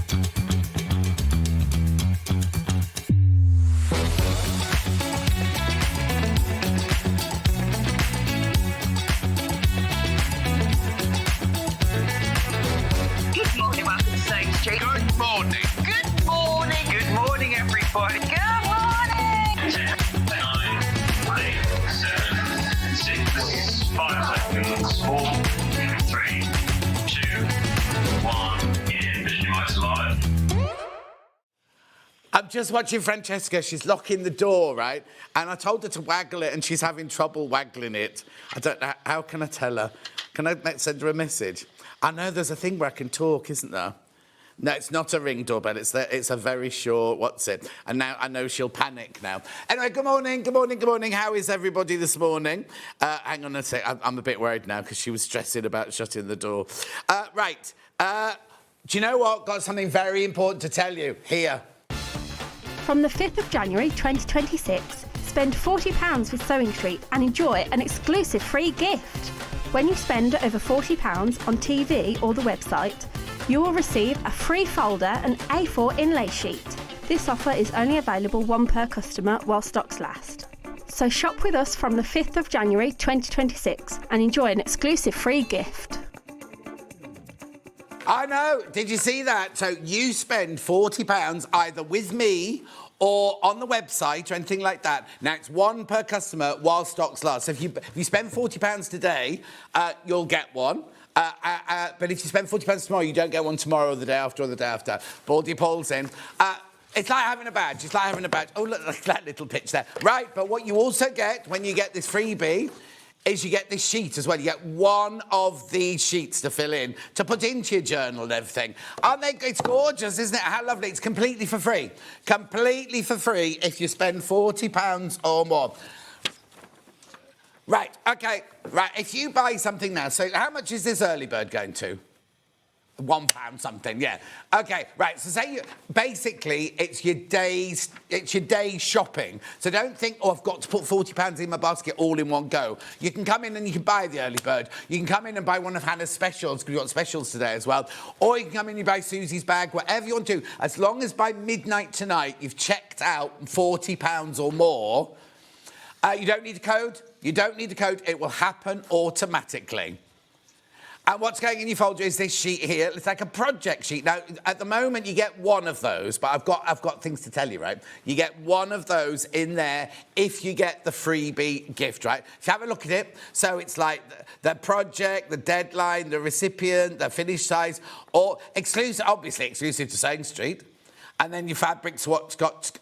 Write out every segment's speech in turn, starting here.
Good morning, welcome to SewingStreet. Good morning. Good morning. Good morning, everybody. Good morning. 10, 9, 8, 7, 6, 5 seconds, 4, 3, 2, 1, in visualize live. I'm just watching Francesca. She's locking the door, right? And I told her to waggle it, and she's having trouble waggling it. I don't know. How can I tell her? Can I send her a message? I know there's a thing where I can talk, isn't there? No, it's not a Ring doorbell. It's a very short, what's it? And now I know she'll panic now. Anyway, good morning, good morning, good morning. How is everybody this morning? Hang on a sec. I'm a bit worried now because she was stressing about shutting the door. Right. Do you know what? Got something very important to tell you here. From the 5th of January 2026, spend £40 with SewingStreet and enjoy an exclusive free gift. When you spend over £40 on TV or the website, you will receive a free folder and A4 inlay sheet. This offer is only available one per customer while stocks last. So shop with us from the 5th of January 2026 and enjoy an exclusive free gift. I know. Did you see that? So you spend £40 either with me or on the website or anything like that. Now, it's one per customer while stocks last. So if you spend £40 today, you'll get one. But if you spend £40 tomorrow, you don't get one tomorrow or the day after or the day after. Baldy Paul's in. It's like having a badge. It's like having a badge. Oh, look, that little pitch there. Right, but what you also get when you get this freebie is you get this sheet as well. You get one of these sheets to fill in, to put into your journal and everything. Aren't they? It's gorgeous, isn't it? How lovely. It's completely for free. Completely for free if you spend £40 or more. Right, OK. Right, if you buy something now, so how much is this early bird going to? £1 something, yeah. OK, right, so say basically it's your day's shopping. So don't think, oh, I've got to put £40 in my basket all in one go. You can come in and you can buy the early bird. You can come in and buy one of Hannah's specials, because we've got specials today as well. Or you can come in and you buy Susie's bag, whatever you want to. As long as by midnight tonight you've checked out £40 or more, you don't need a code. You don't need a code. It will happen automatically. And what's going in your folder is this sheet here. It's like a project sheet. Now, at the moment, you get one of those, but I've got things to tell you, right? You get one of those in there if you get the freebie gift, right? If you have a look at it, so it's like the project, the deadline, the recipient, the finish size, or exclusive, obviously exclusive to SewingStreet. And then your fabric's what's got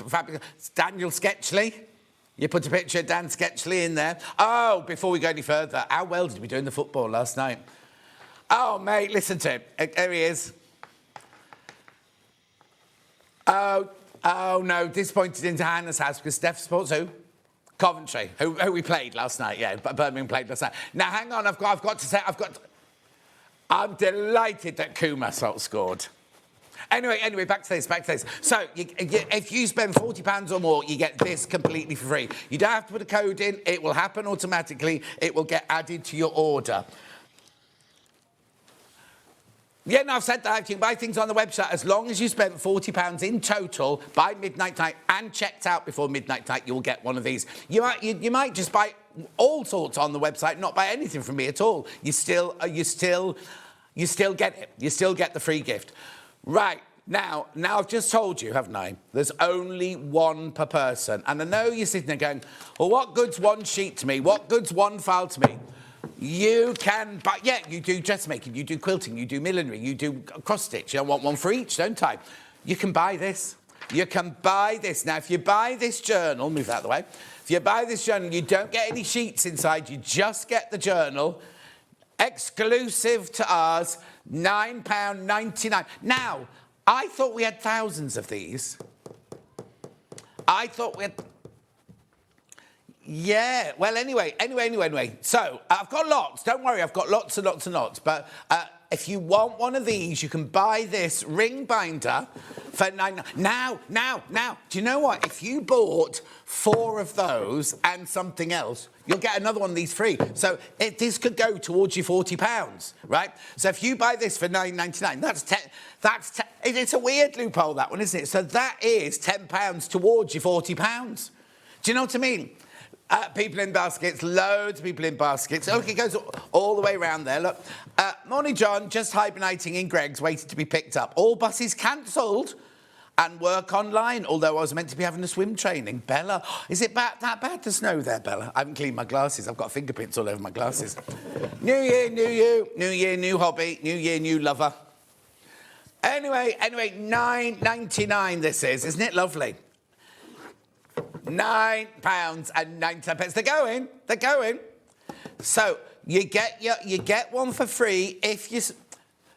fabric. Daniel Sketchley. You put a picture of Dan Sketchley in there. Oh, before we go any further, how well did we do in the football last night? Oh, mate, listen to him. There he is. Oh, no, disappointed into Hannah's house because Steph supports who? Coventry, who we played last night. Yeah, Birmingham played last night. Now, hang on, I've got to say, I'm delighted that Kuma scored. Anyway, back to this. So, if you spend £40 or more, you get this completely for free. You don't have to put a code in. It will happen automatically. It will get added to your order. Yeah, no, I've said that. You can buy things on the website. As long as you spent £40 in total by midnight tonight and checked out before midnight tonight, you'll get one of these. You might just buy all sorts on the website, not buy anything from me at all. You still get it. You still get the free gift. Right, now I've just told you, haven't I? There's only one per person. And I know you're sitting there going, well, what good's one sheet to me? What good's one file to me? You can buy, yeah, you do dressmaking, you do quilting, you do millinery, you do cross-stitch. I want one for each, don't I? You can buy this. You can buy this. Now, if you buy this journal, move that out of the way. If you buy this journal, you don't get any sheets inside. You just get the journal. Exclusive to ours, £9.99. Now, I thought we had thousands of these. I thought we had... Yeah, well, anyway. So, I've got lots. Don't worry, I've got lots and lots. But if you want one of these, you can buy this ring binder. for now. Do you know what? If you bought 4 of those and something else, you'll get another one of these free. So this could go towards your £40, right? So if you buy this for £9.99, it's a weird loophole, that one, isn't it? So that is £10 towards your £40. Do you know what I mean? People in baskets, loads of people in baskets. Oh, it goes all the way around there. Look. Morning, John. Just hibernating in Greg's, waiting to be picked up. All buses cancelled and work online, although I was meant to be having a swim training. Bella, is it that bad to snow there, Bella? I haven't cleaned my glasses. I've got fingerprints all over my glasses. New year, new you. New year, new hobby. New year, new lover. Anyway, £9.99 this is. Isn't it lovely? £9.99. They're going. So you get one for free if you...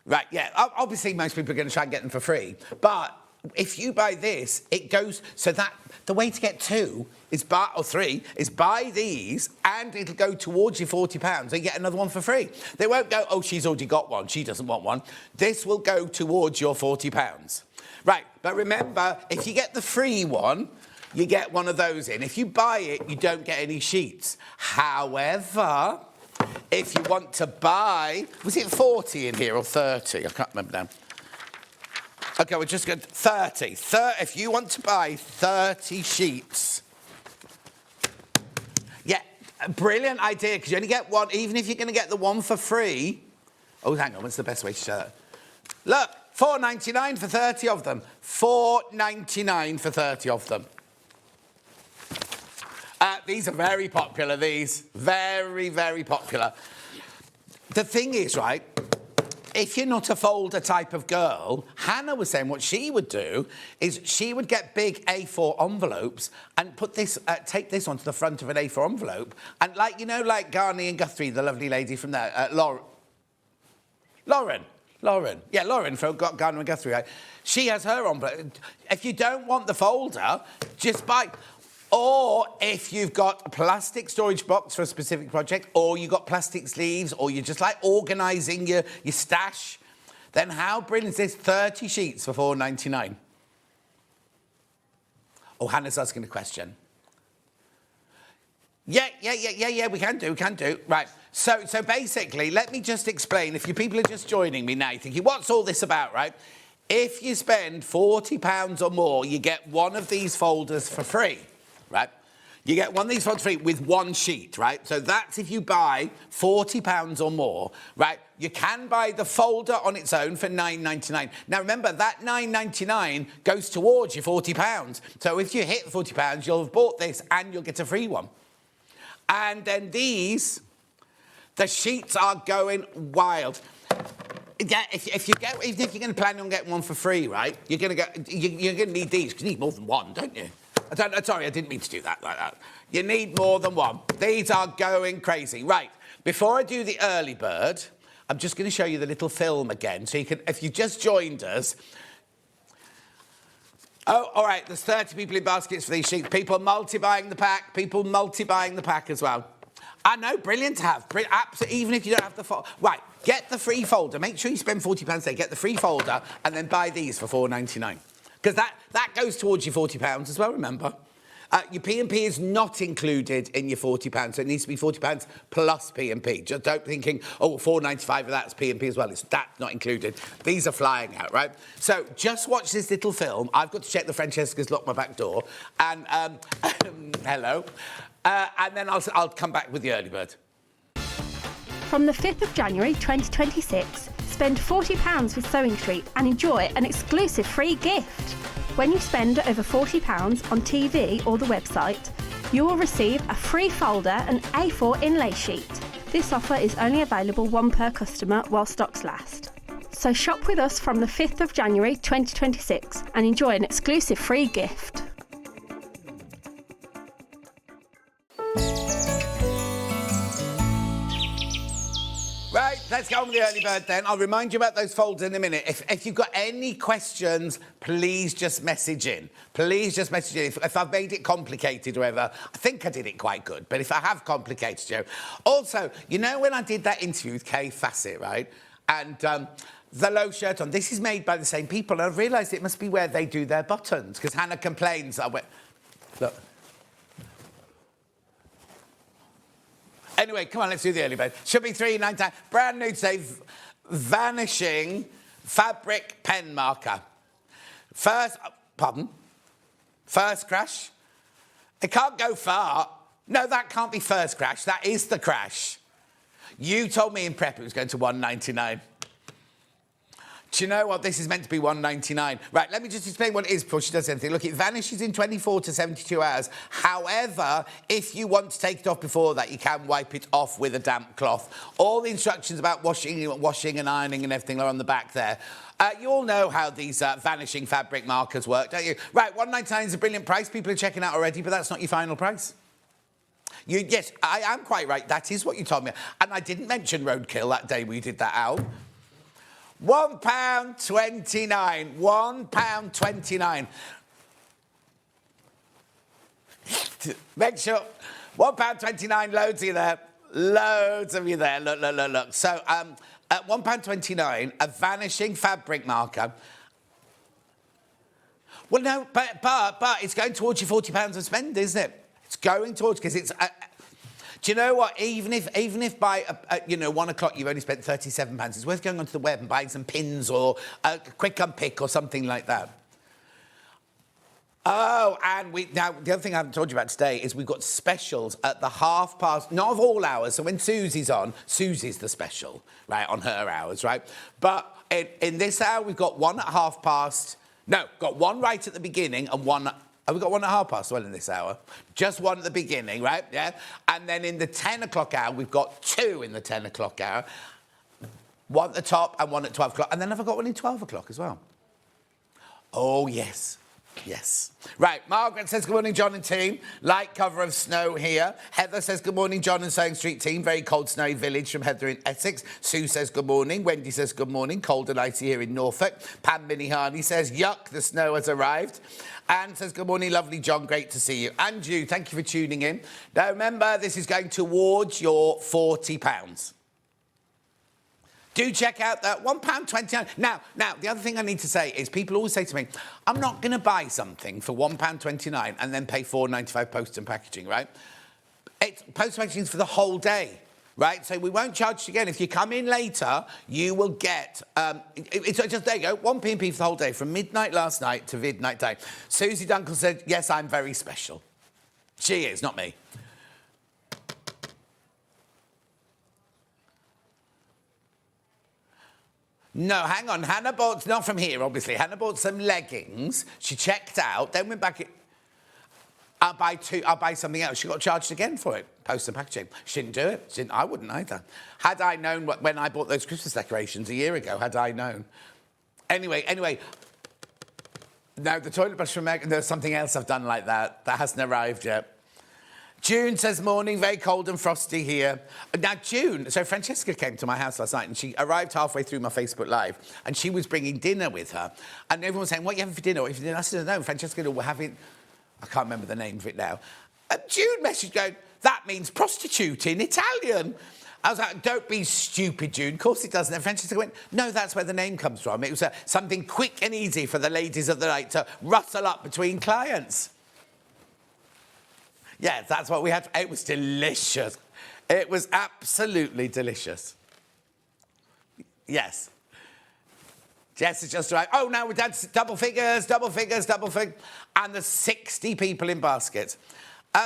Right, yeah, obviously most people are going to try and get them for free. But if you buy this, it goes... So that the way to get 2 is buy... Or 3 is buy these and it'll go towards your £40. So you get another one for free. They won't go, oh, she's already got one. She doesn't want one. This will go towards your £40. Right, but remember, if you get the free one... You get one of those in. If you buy it, you don't get any sheets. However, if you want to buy... Was it 40 in here or 30? I can't remember now. OK, we're just going to... 30. If you want to buy 30 sheets... Yeah, a brilliant idea, because you only get one. Even if you're going to get the one for free... Oh, hang on, what's the best way to show that? Look, £4.99 for 30 of them. £4.99 for 30 of them. These are very popular, these. Very, very popular. The thing is, right, if you're not a folder type of girl, Hannah was saying what she would do is she would get big A4 envelopes and put this, take this onto the front of an A4 envelope and, like, you know, like Garney and Guthrie, the lovely lady from there, Lauren. Yeah, Lauren from Garner and Guthrie, right? She has her envelope. If you don't want the folder, just buy... Or if you've got a plastic storage box for a specific project, or you've got plastic sleeves, or you're just like organising your stash, then how brilliant is this? 30 sheets for £4.99. Oh, Hannah's asking a question. Yeah, we can do. Right, so basically, let me just explain. If you people are just joining me now, you're thinking, what's all this about, right? If you spend £40 or more, you get one of these folders for free. Right? You get one of these folders free with one sheet, right? So that's if you buy £40 or more, right? You can buy the folder on its own for £9.99. Now, remember, that £9.99 goes towards your £40. So if you hit £40, you'll have bought this and you'll get a free one. And then these, the sheets are going wild. Yeah, if you're going to plan on getting one for free, right? You're going to need these because you need more than one, don't you? Sorry, I didn't mean to do that like that. You need more than one. These are going crazy. Right, before I do the early bird, I'm just going to show you the little film again. So you can, if you just joined us... Oh, all right, there's 30 people in baskets for these sheets. People multi-buying the pack. People multi-buying the pack as well. I know, brilliant to have. Absolutely, even if you don't have the folder. Right, get the free folder. Make sure you spend £40 a day. Get the free folder and then buy these for £4.99. Because that goes towards your £40 as well, remember. Your P&P is not included in your £40, so it needs to be £40 plus P&P. Just don't thinking, oh, £4.95 of that's P&P as well. That's not included. These are flying out, right? So just watch this little film. I've got to check the Francesca's locked my back door. And, hello. And then I'll come back with the early bird. From the 5th of January 2026, spend £40 with SewingStreet and enjoy an exclusive free gift. When you spend over £40 on TV or the website, you will receive a free folder and A4 inlay sheet. This offer is only available one per customer while stocks last. So shop with us from the 5th of January 2026 and enjoy an exclusive free gift. Right, let's go on with the early bird then. I'll remind you about those folders in a minute. If you've got any questions, please just message in. Please just message in. If I've made it complicated or whatever, I think I did it quite good. But if I have complicated you... Also, you know when I did that interview with Kay Fassett, right? And the low shirt on. This is made by the same people, and I've realised it must be where they do their buttons, because Hannah complains. Look. Anyway, come on, let's do the early bird. Should be £3.99. Brand new today, vanishing fabric pen marker. First crash. It can't go far. No, that can't be first crash. That is the crash. You told me in prep it was going to £1.99. Do you know what? This is meant to be £1.99. Right, let me just explain what it is before she does anything. Look, it vanishes in 24 to 72 hours. However, if you want to take it off before that, you can wipe it off with a damp cloth. All the instructions about washing and ironing and everything are on the back there. You all know how these vanishing fabric markers work, don't you? Right, £1.99 is a brilliant price. People are checking out already, but that's not your final price. Yes, I am quite right. That is what you told me. And I didn't mention roadkill that day we did that out. £1.29. £1.29. Make sure. £1.29. Loads of you there. Loads of you there. Look. So, at £1.29, a vanishing fabric marker. Well, no, but it's going towards your £40 of spend, isn't it? It's going towards, because it's... do you know what? Even if by 1 o'clock you've only spent £37, it's worth going onto the web and buying some pins or a quick unpick or something like that. Oh, and now the other thing I haven't told you about today is we've got specials at the 1:30, not of all hours. So when Susie's on, Susie's the special, right, on her hours, right? But in this hour we've got one at 1:30. No, got one right at the beginning and one. Have we got one at 1:30 well in this hour? Just one at the beginning, right? Yeah. And then in the 10 o'clock hour, we've got two in the 10 o'clock hour. One at the top and one at 12 o'clock. And then have I got one in 12 o'clock as well? Oh, yes. Yes. Right, Margaret says, good morning, John and team. Light cover of snow here. Heather says, good morning, John and SewingStreet team. Very cold, snowy village from Heather in Essex. Sue says, good morning. Wendy says, good morning. Cold and icy here in Norfolk. Pam Minihani says, yuck, the snow has arrived. Anne says, good morning, lovely John. Great to see you. And you, thank you for tuning in. Now, remember, this is going towards your £40. Do check out that £1.29. Now, the other thing I need to say is people always say to me, I'm not going to buy something for £1.29 and then pay £4.95 post and packaging, right? Post and packaging is for the whole day, right? So we won't charge you again. If you come in later, you will get, it's just, there you go, 1p&p for the whole day, from midnight last night to midnight day. Suzie Duncan said, yes, I'm very special. She is, not me. No, hang on. Hannah bought, not from here, obviously. Hannah bought some leggings. She checked out, then went back. I'll buy something else. She got charged again for it, post and packaging. She didn't do it. I wouldn't either. Had I known when I bought those Christmas decorations a year ago, had I known. Anyway. No, the toilet brush from Meg, there's something else I've done like that. That hasn't arrived yet. June says, morning, very cold and frosty here. Now, June, so Francesca came to my house last night and she arrived halfway through my Facebook Live and she was bringing dinner with her. And everyone was saying, what are you having for dinner? What are you having for dinner? I said, no, Francesca, we're having... I can't remember the name of it now. And June messaged going, that means prostitute in Italian. I was like, don't be stupid, June. Of course it doesn't. And Francesca went, no, that's where the name comes from. It was something quick and easy for the ladies of the night to rustle up between clients. Yeah, that's what we had. It was delicious. It was absolutely delicious. Yes. Jess is just right. Oh, now we're down to double figures. And there's 60 people in baskets.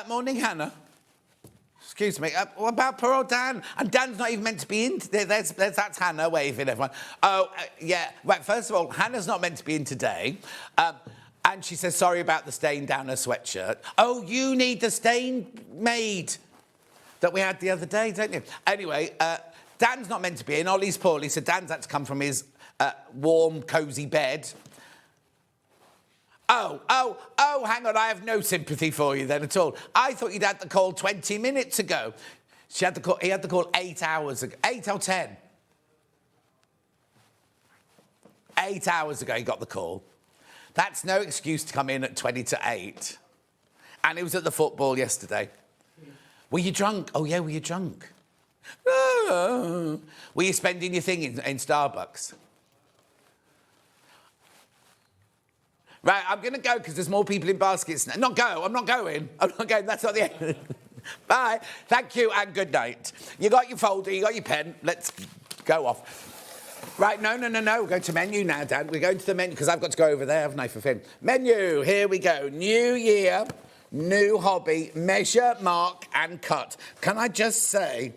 Morning, Hannah. Excuse me. What about poor old Dan? And Dan's not even meant to be in. That's Hannah waving, everyone. Oh, yeah. Right, first of all, Hannah's not meant to be in today. And she says, sorry about the stain down her sweatshirt. Oh, you need the stain made that we had the other day, don't you? Anyway, Dan's not meant to be in. Ollie's poorly, so Dan's had to come from his warm, cosy bed. Oh, hang on, I have no sympathy for you then at all. I thought you'd had the call 20 minutes ago. He had the call 8 hours ago. 8 or 10? 8 hours ago he got the call. That's no excuse to come in at 20 to 8. And it was at the football yesterday. Were you drunk? Oh, yeah, were you drunk? Oh. Were you spending your thing in Starbucks? Right, I'm going to go because there's more people in baskets now. Not go, I'm not going. I'm not going, that's not the end. Bye. Thank you and good night. You got your folder, you got your pen. Let's go off. Right, no. We're going to menu now, Dan. We're going to the menu because I've got to go over there, haven't I, for Finn? Menu, here we go. New year, new hobby, measure, mark and cut. Can I just say,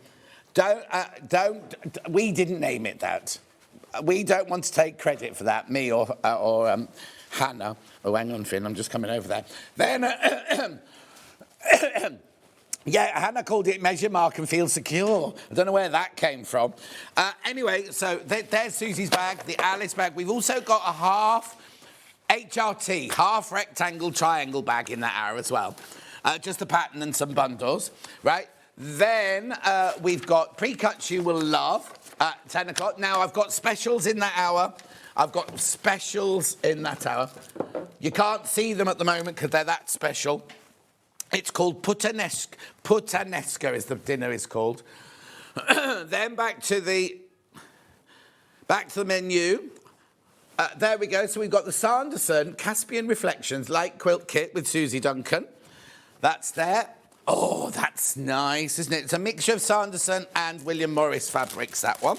we didn't name it that. We don't want to take credit for that, me or Hannah. Oh, hang on, Finn, I'm just coming over there. Then, yeah, Hannah called it measure, mark and feel secure. I don't know where that came from. Anyway, so there's Susie's bag, the Alice bag. We've also got a half HRT, half rectangle triangle bag in that hour as well. Just a pattern and some bundles, right? Then we've got pre-cuts you will love at 10 o'clock. Now, I've got specials in that hour. You can't see them at the moment because they're that special. It's called puttanesca is the dinner is called. Then back to the menu. There we go. So we've got the Sanderson Caspian Reflections light quilt kit with Suzie Duncan. That's there. Oh, that's nice, isn't it? It's a mixture of Sanderson and William Morris fabrics, that one.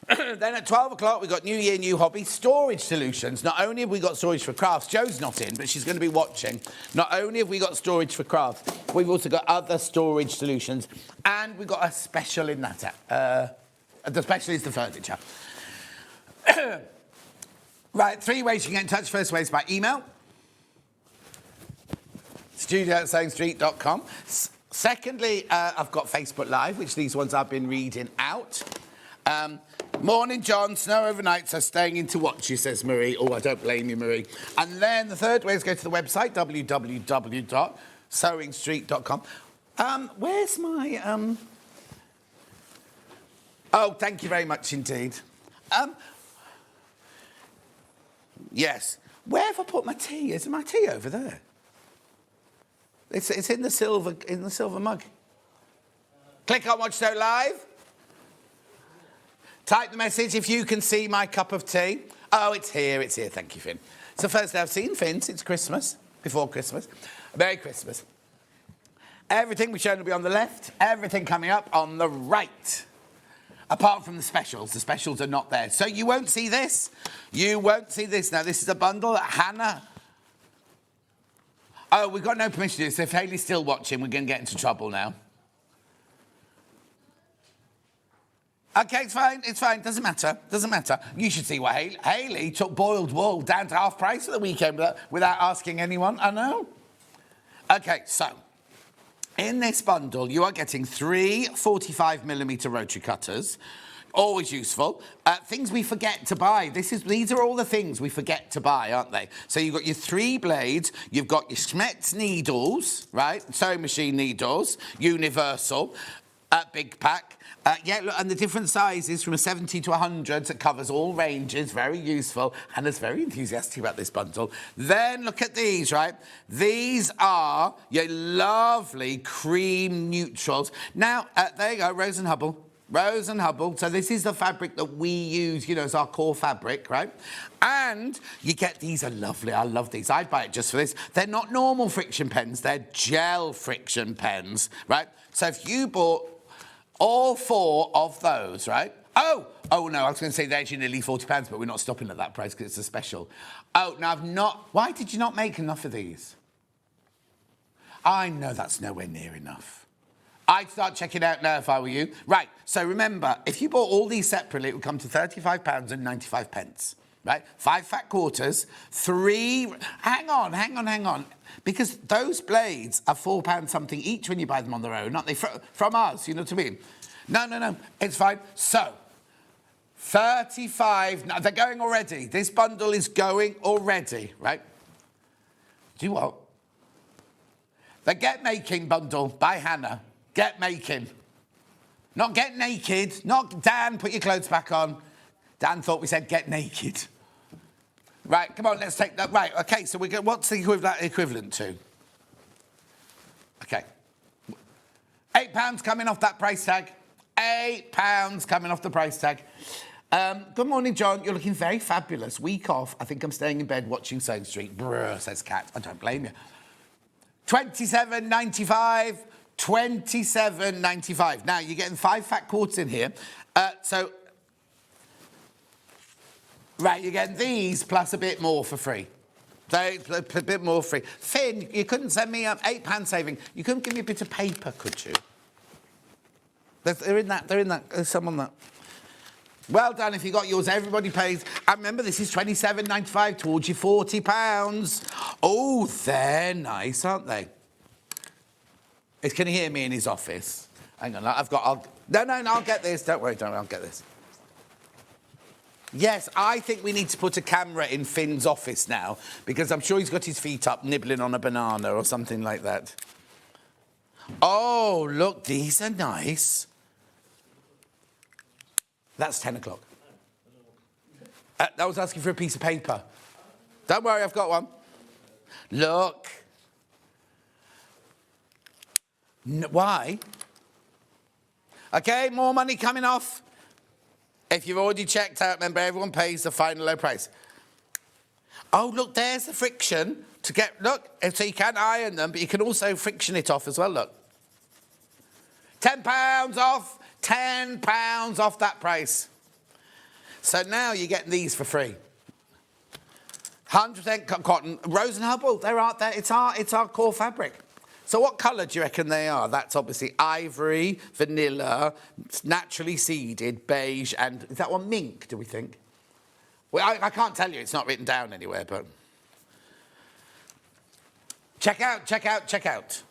Then at 12 o'clock, we've got New Year, New Hobby, storage solutions. Not only have we got storage for crafts, Jo's not in, but she's going to be watching. Not only have we got storage for crafts, we've also got other storage solutions. And we've got a special in that. The special is the furniture. Right, 3 ways you can get in touch. First way is by email. studio@SewingStreet.com. Secondly, I've got Facebook Live, which these ones I've been reading out. Morning, John. Snow overnight, so staying in to watch you, says Marie. Oh, I don't blame you, Marie. And then the third way is go to the website, www.SewingStreet.com. Where's my... Oh, thank you very much indeed. Yes. Where have I put my tea? Is my tea over there? It's in the silver mug. Click on Watch Show Live. Type the message if you can see my cup of tea. Oh, it's here. Thank you, Finn. It's the first day I've seen Finn since Christmas, before Christmas. Merry Christmas. Everything we've shown will be on the left, everything coming up on the right. Apart from the specials. The specials are not there. So you won't see this. You won't see this. Now, this is a bundle that Hannah... Oh, we've got no permission to do this. So if Hayley's still watching, we're going to get into trouble now. OK, it's fine. Doesn't matter. You should see what Hayley took boiled wool down to half price at the weekend without asking anyone. I know. OK, so... in this bundle, you are getting 3 45mm rotary cutters. Always useful. Things we forget to buy. These are all the things we forget to buy, aren't they? So you've got your 3 blades. You've got your Schmetz needles, right? Sewing machine needles. Universal. Big pack. Yeah, look, and the different sizes from a 70 to 100, that covers all ranges, very useful. Hannah's very enthusiastic about this bundle. Then look at these, right? These are your lovely cream neutrals. Now, there you go, Rose and Hubble. So this is the fabric that we use, as our core fabric, right? And you get these are lovely. I love these. I'd buy it just for this. They're not normal friction pens. They're gel friction pens, right? So if you bought all 4 of those, right? Oh, no, I was going to say they're actually nearly £40, but we're not stopping at that price because it's a special. Oh, no, Why did you not make enough of these? I know that's nowhere near enough. I'd start checking out now if I were you. Right, so remember, if you bought all these separately, it would come to £35.95, right? 5 fat quarters, 3... Hang on. Because those blades are £4 something each when you buy them on their own, aren't they? From us, you know what I mean? No, it's fine. So, 35... No, they're going already. This bundle is going already, right? Do you what? The Get Making bundle by Hannah. Get Making. Not Get Naked. Not Dan, put your clothes back on. Dan thought we said Get Naked. Right, come on, let's take that. Right, OK, so what's the equivalent to? OK. £8 coming off that price tag. £8 coming off the price tag. Good morning, John. You're looking very fabulous. Week off. I think I'm staying in bed watching SewingStreet. Brr, says Kat. I don't blame you. 27.95. 27.95. Now, you're getting 5 fat quarters in here. Right, you're getting these plus a bit more for free. So, a bit more free. Finn, you couldn't send me £8 saving. You couldn't give me a bit of paper, could you? They're in that. There's some on that. Well done if you got yours. Everybody pays. And remember, this is £27.95 towards your £40. Oh, they're nice, aren't they? Can you hear me in his office? Hang on, I'll get this. Don't worry, I'll get this. Yes, I think we need to put a camera in Finn's office now, because I'm sure he's got his feet up nibbling on a banana or something like that. Oh, look, these are nice. That's 10 o'clock. I was asking for a piece of paper. Don't worry, I've got one. Look. Why? Okay, more money coming off. If you've already checked out, remember, everyone pays the final low price. Oh, look, there's the friction to get, look, so you can iron them, but you can also friction it off as well, look. £10 off. £10 off that price. So now you're getting these for free. 100% cotton. Rose and Hubble, they're out there. It's our core fabric. So what colour do you reckon they are? That's obviously ivory, vanilla, naturally seeded, beige, and is that one mink, do we think? Well, I can't tell you. It's not written down anywhere, but... Check out.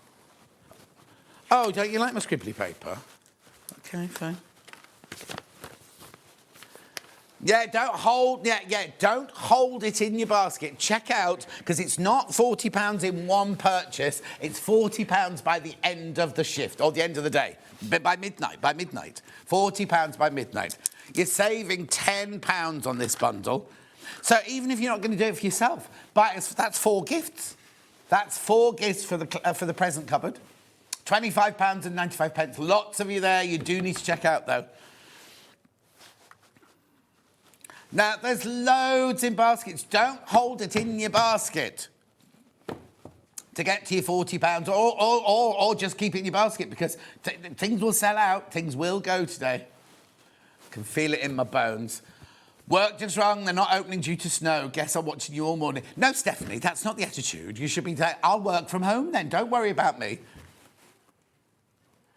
Oh, don't you like my scribbly paper? Okay, fine. Yeah, don't hold it in your basket. Check out, because it's not £40 in one purchase. It's £40 by the end of the shift, or the end of the day. By midnight. £40 by midnight. You're saving £10 on this bundle. So even if you're not going to do it for yourself, that's 4 gifts. That's 4 gifts for the present cupboard. £25.95. Lots of you there. You do need to check out, though. Now, there's loads in baskets. Don't hold it in your basket to get to your £40, or just keep it in your basket, because things will sell out. Things will go today. I can feel it in my bones. Work just wrong. They're not opening due to snow. Guess I'm watching you all morning. No, Stephanie, that's not the attitude. You should be saying, I'll work from home then. Don't worry about me.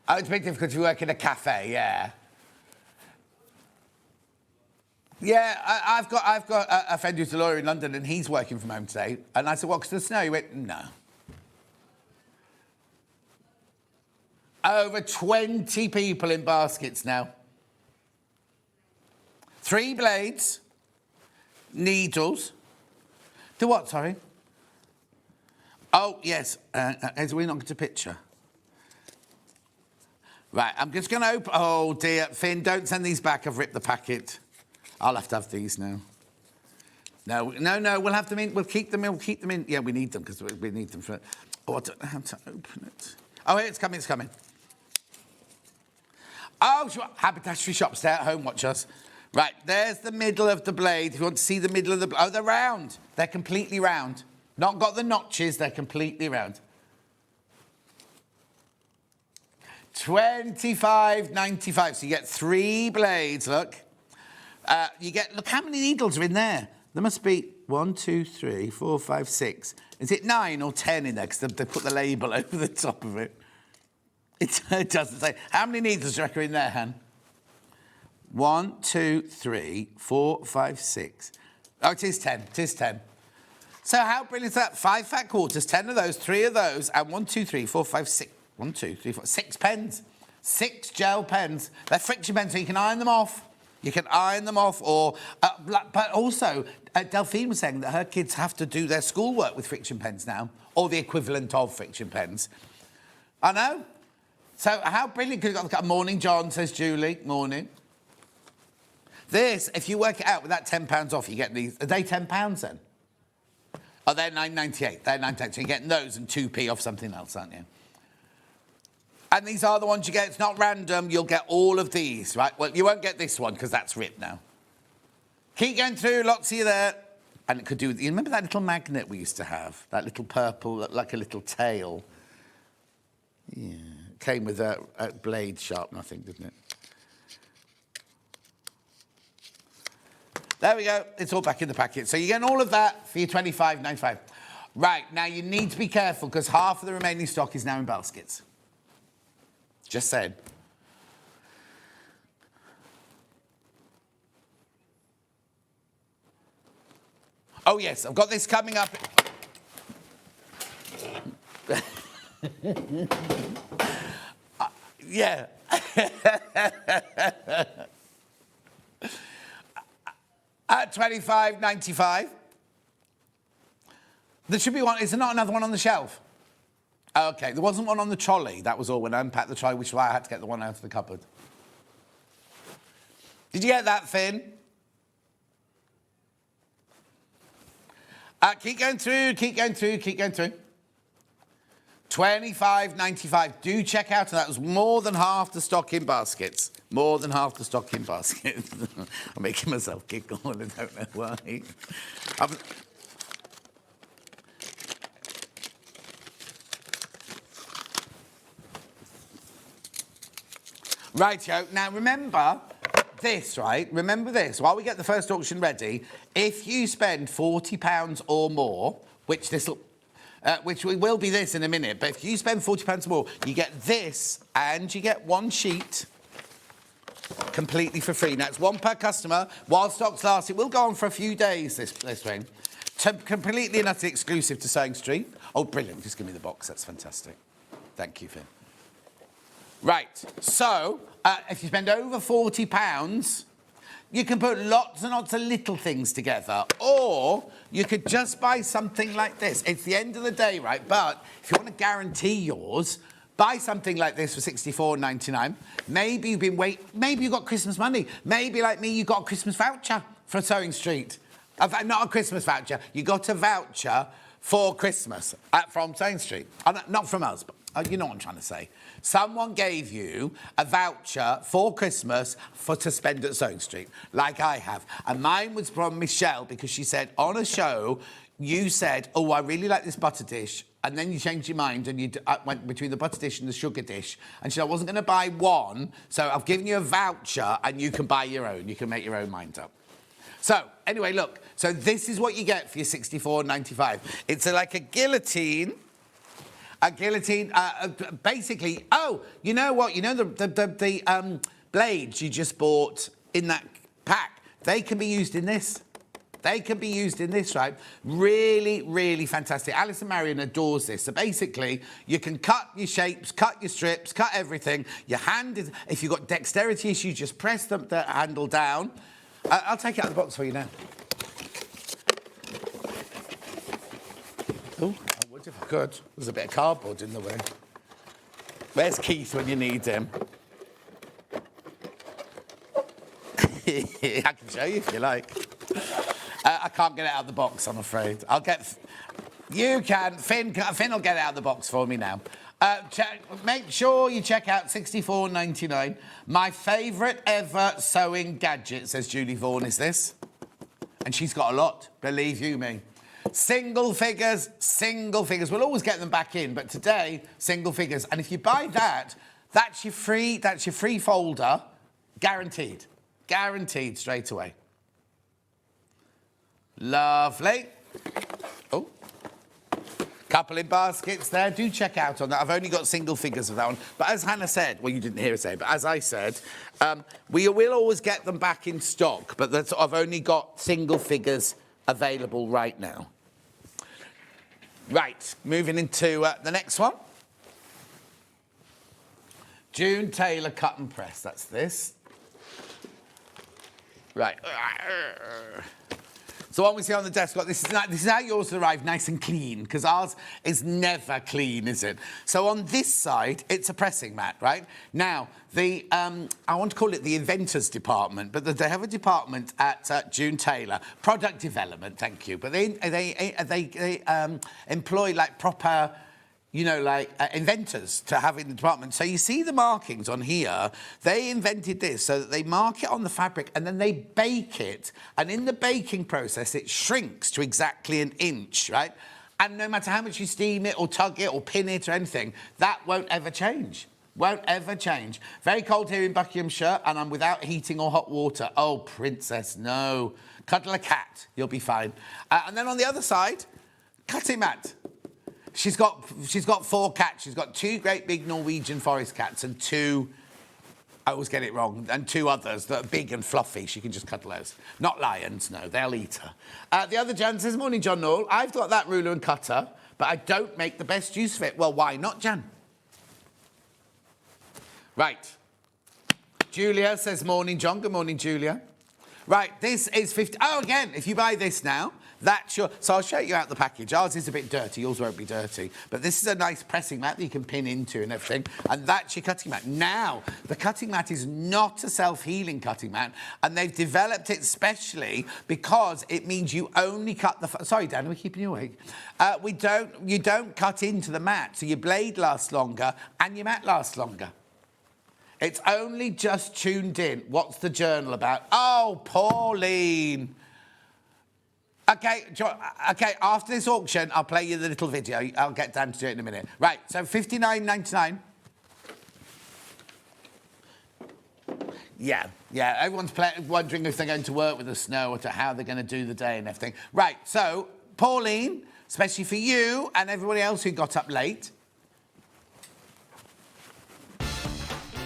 Oh, it's a bit difficult to work in a cafe, yeah. Yeah, I've got a friend who's a lawyer in London, and he's working from home today. And I said, what, because of the snow? He went, no. Over 20 people in baskets now. 3 blades, needles. To what, sorry? Oh, yes. As we not get a picture. Right, I'm just going to open... Oh, dear. Finn, don't send these back. I've ripped the packet. I'll have to have these now. No, we'll have them in. We'll keep them in. Yeah, we need them, because we need them for... Oh, I don't know how to open it. Oh, here, it's coming. Oh, haberdashery shop, stay at home, watch us. Right, there's the middle of the blade. If you want to see the middle of the... Oh, they're round. They're completely round. Not got the notches, they're completely round. £25.95. So you get 3 blades, look. Look how many needles are in there. There must be 1, 2, 3, 4, 5, 6. Is it 9 or 10 in there? Because they put the label over the top of it. It doesn't say. How many needles do you reckon are in there, Han? 1, 2, 3, 4, 5, 6. Oh, it is 10. It is 10. So how brilliant is that? 5 fat quarters, 10 of those, 3 of those, and 1, 2, 3, 4, 5, 6. 1, 2, 3, 4, 6 pens. 6 gel pens. They're friction pens, so you can iron them off. You can iron them off, or... but also, Delphine was saying that her kids have to do their schoolwork with friction pens now, or the equivalent of friction pens. I know. So how brilliant could you got... Morning, John, says Julie. Morning. This, if you work it out with that £10 off, you get these... Are they £10 then? Oh, they're £9.98. They're £9.98. So you're getting those and 2p off something else, aren't you? And these are the ones you get. It's not random. You'll get all of these, right? Well, you won't get this one because that's ripped now. Keep going through, lots of you there. And it could do with, you remember that little magnet we used to have? That little purple, like a little tail. Yeah, came with a blade sharpener, I think, didn't it? There we go, it's all back in the packet. So you're getting all of that for your $25.95. Right, now you need to be careful because half of the remaining stock is now in baskets. Just saying. Oh yes, I've got this coming up. Yeah. At $25.95. There should be one. Is there not another one on the shelf? Okay, there wasn't one on the trolley. That was all when I unpacked the trolley, which is why I had to get the one out of the cupboard. Did you get that, Finn? Keep going through, keep going through, keep going through. $25.95. Do check out, and that was more than half the stock in baskets. More than half the stock in baskets. I'm making myself giggle, and I don't know why. Right, yo. Now, remember this, right? Remember this. While we get the first auction ready, if you spend £40 or more, which will be this in a minute, but if you spend £40 or more, you get this and you get one sheet completely for free. Now, it's one per customer. While stocks last, it will go on for a few days, this thing. Completely and utterly exclusive to SewingStreet. Oh, brilliant. Just give me the box. That's fantastic. Thank you, Finn. Right, so if you spend over £40, you can put lots and lots of little things together, or you could just buy something like this. It's the end of the day, right? But if you want to guarantee yours, buy something like this for $64.99. Maybe maybe you've got Christmas money. Maybe, like me, you got a Christmas voucher for SewingStreet. Not a Christmas voucher. You got a voucher for Christmas from SewingStreet. Not from us, but you know what I'm trying to say. Someone gave you a voucher for Christmas to spend at SewingStreet, like I have. And mine was from Michelle, because she said, on a show, you said, oh, I really like this butter dish. And then you changed your mind and you went between the butter dish and the sugar dish. And she said, I wasn't going to buy one, so I've given you a voucher and you can buy your own. You can make your own mind up. So, anyway, look. So this is what you get for your $64.95. It's like a guillotine. A guillotine, basically, oh, you know what? You know the blades you just bought in that pack? They can be used in this. They can be used in this, right? Really, really fantastic. Alison Marion adores this. So basically, you can cut your shapes, cut your strips, cut everything. Your hand is, if you've got dexterity issues, just press the handle down. I'll take it out of the box for you now. Oh. If I could. There's a bit of cardboard in the way. Where's Keith when you need him? I can show you if you like. I can't get it out of the box, I'm afraid. I'll get... You can. Finn will get it out of the box for me now. Make sure you check out $64.99. My favourite ever sewing gadget, says Julie Vaughan, is this. And she's got a lot, believe you me. Single figures. We'll always get them back in, but today, single figures. And if you buy that, that's your free folder, guaranteed. Guaranteed straight away. Lovely. Oh. Couple in baskets there. Do check out on that. I've only got single figures of that one. But as Hannah said, well, you didn't hear her say, but as I said, we will always get them back in stock, but I've only got single figures available right now. Right, moving into the next one. June Taylor cut and press, that's this. Right. So what we see on the desk, this is how yours arrive, nice and clean, because ours is never clean, is it? So on this side, it's a pressing mat, right? Now, I want to call it the inventors department, but they have a department at June Taylor, product development, thank you. But they employ like proper, you know, like inventors to have in the department. So you see the markings on here. They invented this so that they mark it on the fabric and then they bake it. And in the baking process, it shrinks to exactly an inch, right? And no matter how much you steam it or tug it or pin it or anything, that won't ever change. Won't ever change. Very cold here in Buckinghamshire, and I'm without heating or hot water. Oh, princess, no. Cuddle a cat, you'll be fine. And then on the other side, cutting mat. She's got 4 cats. She's got 2 great big Norwegian forest cats and 2, I always get it wrong, and 2 others that are big and fluffy. She can just cuddle those. Not lions, no, they'll eat her. The other Jan says, morning, John Noel. I've got that ruler and cutter, but I don't make the best use of it. Well, why not, Jan? Right. Julia says, morning, John. Good morning, Julia. Right, this is 50... Oh, again, if you buy this now, that's your... So I'll show you out the package. Ours is a bit dirty. Yours won't be dirty. But this is a nice pressing mat that you can pin into and everything. And that's your cutting mat. Now, the cutting mat is not a self-healing cutting mat. And they've developed it specially because it means you only cut the... Sorry, Dan, we're keeping you awake. You don't cut into the mat. So your blade lasts longer and your mat lasts longer. It's only just tuned in. What's the journal about? Oh, Pauline. Okay, after this auction, I'll play you the little video. I'll get Dan to do it in a minute. Right, so $59.99. Yeah, everyone's wondering if they're going to work with the snow or how they're going to do the day and everything. Right, so, Pauline, especially for you and everybody else who got up late,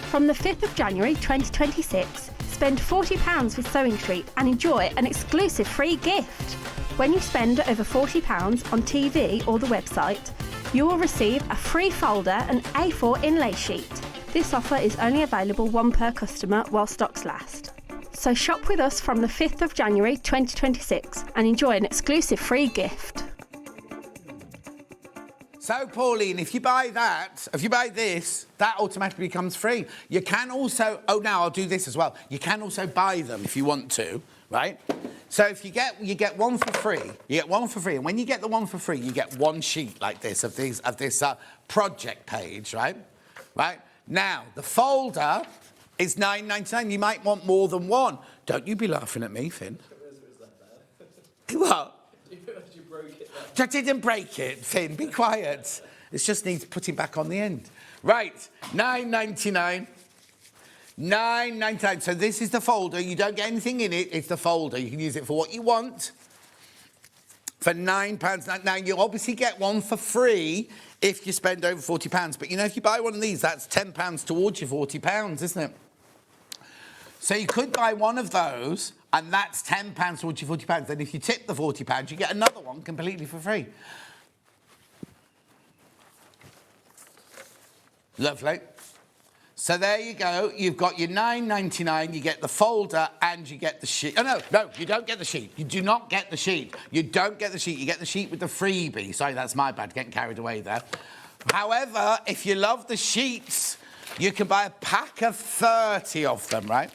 from the 5th of January 2026, spend £40 with SewingStreet and enjoy an exclusive free gift. When you spend over £40 on TV or the website, you will receive a free folder and A4 inlay sheet. This offer is only available 1 per customer while stocks last. So shop with us from the 5th of January 2026 and enjoy an exclusive free gift. So, Pauline, if you buy this, that automatically becomes free. You can also... Oh, now I'll do this as well. You can also buy them if you want to, right? So if you get one for free. You get one for free. And when you get the one for free, you get 1 sheet like this of this project page, right? Right? Now, the folder is $9.99. You might want more than 1. Don't you be laughing at me, Finn. What? I didn't break it, Finn. Be quiet. It just needs putting back on the end. Right, $9.99. $9.99. So this is the folder. You don't get anything in it. It's the folder. You can use it for what you want. For £9. Now, you'll obviously get one for free if you spend over £40. But, you know, if you buy one of these, that's £10 towards your £40, isn't it? So you could buy one of those, and that's £10 towards your £40. Then if you tip the £40, you get another one completely for free. Lovely. So there you go. You've got your $9.99. You get the folder and you get the sheet. Oh, no, you don't get the sheet. You do not get the sheet. You don't get the sheet. You get the sheet with the freebie. Sorry, that's my bad. Getting carried away there. However, if you love the sheets, you can buy a pack of 30 of them, right?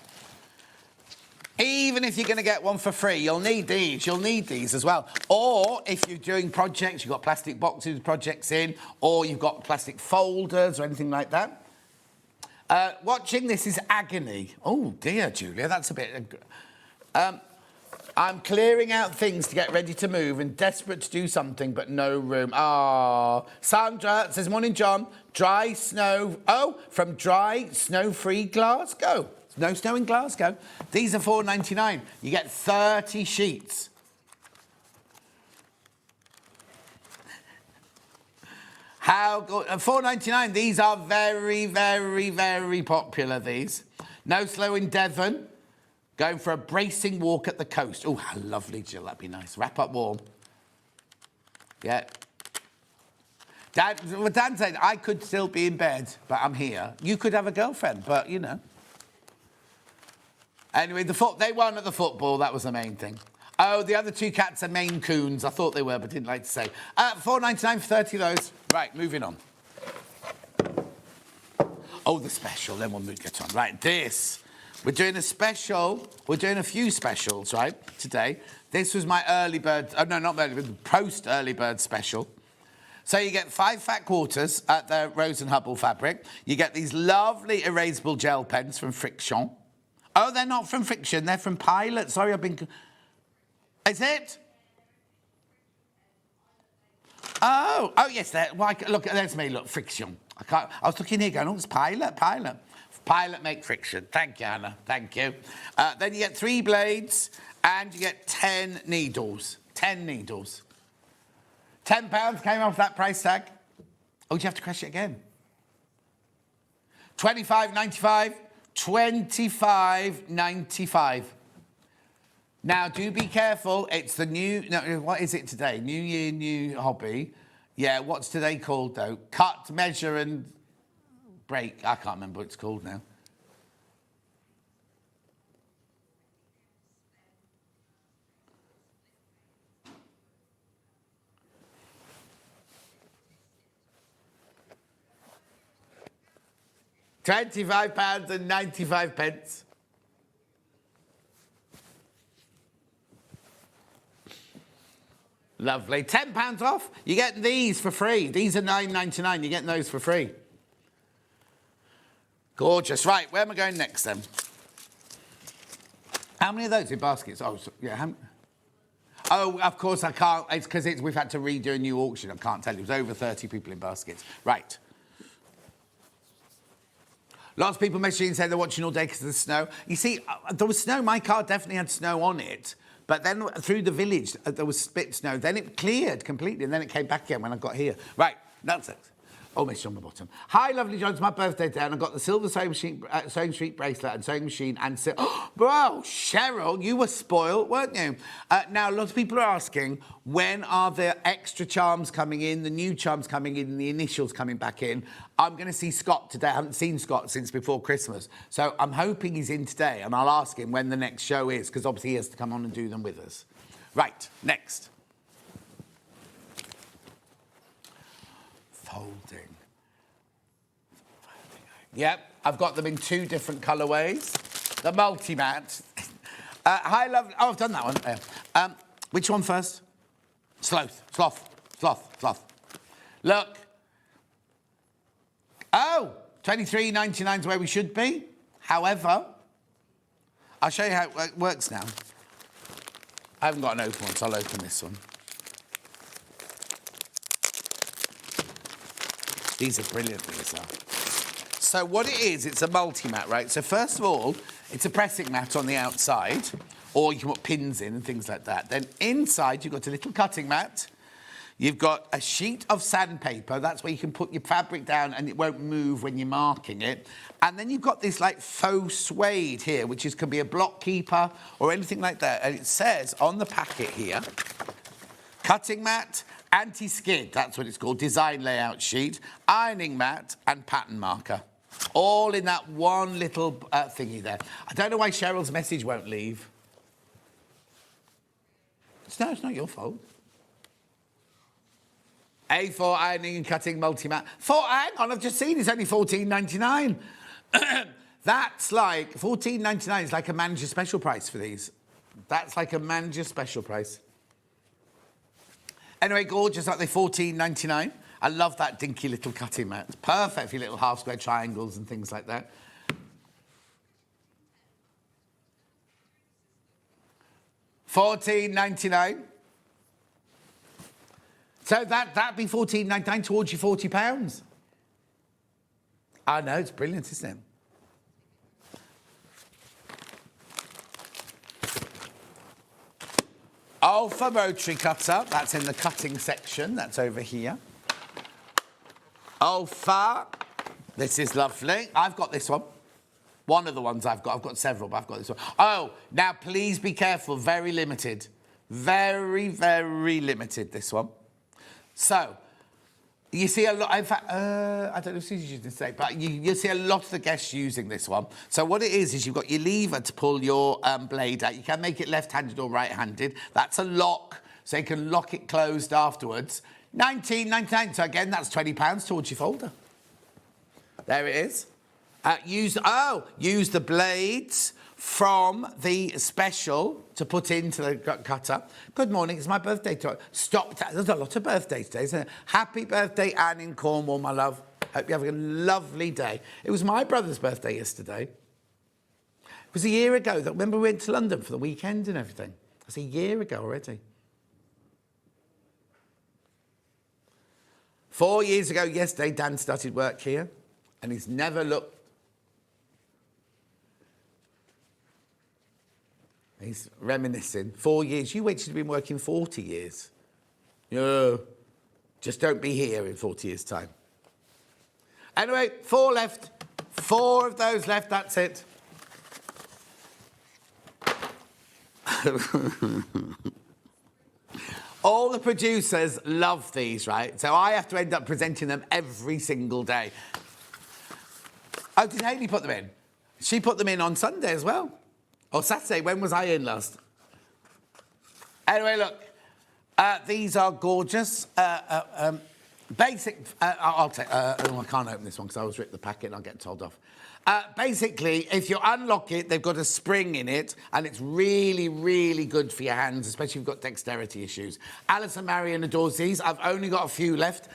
Even if you're going to get one for free, you'll need these. You'll need these as well. Or if you're doing projects, you've got plastic boxes with projects in, or you've got plastic folders or anything like that. Watching this is agony. Oh, dear, Julia, that's a bit... I'm clearing out things to get ready to move and desperate to do something, but no room. Ah, Sandra says, morning, John. Dry snow... Oh, from dry, snow-free Glasgow. No snow in Glasgow. These are $4.99. You get 30 sheets. How good? $4.99. These are very, very, very popular, these. No snow in Devon. Going for a bracing walk at the coast. Oh, how lovely, Jill. That'd be nice. Wrap up warm. Yeah. Dan said, I could still be in bed, but I'm here. You could have a girlfriend, but, you know. Anyway, they won at the football. That was the main thing. Oh, the other 2 cats are Maine Coons. I thought they were, but didn't like to say. $4.99 for 30 of those. Right, moving on. Oh, the special. Then we'll get on. Right, this. We're doing a special. We're doing a few specials, right, today. This was my early bird... Oh, no, not early bird. Post-early bird special. So you get 5 fat quarters at the Rose and Hubble fabric. You get these lovely erasable gel pens from Friction. Oh, they're not from Friction, they're from Pilot. Sorry, I've been... Is it? Oh, yes, well, look, there's me, look, Friction. I was looking here going, oh, it's Pilot. Pilot make Friction. Thank you, Anna, thank you. Then you get 3 blades and you get 10 needles. 10 needles. £10 came off that price tag. Oh, do you have to crash it again? $25.95. $25.95. Now, do be careful. It's the new... No, what is it today? New year, new hobby. Yeah, what's today called, though? Cut, measure, and break. I can't remember what it's called now. £25.95. Lovely. £10 off. You're getting these for free. These are $9.99. You're getting those for free. Gorgeous. Right, where am I going next then? How many of those in baskets? Oh, yeah. Oh, of course I can't. It's because we've had to redo a new auction. I can't tell you. It was over 30 people in baskets. Right. Lots of people messaging and saying they're watching all day because of the snow. You see, there was snow. My car definitely had snow on it. But then through the village, there was spit snow. Then it cleared completely, and then it came back again when I got here. Right, that's it. Oh, message on the bottom. Hi, lovely John. It's my birthday today, and I got the silver SewingStreet bracelet and sewing machine and... Oh, bro, Cheryl, you were spoiled, weren't you? Now, lots of people are asking, when are the extra charms coming in, the new charms coming in, and the initials coming back in? I'm going to see Scott today. I haven't seen Scott since before Christmas. So I'm hoping he's in today, and I'll ask him when the next show is, because obviously he has to come on and do them with us. Right, next. Folding. Yep, I've got them in 2 different colourways. The multi-mat. Hi, lovely. Oh, I've done that one. Which one first? Sloth. Look. Oh, $23.99 is where we should be. However, I'll show you how it works now. I haven't got an open one, so I'll open this one. These are brilliant, these are. So what it is, it's a multi-mat, right? So first of all, it's a pressing mat on the outside, or you can put pins in and things like that. Then inside, you've got a little cutting mat. You've got a sheet of sandpaper. That's where you can put your fabric down and it won't move when you're marking it. And then you've got this like faux suede here, which could be a block keeper or anything like that. And it says on the packet here, cutting mat, anti-skid, that's what it's called, design layout sheet, ironing mat and pattern marker. All in that one little thingy there. I don't know why Cheryl's message won't leave. No, it's not your fault. A4 ironing and cutting multi-mat. Hang on, I've just seen it's only $14.99. That's like, $14.99 is like a manager special price for these. That's like a manager special price. Anyway, gorgeous, like they're $14.99. I love that dinky little cutting mat. It's perfect for your little half square triangles and things like that. $14.99. So that'd be $14.99 towards your £40. I know, it's brilliant, isn't it? Alpha rotary cutter, that's in the cutting section, that's over here. Alpha, this is lovely. I've got this one. One of the ones I've got several, but I've got this one. Oh, now please be careful, very limited. Very, very limited, this one. So, you see a lot, in fact, I don't know if Susie's using this today, but you'll see a lot of the guests using this one. So what it is you've got your lever to pull your blade out. You can make it left-handed or right-handed. That's a lock, so you can lock it closed afterwards. $19.99, so again, that's $20 towards your folder. There it is. Use the blades from the special to put into the cutter. Good morning, it's my birthday today. Stop that. There's a lot of birthdays today, isn't it? Happy birthday, Anne in Cornwall, my love. Hope you're having a lovely day. It was my brother's birthday yesterday. It was a year ago. Remember we went to London for the weekend and everything? That's a year ago already. 4 years ago yesterday, Dan started work here, and he's never looked. He's reminiscing. 4 years. You wait till you've been working 40 years. No, just don't be here in 40 years' time. Anyway, 4 left. 4 of those left, that's it. All the producers love these, right? So I have to end up presenting them every single day. Oh, did Hayley put them in? She put them in on Sunday as well. Or Saturday. When was I in last? Anyway, look. These are gorgeous. Basic. I'll take. I can't open this one because I was ripped the packet and I'll get told off. Basically, if you unlock it, they've got a spring in it, and it's really, really good for your hands, especially if you've got dexterity issues. Alison Marion adores these. I've only got a few left.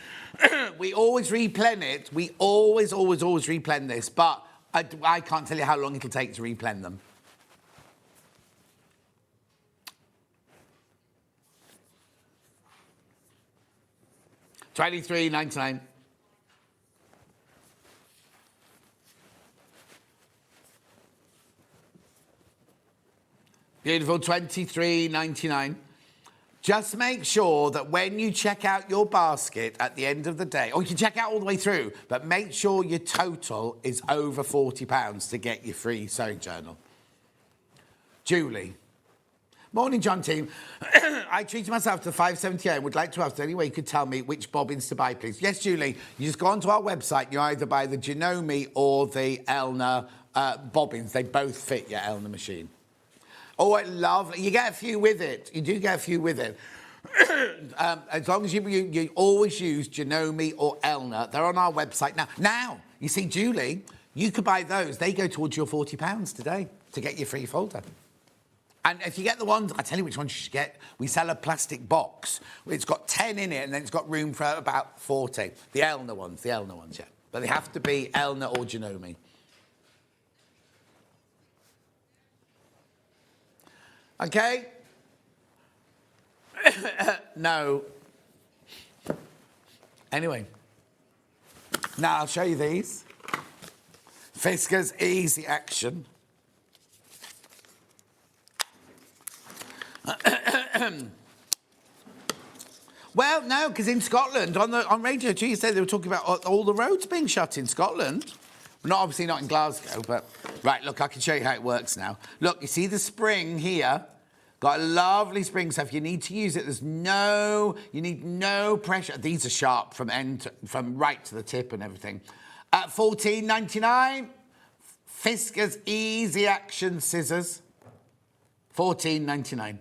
We always replen it. We always replen this, but I can't tell you how long it'll take to replen them. $23.99. Beautiful, $23.99. Just make sure that when you check out your basket at the end of the day, or you can check out all the way through, but make sure your total is over £40 to get your free sewing journal. Julie. Morning, John team. I treated myself to 578 and would like to ask any way you could tell me which bobbins to buy, please. Yes, Julie, you just go onto our website. You either buy the Janome or the Elna bobbins. They both fit your Elna machine. Oh, I love it. You get a few with it. You do get a few with it. As long as you always use Janome or Elna. They're on our website now. Now, you see, Julie, you could buy those. They go towards your £40 today to get your free folder. And if you get the ones, I tell you which ones you should get. We sell a plastic box. It's got 10 in it, and then it's got room for about 40. The Elna ones, yeah. But they have to be Elna or Janome. Okay? No. Anyway. Now I'll show you these. Fisker's Easy Action. Well, no, because in Scotland, on Radio 2, you said they were talking about all the roads being shut in Scotland. Obviously not in Glasgow, but... Right, look, I can show you how it works now. Look, you see the spring here? Got a lovely spring, so if you need to use it, you need no pressure. These are sharp from right to the tip and everything. At $14.99, Fisker's Easy Action Scissors. $14.99.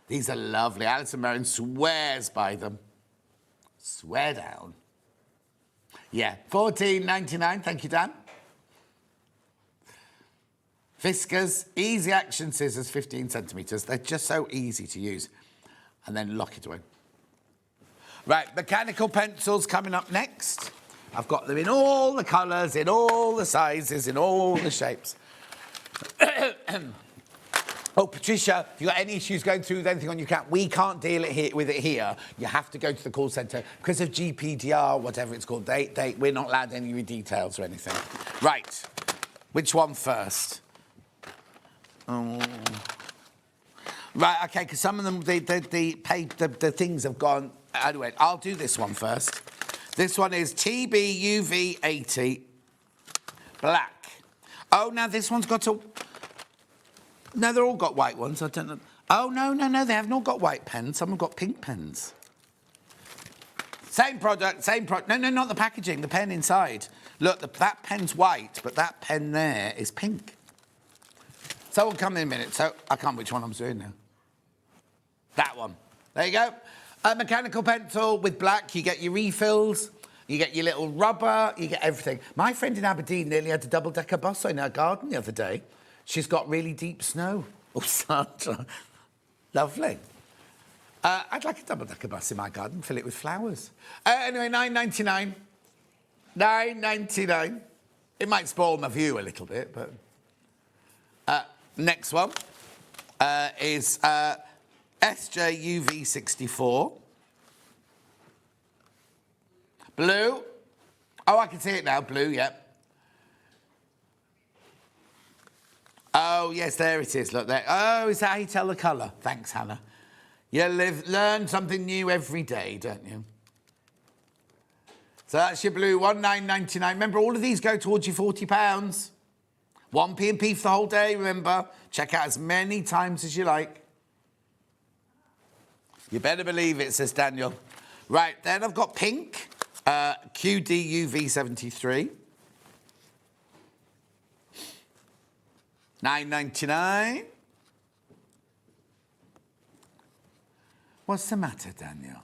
These are lovely. Alison Marion swears by them. Swear down. Yeah, $14.99. Thank you, Dan. Fisker's Easy Action Scissors, 15 centimetres. They're just so easy to use. And then lock it away. Right, mechanical pencils coming up next. I've got them in all the colours, in all the sizes, in all the shapes. Oh, Patricia, if you've got any issues going through with anything on your account, we can't deal with it here. You have to go to the call centre. Because of GPDR, whatever it's called, we're not allowed any details or anything. Right. Which one first? Oh. Right, OK, because some of them, the things have gone... Anyway, I'll do this one first. This one is TBUV80 black. Oh, now this one's got a... No, they're all got white ones. I don't know. Oh, no. They haven't all got white pens. Some have got pink pens. Same product, No, not the packaging, the pen inside. Look, that pen's white, but that pen there is pink. So we'll come in a minute. So I can't remember which one I'm doing now. That one. There you go. A mechanical pencil with black. You get your refills. You get your little rubber, you get everything. My friend in Aberdeen nearly had a double-decker bus in her garden the other day. She's got really deep snow. Oh, Sandra. Lovely. I'd like a double-decker bus in my garden, fill it with flowers. Anyway, £9.99. £9.99. It might spoil my view a little bit, but... next one is SJUV64. Blue. Oh, I can see it now. Blue, yep. Oh, yes, there it is. Look there. Oh, is that how you tell the colour? Thanks, Hannah. You learn something new every day, don't you? So that's your blue, £19.99. Remember, all of these go towards your £40. 1 P&P for the whole day, remember. Check out as many times as you like. You better believe it, says Daniel. Right, then I've got pink, QDUV73. £9.99. What's the matter, Daniel?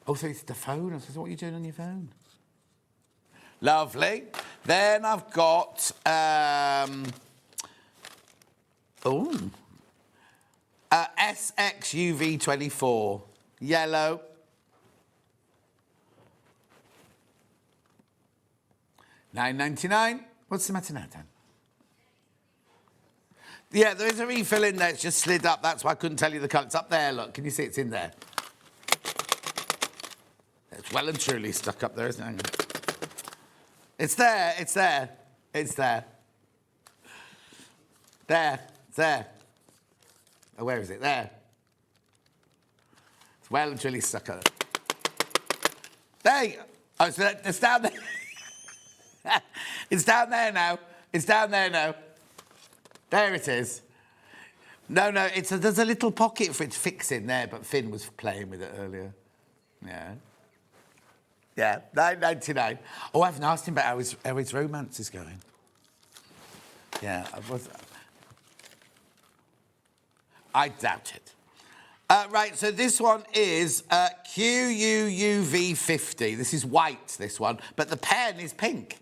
Oh, so it's the phone. I said, what are you doing on your phone? Lovely. Then I've got... SXUV24. Yellow. £9.99. What's the matter now, Dan? Yeah, there is a refill in there. It's just slid up. That's why I couldn't tell you the colour. It's up there, look. Can you see it's in there? It's well and truly stuck up there, isn't it? It's there. It's there. It's there. There. It's there. Oh, where is it? There. It's well and truly stuck up. There you go. Oh, so it's down there. It's down there now. It's down there now. There it is. No, there's a little pocket for it to fix in there, but Finn was playing with it earlier. Yeah. Yeah, £9.99. Oh, I haven't asked him about how his romance is going. Yeah, I doubt it. Right, so this one is QUUV50. This is white, this one, but the pen is pink.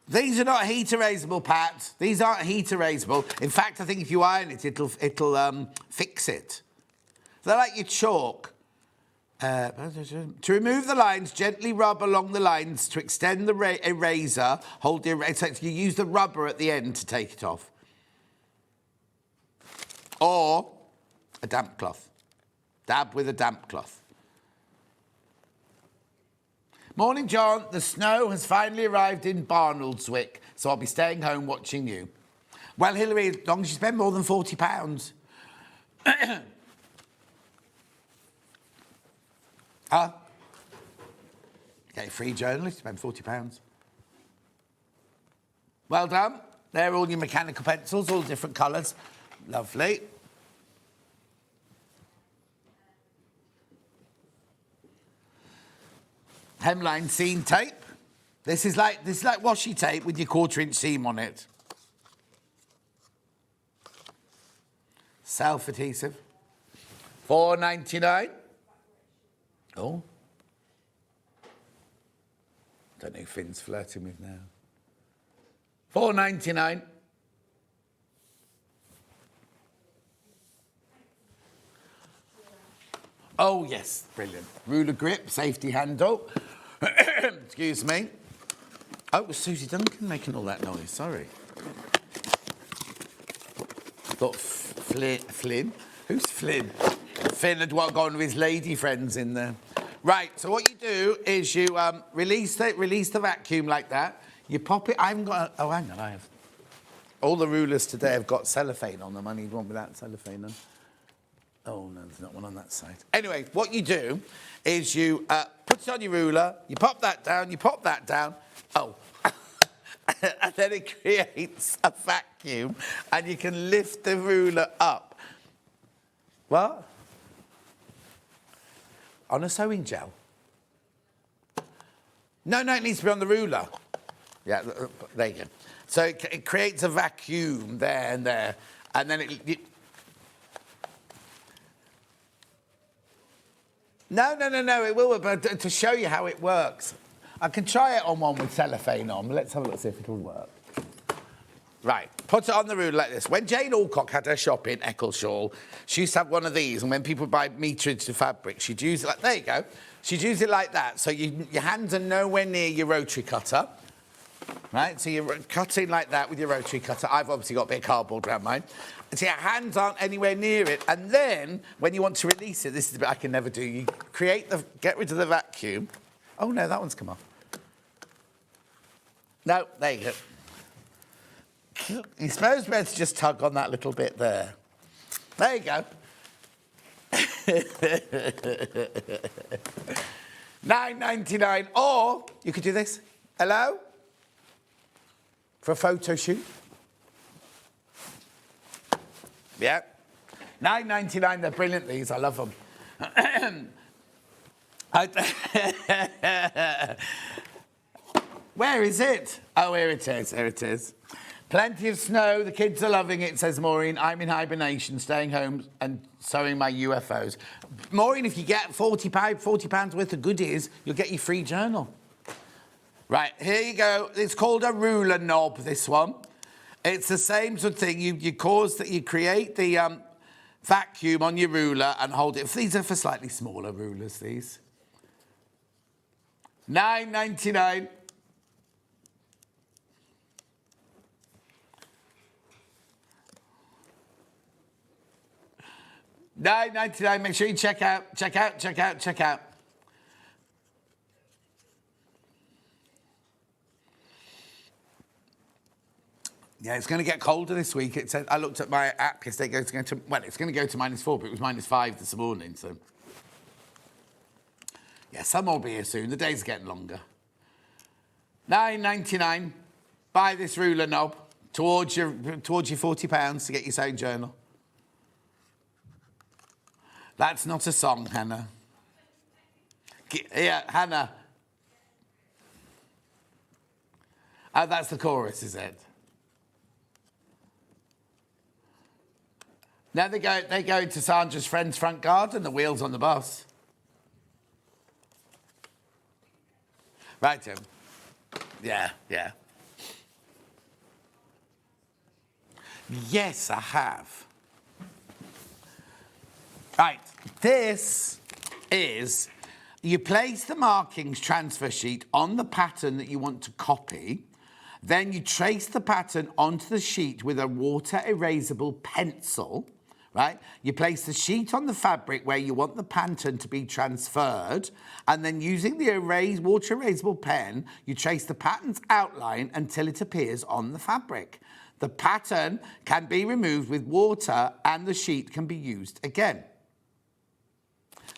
These are not heat erasable, Pat. These aren't heat erasable. In fact, I think if you iron it, it'll fix it. They're like your chalk. To remove the lines, gently rub along the lines to extend the eraser. Hold the eraser. So you use the rubber at the end to take it off. Or a damp cloth. Dab with a damp cloth. Morning, John. The snow has finally arrived in Barnoldswick, so I'll be staying home watching you. Well, Hilary, as long as you spend more than £40. Huh? Okay, free journalist, spend £40. Well done. There are all your mechanical pencils, all different colours. Lovely. Hemline seam tape. This is like washi tape with your 1/4-inch seam on it. Self-adhesive. £4.99. Oh. Don't know who Finn's flirting with now. £4.99. Oh, yes, brilliant. Ruler grip, safety handle. Excuse me. Oh, it was Suzie Duncan making all that noise, sorry. Thought Flynn? Who's Flynn? Finn had gone with his lady friends in there. Right, so what you do is you release the vacuum like that. You pop it. I haven't got... Oh, hang on, I have. All the rulers today have got cellophane on them. I need one without cellophane on. Oh, no, there's not one on that side. Anyway, what you do is you put it on your ruler, you pop that down, oh, and then it creates a vacuum, and you can lift the ruler up. What? On a sewing gel. No, it needs to be on the ruler. Yeah, there you go. So it creates a vacuum there and there. And then No, it will work, but to show you how it works. I can try it on one with cellophane on. Let's have a look, see if it'll work. Right, put it on the ruler like this. When Jane Alcock had her shop in Eccleshall, she used to have one of these, and when people buy meterage to fabric, she'd use it like, there you go. She'd use it like that, so your hands are nowhere near your rotary cutter, right? So you're cutting like that with your rotary cutter. I've obviously got a bit of cardboard around mine. So your hands aren't anywhere near it, and then, when you want to release it, this is the bit I can never do, you get rid of the vacuum. Oh no, that one's come off. No, there you go. You're supposed to just tug on that little bit there. There you go. $9.99, or you could do this. Hello? For a photo shoot. Yeah. $9.99, they're brilliant, these. I love them. Where is it? Oh, here it is. Here it is. Plenty of snow. The kids are loving it, says Maureen. I'm in hibernation, staying home and sewing my UFOs. Maureen, if you get £40 worth of goodies, you'll get your free journal. Right, here you go. It's called a ruler knob, this one. It's the same sort of thing. You create the vacuum on your ruler and hold it. These are for slightly smaller rulers, these. $9.99. $9.99. Make sure you check out. Yeah, it's going to get colder this week. It said, I looked at my app yesterday. It's going to go to -4, but it was -5 this morning. So, yeah, summer will be here soon. The days are getting longer. $9.99. Buy this ruler knob towards your £40 to get your sewing journal. That's not a song, Hannah. Yeah, Hannah. Oh, that's the chorus, is it? Now they go into Sandra's friend's front garden, the wheels on the bus. Right, Tim. Yeah. Yes, I have. Right, this is, you place the markings transfer sheet on the pattern that you want to copy, then you trace the pattern onto the sheet with a water erasable pencil, right? You place the sheet on the fabric where you want the pattern to be transferred, and then using the water erasable pen, you trace the pattern's outline until it appears on the fabric. The pattern can be removed with water and the sheet can be used again.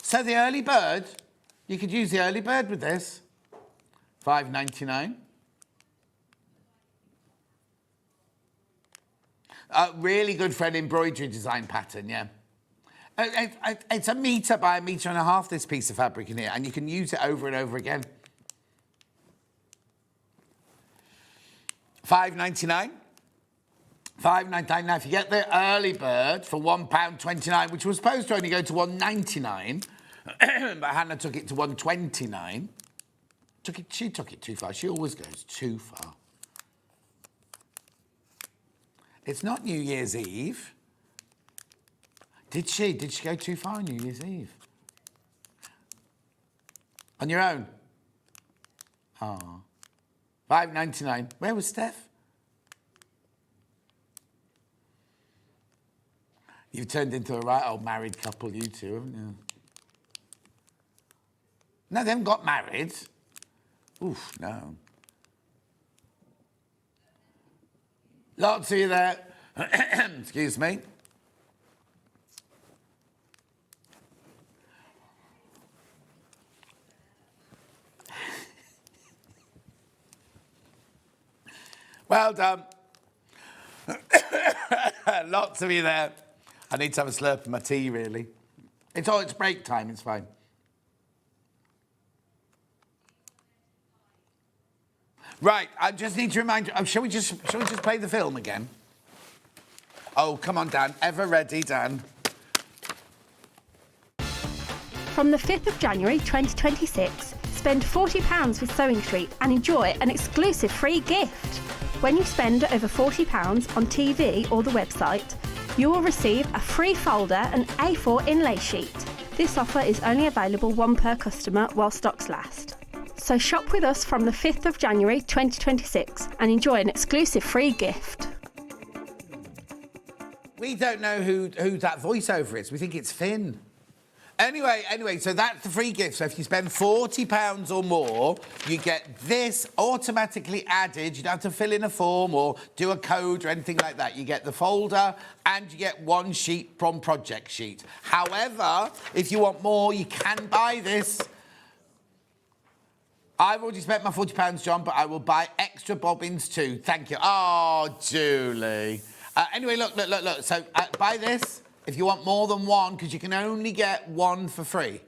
So the early bird, you could use the early bird with this. $5.99. Really good for an embroidery design pattern, yeah. It's 1 metre by 1.5 metres, this piece of fabric in here, and you can use it over and over again. $5.99. $5.99. Now, if you get the early bird for £1.29, which was supposed to only go to £1.99, but Hannah took it to £1.29. She took it too far. She always goes too far. It's not New Year's Eve. Did she? Did she go too far on New Year's Eve? On your own? Oh. $5.99. Where was Steph? You've turned into a right old married couple, you two, haven't you? No, they haven't got married. Oof, no. Lots of you there. Excuse me. Well done. Lots of you there. I need to have a slurp of my tea, really. It's break time, it's fine. Right, I just need to remind you. Shall we just play the film again? Oh, come on, Dan. Ever ready, Dan. From the 5th of January 2026, spend £40 with SewingStreet and enjoy an exclusive free gift. When you spend over £40 on TV or the website, you will receive a free folder and A4 inlay sheet. This offer is only available one per customer while stocks last. So shop with us from the 5th of January 2026 and enjoy an exclusive free gift. We don't know who that voiceover is. We think it's Finn. Anyway, so that's the free gift. So if you spend £40 or more, you get this automatically added. You don't have to fill in a form or do a code or anything like that. You get the folder and you get one sheet from Project Sheet. However, if you want more, you can buy this. I've already spent my £40, John, but I will buy extra bobbins too. Thank you. Oh, Julie. Anyway, look. So buy this. If you want more than one, because you can only get one for free.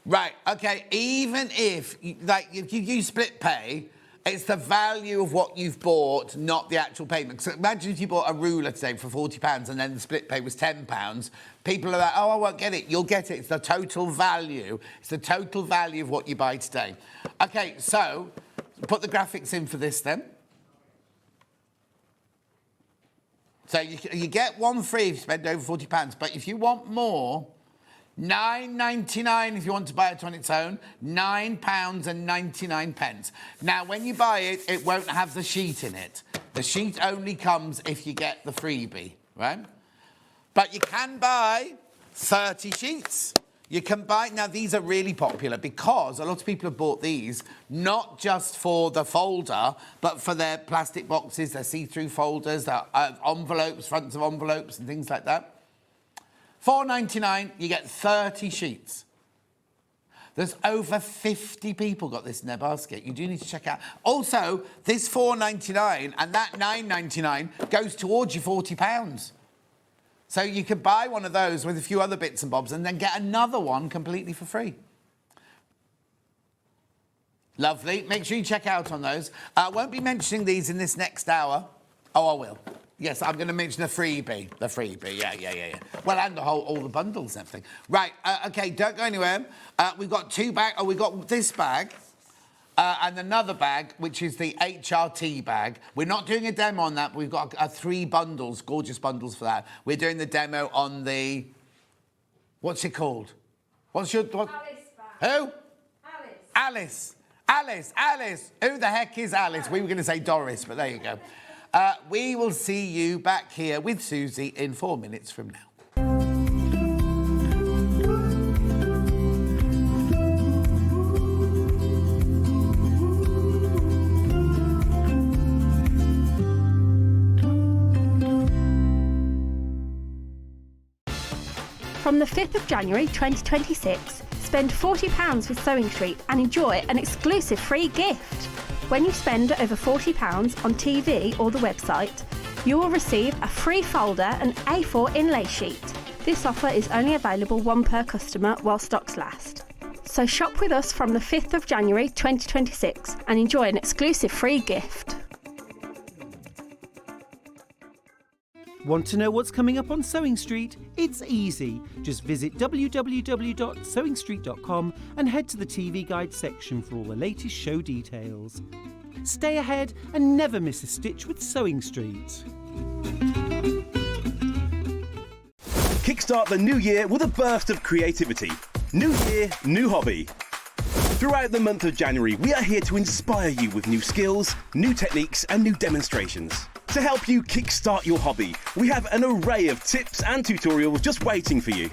Right, okay, even if you use split pay, it's the value of what you've bought, not the actual payment. So imagine if you bought a ruler today for £40 and then the split pay was £10. People are like, oh, I won't get it. You'll get it. It's the total value. It's the total value of what you buy today. Okay, so put the graphics in for this then. So you get one free if you spend over £40, but if you want more, £9.99 if you want to buy it on its own, £9.99. Now, when you buy it, it won't have the sheet in it. The sheet only comes if you get the freebie, right? But you can buy 30 sheets. You can buy, now these are really popular because a lot of people have bought these, not just for the folder, but for their plastic boxes, their see-through folders, their envelopes, fronts of envelopes and things like that. $4.99, you get 30 sheets. There's over 50 people got this in their basket. You do need to check out. Also, this $4.99 and that $9.99 goes towards your £40. So you could buy one of those with a few other bits and bobs and then get another one completely for free. Lovely. Make sure you check out on those. I won't be mentioning these in this next hour. Oh, I will. Yes, I'm going to mention the freebie. The freebie, yeah. Well, and all the bundles and everything. Right, OK, don't go anywhere. We've got two bags. Oh, we've got this bag. And another bag, which is the HRT bag. We're not doing a demo on that, but we've got 3 bundles, gorgeous bundles for that. We're doing the demo on the... What's it called? What's your... What? Alice bag. Who? Alice. Who the heck is Alice? We were going to say Doris, but there you go. We will see you back here with Suzie in 4 minutes from now. From the 5th of January 2026, spend £40 with SewingStreet and enjoy an exclusive free gift. When you spend over £40 on TV or the website, you will receive a free folder and A4 inlay sheet. This offer is only available one per customer while stocks last. So shop with us from the 5th of January 2026 and enjoy an exclusive free gift. Want to know what's coming up on Sewing Street? It's easy. Just visit www.sewingstreet.com and head to the TV Guide section for all the latest show details. Stay ahead and never miss a stitch with Sewing Street. Kickstart the new year with a burst of creativity. New year, new hobby. Throughout the month of January, we are here to inspire you with new skills, new techniques and new demonstrations. To help you kickstart your hobby, we have an array of tips and tutorials just waiting for you.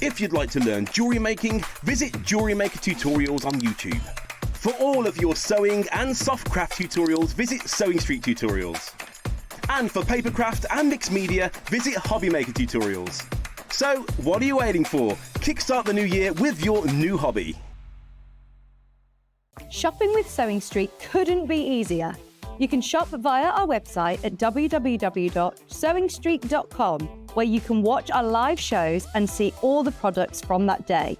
If you'd like to learn jewellery making, visit Jewellery Maker Tutorials on YouTube. For all of your sewing and soft craft tutorials, visit SewingStreet Tutorials. And for papercraft and mixed media, visit Hobby Maker Tutorials. So, what are you waiting for? Kickstart the new year with your new hobby. Shopping with Sewing Street couldn't be easier. You can shop via our website at www.sewingstreet.com, where you can watch our live shows and see all the products from that day.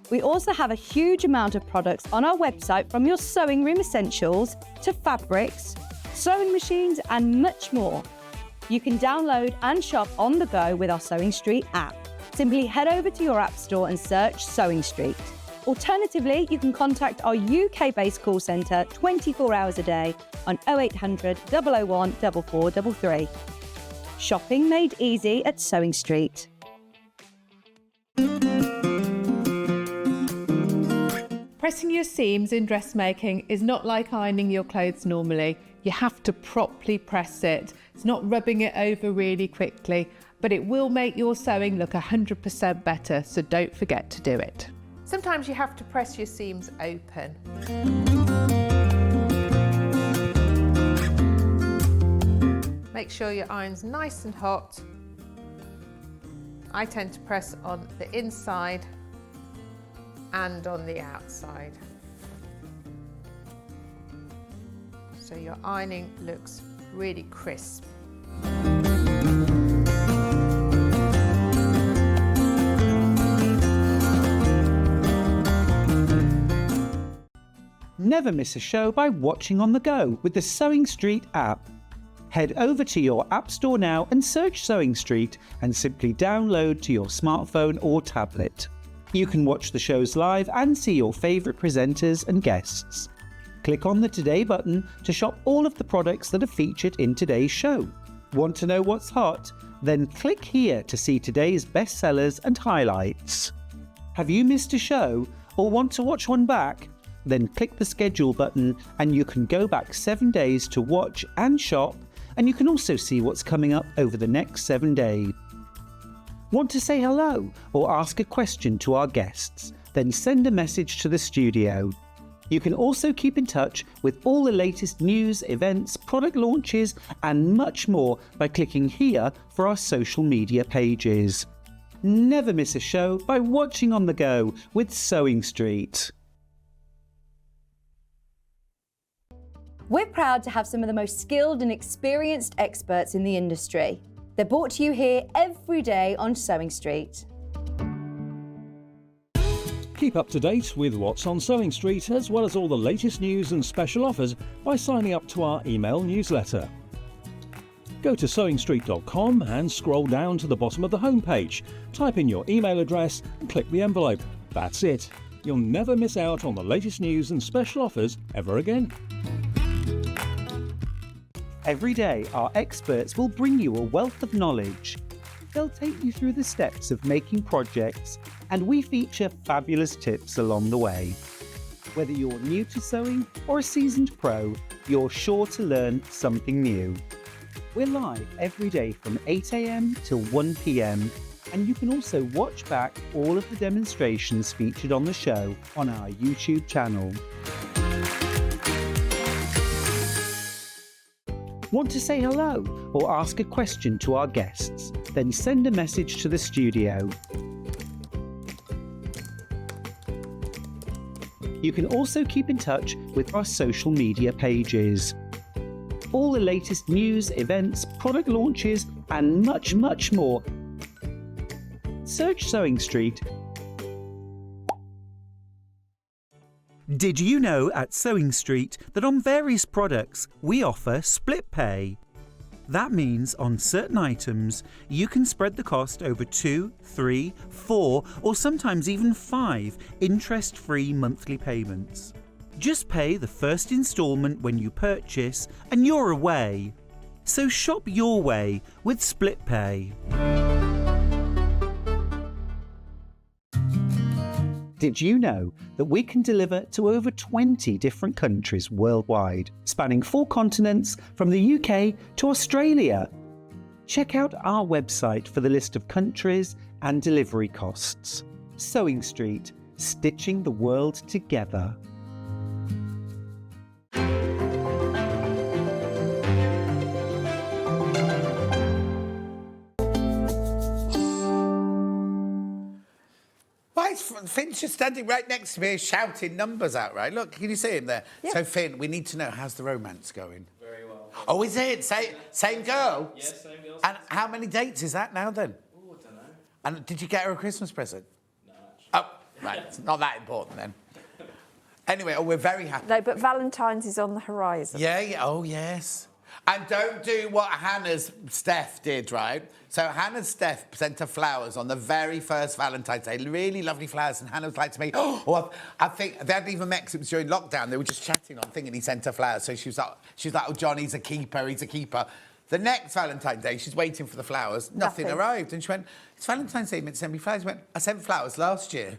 We also have a huge amount of products on our website, from your sewing room essentials to fabrics, sewing machines and much more. You can download and shop on the go with our SewingStreet app. Simply head over to your app store and search SewingStreet. Alternatively, you can contact our UK-based call centre 24 hours a day on 0800 001 4433. Shopping made easy at SewingStreet. Pressing your seams in dressmaking is not like ironing your clothes normally. You have to properly press it. It's not rubbing it over really quickly, but it will make your sewing look 100% better, so don't forget to do it. Sometimes you have to press your seams open. Make sure your iron's nice and hot. I tend to press on the inside and on the outside, so your ironing looks really crisp. Never miss a show by watching on the go with the SewingStreet app. Head over to your app store now and search SewingStreet and simply download to your smartphone or tablet. You can watch the shows live and see your favourite presenters and guests. Click on the Today button to shop all of the products that are featured in today's show. Want to know what's hot? Then click here to see today's bestsellers and highlights. Have you missed a show or want to watch one back? Then click the schedule button and you can go back 7 days to watch and shop, and you can also see what's coming up over the next 7 days. Want to say hello or ask a question to our guests? Then send a message to the studio. You can also keep in touch with all the latest news, events, product launches and much more by clicking here for our social media pages. Never miss a show by watching on the go with SewingStreet. We're proud to have some of the most skilled and experienced experts in the industry. They're brought to you here every day on SewingStreet. Keep up to date with what's on SewingStreet, as well as all the latest news and special offers, by signing up to our email newsletter. Go to SewingStreet.com and scroll down to the bottom of the homepage. Type in your email address and click the envelope. That's it. You'll never miss out on the latest news and special offers ever again. Every day, our experts will bring you a wealth of knowledge. They'll take you through the steps of making projects, and we feature fabulous tips along the way. Whether you're new to sewing or a seasoned pro, you're sure to learn something new. We're live every day from 8 AM till 1 PM, and you can also watch back all of the demonstrations featured on the show on our YouTube channel. Want to say hello or ask a question to our guests? Then send a message to the studio. You can also keep in touch with our social media pages. All the latest news, events, product launches, and much, much more. Search SewingStreet. Did you know at SewingStreet that on various products we offer split pay? That means on certain items you can spread the cost over 2, 3, 4 or sometimes even 5 interest-free monthly payments. Just pay the first instalment when you purchase and you're away. So shop your way with split pay. Did you know that we can deliver to over 20 different countries worldwide, spanning 4 continents from the UK to Australia? Check out our website for the list of countries and delivery costs. SewingStreet, stitching the world together. Finn's just standing right next to me shouting numbers out, right? Look, can you see him there? Yeah. So, Finn, we need to know, how's the romance going? Very well. Oh, is it? Same girl? Yes, same girl. And how many dates is that now, then? Oh, I don't know. And did you get her a Christmas present? No, actually. Oh, Right, it's not that important then. Anyway, we're very happy. No, but Valentine's is on the horizon. Yeah, oh yes. And don't do what Hannah's Steph did, right? So Hannah's Steph sent her flowers on the very first Valentine's Day, really lovely flowers, and Hannah was like to me, I think they hadn't even met because it was during lockdown. They were just chatting on thing, and he sent her flowers. So she was like, oh, Johnny's a keeper, he's a keeper. The next Valentine's Day, she's waiting for the flowers. Nothing arrived, and she went, it's Valentine's Day, you meant to send me flowers. She went, I sent flowers last year.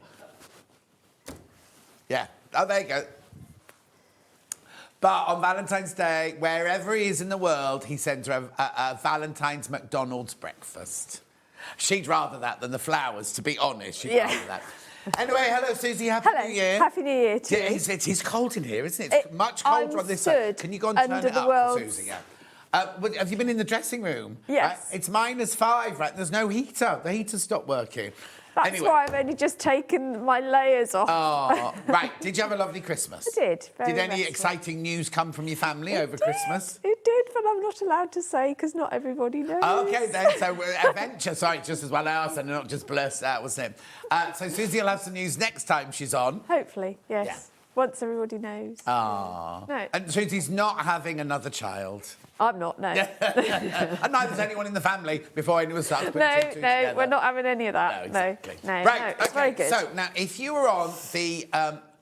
Yeah. Oh, there you go. But on Valentine's Day, wherever he is in the world, he sends her a Valentine's McDonald's breakfast. She'd rather that than the flowers, to be honest. She'd rather that. Anyway, hello, Suzie. Happy New Year. Happy New Year to you. It is cold in here, isn't it? It's much colder on this side. Can you go and turn it up, Suzie? Yeah. Have you been in the dressing room? Yes. It's -5, right? There's no heater. The heater stopped working. That's why I've only just taken my layers off. Oh, right. Did you have a lovely Christmas? I did. Very Did any restful. exciting news come from your family over Christmas? It did, but I'm not allowed to say because not everybody knows. Okay, then. So, adventure. Sorry, just as well asked and not just blurted out, wasn't it? So, Suzie will have some news next time she's on. Hopefully, yes. Yeah. Once everybody knows. Ah. No. And Suzie's not having another child. I'm not, no. And neither's anyone in the family before anyone starts putting two No, together. we're not having any of that. No, exactly. No, Right, it's very good. So, now, if you were on the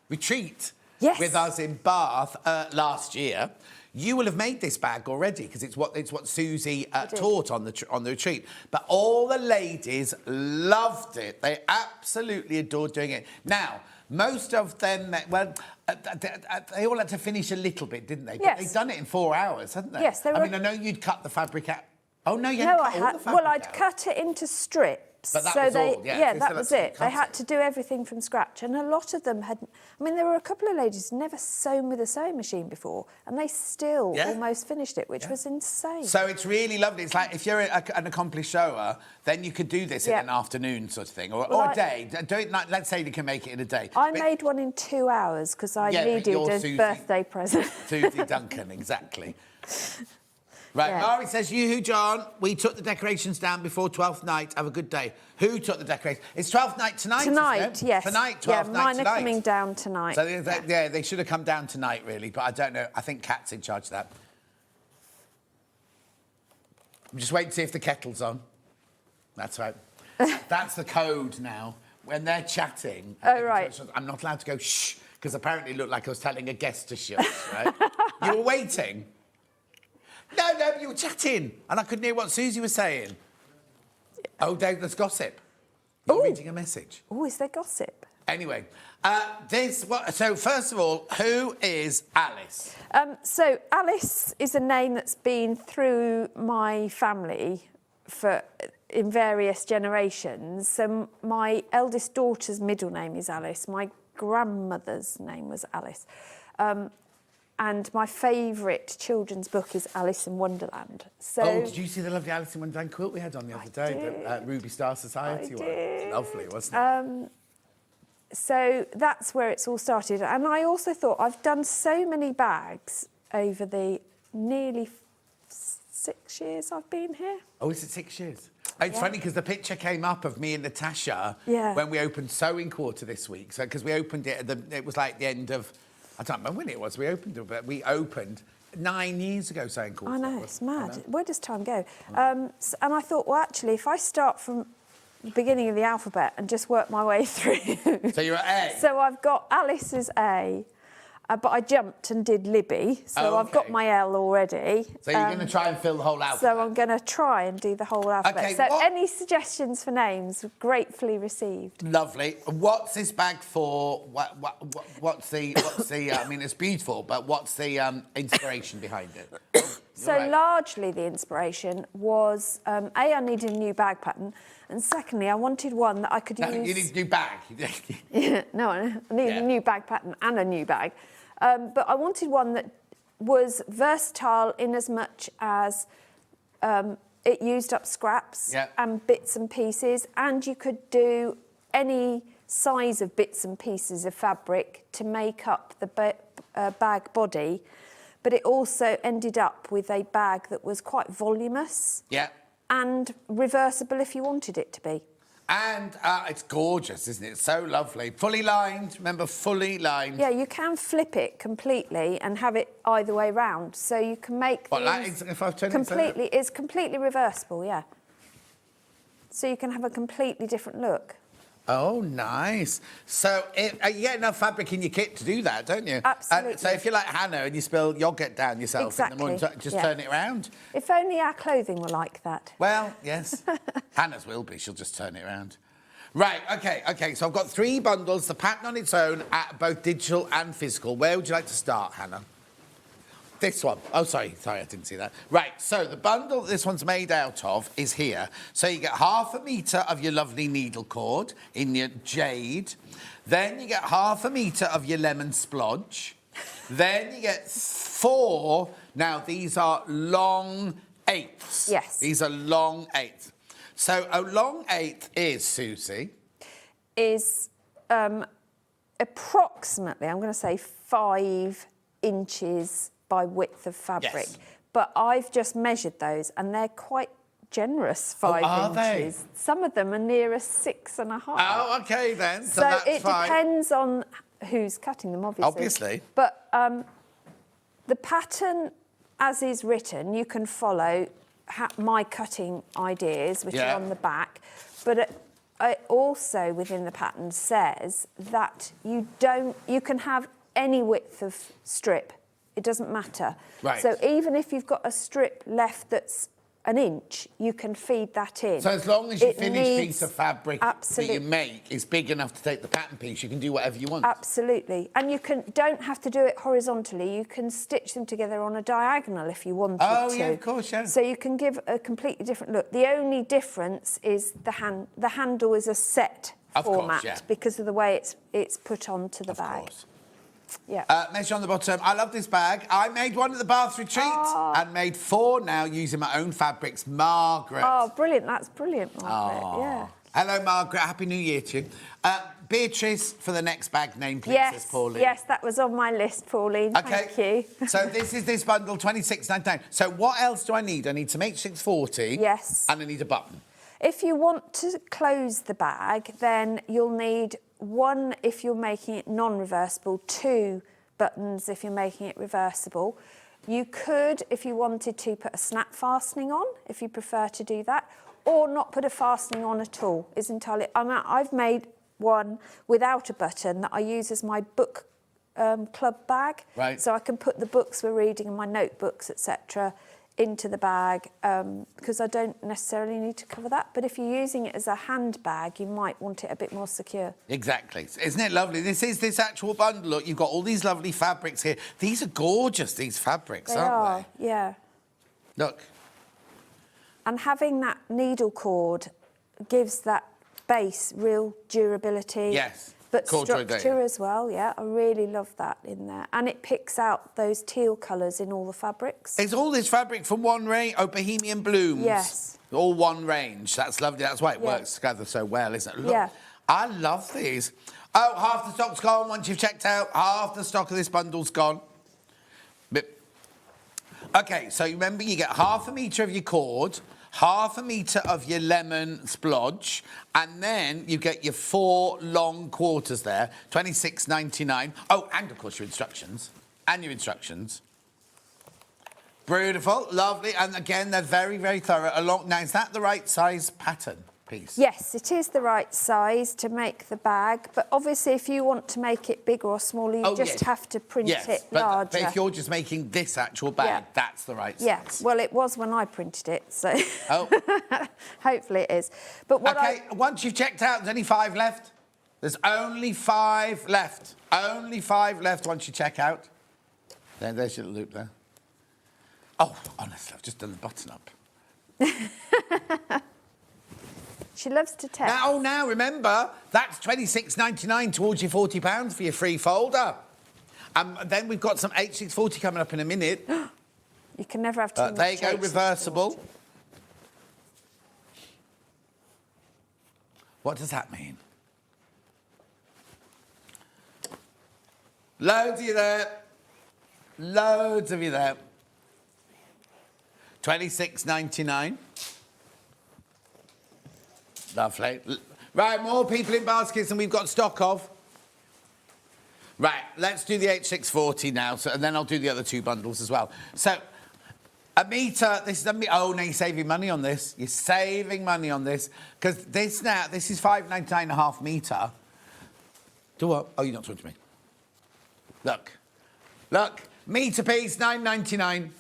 retreat Yes. with us in Bath last year, you will have made this bag already because it's what Suzie taught on the retreat. But all the ladies loved it. They absolutely adored doing it. Now, most of them, they all had to finish a little bit, didn't they? But Yes. they've done it in 4 hours, haven't they? Yes, they I were- mean, I know you'd cut the fabric out. Oh, no, you No, hadn't I cut all the had. fabric Well, I'd out. cut it into strips. But that so was they, all, yeah. that was it. They cut had to do everything from scratch, and a lot of them had. I mean, there were a couple of ladies who'd never sewn with a sewing machine before, and they still almost finished it, which was insane. So it's really lovely. It's like if you're an accomplished sewer, then you could do this in an afternoon sort of thing, or a day. Do it, like, let's say you can make it in a day. I made one in 2 hours because I needed a Suzie, birthday present. Suzie Duncan, exactly. Right, Yeah. Mari says, you, John, we took the decorations down before 12th night. Have a good day. Who took the decorations? It's 12th night tonight, Tonight, isn't it? yes. Tonight, 12th yeah, night mine tonight. are coming down tonight. So, they should have come down tonight, really, but I don't know. I think Kat's in charge of that. I'm just waiting to see if the kettle's on. That's right. That's the code now. When they're chatting... Oh, right. I'm not allowed to go shh, because apparently it looked like I was telling a guest to shush, right? You were waiting. No, you were chatting, and I couldn't hear what Suzie was saying. Oh, there's gossip. You're reading a message. Oh, is there gossip? Anyway, so first of all, who is Alice? So Alice is a name that's been through my family in various generations. So my eldest daughter's middle name is Alice. My grandmother's name was Alice. And my favourite children's book is Alice in Wonderland. So did you see the lovely Alice in Wonderland quilt we had on the other day? The Ruby Star Society one. did. Lovely, wasn't it? So that's where it's all started. And I also thought I've done so many bags over the nearly 6 years I've been here. Oh, is it 6 years? It's funny because the picture came up of me and Natasha when we opened Sewing Quarter this week. So because we opened it, it was like the end of... I don't remember when it was we opened it, but we opened 9 years ago, Sewing Quarter. I know, it's mad. Where does time go? And I thought, well, actually, if I start from the beginning of the alphabet and just work my way through... So you're at A? So I've got Alice as A, but I jumped and did Libby, so I've got my L already. So you're going to try and fill the whole alphabet? So I'm going to try and do the whole alphabet. Okay, so any suggestions for names, gratefully received. Lovely. What's this bag for? What's the I mean, it's beautiful, but what's the inspiration behind it? So largely the inspiration was, A, I needed a new bag pattern, and secondly, I wanted one that I could use... You need a new bag. No, I needed a new bag pattern and a new bag. But I wanted one that was versatile in as much as it used up scraps and bits and pieces, and you could do any size of bits and pieces of fabric to make up the bag body, but it also ended up with a bag that was quite voluminous and reversible if you wanted it to be. And it's gorgeous, isn't it? It's so lovely. Fully lined, remember, fully lined. Yeah, you can flip it completely and have it either way round. So you can make these if I've turned completely, it's completely reversible, yeah. So you can have a completely different look. Oh, nice. So you get enough fabric in your kit to do that, don't you? Absolutely. So if you're like Hannah and you spill yogurt down yourself in the morning, just turn it around. If only our clothing were like that. Well, yes. Hannah's will be. She'll just turn it around. Right, OK, so I've got 3 bundles, the pattern on its own, at both digital and physical. Where would you like to start, Hannah? This one. Oh, sorry, I didn't see that. Right, so the bundle this one's made out of is here. So you get 1/2 metre of your lovely needle cord in your jade. Then you get 1/2 metre of your lemon splodge. Then you get 4. Now, these are long 8ths. Yes. These are long 8ths. So a long 8th is, Susie? Is approximately, I'm going to say 5 inches by width of fabric. Yes. But I've just measured those and they're quite generous 5 are inches. they? Some of them are nearer 6.5. Oh, OK, then. So So that's it fine. depends on who's cutting them, obviously. Obviously. But the pattern, as is written, you can follow my cutting ideas, which are on the back. But it also, within the pattern, says that you can have any width of strip. It doesn't matter. Right. So even if you've got a strip left that's 1 inch, you can feed that in. So as long as your It finished needs- piece of fabric that you make is big enough to take the pattern piece, you can do whatever you want. Absolutely. And you don't have to do it horizontally. You can stitch them together on a diagonal if you wanted to. Oh, yeah, of course, yeah. So you can give a completely different look. The only difference is the handle is a set Of course, format yeah. because of the way it's put onto the bag. Of course. Yeah. Measure on the bottom. I love this bag. I made one at the Bath Retreat and made 4 now using my own fabrics. Margaret. Oh, brilliant. That's brilliant, Margaret. Yeah. Hello, Margaret. Happy New Year to you. Beatrice, for the next bag name, please, says Pauline. Yes, that was on my list, Pauline. Okay. Thank you. So this is this bundle, 26.99. So what else do I need? I need some H640. Yes. And I need a button. If you want to close the bag, then you'll need 1 if you're making it non-reversible, 2 buttons if you're making it reversible. You could, if you wanted to, put a snap fastening on, if you prefer to do that, or not put a fastening on at all. It's entirely. I've made one without a button that I use as my book club bag. Right. So I can put the books we're reading and my notebooks, etc., into the bag because I don't necessarily need to cover that. But if you're using it as a handbag, you might want it a bit more secure. Exactly. Isn't it lovely? This is this actual bundle. Look, you've got all these lovely fabrics here. These are gorgeous, these fabrics, aren't they? Yeah. Look. And having that needle cord gives that base real durability. Yes. But Corduroy structure day. as well, yeah. I really love that in there. And it picks out those teal colours in all the fabrics. It's all this fabric from one range. Oh, Bohemian Blooms. Yes. All one range. That's lovely. That's why it works together so well, isn't it? Look, Yeah. I love these. Oh, half the stock's gone once you've checked out. Half the stock of this bundle's gone. OK, so remember, you get 1/2 metre of your cord, 1/2 metre of your lemon splodge, and then you get your 4 long quarters there, 26.99. Oh, and, of course, your instructions. And your instructions. Beautiful, lovely, and again, they're very, very thorough. Now, is that the right size pattern piece? Yes, it is the right size to make the bag, but obviously if you want to make it bigger or smaller, you just have to print it larger. But if you're just making this actual bag, that's the right size. Yeah, well, it was when I printed it, so Oh. hopefully it is. But what once you've checked out, there's only 5 left. There's only 5 left. Only 5 left once you check out. There's your loop there. Oh, honestly, I've just done the button up. She loves to test. Now, remember, that's £26.99 towards your £40 for your free folder. Then we've got some H640 coming up in a minute. You can never have too much. There you go, reversible. What does that mean? Loads of you there. Loads of you there. £26.99. Lovely. Right, more people in baskets than we've got stock of. Right, let's do the H640 now, and then I'll do the other 2 bundles as well. So, a metre, this is a metre. Oh, no, you're saving money on this. You're saving money on this. Because this is $5.99 a half metre. Do what? Oh, you're not talking to me. Look, metre piece, $9.99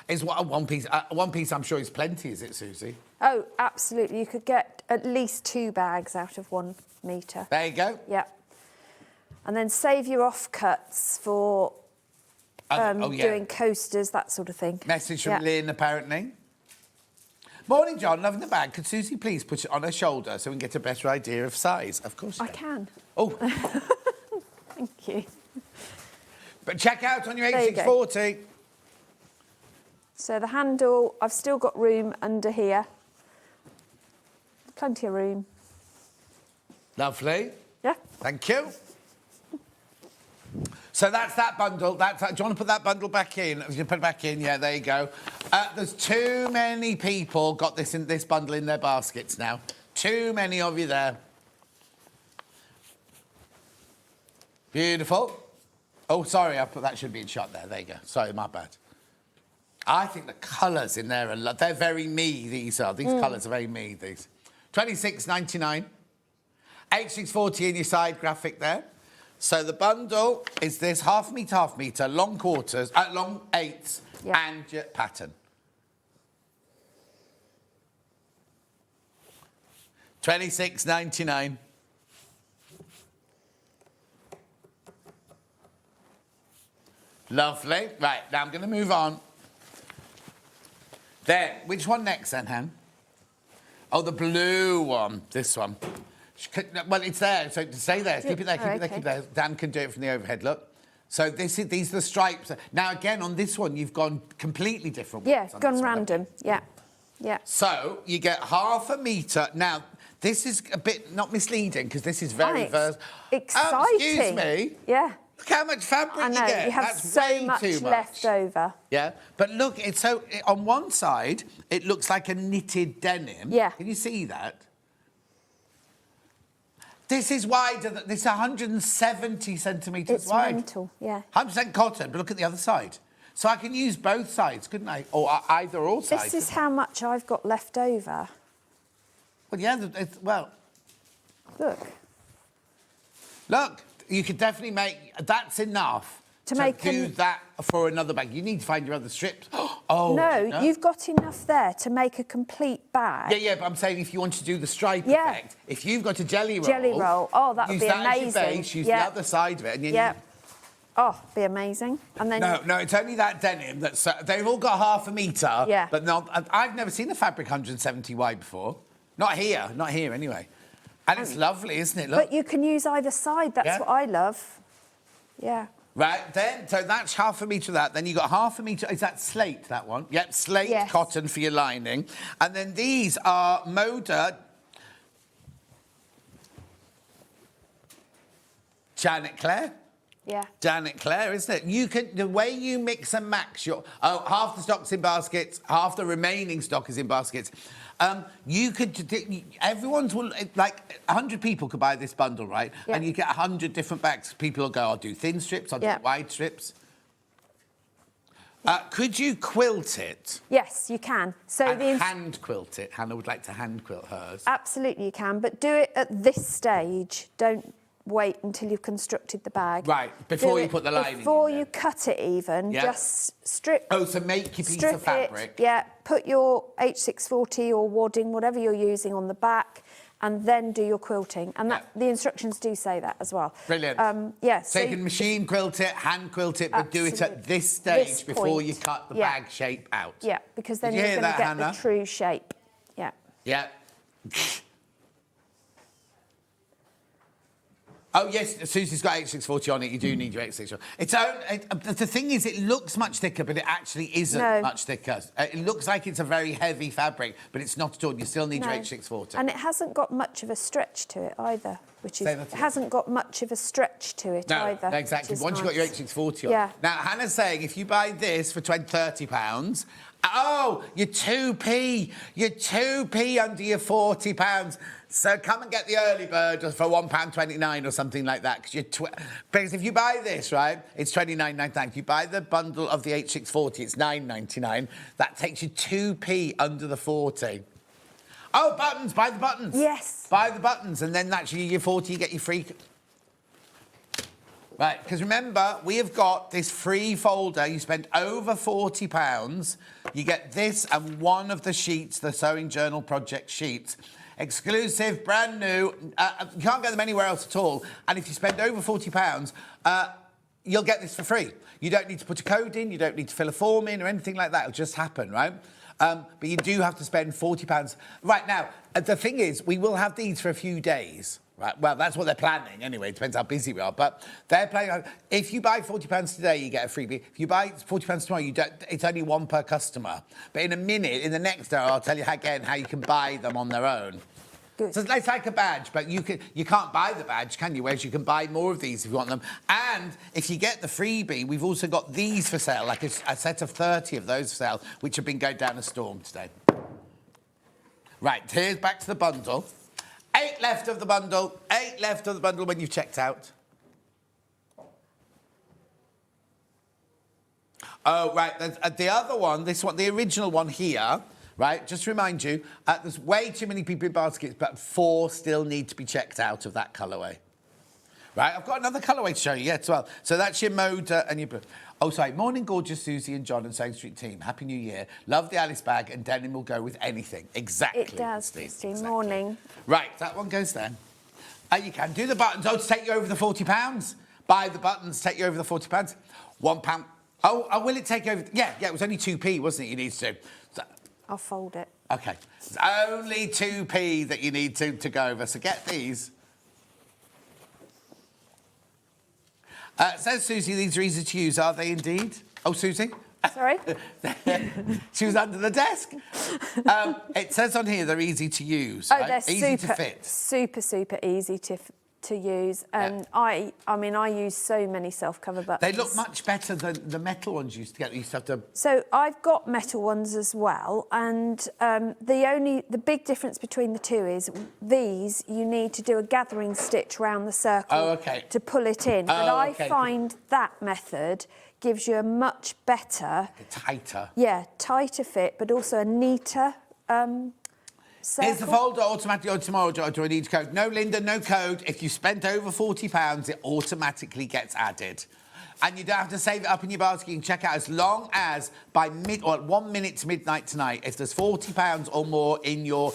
is what a one piece. One piece, I'm sure, is plenty, is it, Susie? Oh, absolutely. You could get at least 2 bags out of 1 metre. There you go. Yeah. And then save your offcuts for doing coasters, that sort of thing. Message from Lynn, apparently. Morning, John. Loving the bag. Could Susie please put it on her shoulder so we can get a better idea of size? Of course I can. Oh. Thank you. But check out on your There you H640. So the handle, I've still got room under here. Plenty of room. Lovely. Yeah. Thank you. So that's that bundle. Do you want to put that bundle back in? You put it back in. Yeah, there you go. There's too many people got this bundle in their baskets now. Too many of you there. Beautiful. Oh, sorry, that should be in shot there. There you go. Sorry, my bad. I think the colours in there they're very me. These colours are very me. These. $26.99. H640 in your side graphic there. So the bundle is this half metre, long quarters, long eighths, and your pattern. $26.99. Lovely. Right, now I'm going to move on. Then, which one next then, Han? Oh, the blue one. This one. Well, it's there, so stay there. Keep it there, keep it there. Dan can do it from the overhead, look. So these are the stripes. Now, again, on this one, you've gone completely different. Yeah, gone random. Yeah, yeah. So you get half a metre. Now, this is a bit not misleading because this is very exciting. Excuse me. Yeah. Look how much fabric I know, you get. you have That's so way much too left over. Yeah, but look, on one side, it looks like a knitted denim. Yeah. Can you see that? This is wider. This is 170 centimetres wide. It's mental, yeah. 100% cotton, but look at the other side. So I can use both sides, couldn't I? Or either or sides. This is how much I've got left over. Well, yeah, Look. Look, you could definitely make... That's enough to do that for another bag. You need to find your other strips. Oh, no, you've got enough there to make a complete bag. Yeah, but I'm saying if you want to do the stripe effect, if you've got a jelly roll... oh, that would be amazing. Use that as your base, use the other side of it. And Oh, be amazing. And then No, it's only that denim that's... they've all got half a metre. Yeah. But not... I've never seen a fabric 170 wide before. Not here anyway. And it's lovely, isn't it? Look. But you can use either side. That's what I love. Yeah. Right, then, so that's half a metre of that. Then you've got half a metre... Is that slate, that one? Yep, slate cotton for your lining. And then these are Moda... Janet Claire? Yeah. Janet Claire, isn't it? You can... The way you mix and match your... Oh, half the stock's in baskets, half the remaining stock is in baskets. You could... Everyone's... Like, 100 people could buy this bundle, right? Yeah. And you get 100 different bags. People will go, I'll do thin strips, I'll do wide strips. Could you quilt it? Yes, you can. So hand quilt it. Hannah would like to hand quilt hers. Absolutely you can, but do it at this stage. Don't wait until you've constructed the bag. Right, before you put the lining in. Before you cut it even, just strip... Oh, so make your piece of fabric. Put your H640 or wadding, whatever you're using on the back, and then do your quilting. And the instructions do say that as well. Brilliant. So you can machine quilt it, hand quilt it, but do it at this stage before you cut the bag shape out. Yeah, because then you're going to get the true shape. Yeah. Yeah. Oh, yes, Susie's got H640 on it. You do need your H640. The thing is, it looks much thicker, but it actually isn't much thicker. It looks like it's a very heavy fabric, but it's not at all. You still need your H640. And it hasn't got much of a stretch to it either, which is... It hasn't got much of a stretch to it either. No, exactly. Once you've got your H640 on. Yeah. Now, Hannah's saying if you buy this for £30, Oh, you're 2p. You're 2p under your £40. So come and get the early bird for £1.29 or something like that. Because if you buy this, right, it's £29.99. If you buy the bundle of the H640, it's £9.99. That takes you 2p under the 40. Oh, buttons, buy the buttons. Yes. Buy the buttons, and then actually your 40, you get your free... Right, because remember, we have got this free folder. You spend over £40, you get this and one of the sheets, the Sewing Journal Project sheets. Exclusive, brand new. You can't get them anywhere else at all. And if you spend over £40, you'll get this for free. You don't need to put a code in, you don't need to fill a form in or anything like that. It'll just happen, right? But you do have to spend £40. Right, now, the thing is, we will have these for a few days. Right, well, that's what they're planning anyway. It depends how busy we are. But they're planning. If you buy £40 today, you get a freebie. If you buy £40 tomorrow, you don't. It's only one per customer. But in a minute, in the next hour, I'll tell you again how you can buy them on their own. Good. So it's like a badge, but you can't buy the badge, can you? Whereas you can buy more of these if you want them. And if you get the freebie, we've also got these for sale, like a set of 30 of those for sale, which have been going down a storm today. Right, here's back to the bundle. 8 left of the bundle. 8 left of the bundle when you've checked out. Oh, right. The other one, this one, the original one here, right? Just to remind you, there's way too many people in baskets, but 4 still need to be checked out of that colourway. Right, I've got another colourway to show you, as well. So that's your Moda and your... Oh, sorry. Morning, gorgeous Susie and John and SewingStreet team. Happy New Year. Love the Alice bag, and denim will go with anything. Exactly. It does, Christine. Exactly. Morning. Right, that one goes there. You can do the buttons. Oh, to take you over the £40. Buy the buttons, take you over the £40. £1. Oh, will it take you over? Yeah, it was only 2p, wasn't it? You need to. So, I'll fold it. OK. It's only 2p that you need to go over. So get these. Says Susie, these are easy to use, are they indeed? Oh, Susie? Sorry? She was under the desk. It says on here they're easy to use. Oh, right? they're easy super, to fit. super easy to use. And I mean, I use so many self-cover buttons. They look much better than the metal ones you used to get. You used to have to... So I've got metal ones as well, and the big difference between the two is these you need to do a gathering stitch round the circle to pull it in. But I find that method gives you a much better... Tighter. Yeah, tighter fit, but also a neater... circle. Here's the folder, automatically on tomorrow. Do I need code? No, Linda, no code. If you spent over £40, it automatically gets added. And you don't have to save it up in your basket. You can check out as long as by 1 minute to midnight tonight, if there's £40 or more in your...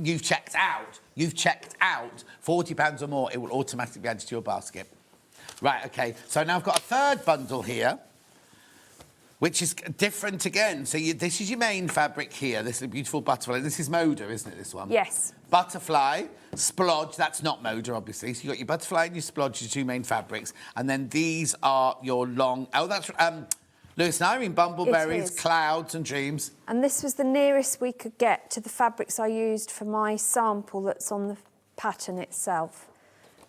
You've checked out £40 or more, it will automatically be added to your basket. Right, OK. So now I've got a third bundle here, which is different again. So this is your main fabric here. This is a beautiful butterfly. This is Moda, isn't it, this one? Yes. Butterfly, splodge, that's not Moda, obviously. So you've got your butterfly and your splodge, your 2 main fabrics. And then these are your long... Oh, that's Lewis and Irene, Bumbleberries, Clouds and Dreams. And this was the nearest we could get to the fabrics I used for my sample that's on the pattern itself.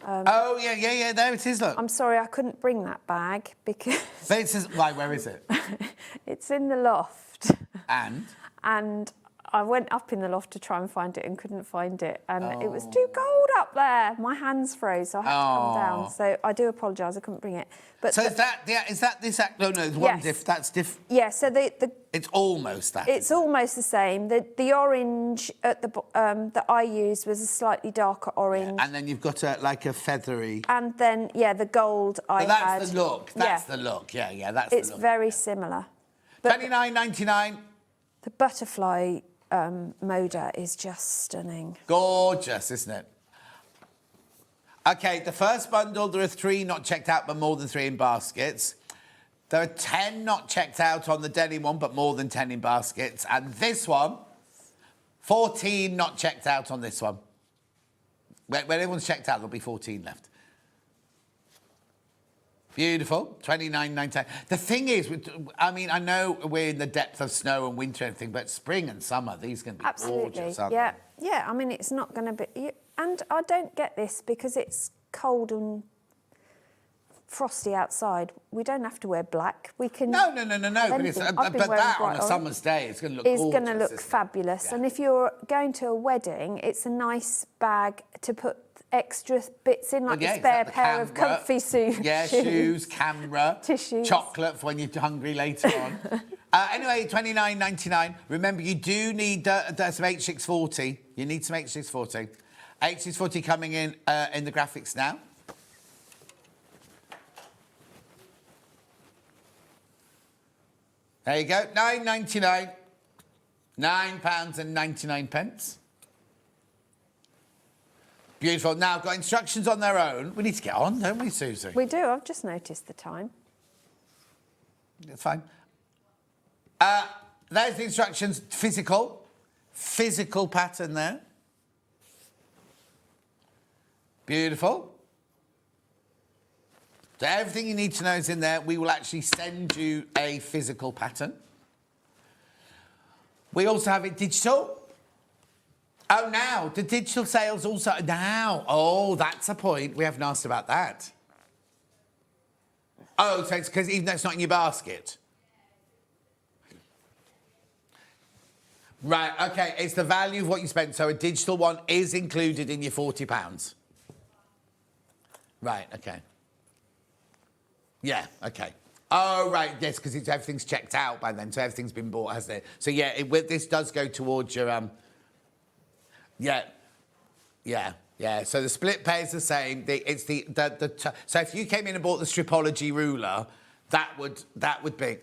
Oh, yeah, there it is, look. I'm sorry, I couldn't bring that bag because... But it says, right, where is it? It's in the loft. And? And I went up in the loft to try and find it and couldn't find it. And it was too cold up there. My hands froze, so I had to come down. So I do apologise, I couldn't bring it. But so is that this... No, there's one that's different. Yeah, so it's almost that. It's almost the same. The orange at the that I used was a slightly darker orange. Yeah, and then you've got like a feathery... And then, the gold I had. That's the look. That's the look. Yeah, that's the look. It's very similar. $29.99. The butterfly Moda is just stunning. Gorgeous, isn't it? OK, the first bundle, there are 3 not checked out, but more than 3 in baskets. There are 10 not checked out on the denim one, but more than 10 in baskets. And this one, 14 not checked out on this one. When everyone's checked out, there'll be 14 left. Beautiful, $29.99. The thing is, I mean, I know we're in the depth of snow and winter and everything, but spring and summer, these are going to be gorgeous, aren't they? Yeah, I mean, it's not going to be... And I don't get this because it's cold and frosty outside, we don't have to wear black. We can... No. But, anything. I've been but wearing that on bright a orange. summer's day, it's going to look It's gorgeous. going to look isn't it? fabulous. Yeah. And if you're going to a wedding, it's a nice bag to put extra bits in, like a spare pair of comfy shoes. Yeah, shoes, camera, tissues, chocolate for when you're hungry later on. Anyway, $29.99. Remember, you do need some H640. You need some H640. H640 coming in the graphics now. There you go, £9.99. £9.99. Beautiful. Now, I've got instructions on their own. We need to get on, don't we, Susie? We do. I've just noticed the time. It's fine. There's the instructions. Physical pattern there. Beautiful. So everything you need to know is in there. We will actually send you a physical pattern. We also have it digital. Oh, now, the digital sales also... Now, oh, that's a point. We haven't asked about that. Oh, so it's because even though it's not in your basket. Right, OK, it's the value of what you spent. So a digital one is included in your £40. Right, OK. Yeah, OK. Oh, right, yes, because everything's checked out by then, so everything's been bought, hasn't it? So, yeah, this does go towards your... Yeah. So the split pay is the same. So if you came in and bought the Stripology ruler, that would be...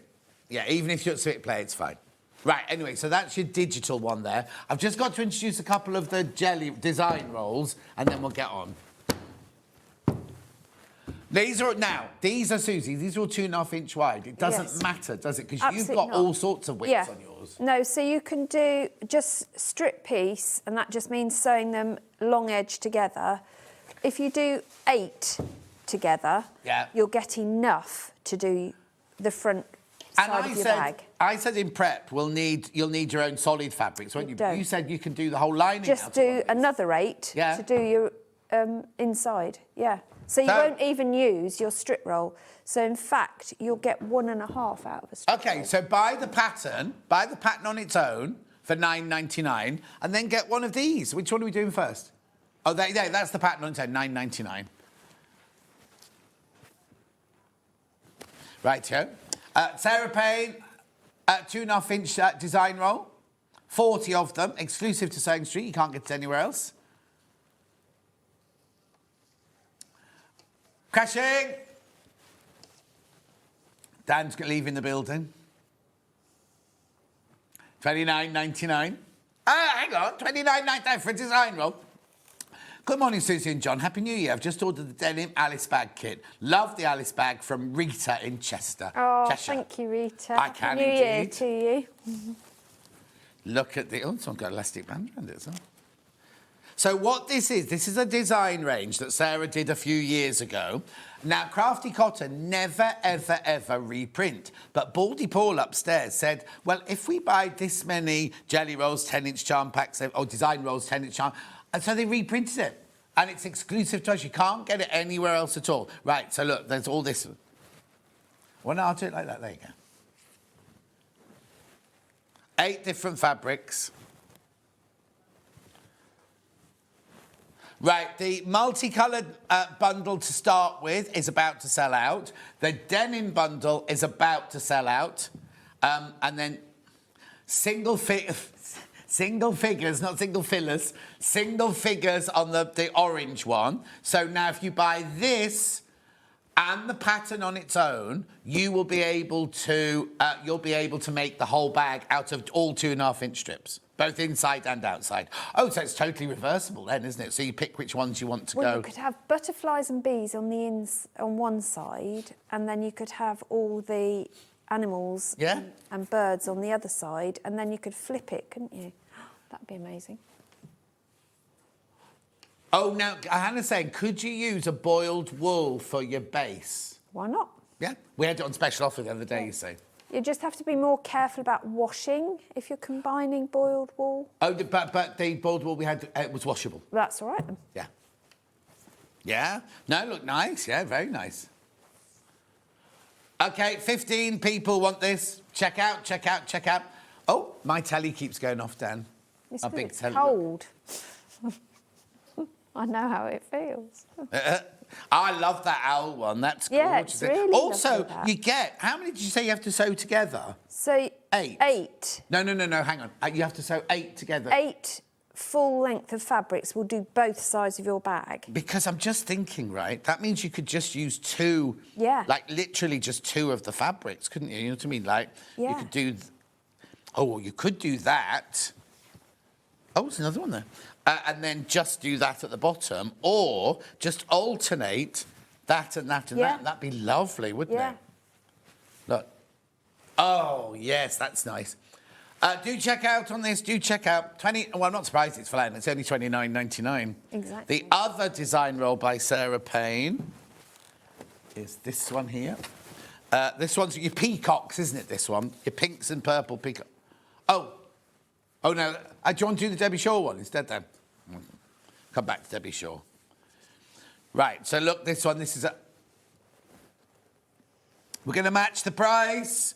Yeah, even if you're at split pay, it's fine. Right, anyway, so that's your digital one there. I've just got to introduce a couple of the jelly design rolls, and then we'll get on. These are, Susie, these are all 2.5 inch wide. It doesn't matter, does it? Because you've got all sorts of widths on yours. No, so you can do just strip piece, and that just means sewing them long edge together. If you do 8 together, you'll get enough to do the front side of your bag. I said in prep, you'll need your own solid fabrics, won't you? Don't. You said you can do the whole lining. Just do another 8 to do your inside, So you won't even use your strip roll. So in fact, you'll get 1.5 out of a strip roll. So buy the pattern on its own for $9.99, and then get one of these. Which one are we doing first? Oh, that's the pattern on its own, $9.99. Right, here. Sarah Payne, 2.5 inch design roll. 40 of them, exclusive to SewingStreet. You can't get it anywhere else. Crashing. Dan's leaving the building. $29.99. Hang on, $29.99 for a design roll. Good morning, Susie and John. Happy New Year. I've just ordered the denim Alice bag kit. Love the Alice bag from Rita in Chester. Oh, Cheshire. thank you, Rita. I can Happy New Year indeed. to you. Look at the... Oh, it's got elastic band around it as well. So what this is a design range that Sarah did a few years ago. Now, Crafty Cotton never, ever, ever reprint. But Baldy Paul upstairs said, well, if we buy this many jelly rolls, 10-inch charm packs, or design rolls, 10-inch charm... And so they reprinted it. And it's exclusive to us. You can't get it anywhere else at all. Right, so look, there's all this... Well, no, I'll do it like that. There you go. 8 different fabrics. Right, the multicoloured bundle to start with is about to sell out. The denim bundle is about to sell out. And then single figures, not single fillers, single figures on the orange one. So now if you buy this and the pattern on its own, you will be able to, make the whole bag out of all 2.5 inch strips. Both inside and outside. Oh, so it's totally reversible then, isn't it? So you pick which ones you want to go. Well, you could have butterflies and bees on on one side, and then you could have all the animals and birds on the other side, and then you could flip it, couldn't you? That'd be amazing. Oh, now, Hannah's saying, could you use a boiled wool for your base? Why not? Yeah, we had it on special offer the other day, you see. You just have to be more careful about washing if you're combining boiled wool. Oh, but the boiled wool we had, it was washable. That's all right then. Yeah. Yeah. No, look nice. Yeah, very nice. Okay, 15 people want this. Check out, check out, check out. Oh, my telly keeps going off, Dan. It's A because big it's telly. cold. I know how it feels. I love that owl one. That's Yeah, gorgeous. it's really Also, lovely, that. you get... How many did you say you have to sew together? So 8. 8. No, hang on. You have to sew 8 together. 8 full length of fabrics will do both sides of your bag. Because I'm just thinking, right, that means you could just use 2... Yeah. Like, literally just 2 of the fabrics, couldn't you? You know what I mean? Like, you Yeah. could do... Oh, well, you could do that. Oh, there's another one there. And then just do that at the bottom, or just alternate that and that and Yeah. that. That'd be lovely, wouldn't Yeah. it? Look. Oh, yes, that's nice. Do check out on this. Do check out 20. Well, I'm not surprised it's flat. It's only $29.99. Exactly. The other design roll by Sarah Payne is this one here. This one's your peacocks, isn't it? This one, your pinks and purple peacock. Oh no. Do you want to do the Debbie Shaw one instead then? Come back to Debbie Shaw. Right. So look, this one. This is a. We're going to match the price.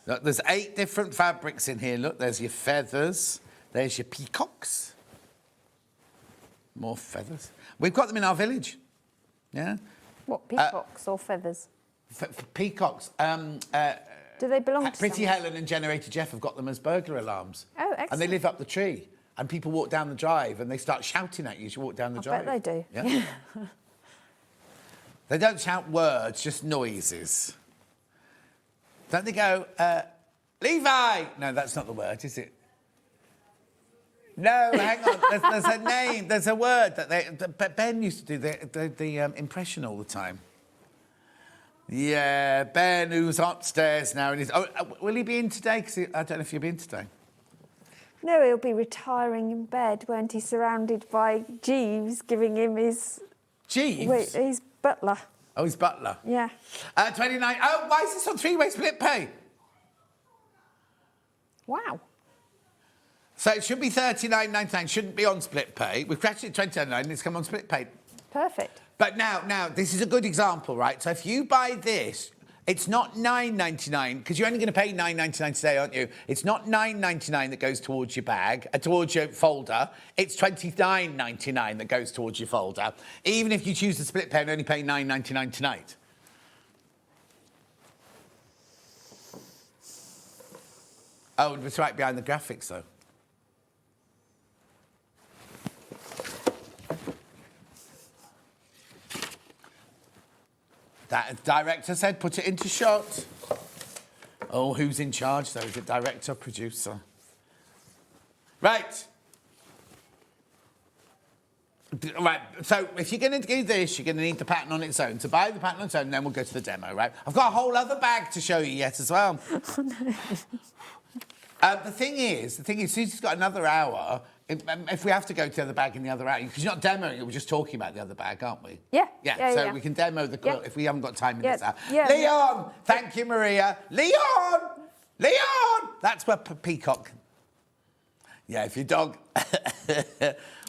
Look, there's 8 different fabrics in here. Look, there's your feathers. There's your peacocks. More feathers. We've got them in our village. Yeah. What, peacocks or feathers? Peacocks. Do they belong to Pretty someone? Helen and Generator Jeff have got them as burglar alarms. Oh, excellent. And they live up the tree. And people walk down the drive and they start shouting at you as you walk down the drive. I bet they do. Yeah. They don't shout words, just noises. Don't they go, Levi? No, that's not the word, is it? No, hang on. There's a name. There's a word that Ben used to do the impression all the time. Yeah, Ben, who's upstairs now. And will he be in today? Because I don't know if you'll be in today. No, he'll be retiring in bed, won't he? Surrounded by Jeeves giving him his... Jeeves? Wait, his butler. Oh, he's butler. Yeah. 29. Oh, why is this on 3-way split pay? Wow. So it should be $39.99. Shouldn't be on split pay. We've crashed it at $29.99 and it's come on split pay. Perfect. But now, this is a good example, right? So if you buy this, it's not $9.99, because you're only going to pay $9.99 today, aren't you? It's not $9.99 that goes towards your bag, towards your folder. It's $29.99 that goes towards your folder, even if you choose the split pay and only pay $9.99 tonight. Oh, it's right behind the graphics, though. That director said, put it into shot. Oh, who's in charge, though? Is it director, producer? Right. Right, so if you're going to do this, you're going to need the pattern on its own. So buy the pattern on its own, and then we'll go to the demo, right? I've got a whole other bag to show you yet as well. Oh, no. The thing is, Susie's got another hour. If we have to go to the other bag in the other hour, because you're not demoing it, we're just talking about the other bag, aren't we? Yeah. So we can demo the quilt if we haven't got time in this hour. Yeah. Leon! Thank you, Maria. Leon! That's where peacock... Yeah, if your dog...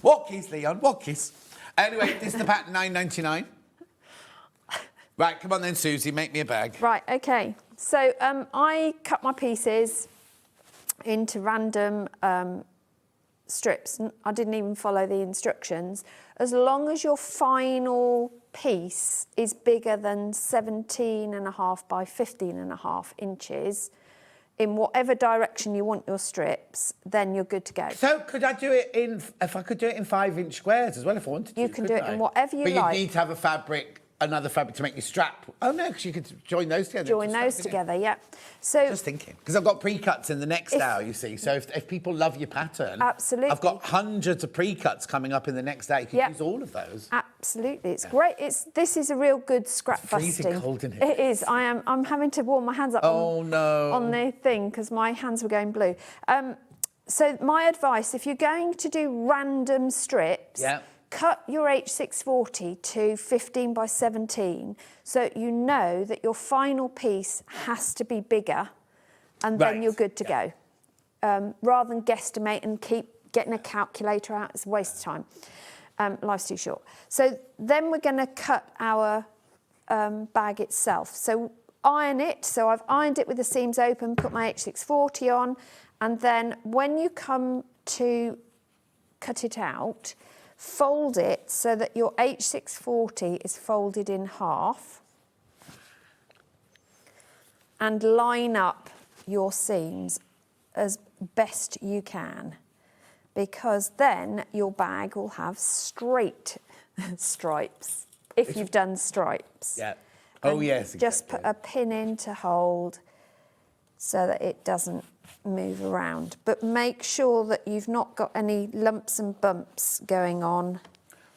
Walkies, Leon, walkies. Anyway, this is the pattern, $9.99. Right, come on then, Susie, make me a bag. Right, OK. So I cut my pieces into random strips. I didn't even follow the instructions. As long as your final piece is bigger than 17.5 by 15.5 inches, in whatever direction you want your strips, then you're good to go. So could I do it if I could do it in 5-inch squares as well if I wanted to? You can do it in whatever you like. But you need to have another fabric to make your strap. Oh no, because you could join those together. Join those together, yeah. So just thinking, because I've got pre-cuts in the next hour, you see. So if people love your pattern, absolutely, I've got hundreds of pre-cuts coming up in the next day. You can use all of those. Absolutely, it's great. This is a real good scrap busting. It's freezing cold in here. It is. I'm having to warm my hands up. On the thing because my hands were going blue. So my advice, if you're going to do random strips. Yeah. Cut your H640 to 15 by 17 so you know that your final piece has to be bigger and then you're good to go. Rather than guesstimate and keep getting a calculator out, it's a waste of time. Life's too short. So then we're going to cut our bag itself. So iron it. So I've ironed it with the seams open, put my H640 on, and then when you come to cut it out, fold it so that your H640 is folded in half, and line up your seams as best you can, because then your bag will have straight stripes if you've done stripes. Yeah. Oh, And yes, Just exactly. put a pin in to hold so that it doesn't move around. But make sure that you've not got any lumps and bumps going on.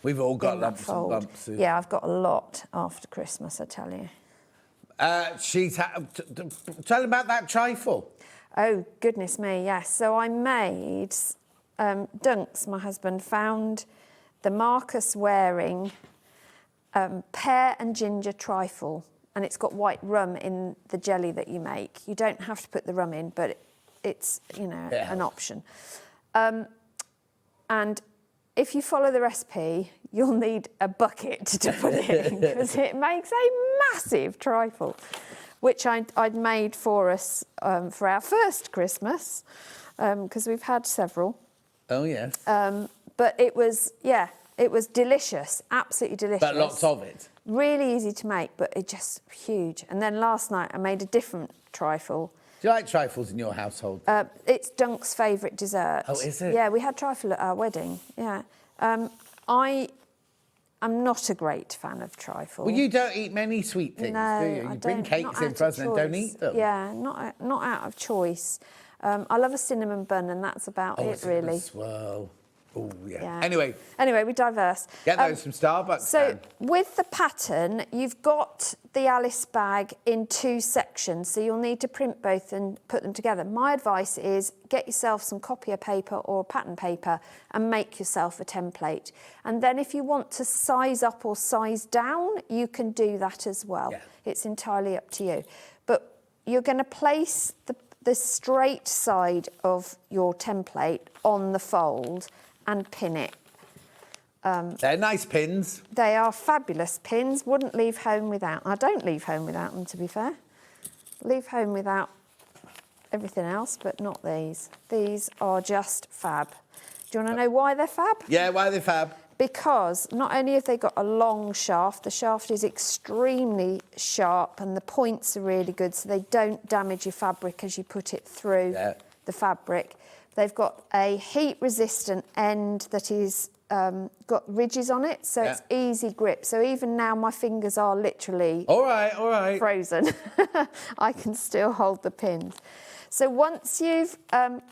We've all got in that lumps and fold. bumps. Yeah, I've got a lot after Christmas, I tell you. Tell them about that trifle. Oh, goodness me, yes. So I made, Dunks, my husband, found the Marcus Waring pear and ginger trifle, and it's got white rum in the jelly that you make. You don't have to put the rum in, but it's, you know, an option. And if you follow the recipe, you'll need a bucket to put it in, because it makes a massive trifle, which I'd made for us for our first Christmas, because we've had several. Oh, yes. But it was, yeah, it was delicious, absolutely delicious. But lots of it. Really easy to make, but it just huge. And then last night I made a different trifle. Do you like trifles in your household? It's Dunk's favourite dessert. Oh, is it? Yeah, we had trifle at our wedding, yeah. I'm not a great fan of trifle. Well, you don't eat many sweet things, No, do you? I You bring don't, cakes not in out for us of and don't choice. eat them. Yeah, not out of choice. I love a cinnamon bun, and that's about it, really. Swirl. Oh, yeah. Yeah. Anyway, we diverse. get those from Starbucks. So Dan. with the pattern, you've got the Alice bag in 2 sections, so you'll need to print both and put them together. My advice is get yourself some copier paper or pattern paper and make yourself a template. And then if you want to size up or size down, you can do that as well. Yeah. It's entirely up to you. But you're going to place the straight side of your template on the fold and pin it. They're nice pins. They are fabulous pins. Wouldn't leave home without. I don't leave home without them, to be fair. Leave home without everything else, but not these. These are just fab. Do you want to know why they're fab? Yeah, why are they fab? Because not only have they got a long shaft, the shaft is extremely sharp and the points are really good, so they don't damage your fabric as you put it through the fabric. They've got a heat-resistant end that is got ridges on it, so it's easy grip. So even now my fingers are literally all right. frozen. I can still hold the pins. So once you've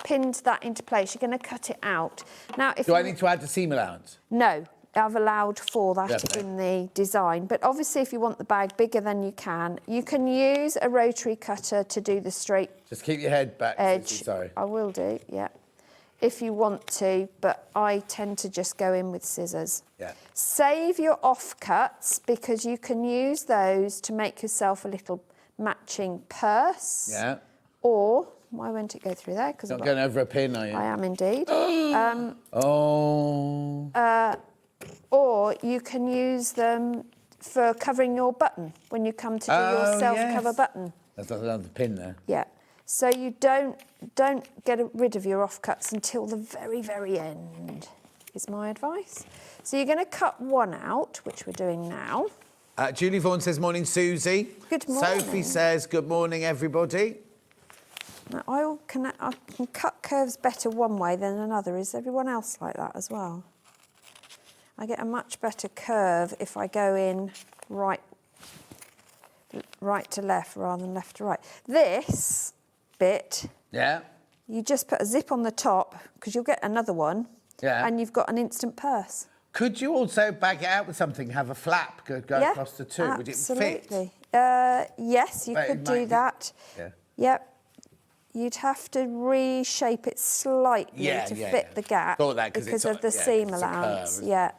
pinned that into place, you're going to cut it out. Now, if I need to add the seam allowance? No, I've allowed for that in the design. But obviously, if you want the bag bigger than you can use a rotary cutter to do the straight Just keep your head back, edge. Suzie, sorry. I will do, yeah, if you want to, but I tend to just go in with scissors. Yeah. Save your offcuts, because you can use those to make yourself a little matching purse. Yeah. Or, why won't it go through there? Because Not going over a pin, are you? I am indeed. Or you can use them for covering your button when you come to do your self-cover button. That's another pin there. Yeah. So you don't get rid of your offcuts until the very, very end, is my advice. So you're going to cut one out, which we're doing now. Julie Vaughan says, morning, Suzie. Good morning. Sophie says, good morning, everybody. Now, I can cut curves better one way than another. Is everyone else like that as well? I get a much better curve if I go in right to left rather than left to right. This bit, you just put a zip on the top, because you'll get another one, and you've got an instant purse. Could you also bag it out with something, have a flap go across the two? Would it fit? Absolutely. Yes, you could do that. Yep. You'd have to reshape it slightly to fit the gap because of the seam allowance. Yeah.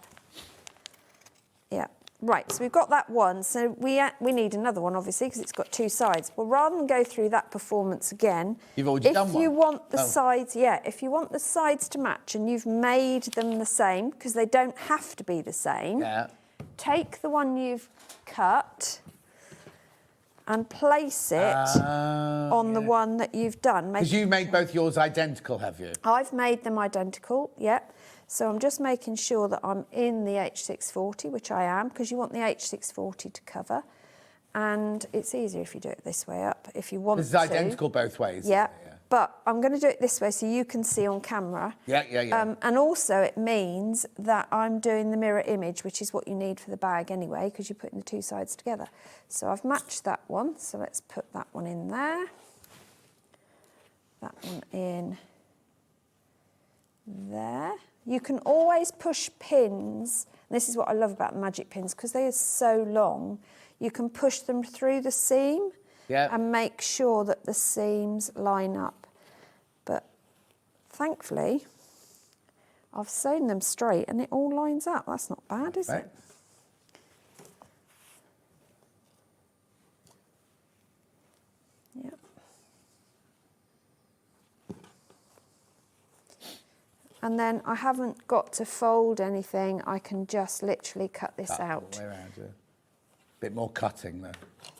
Right, so we've got that one. So we need another one, obviously, because it's got 2 sides. Well, rather than go through that performance again, you've already done one. If you want the sides, if you want the sides to match and you've made them the same, because they don't have to be the same, take the one you've cut and place it on the one that you've done. Because you made both yours identical, have you? I've made them identical, yep. So I'm just making sure that I'm in the H640, which I am, because you want the H640 to cover. And it's easier if you do it this way up, if you want to. This is identical both ways. Yeah, but I'm going to do it this way so you can see on camera. Yeah. And also it means that I'm doing the mirror image, which is what you need for the bag anyway, because you're putting the two sides together. So I've matched that one, so let's put that one in there. That one in there. You can always push pins. This is what I love about the magic pins, because they are so long. You can push them through the seam and make sure that the seams line up. But thankfully, I've sewn them straight and it all lines up. That's not bad, is it? Yep. And then I haven't got to fold anything. I can just literally cut this out. All the way around, Bit more cutting, though.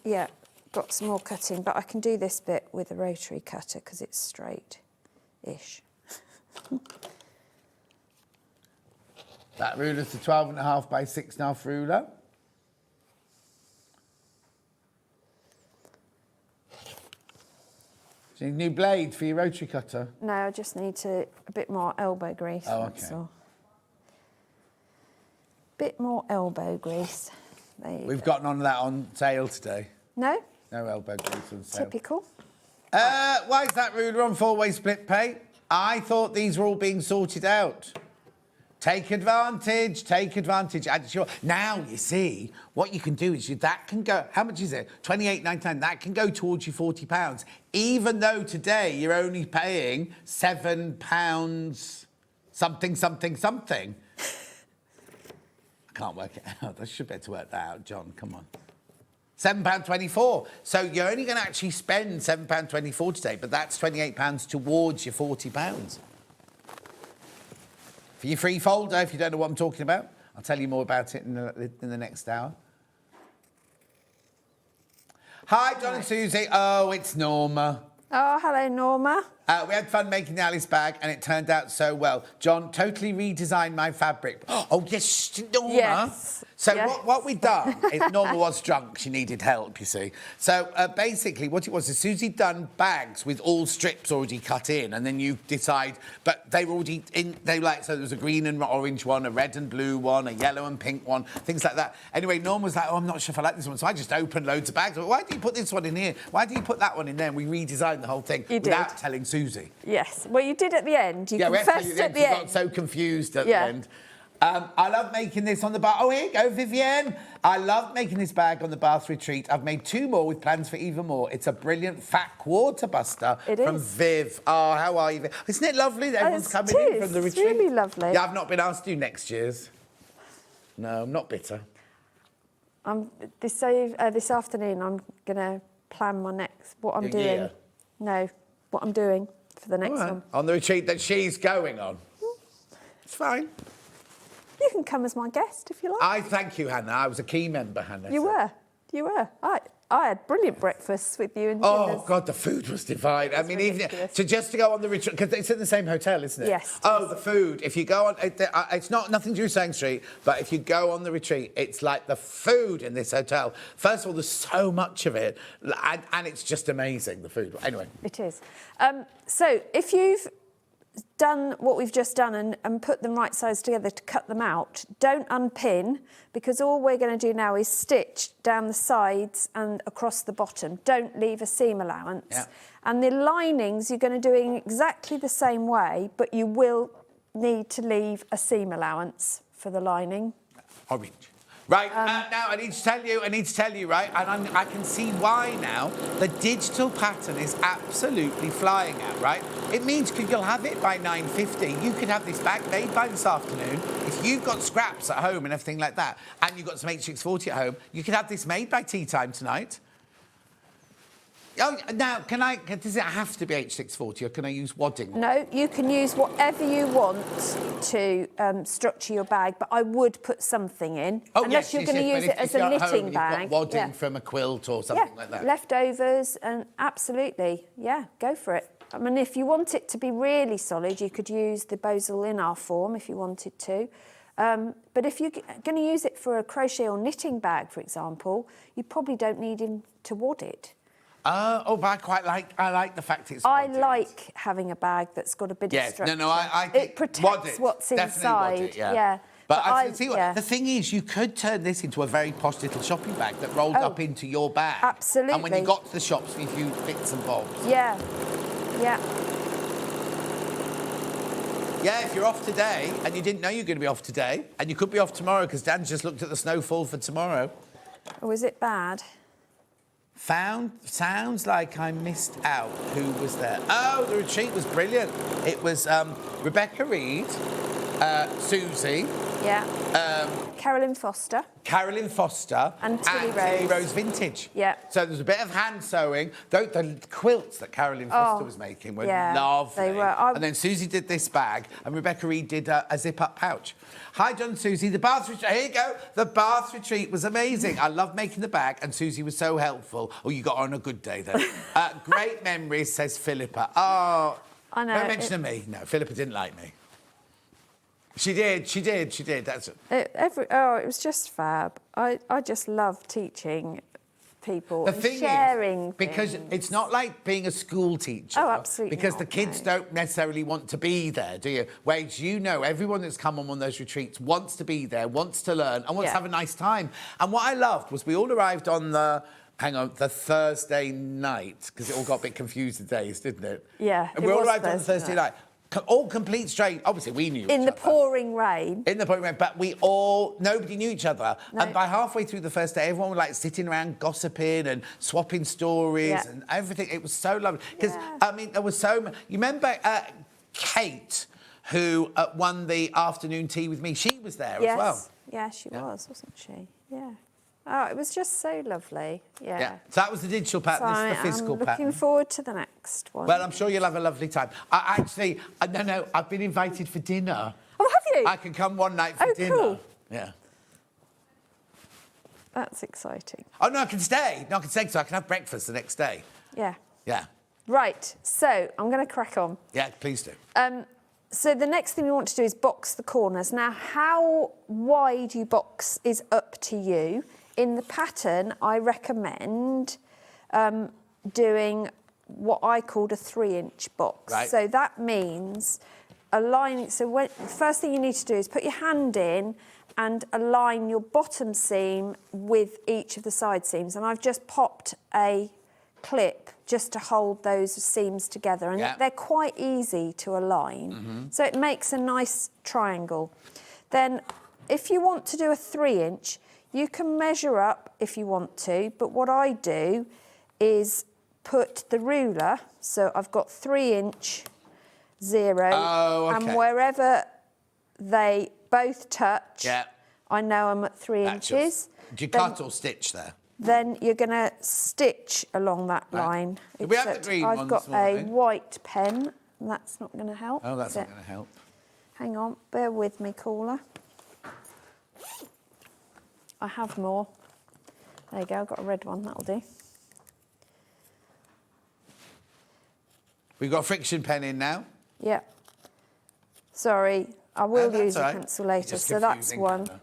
Yeah, got some more cutting, but I can do this bit with a rotary cutter because it's straight-ish. That ruler's the 12.5 by 6.5 ruler. Do you need a new blade for your rotary cutter? No, I just need a bit more elbow grease. Oh, that's okay. all. Bit more elbow grease. We've got none of that on sale today. No? No elbow grease on sale. Typical. Why is that ruler on four-way split pay? I thought these were all being sorted out. Take advantage, take advantage. Add to your... Now, you see, what you can do is that can go... How much is it? £28.99. That can go towards your £40, even though today you're only paying £7 something, something, something. I can't work it out. I should be able to work that out, John. Come on. £7.24. So you're only going to actually spend £7.24 today, but that's £28 towards your £40. For your free folder, if you don't know what I'm talking about, I'll tell you more about it in the next hour. Hi, John and Susie. Oh, it's Norma. Oh, hello, Norma. We had fun making the Alice bag, and it turned out so well. John totally redesigned my fabric. Oh, yes, Norma. Yes. So yes. what we'd done is Norma was drunk. She needed help, you see. So basically what it was is Suzie done bags with all strips already cut in, and then you decide, but they were already in, so there was a green and orange one, a red and blue one, a yellow and pink one, things like that. Anyway, Norma was like, oh, I'm not sure if I like this one. So I just opened loads of bags. Why do you put this one in here? Why do you put that one in there? And we redesigned the whole thing without telling Suzie. Yes. Well, you did at the end. You confessed at the end. She got so confused at the end. I love making this on the bar. Oh, here you go, Vivienne. I love making this bag on the Bath Retreat. I've made 2 more with plans for even more. It's a brilliant fat quarter buster from Viv. Oh, how are you, Viv? Isn't it lovely that everyone's coming in from the retreat? It's really lovely. Yeah, I've not been asked to do next year's. No, I'm not bitter. This afternoon, I'm going to plan my next, what I'm doing. Year. No, what I'm doing for the next one. On the retreat that she's going on. It's fine. You can come as my guest if you like. I thank you, Hannah. I was a key member, Hannah. You were. I had brilliant breakfasts with you. And oh, God, the food was divine. I mean, even to go on the retreat, because it's in the same hotel, isn't it? Yes. Oh, the food. If you go on, it's nothing to do with SewingStreet, but if you go on the retreat, it's like the food in this hotel. First of all, there's so much of it, and it's just amazing, the food. Anyway. It is. So if you've done what we've just done and put them right sides together to cut them out, don't unpin, because all we're going to do now is stitch down the sides and across the bottom. Don't leave a seam allowance. Yeah. And the linings you're going to do in exactly the same way, but you will need to leave a seam allowance for the lining. Orange. Right, now I need to tell you, right, and I can see why now. The digital pattern is absolutely flying out, right? It means you'll have it by 9:50. You could have this bag made by this afternoon. If you've got scraps at home and everything like that, and you've got some H640 at home, you could have this made by tea time tonight. Oh, now, does it have to be H640 or can I use wadding? No, you can use whatever you want to structure your bag, but I would put something in. Oh, unless you're going to use it as a knitting bag. You've got wadding from a quilt or something like that. Leftovers, and absolutely, go for it. I mean, if you want it to be really solid, you could use the Bosal Linar form if you wanted to. But if you're going to use it for a crochet or knitting bag, for example, you probably don't need him to wad it. But I like the fact it's I wadded. like having a bag that's got a bit of structure. I think it protects what's Definitely inside. wad it, yeah. But the thing is, you could turn this into a very posh little shopping bag that rolled up into your bag. Absolutely. And when you got to the shops, a few bits and bobs. Yeah. Yeah, if you're off today and you didn't know you were going to be off today, and you could be off tomorrow because Dan's just looked at the snowfall for tomorrow. Or is it bad? Sounds like I missed out who was there. Oh, the retreat was brilliant. It was Rebecca Reed, Suzie. Yeah. Carolyn Foster. And Tilly Rose Vintage. Yeah. So there's a bit of hand sewing. The quilts that Carolyn Foster was making were lovely. They were. And then Suzie did this bag, and Rebecca Reed did a zip-up pouch. Hi, John and Suzie. The bath retreat. Here you go. The bath retreat was amazing. I love making the bag, and Suzie was so helpful. Oh, you got on a good day then. Great memories, says Philippa. Oh, I know. Don't mention me. No, Philippa didn't like me. She did. That's it. It was just fab. I just love teaching people The and thing sharing is, because things. it's not like being a school teacher. Oh, absolutely Because not, the kids no. don't necessarily want to be there, do you? Whereas everyone that's come on one of those retreats wants to be there, wants to learn, and wants to have a nice time. And what I loved was we all arrived on the Thursday night, because it all got a bit confused the days, didn't it? Yeah, And we all arrived on the Thursday night. All complete strangers. Obviously, we knew in the pouring rain. In the pouring rain, but nobody knew each other. No. And by halfway through the first day, everyone was like sitting around gossiping and swapping stories and everything. It was so lovely. Because, there was so much. You remember Kate, who won the afternoon tea with me? She was there as well. Yeah, she was, wasn't she? Yeah. Oh, it was just so lovely. Yeah. So that was the digital pattern. This is the physical pattern. I'm looking forward to the next one. Well, I'm sure you'll have a lovely time. No, I've been invited for dinner. Oh, have you? I can come one night for dinner. Cool. Yeah. That's exciting. Oh, no, I can stay. No, I can stay so I can have breakfast the next day. Yeah. Yeah. Right, so I'm going to crack on. Yeah, please do. So the next thing we want to do is box the corners. Now, how wide you box is up to you. In the pattern, I recommend doing what I called a 3-inch box. Right. So that means aligning. So the first thing you need to do is put your hand in and align your bottom seam with each of the side seams. And I've just popped a clip just to hold those seams together. And they're quite easy to align. So it makes a nice triangle. Then if you want to do a 3-inch, you can measure up if you want to, but what I do is put the ruler, so I've got 3-inch, 0, and wherever they both touch, I know I'm at 3 inches. Do you cut or stitch there? Then you're going to stitch along that line. Do we have the green I've one got this morning? a white pen, and that's not going to help. Oh, that's not going to help. Hang on, bear with me, caller. I have more. There you go, I've got a red one, that'll do. We've got a friction pen in now. Yeah. Sorry, I will use a right. pencil later, Just so that's confusing, one. kinda.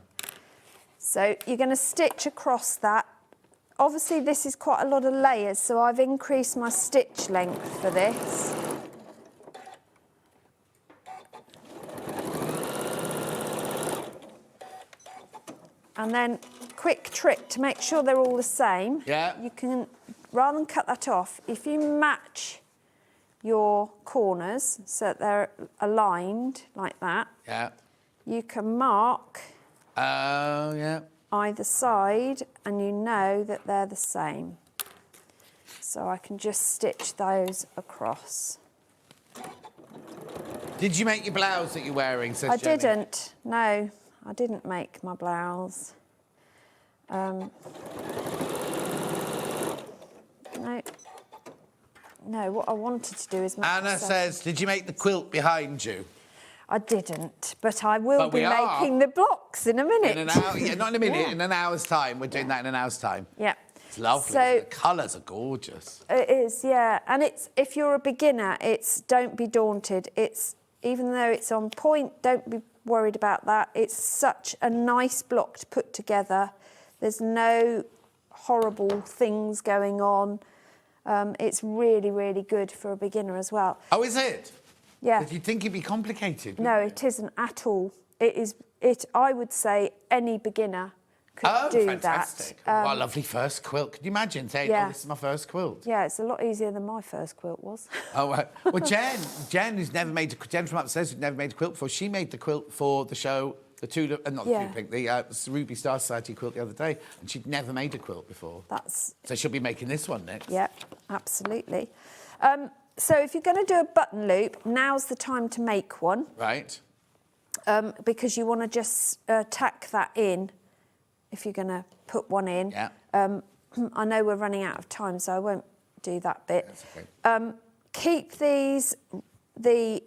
So you're going to stitch across that. Obviously, this is quite a lot of layers, so I've increased my stitch length for this. And then, quick trick to make sure they're all the same. Yeah. You can, rather than cut that off, if you match your corners so that they're aligned like that, you can mark either side and you know that they're the same. So I can just stitch those across. Did you make your blouse that you're wearing, says I Jenny? didn't, no. I didn't make my blouse. No. No, what I wanted to do is make Anna myself- says, did you make the quilt behind you? I didn't, but I will But be we are. making the blocks in a minute. In an hour, yeah, not in a minute, Yeah. in an hour's time. We're doing that in an hour's time. Yeah. It's lovely. So The colours are gorgeous. it is, yeah. And it's, if you're a beginner, don't be daunted. Even though it's on point, don't be worried about that. It's such a nice block to put together. There's no horrible things going on. It's really, really good for a beginner as well. Oh, is it? Yeah. You'd think it'd be complicated. No, it isn't at all. I would say any beginner could do fantastic. that. What a lovely first quilt. Could you imagine saying, yeah. oh, this is my first quilt? Yeah, it's a lot easier than my first quilt was. Oh, well, Jen, who's never made Jen from upstairs, who's never made a quilt before, she made the quilt for the show, the Ruby Star Society quilt the other day, and she'd never made a quilt before. So she'll be making this one next. Yeah, absolutely. So if you're going to do a button loop, now's the time to make one. Right. Because you want to just tack that in if you're going to put one in. Yeah. I know we're running out of time, so I won't do that bit. That's okay. Keep these the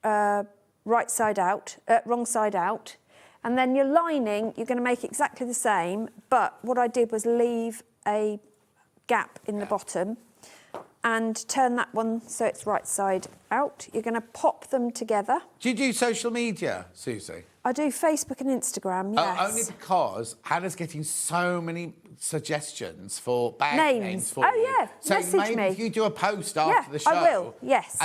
right side out, wrong side out, and then your lining, you're going to make exactly the same, but what I did was leave a gap in the bottom and turn that one so it's right side out. You're going to pop them together. Do you do social media, Susie? I do Facebook and Instagram, yes. Only because Hannah's getting so many suggestions for bag names for you. Yeah, so message maybe me. if you do a post after the show. I will, yes.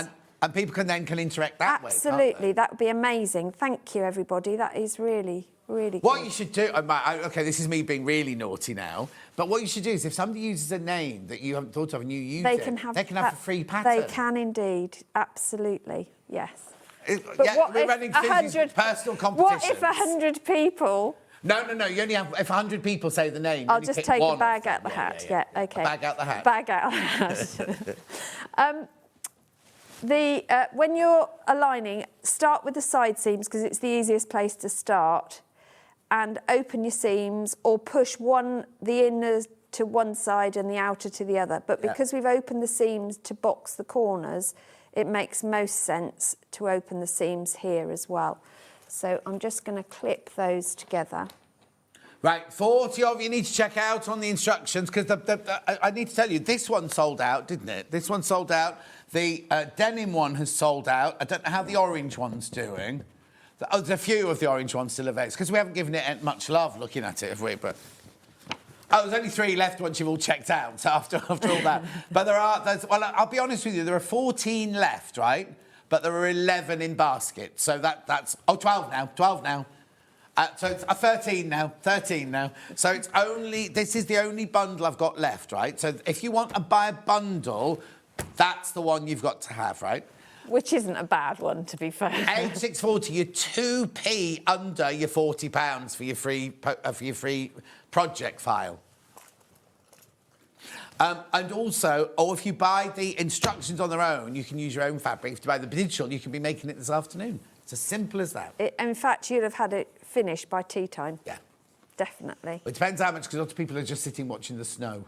And people can interact that way. Absolutely, that would be amazing. Thank you, everybody. That is really, really good. What you should do, OK, this is me being really naughty now, but what you should do is if somebody uses a name that you haven't thought of and you use they can have a free pattern. They can indeed, absolutely, yes. But what we're running Susie's personal competitions. What if 100 people... No, you only have... If 100 people say the name... I'll just take a bag out the hat, yeah, OK. Bag out the hat. Bag out the hat. When you're aligning, start with the side seams because it's the easiest place to start, and open your seams or push the inner to one side and the outer to the other. But because we've opened the seams to box the corners, it makes most sense to open the seams here as well. So I'm just going to clip those together. Right, 40 of you need to check out on the instructions because I need to tell you, this one sold out, didn't it? This one sold out. The denim one has sold out. I don't know how the orange one's doing. There's a few of the orange ones still available because we haven't given it much love looking at it, have we? But there's only 3 left once you've all checked out. So after all that, but I'll be honest with you, there are 14 left, right? But there are 11 in basket. So that's 12 now. So it's 13 now. So this is the only bundle I've got left, right? So if you want to buy a bundle, that's the one you've got to have, right? Which isn't a bad one, to be fair. 8640, you're 2p under your £40 for your free project file. And also, if you buy the instructions on their own, you can use your own fabric. If you buy the digital, you can be making it this afternoon. It's as simple as that. In fact, you'd have had it finished by tea time. Yeah. Definitely. It depends how much, because lots of people are just sitting watching the snow.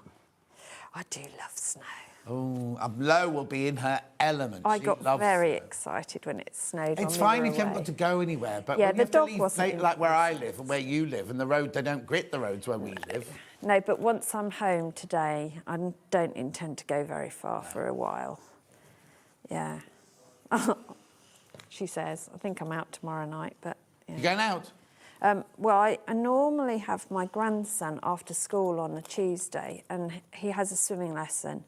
I do love snow. Oh, Lo will be in her element. I got very excited when it snowed. It's fine if you haven't got to go anywhere, but when you have to leave, like where I live and where you live, and the road, they don't grit the roads where we live. No, but once I'm home today, I don't intend to go very far for a while. Yeah. She says, I think I'm out tomorrow night, but... Yeah. You going out? Well, I normally have my grandson after school on a Tuesday, and he has a swimming lesson.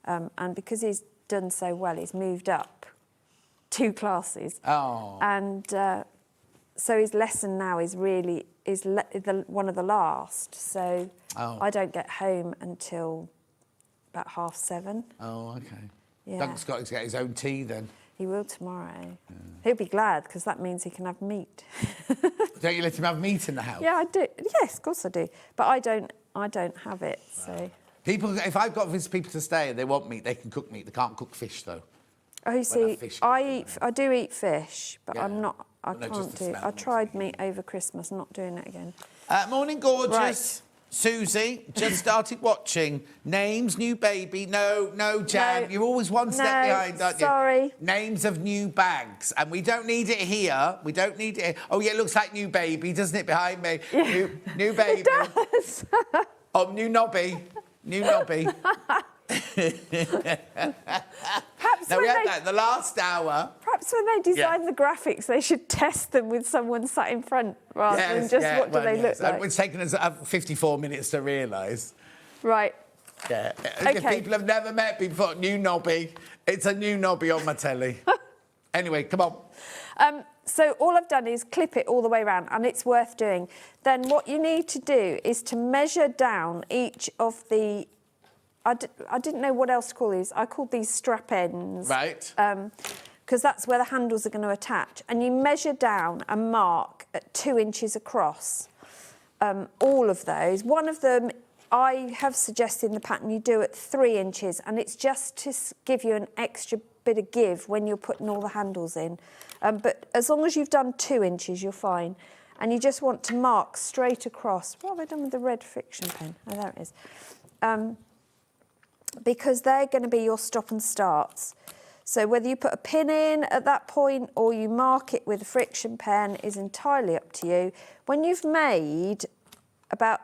And because he's done so well, he's moved up 2 classes. Oh. And so his lesson now is really one of the last. So I don't get home until about 7:30. Oh, OK. Yeah. Duncan's got to get his own tea then. He will tomorrow. Yeah. He'll be glad because that means he can have meat. Don't you let him have meat in the house? Yeah, I do. Yes, of course I do. But I don't have it. So people, if I've got people to stay and they want meat, they can cook meat. They can't cook fish though. Oh, see, I do eat fish, but yeah. I can't do. I tried meat over Christmas. I'm not doing it again. Morning, gorgeous. Right. Susie just started watching. Names, new baby. No, Jan. No. You're always one step behind, aren't you? Sorry. Names of new bags. And we don't need it here. We don't need it. Oh, yeah, it looks like new baby, doesn't it, behind me? Yeah. New baby. It does. Oh, new nobby. New nobby. Perhaps Now, when we had they, that in the last hour. perhaps when they design the graphics, they should test them with someone sat in front rather than just what do they look like. It's taken us 54 minutes to realise. Right. Yeah. Okay. People have never met before. New nobby. It's a new nobby on my telly. Anyway, come on. So all I've done is clip it all the way around, and it's worth doing. Then what you need to do is to measure down each of the... I didn't know what else to call these. I called these strap ends. Right. Because that's where the handles are going to attach. And you measure down and mark at 2 inches across. All of those. One of them, I have suggested in the pattern you do at 3 inches, and it's just to give you an extra bit of give when you're putting all the handles in. But as long as you've done 2 inches, you're fine. And you just want to mark straight across. What have I done with the red friction pen? Oh, there it is. Because they're going to be your stop and starts. So whether you put a pin in at that point or you mark it with a friction pen is entirely up to you. When you've made about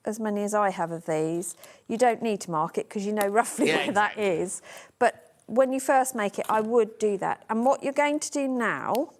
as many as I have of these, you don't need to mark it because you know roughly where that is. But when you first make it, I would do that. And what you're going to do now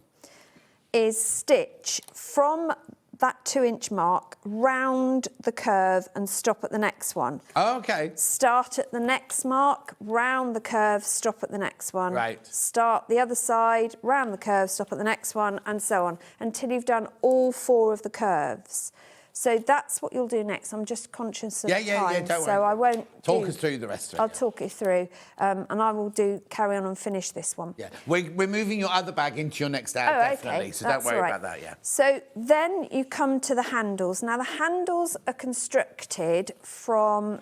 is stitch from that 2 inch mark round the curve and stop at the next one. Okay. Start at the next mark, round the curve, stop at the next one. Right. Start the other side, round the curve, stop at the next one, and so on, until you've done all 4 of the curves. So that's what you'll do next. I'm just conscious of time, don't worry. so I won't talk us through the rest of it. I'll talk you through, and I will carry on and finish this one. Yeah, we're moving your other bag into your next hour, definitely. Okay. So That's don't worry all right. about that. Yeah. So then you come to the handles. Now the handles are constructed from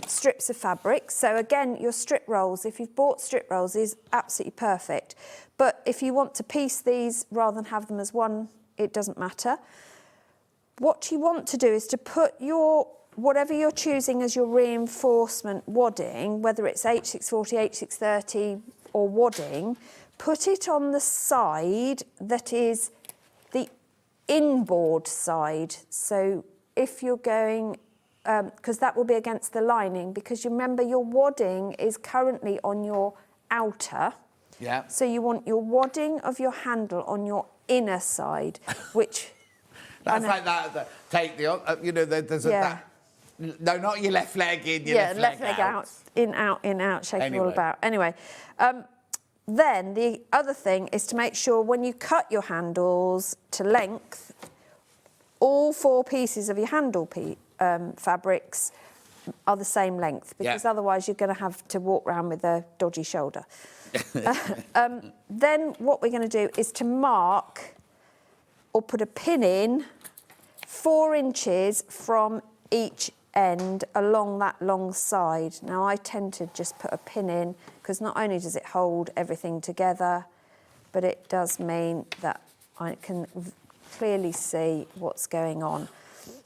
strips of fabric. So again, your strip rolls, if you've bought strip rolls, is absolutely perfect. But if you want to piece these rather than have them as one, it doesn't matter. What you want to do is to put whatever you're choosing as your reinforcement wadding, whether it's H640, H630 or wadding, put it on the side that is the inboard side. So if you're going, because that will be against the lining, because you remember your wadding is currently on your outer. Yeah. So you want your wadding of your handle on your inner side, which... That's like that. Take the, there's that. No, not your left leg in, your left leg out. In, out, shake it all about. Anyway, then the other thing is to make sure when you cut your handles to length, all 4 pieces of your handle fabrics are the same length, because otherwise you're going to have to walk around with a dodgy shoulder. Then what we're going to do is to mark or put a pin in 4 inches from each end along that long side. Now I tend to just put a pin in because not only does it hold everything together, but it does mean that I can clearly see what's going on.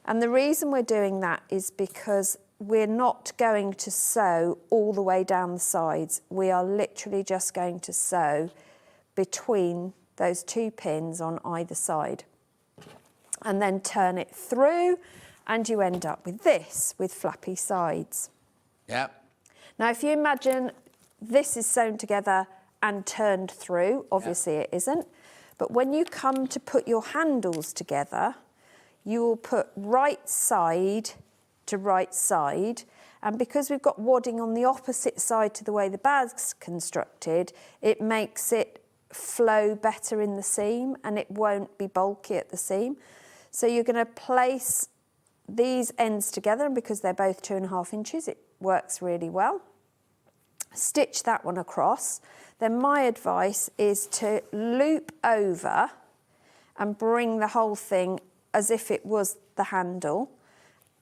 And the reason we're doing that is because we're not going to sew all the way down the sides. We are literally just going to sew between those 2 pins on either side, and then turn it through, and you end up with this, with flappy sides. Yeah. Now, if you imagine this is sewn together and turned through, obviously it isn't, but when you come to put your handles together, you will put right side to right side, and because we've got wadding on the opposite side to the way the bag's constructed, it makes it flow better in the seam, and it won't be bulky at the seam. So you're going to place these ends together, and because they're both 2.5 inches, it works really well. Stitch that one across. Then my advice is to loop over and bring the whole thing as if it was the handle,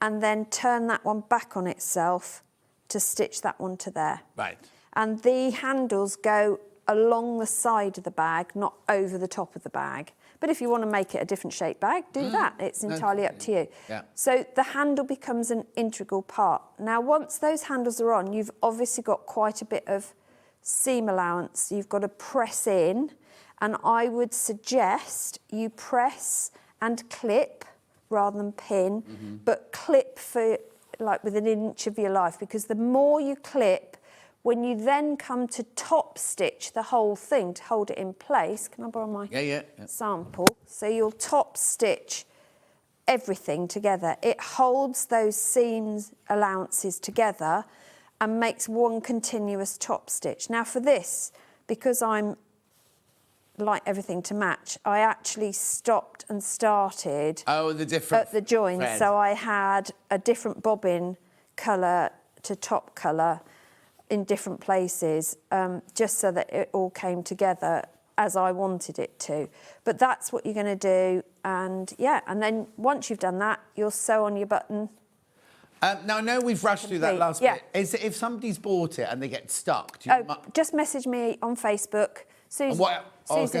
and then turn that one back on itself to stitch that one to there. Right. And the handles go along the side of the bag, not over the top of the bag, But if you want to make it a different shaped bag, do that. It's entirely up to you. Yeah. So the handle becomes an integral part. Now, once those handles are on, you've obviously got quite a bit of seam allowance. You've got to press in, and I would suggest you press and clip rather than pin, but clip for like within an inch of your life, because the more you clip, when you then come to top stitch the whole thing to hold it in place, can I borrow my sample? So you'll top stitch everything together. It holds those seams allowances together and makes one continuous top stitch. Now for this, because I'm like everything to match, I actually stopped and started at the joins. thread. So I had a different bobbin colour to top colour in different places, just so that it all came together as I wanted it to. But that's what you're going to do, and and then once you've done that, you'll sew on your button. Now, I know we've rushed through that last bit. Is it if somebody's bought it and they get stuck? Do you Just message me on Facebook, Suzie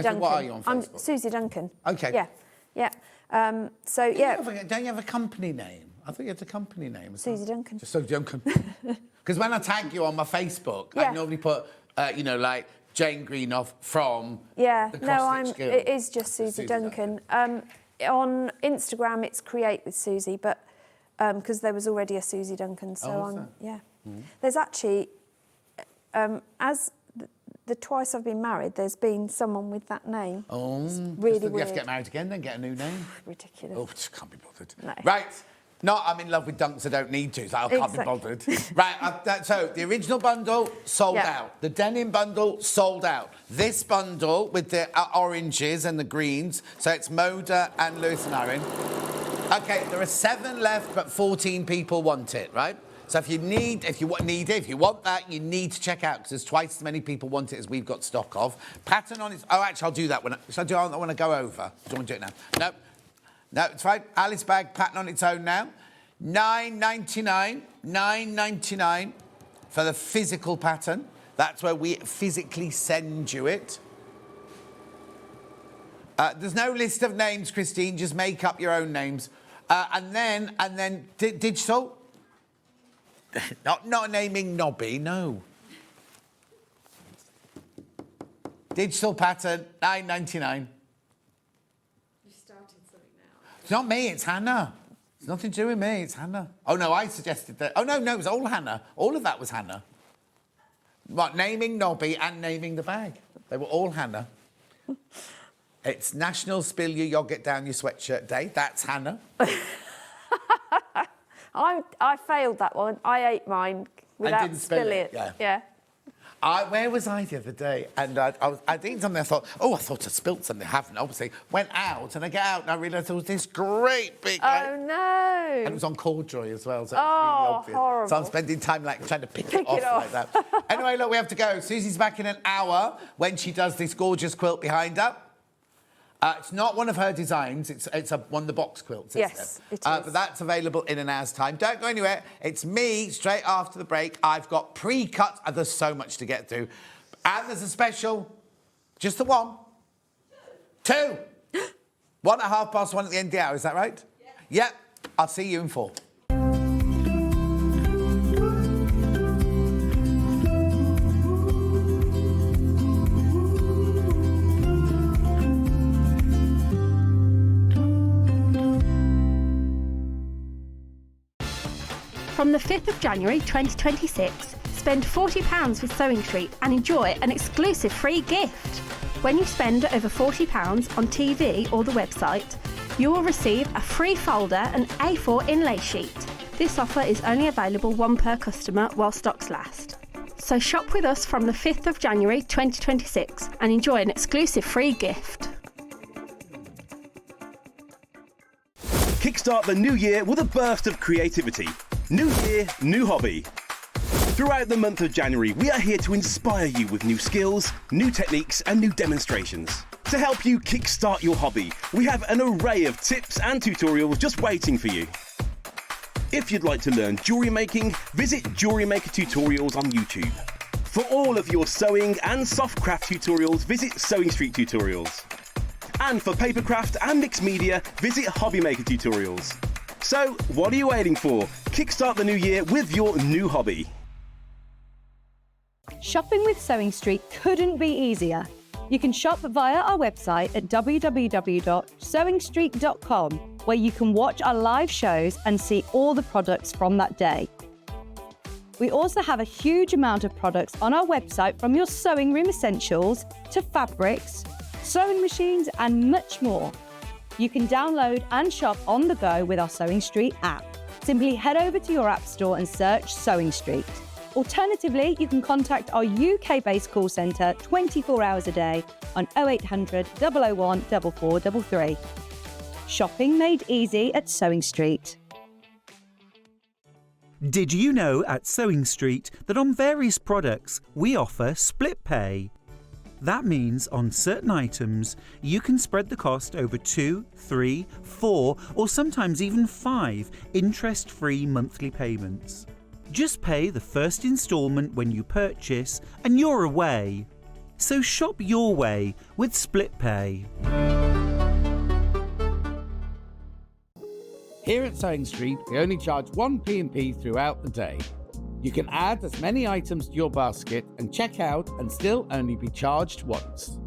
Duncan. What are you on Facebook? I'm Suzie Duncan. Okay. Yeah. So Don't you have a company name? I thought you had a company name. Suzie Duncan. Just Suzie Duncan. Because when I tag you on my Facebook, I normally put, like Jane Greenough from the cross-stitch Guild. It is just Suzie Duncan. On Instagram, it's Create with Suzie, but because there was already a Suzie Duncan, so There's actually, as the twice I've been married, there's been someone with that name. Oh, it's really weird. You have to get married again, then get a new name. Ridiculous. Oh, just can't be bothered. No. Right. No, I'm in love with dunks. I don't need to, so I can't be bothered. Right, so the original bundle, sold out. The denim bundle, sold out. This bundle with the oranges and the greens, so it's Moda and Lewis and Aaron. OK, there are 7 left, but 14 people want it, right? So if you want that, you need to check out, because there's twice as many people want it as we've got stock of. Pattern on its... Oh, actually, I'll do that when I want to go over. Do you want to do it now? No, it's fine. Alice bag, pattern on its own now. $9.99 for the physical pattern. That's where we physically send you it. There's no list of names, Christine. Just make up your own names. And then digital. Not naming Nobby, no. Digital pattern, $9.99. It's not me, it's Hannah. It's nothing to do with me, it's Hannah. Oh, no, I suggested that. Oh, no, it was all Hannah. All of that was Hannah. What, naming Nobby and naming the bag. They were all Hannah. It's National Spill Your Yoghurt Down Your Sweatshirt Day. That's Hannah. I failed that one. I ate mine without spilling it. Yeah. Where was I the other day? And I'd eaten something. I thought I spilt something. I haven't, obviously. Went out, and I get out, and I realised there was this great big... Oh, no. And it was on corduroy as well, so it was really obvious. Horrible. So I'm spending time, trying to pick it off like that. Anyway, look, we have to go. Susie's back in an hour when she does this gorgeous quilt behind her. It's not one of her designs. It's one of the box quilts, isn't it? It is. But that's available in an hour's time. Don't go anywhere. It's me straight after the break. I've got pre-cut. There's so much to get through. And there's a special. Just the one. 2. 1 at 1:30 at the end of the hour. Is that right? Yeah. Yep. I'll see you in 4. From the 5th of January 2026, spend £40 with SewingStreet and enjoy an exclusive free gift. When you spend over £40 on TV or the website, you will receive a free folder and A4 inlay sheet. This offer is only available 1 per customer while stocks last. So shop with us from the 5th of January 2026 and enjoy an exclusive free gift. Kickstart the new year with a burst of creativity. New year, new hobby. Throughout the month of January, we are here to inspire you with new skills, new techniques and new demonstrations. To help you kickstart your hobby, we have an array of tips and tutorials just waiting for you. If you'd like to learn jewellery making, visit Jewellery Maker Tutorials on YouTube. For all of your sewing and soft craft tutorials, visit SewingStreet Tutorials. And for papercraft and mixed media, visit Hobbymaker Tutorials. So, what are you waiting for? Kickstart the new year with your new hobby. Shopping with SewingStreet couldn't be easier. You can shop via our website at www.sewingstreet.com, where you can watch our live shows and see all the products from that day. We also have a huge amount of products on our website, from your sewing room essentials to fabrics, sewing machines and much more. You can download and shop on the go with our SewingStreet app. Simply head over to your app store and search SewingStreet. Alternatively, you can contact our UK-based call centre 24 hours a day on 0800 001 4433. Shopping made easy at SewingStreet. Did you know at SewingStreet that on various products we offer split pay? That means on certain items you can spread the cost over 2, 3, 4 or sometimes even 5 interest-free monthly payments. Just pay the first instalment when you purchase and you're away. So shop your way with split pay. Here at SewingStreet, we only charge one P&P throughout the day. You can add as many items to your basket and check out and still only be charged once.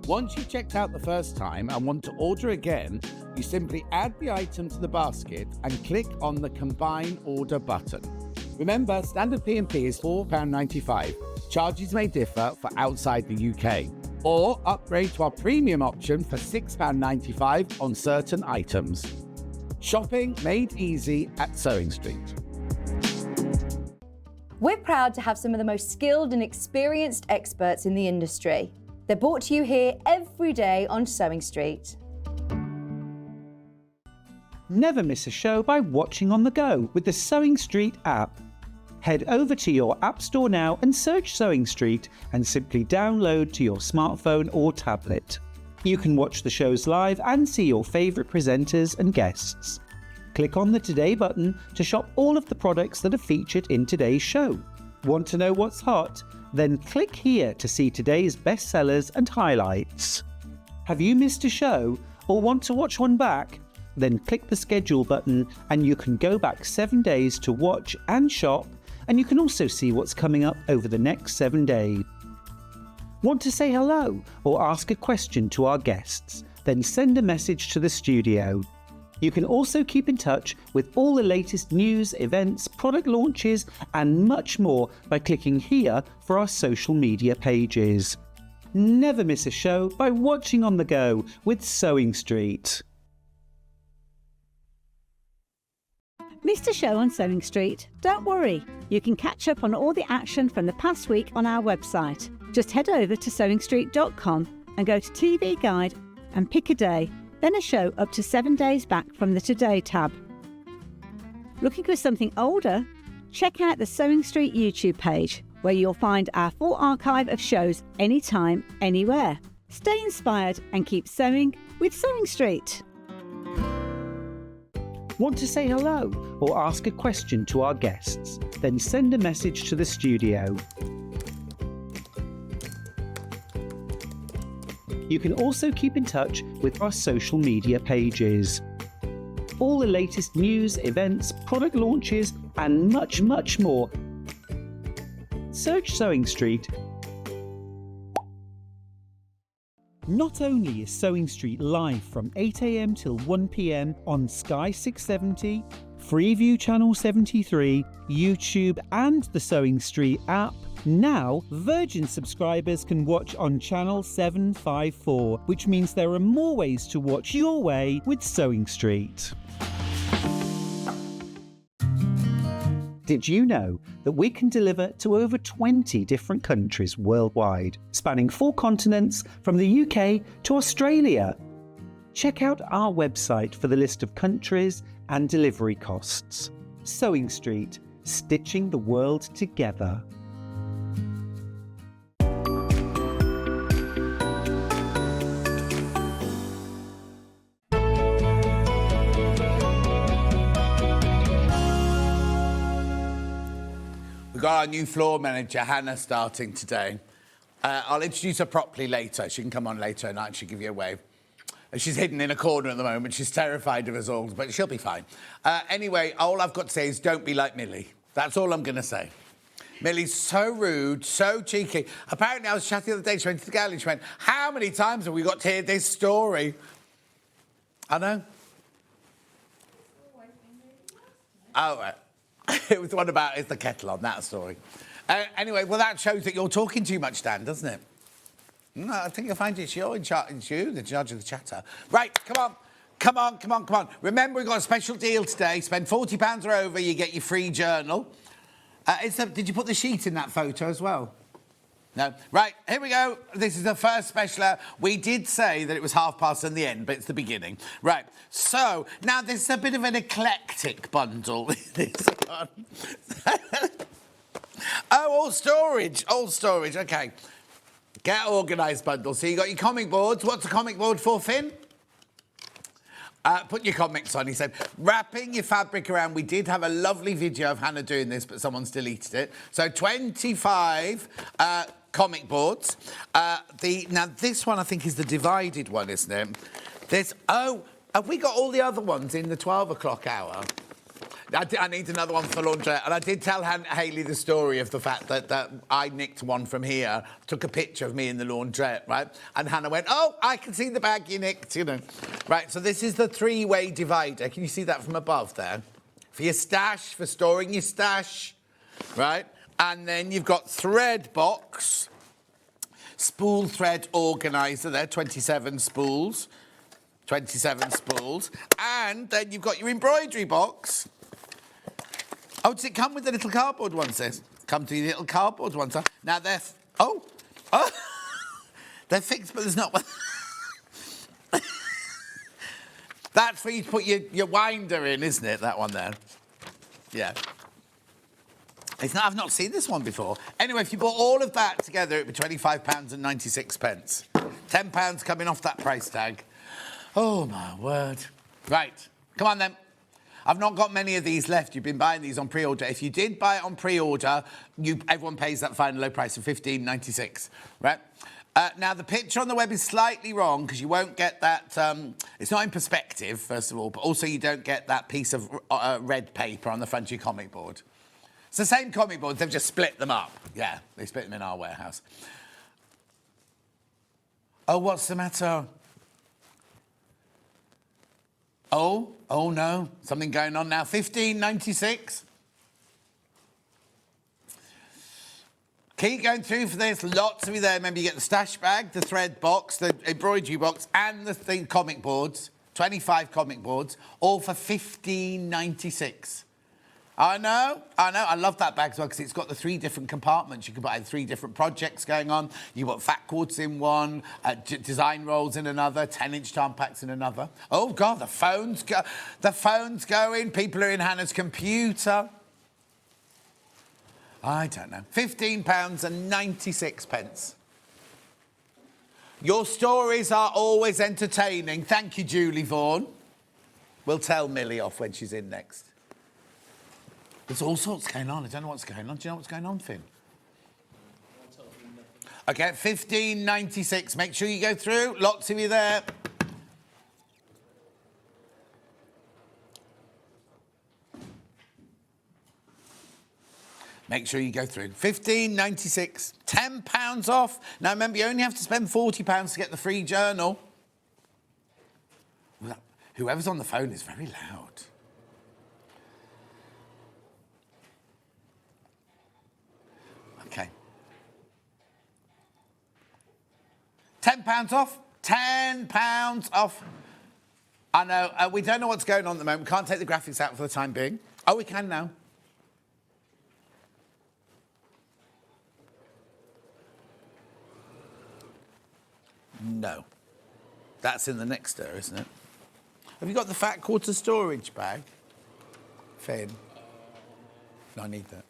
Once you've checked out the first time and want to order again, you simply add the item to the basket and click on the Combine Order button. Remember, standard P&P is £4.95. Charges may differ for outside the UK. Or upgrade to our premium option for £6.95 on certain items. Shopping made easy at SewingStreet. We're proud to have some of the most skilled and experienced experts in the industry. They're brought to you here every day on SewingStreet. Never miss a show by watching on the go with the SewingStreet app. Head over to your app store now and search SewingStreet and simply download to your smartphone or tablet. You can watch the shows live and see your favourite presenters and guests. Click on the Today button to shop all of the products that are featured in today's show. Want to know what's hot? Then click here to see today's bestsellers and highlights. Have you missed a show or want to watch one back? Then click the schedule button and you can go back 7 days to watch and shop, and you can also see what's coming up over the next 7 days. Want to say hello or ask a question to our guests? Then send a message to the studio. You can also keep in touch with all the latest news, events, product launches and much more by clicking here for our social media pages. Never miss a show by watching on the go with SewingStreet. Missed a show on SewingStreet? Don't worry, you can catch up on all the action from the past week on our website. Just head over to SewingStreet.com and go to TV Guide and pick a day, then a show up to 7 days back from the Today tab. Looking for something older? Check out the SewingStreet YouTube page, where you'll find our full archive of shows anytime, anywhere. Stay inspired and keep sewing with SewingStreet. Want to say hello or ask a question to our guests? Then send a message to the studio. You can also keep in touch with our social media pages. All the latest news, events, product launches and much, much more. Search SewingStreet. Not only is SewingStreet live from 8 AM till 1 PM on Sky 670, Freeview Channel 73, YouTube and the SewingStreet app, now Virgin subscribers can watch on Channel 754, which means there are more ways to watch your way with SewingStreet. Did you know that we can deliver to over 20 different countries worldwide, spanning 4 continents from the UK to Australia? Check out our website for the list of countries and delivery costs. SewingStreet, stitching the world together. We've got our new floor manager, Hannah, starting today. I'll introduce her properly later. She can come on later and actually give you a wave. And she's hidden in a corner at the moment. She's terrified of us all, but she'll be fine. Anyway, all I've got to say is don't be like Millie. That's all I'm going to say. Millie's so rude, so cheeky. Apparently, I was chatting the other day, she went to the gallery, she went, how many times have we got to hear this story? I know. Oh, right. It was the one about, is the kettle on, that story. Anyway, well, that shows that you're talking too much, Dan, doesn't it? No, I think you'll find it's you in charge of the chatter. Right, come on. Remember, we've got a special deal today. Spend £40 or over, you get your free journal. Did you put the sheet in that photo as well? No. Right, here we go. This is the first special. We did say that it was 1:30 in the end, but it's the beginning. Right, so now this is a bit of an eclectic bundle. This one. Oh, all storage. Okay. Get organised bundle. So you got your comic boards. What's a comic board for, Finn? Put your comics on, he said. Wrapping your fabric around. We did have a lovely video of Hannah doing this, but someone's deleted it. So 25 comic boards. Now, this one, I think, is the divided one, isn't it? Have we got all the other ones in the 12 o'clock hour? I need another one for laundrette. And I did tell Hayley the story of the fact that I nicked one from here, took a picture of me in the laundrette, right? And Hannah went, oh, I can see the bag you nicked, you know. Right, so this is the three-way divider. Can you see that from above there? For your stash, for storing your stash, right? And then you've got thread box, spool thread organiser there, 27 spools. 27 spools. And then you've got your embroidery box. Oh, does it come with the little cardboard ones, sis? Come to your little cardboard ones, huh? Now, they're... Oh! They're fixed, but there's not one. That's for you to put your winder in, isn't it? That one there. Yeah. I've not seen this one before. Anyway, if you bought all of that together, it'd be £25.96. £10 coming off that price tag. Oh, my word. Right. Come on, then. I've not got many of these left. You've been buying these on pre-order. If you did buy it on pre-order, everyone pays that final low price of $15.96, right? Now, the picture on the web is slightly wrong because you won't get that... it's not in perspective, first of all, but also you don't get that piece of red paper on the front of your comic board. It's the same comic boards, they've just split them up. Yeah, they split them in our warehouse. Oh, what's the matter? Oh no, something going on now. $15.96. Keep going through for this. Lots of you there. Remember, you get the stash bag, the thread box, the embroidery box, and the comic boards. 25 comic boards, all for $15.96. I know. I love that bag as well because it's got the 3 different compartments. You can buy 3 different projects going on. You've got fat quartz in one, design rolls in another, 10-inch time packs in another. Oh, God, the phone's going. People are in Hannah's computer. I don't know. £15.96. Your stories are always entertaining. Thank you, Julie Vaughan. We'll tell Millie off when she's in next. There's all sorts going on. I don't know what's going on. Do you know what's going on, Finn? OK, $15.96. Make sure you go through. Lots of you there. Make sure you go through. $15.96. £10 off. Now, remember, you only have to spend £40 to get the free journal. Whoever's on the phone is very loud. OK. £10 off. £10 off. I know. We don't know what's going on at the moment. We can't take the graphics out for the time being. Oh, we can now. No. That's in the next stir, isn't it? Have you got the fat quarter storage bag? Finn? No, I need that.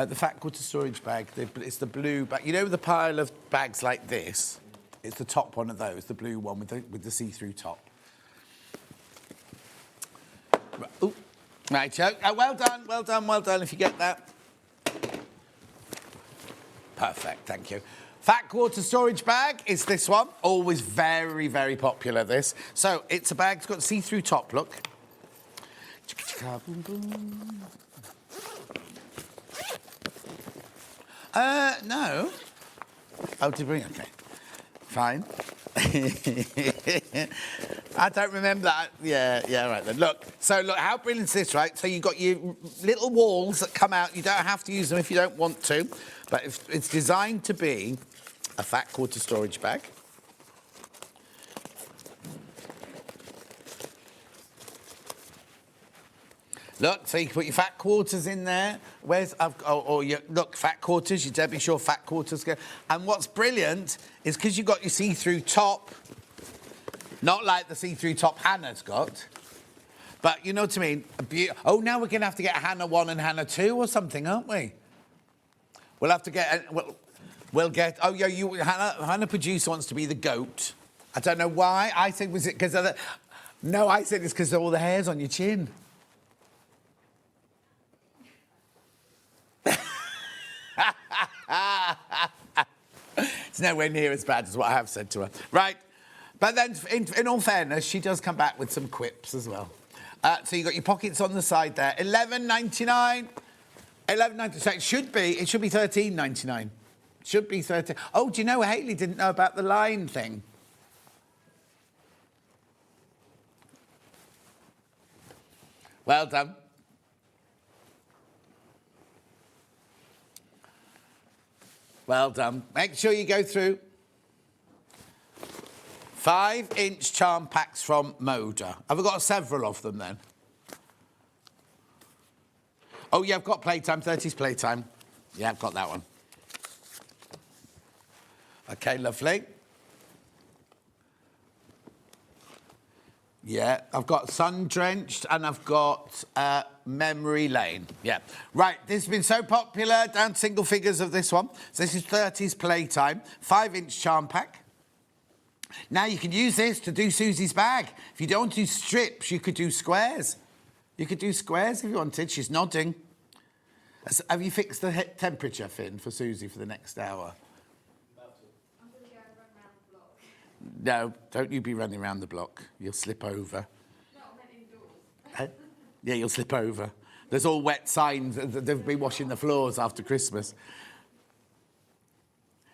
The fat quarter storage bag, it's the blue bag. You know the pile of bags like this? It's the top one of those, the blue one with the see-through top. Ooh. Right, Joe. Oh, well done if you get that. Perfect, thank you. Fat quarter storage bag is this one. Always very, very popular, this. So it's a bag that's got a see-through top, look. No. Oh, did we? Okay. Fine. I don't remember that. Yeah, right then. Look, how brilliant is this, right? So you've got your little walls that come out. You don't have to use them if you don't want to, but it's designed to be a fat quarter storage bag. Look, so you can put your fat quarters in there. Look, fat quarters, your Debbie Shaw fat quarters. And what's brilliant is because you've got your see-through top, not like the see-through top Hannah's got, but you know what I mean? Now we're going to have to get Hannah 1 and Hannah 2 or something, aren't we? We'll have to get... We'll get... Oh, yeah, Hannah producer wants to be the goat. I don't know why. I think, was it because of the... No, I said it's because of all the hairs on your chin. It's nowhere near as bad as what I have said to her. Right. But then, in all fairness, she does come back with some quips as well. So you've got your pockets on the side there. $11.99. So it should be $13.99. Should be 13. Oh, do you know Hayley didn't know about the line thing? Well done. Well done. Make sure you go through 5-inch charm packs from Moda. Have I got several of them then? Oh, yeah, I've got Playtime, 30s Playtime. Yeah, I've got that one. Okay, lovely. Yeah, I've got Sun Drenched and I've got Memory Lane. Yeah. Right, this has been so popular, down single figures of this one. So this is 30s Playtime, 5-inch charm pack. Now you can use this to do Susie's bag. If you don't want to do strips, you could do squares. You could do squares if you wanted. She's nodding. Have you fixed the temperature, Finn, for Susie for the next hour? No, don't you be running around the block. You'll slip over. No, I meant indoors. Yeah, you'll slip over. There's all wet signs. They've been washing the floors after Christmas.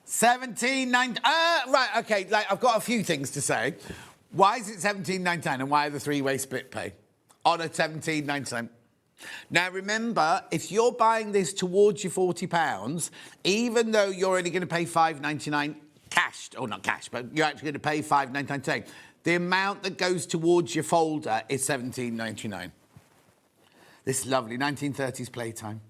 17.99. Right, okay. I've got a few things to say. Why is it 17.99 and why are the three-way split pay on a 17.99? Now, remember, if you're buying this towards your £40, even though you're only going to pay $5.99 cash, or not cash, but you're actually going to pay $5.99 today, the amount that goes towards your folder is $17.99. This is lovely, 1930s Playtime.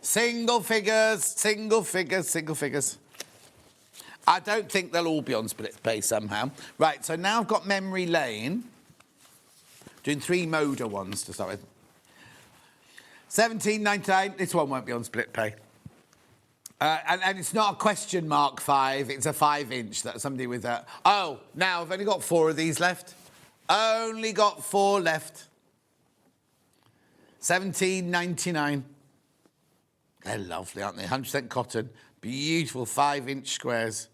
Single figures, single figures, single figures. I don't think they'll all be on split pay somehow. Right, so now I've got Memory Lane. Doing 3 Moda ones to start with. $17.99. This one won't be on split pay. And it's not a question mark 5. It's a 5-inch. That's somebody with that. Oh, now I've only got 4 of these left. Only got 4 left. $17.99. They're lovely, aren't they? 100% cotton. Beautiful 5-inch squares.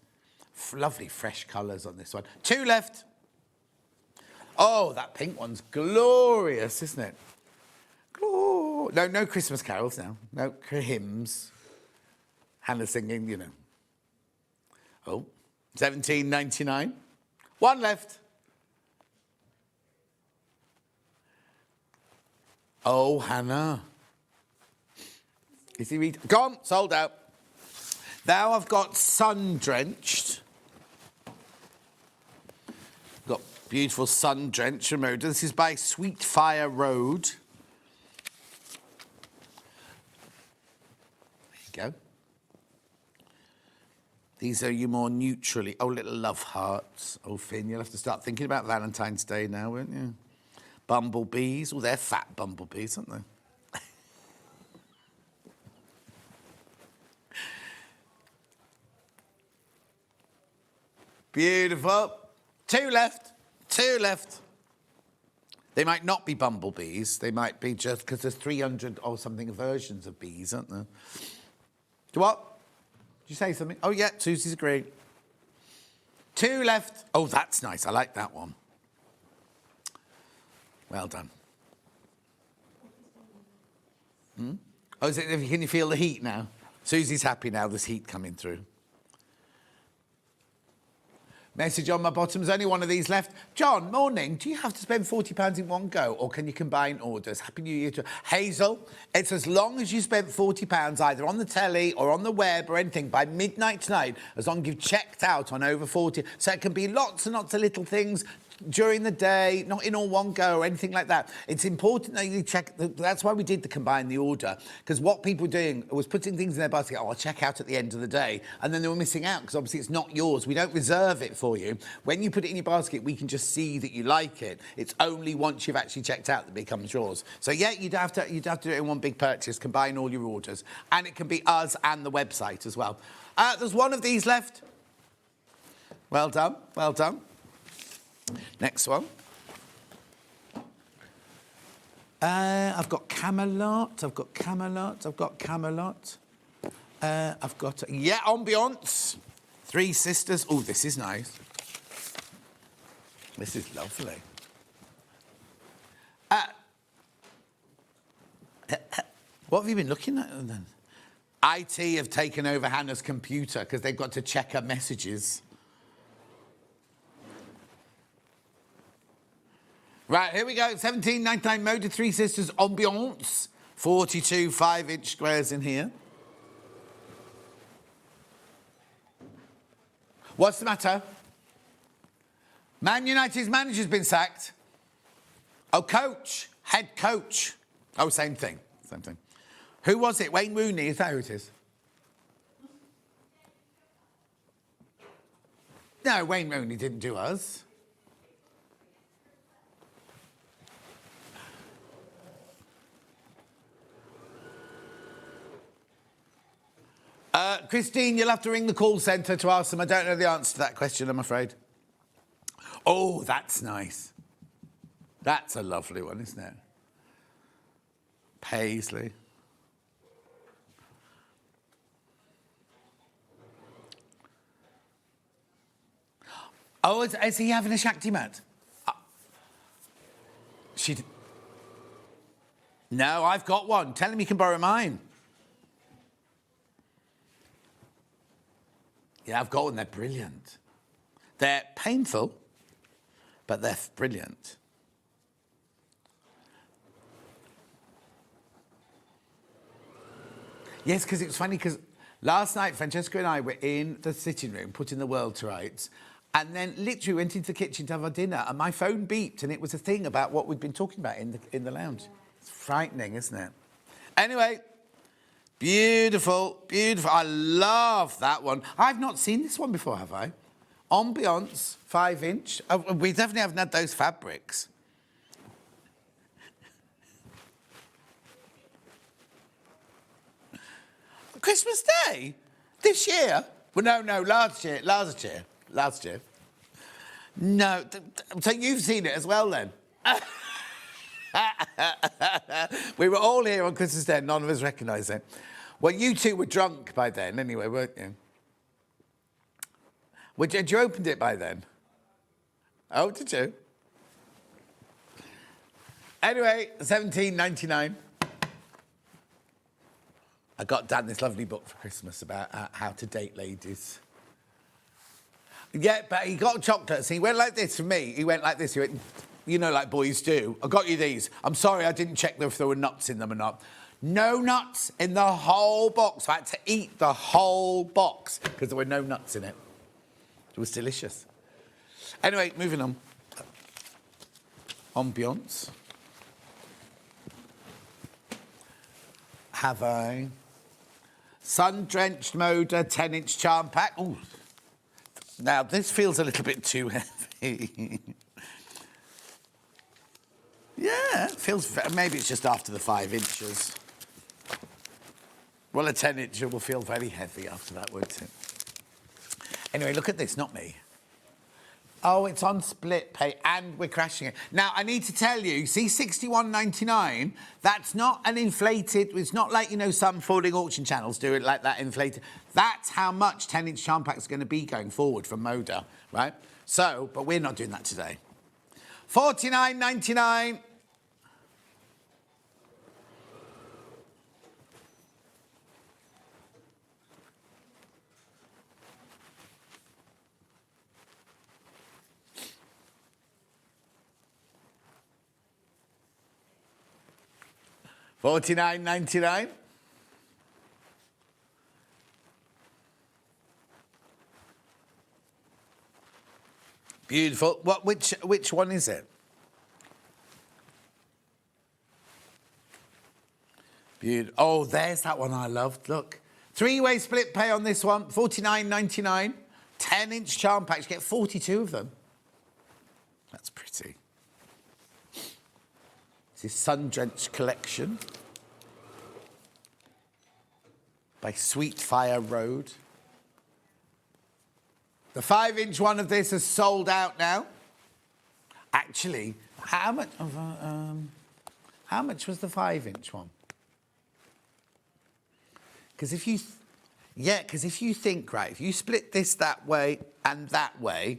Lovely fresh colours on this one. 2 left. Oh, that pink one's glorious, isn't it? No Christmas carols now. No hymns. Hannah singing, you know. Oh, $17.99. 1 left. Oh, Hannah. Is he gone? Sold out. Now I've got Sun Drenched. Got beautiful Sun Drenched from Moda. This is by Sweet Fire Road. There you go. These are your more neutrally... Oh, little love hearts. Oh, Finn, you'll have to start thinking about Valentine's Day now, won't you? Bumblebees. Oh, they're fat bumblebees, aren't they? Beautiful. 2 left. 2 left. They might not be bumblebees. They might be just... Because there's 300 or something versions of bees, aren't there? Do what? Did you say something? Oh, yeah, Susie's agreed. 2 left. Oh, that's nice. I like that one. Well done. Oh, can you feel the heat now? Susie's happy now, there's heat coming through. Message on my bottom, there's only one of these left. John, morning. Do you have to spend £40 in one go, or can you combine orders? Happy New Year to Hazel. It's as long as you spent £40 either on the telly or on the web or anything by midnight tonight, as long as you've checked out on over 40. So it can be lots and lots of little things during the day, not in all one go or anything like that. It's important that you check. That's why we did the combine the order, because what people were doing was putting things in their basket. Oh, I'll check out at the end of the day, and then they were missing out because obviously it's not yours. We don't reserve it for you. When you put it in your basket, we can just see that you like it. It's only once you've actually checked out that it becomes yours. So yeah, you'd have to do it in one big purchase, combine all your orders, and it can be us and the website as well. There's one of these left. Well done, well done. Next one. I've got Camelot. I've got Camelot. I've got Camelot. I've got Ambiance. 3 Sisters. Oh, this is nice. This is lovely. What have you been looking at then? IT have taken over Hannah's computer because they've got to check her messages. Right, here we go. 17.99 Moda 3 Sisters Ambiance. 42 5-inch squares in here. What's the matter? Man United's manager's been sacked. Oh, coach. Head coach. Oh, same thing. Same thing. Who was it? Wayne Rooney. Is that who it is? No, Wayne Rooney didn't do us. Christine, you'll have to ring the call centre to ask them. I don't know the answer to that question, I'm afraid. Oh, that's nice. That's a lovely one, isn't it? Paisley. Oh, is he having a Shakti mat? No, I've got one. Tell him he can borrow mine. Yeah, I've got one. They're brilliant. They're painful, but they're brilliant. Yes, because it's funny, because last night Francesca and I were in the sitting room putting the world to rights, and then literally went into the kitchen to have our dinner, and my phone beeped, and it was a thing about what we'd been talking about in the lounge. It's frightening, isn't it? Anyway, beautiful, beautiful. I love that one. I've not seen this one before, have I? Ambiance, 5-inch. Oh, we definitely haven't had those fabrics. Christmas Day? This year? Well, no, last year. No, so you've seen it as well then? We were all here on Christmas Day, none of us recognised it. Well, you two were drunk by then anyway, weren't you? Had you opened it by then? Oh, did you? Anyway, $17.99. I got Dan this lovely book for Christmas about how to date ladies. Yeah, but he got chocolates. He went like this for me. He went like this. He went, you know, like boys do. I got you these. I'm sorry, I didn't check if there were nuts in them or not. No nuts in the whole box. I had to eat the whole box because there were no nuts in it. It was delicious. Anyway, moving on. Ambiance. Have I? Sun-drenched Moda 10-inch charm pack. Ooh. Now, this feels a little bit too heavy. Yeah, it feels... Maybe it's just after the 5 inches. Well, a 10-incher will feel very heavy after that, won't it? Anyway, look at this, not me. Oh, it's on split pay and we're crashing it. Now, I need to tell you, see £61.99, that's not an inflated, it's not like, you know, some folding auction channels do it like that inflated. That's how much 10-inch charm packs are going to be going forward from Moda, right? So, but we're not doing that today. £49.99. $49.99. Beautiful. What? Which one is it? Beautiful. Oh, there's that one I loved. Look, 3-way split pay on this one. $49.99. 10-inch charm packs. You get 42 of them. That's pretty. This is Sun Drenched Collection by Sweet Fire Road. The 5-inch one of this has sold out now. Actually, how much was the 5-inch one? Because if you, because if you think, right, if you split this that way and that way,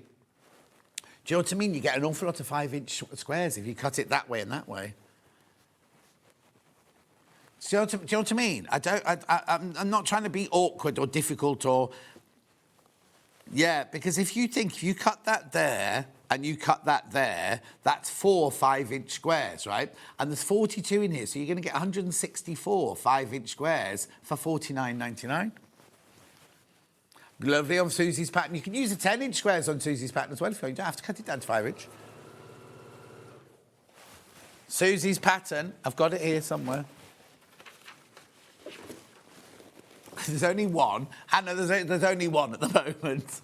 do you know what I mean? You get an awful lot of 5-inch squares if you cut it that way and that way. Do you know what I mean? I'm not trying to be awkward or difficult or... Yeah, because if you cut that there and you cut that there, that's 4 5-inch squares, right? And there's 42 in here, so you're going to get 164 5-inch squares for $49.99. Lovely on Susie's pattern. You can use the 10-inch squares on Susie's pattern as well if you don't have to cut it down to 5-inch. Susie's pattern, I've got it here somewhere. There's only one. Hannah, there's only one at the moment.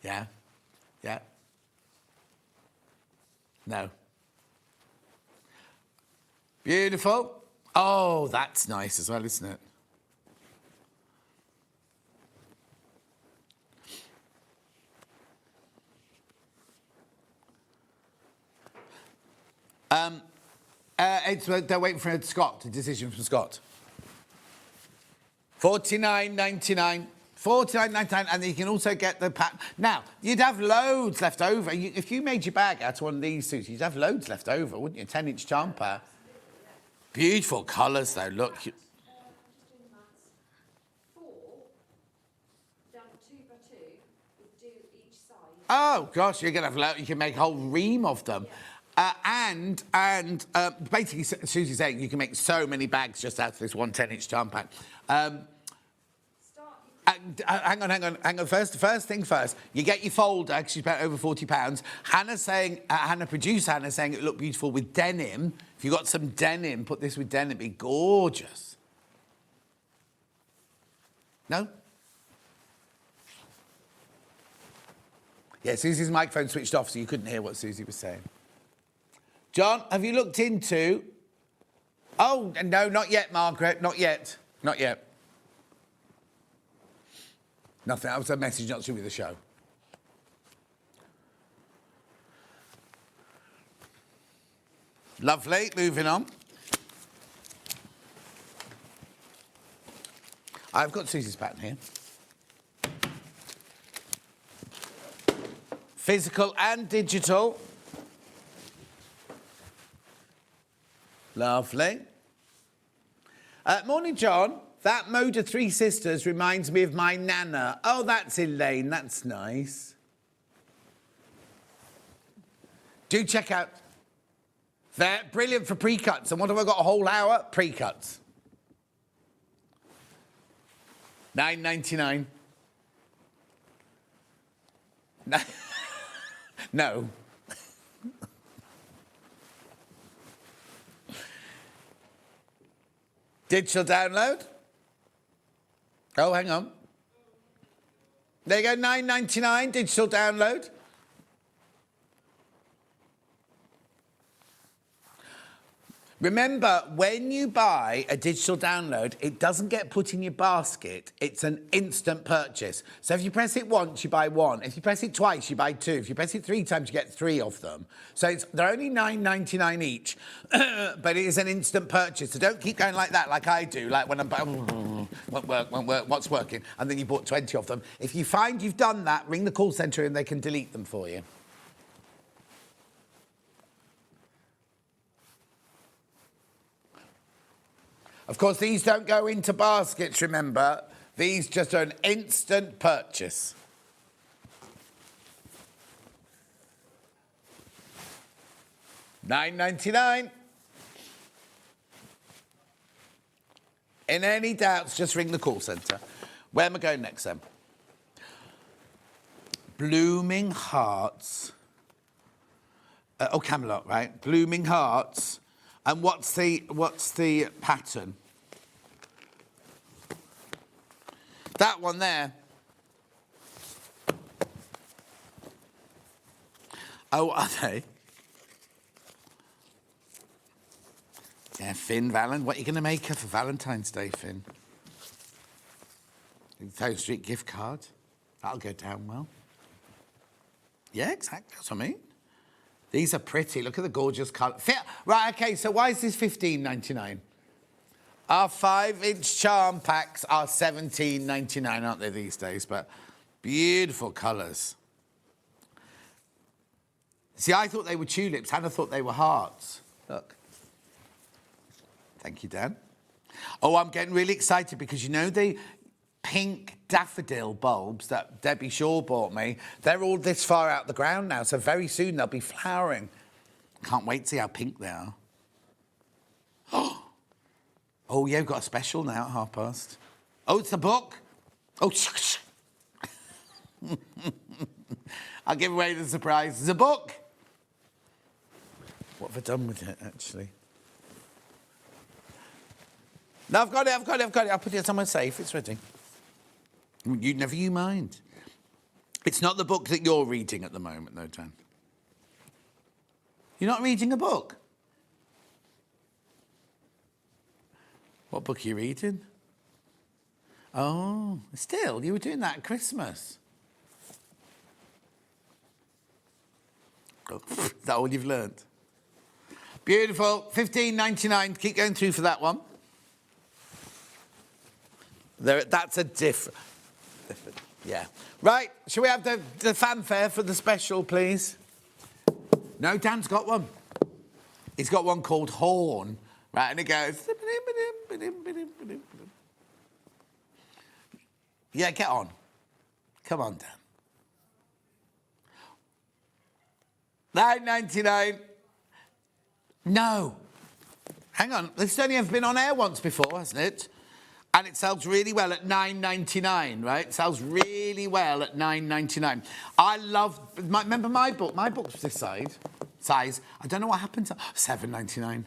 Yeah. Yeah. No. Beautiful. Oh, that's nice as well, isn't it? They're waiting for Scott, a decision from Scott. $49.99. $49.99, and you can also get the pattern. Now, you'd have loads left over. If you made your bag out of one of these suits, you'd have loads left over, wouldn't you? 10-inch jumper. Beautiful colours, though. Look. Oh, gosh, you're going to have loads. You can make a whole ream of them. And basically, Susie's saying you can make so many bags just out of this one 10-inch charm pack. Hang on. First thing first. You get your folder, because you spent over £40. Producer Hannah's saying it looked beautiful with denim. If you got some denim, put this with denim, it'd be gorgeous. No? Yeah, Susie's microphone switched off, so you couldn't hear what Susie was saying. John, have you looked into... Oh, no, not yet, Margaret. Not yet. Not yet. Nothing. That was a message not to do with the show. Lovely. Moving on. I've got Susie's pattern here. Physical and digital. Lovely. Morning, John. That Moda Three Sisters reminds me of my nana. Oh, that's Elaine. That's nice. Do check out. They're brilliant for pre-cuts. And what have I got? A whole hour? Pre-cuts. $9.99. No. Digital download. Oh, hang on. There you go, $9.99, digital download. Remember, when you buy a digital download, it doesn't get put in your basket. It's an instant purchase. So if you press it once, you buy one. If you press it twice, you buy two. If you press it 3 times, you get 3 of them. So they're only $9.99 each, but it is an instant purchase. So don't keep going like that, like I do, like when I'm won't work, what's working? And then you bought 20 of them. If you find you've done that, ring the call centre and they can delete them for you. Of course, these don't go into baskets, remember. These just are an instant purchase. $9.99. In any doubts, just ring the call centre. Where am I going next, then? Blooming Hearts. Camelot, right? Blooming Hearts. And what's the pattern? That one there. Oh, are they? Yeah, Finn, Valen. What are you going to make her for Valentine's Day, Finn? SewingStreet gift card. That'll go down well. Yeah, exactly. That's what I mean. These are pretty. Look at the gorgeous colour. Right, OK, so why is this $15.99? Our 5-inch charm packs are $17.99, aren't they, these days? But beautiful colours. See, I thought they were tulips. Hannah thought they were hearts. Look. Thank you, Dan. Oh, I'm getting really excited because, you know, the pink daffodil bulbs that Debbie Shaw bought me, they're all this far out the ground now, so very soon they'll be flowering. Can't wait to see how pink they are. Oh, yeah, we've got a special now at past. Oh, it's the book. Oh, I'll give away the surprise. It's a book. What have I done with it, actually? No, I've got it. I'll put it somewhere safe. It's ready. Never you mind. It's not the book that you're reading at the moment, though, Dan. You're not reading a book? What book are you reading? Oh, still, you were doing that at Christmas. Oh, is that all you've learned? Beautiful. $15.99. Keep going through for that one. That's a different... Yeah. Right, shall we have the fanfare for the special, please? No, Dan's got one. He's got one called Horn. Right, and it goes... Yeah, get on. Come on, Dan. $9.99. No. Hang on. This has only ever been on air once before, hasn't it? And it sells really well at $9.99, right? It sells really well at $9.99. I love... remember my book? My book was this size. I don't know what happened to... $7.99.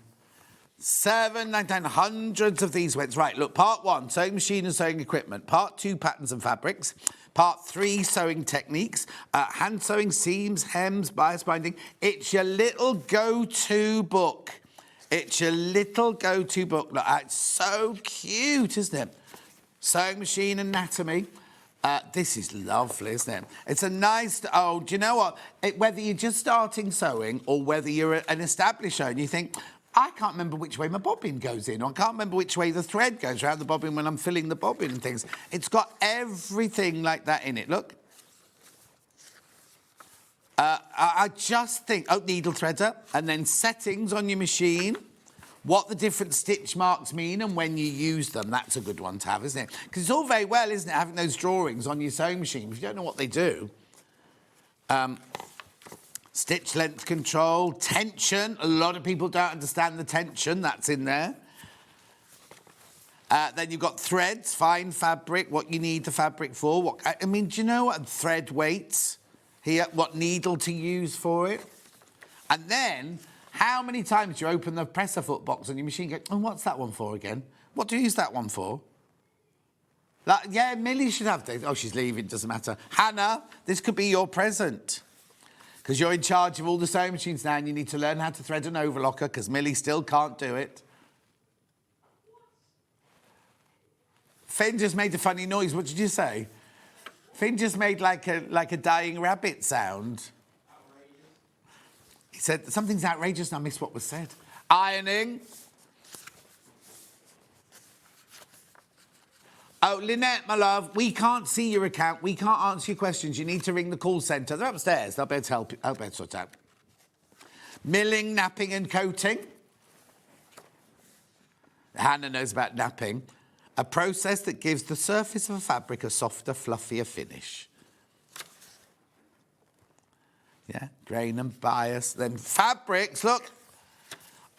$7.99. Hundreds of these went. Right, look, part 1, sewing machine and sewing equipment. Part 2, patterns and fabrics. Part 3, sewing techniques. Hand sewing, seams, hems, bias binding. It's your little go-to book. It's your little go-to book. Look, it's so cute, isn't it? Sewing machine anatomy. This is lovely, isn't it? It's a nice... Oh, do you know what? Whether you're just starting sewing or whether you're an established sewer and you think, I can't remember which way my bobbin goes in, or I can't remember which way the thread goes around the bobbin when I'm filling the bobbin and things. It's got everything like that in it. Look. I just think... Oh, needle threader. And then settings on your machine. What the different stitch marks mean and when you use them. That's a good one to have, isn't it? Because it's all very well, isn't it, having those drawings on your sewing machine. If you don't know what they do. Stitch length control. Tension. A lot of people don't understand the tension. That's in there. Then you've got threads, fine fabric, what you need the fabric for. I mean, do you know what? Thread weights. Here, what needle to use for it. And then, how many times do you open the presser foot box on your machine and go, oh, what's that one for again? What do you use that one for? Like, yeah, Millie should have this. Oh, she's leaving, doesn't matter. Hannah, this could be your present. Because you're in charge of all the sewing machines now and you need to learn how to thread an overlocker because Millie still can't do it. Finn just made a funny noise. What did you say? Finn just made like a dying rabbit sound. He said, something's outrageous and I missed what was said. Ironing. Oh, Lynette, my love, we can't see your account. We can't answer your questions. You need to ring the call centre. They're upstairs. They'll be able to help you. I'll be able to sort it out. Milling, napping and coating. Hannah knows about napping. A process that gives the surface of a fabric a softer, fluffier finish. Yeah, grain and bias. Then fabrics, look.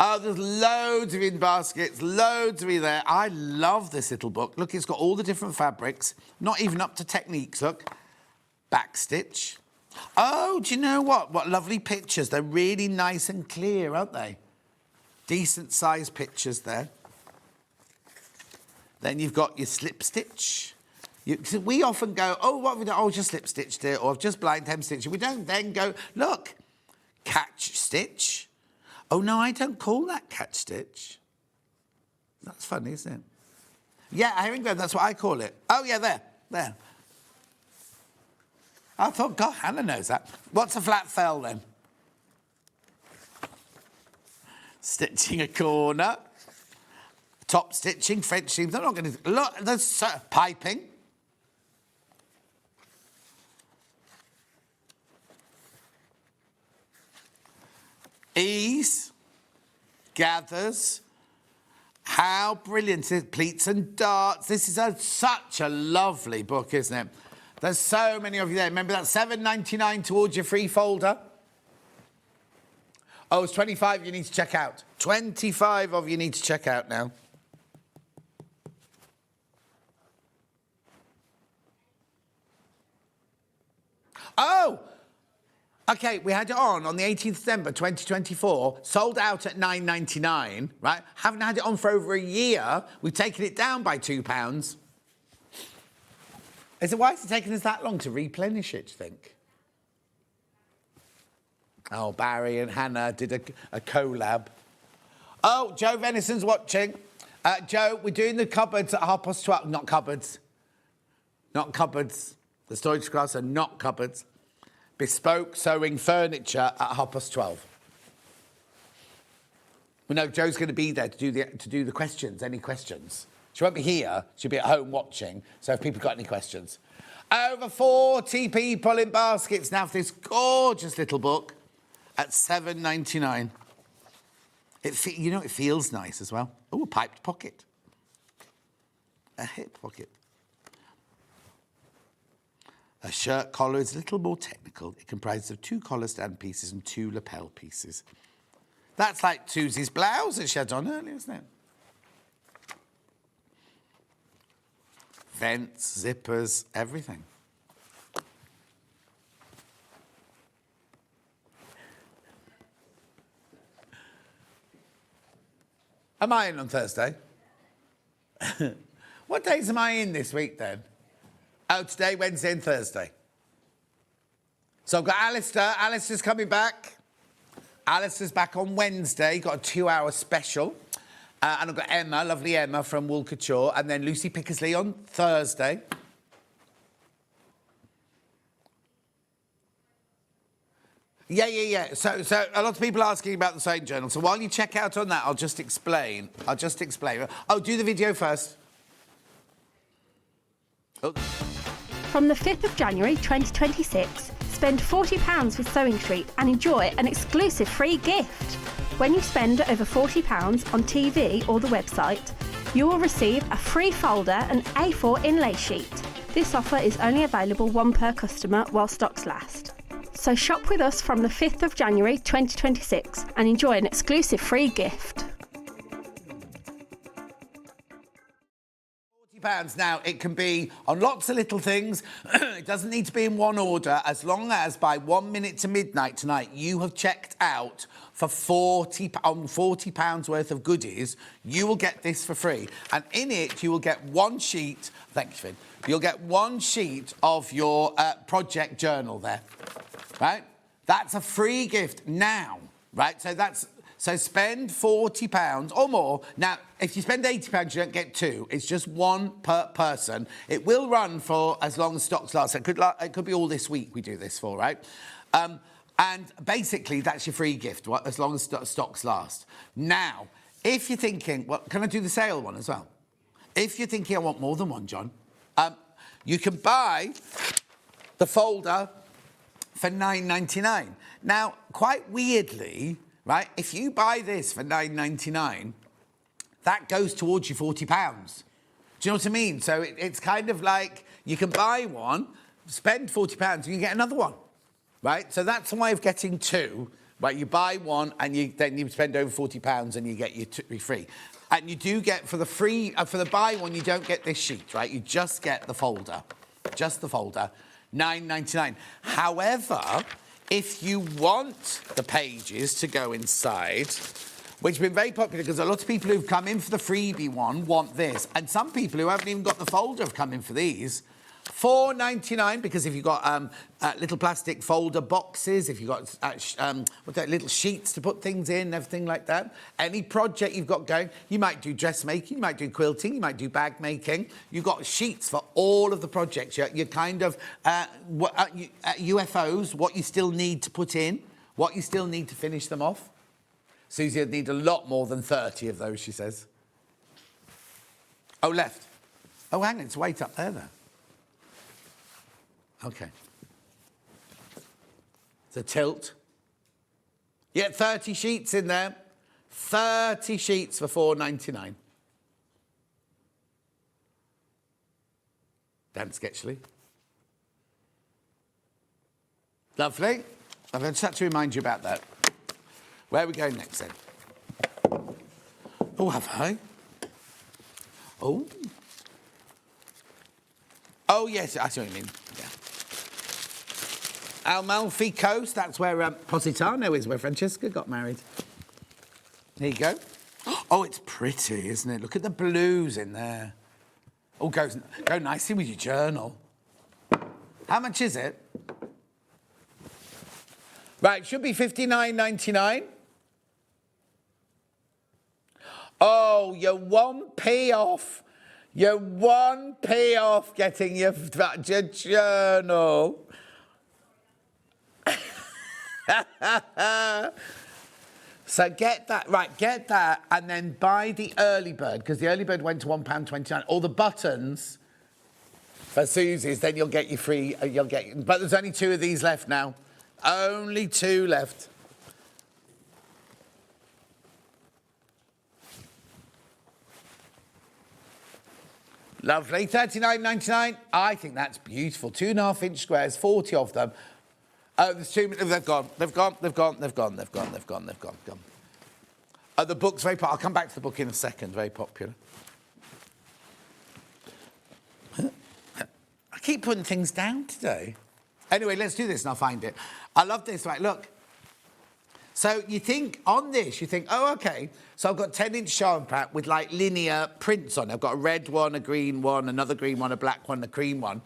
Oh, there's loads of in baskets, loads of in there. I love this little book. Look, it's got all the different fabrics, not even up to techniques, look. Backstitch. Oh, do you know what? What lovely pictures. They're really nice and clear, aren't they? Decent sized pictures there. Then you've got your slip stitch. We often go, oh, what have we done? Oh, just slip stitched it, or I've just blind hem stitched it. We don't then go, look, catch stitch. Oh, no, I don't call that catch stitch. That's funny, isn't it? Yeah, herringbone, that's what I call it. Oh, yeah, there. I thought, God, Hannah knows that. What's a flat fell, then? Stitching a corner. Top stitching, French seams. I'm not going to... Look, there's piping. Ease, gathers, how brilliant is it? Pleats and darts. This is such a lovely book, isn't it? There's so many of you there. Remember that $7.99 towards your free folder? Oh, it's 25 you need to check out. 25 of you need to check out now. Oh! OK, we had it on the 18th of December 2024, sold out at £9.99, right? Haven't had it on for over a year. We've taken it down by £2. Why is it taking us that long to replenish it, do you think? Oh, Barry and Hannah did a collab. Oh, Joe Venison's watching. Joe, we're doing the cupboards at 12:30. Not cupboards. Not cupboards. The storage class are not cupboards. Bespoke sewing furniture at 12:30. Well, no, Joe's going to be there to do the questions. Any questions? She won't be here. She'll be at home watching. So if people got any questions. Over 40 people in baskets now for this gorgeous little book at $7.99. It feels nice as well. Oh, a piped pocket. A hip pocket. A shirt collar is a little more technical. It comprises of 2 collar stand pieces and 2 lapel pieces. That's like Susie's blouse that she had on earlier, isn't it? Vents, zippers, everything. Am I in on Thursday? What days am I in this week, then? Oh, today, Wednesday and Thursday. So I've got Alistair. Alistair's coming back. Alistair's back on Wednesday. Got a 2-hour special. And I've got Emma, lovely Emma from Wool Couture. And then Lucy Pickersley on Thursday. Yeah. So a lot of people are asking about the Sewing Journal. So while you check out on that, I'll just explain. Oh, do the video first. Oh. From the 5th of January 2026, spend £40 with SewingStreet and enjoy an exclusive free gift. When you spend over £40 on TV or the website, you will receive a free folder and A4 inlay sheet. This offer is only available 1 per customer while stocks last. So shop with us from the 5th of January 2026 and enjoy an exclusive free gift. £40 now. It can be on lots of little things. It doesn't need to be in one order. As long as by 1 minute to midnight tonight you have checked out for £40 worth of goodies, you will get this for free. And in it, you will get 1 sheet. Thank you, Finn. You'll get 1 sheet of your project journal there, right? That's a free gift now, right? So spend £40 or more. Now, if you spend £80, you don't get two. It's just one per person. It will run for as long as stocks last. It could be all this week we do this for, right? And basically, that's your free gift, as long as stocks last. Now, if you're thinking, well, can I do the sale one as well? If you're thinking, I want more than one, John, you can buy the folder for $9.99. Now, quite weirdly, right, if you buy this for $9.99, that goes towards your £40. Do you know what I mean? So it's kind of like you can buy one, spend £40, and you get another one, right? So that's a way of getting two, right? You buy one, and then you spend over £40, and you get your two free. And you do get, for the buy one, you don't get this sheet, right? You just get the folder, $9.99. However, if you want the pages to go inside, which has been very popular because a lot of people who've come in for the freebie one want this, and some people who haven't even got the folder have come in for these. $4.99, because if you've got little plastic folder boxes, if you've got little sheets to put things in, everything like that. Any project you've got going, you might do dressmaking, you might do quilting, you might do bag making. You've got sheets for all of the projects. You're kind of UFOs, what you still need to put in, what you still need to finish them off. Suzie would need a lot more than 30 of those, she says. Oh, left. Oh, hang on, it's weight up there, though. Okay. The tilt. You get 30 sheets in there. 30 sheets for $4.99. Dan Sketchley. Lovely. I've just had to remind you about that. Where are we going next, then? Oh, have I? Oh. Oh, yes, I see what you mean. Yeah. Amalfi Coast, that's where Positano is, where Francesca got married. There you go. Oh, it's pretty, isn't it? Look at the blues in there. Oh, go nicely with your journal. How much is it? Right, it should be $59.99. Oh, you're 1p off. You're 1p off getting your journal. So get that, and then buy the early bird, because the early bird went to £1.29. All the buttons for Susie's, then you'll get your free. But there's only 2 of these left now. Only 2 left. Lovely, $39.99. I think that's beautiful. 2.5-inch squares, 40 of them. Oh, there's 2. They've gone. Oh, the book's very popular. I'll come back to the book in a second. Very popular. I keep putting things down today. Anyway, let's do this and I'll find it. I love this. Right, look. So you think, on this, oh, OK. So I've got 10-inch sharp pack with, like, linear prints on it. I've got a red one, a green one, another green one, a black one, a cream one.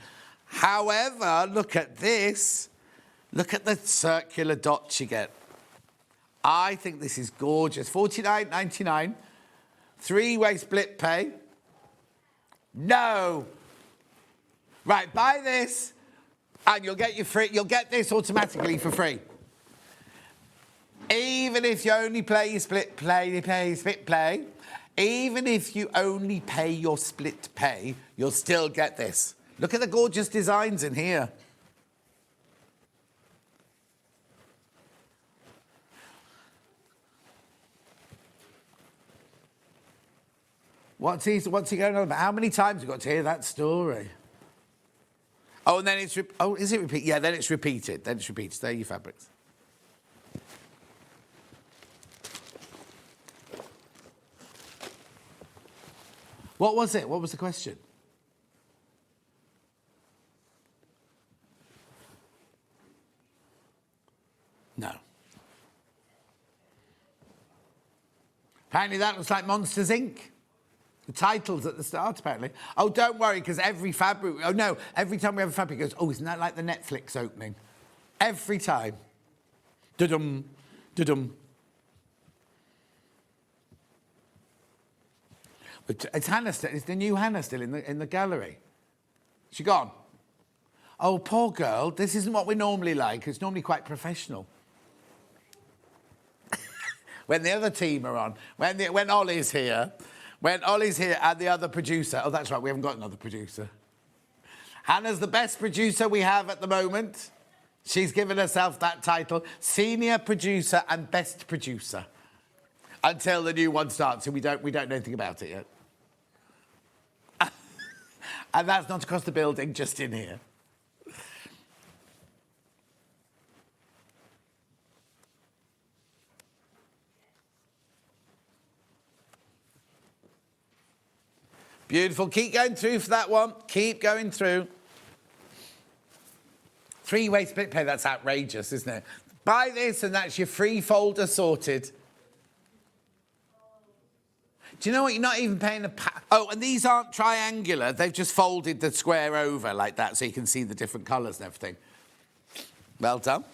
However, look at this. Look at the circular dots you get. I think this is gorgeous. $49.99. 3-way split pay. No. Right, buy this, and you'll get this automatically for free. Even if you only play your split play, even if you only pay your split pay, you'll still get this. Look at the gorgeous designs in here. What's he going on about? How many times have you got to hear that story? Oh, and then it's... is it repeated? Yeah, then it's repeated. There are your fabrics. What was it? What was the question? No. Apparently that looks like Monsters, Inc. The title's at the start, apparently. Oh, don't worry, because every fabric... Oh, no, every time we have a fabric, it goes, oh, isn't that like the Netflix opening? Every time. Da-dum, da-dum. It's Hannah still. It's the new Hannah still in the gallery. She gone? Oh, poor girl. This isn't what we normally like. It's normally quite professional. When the other team are on, when Ollie's here, and the other producer. Oh, that's right. We haven't got another producer. Hannah's the best producer we have at the moment. She's given herself that title, senior producer and best producer, until the new one starts, and we don't know anything about it yet. And that's not across the building, just in here. Beautiful. Keep going through for that one. Keep going through. Three-way split pay, that's outrageous, isn't it? Buy this and that's your free folder sorted. Do you know what? You're not even paying Oh, and these aren't triangular. They've just folded the square over like that so you can see the different colours and everything. Well done.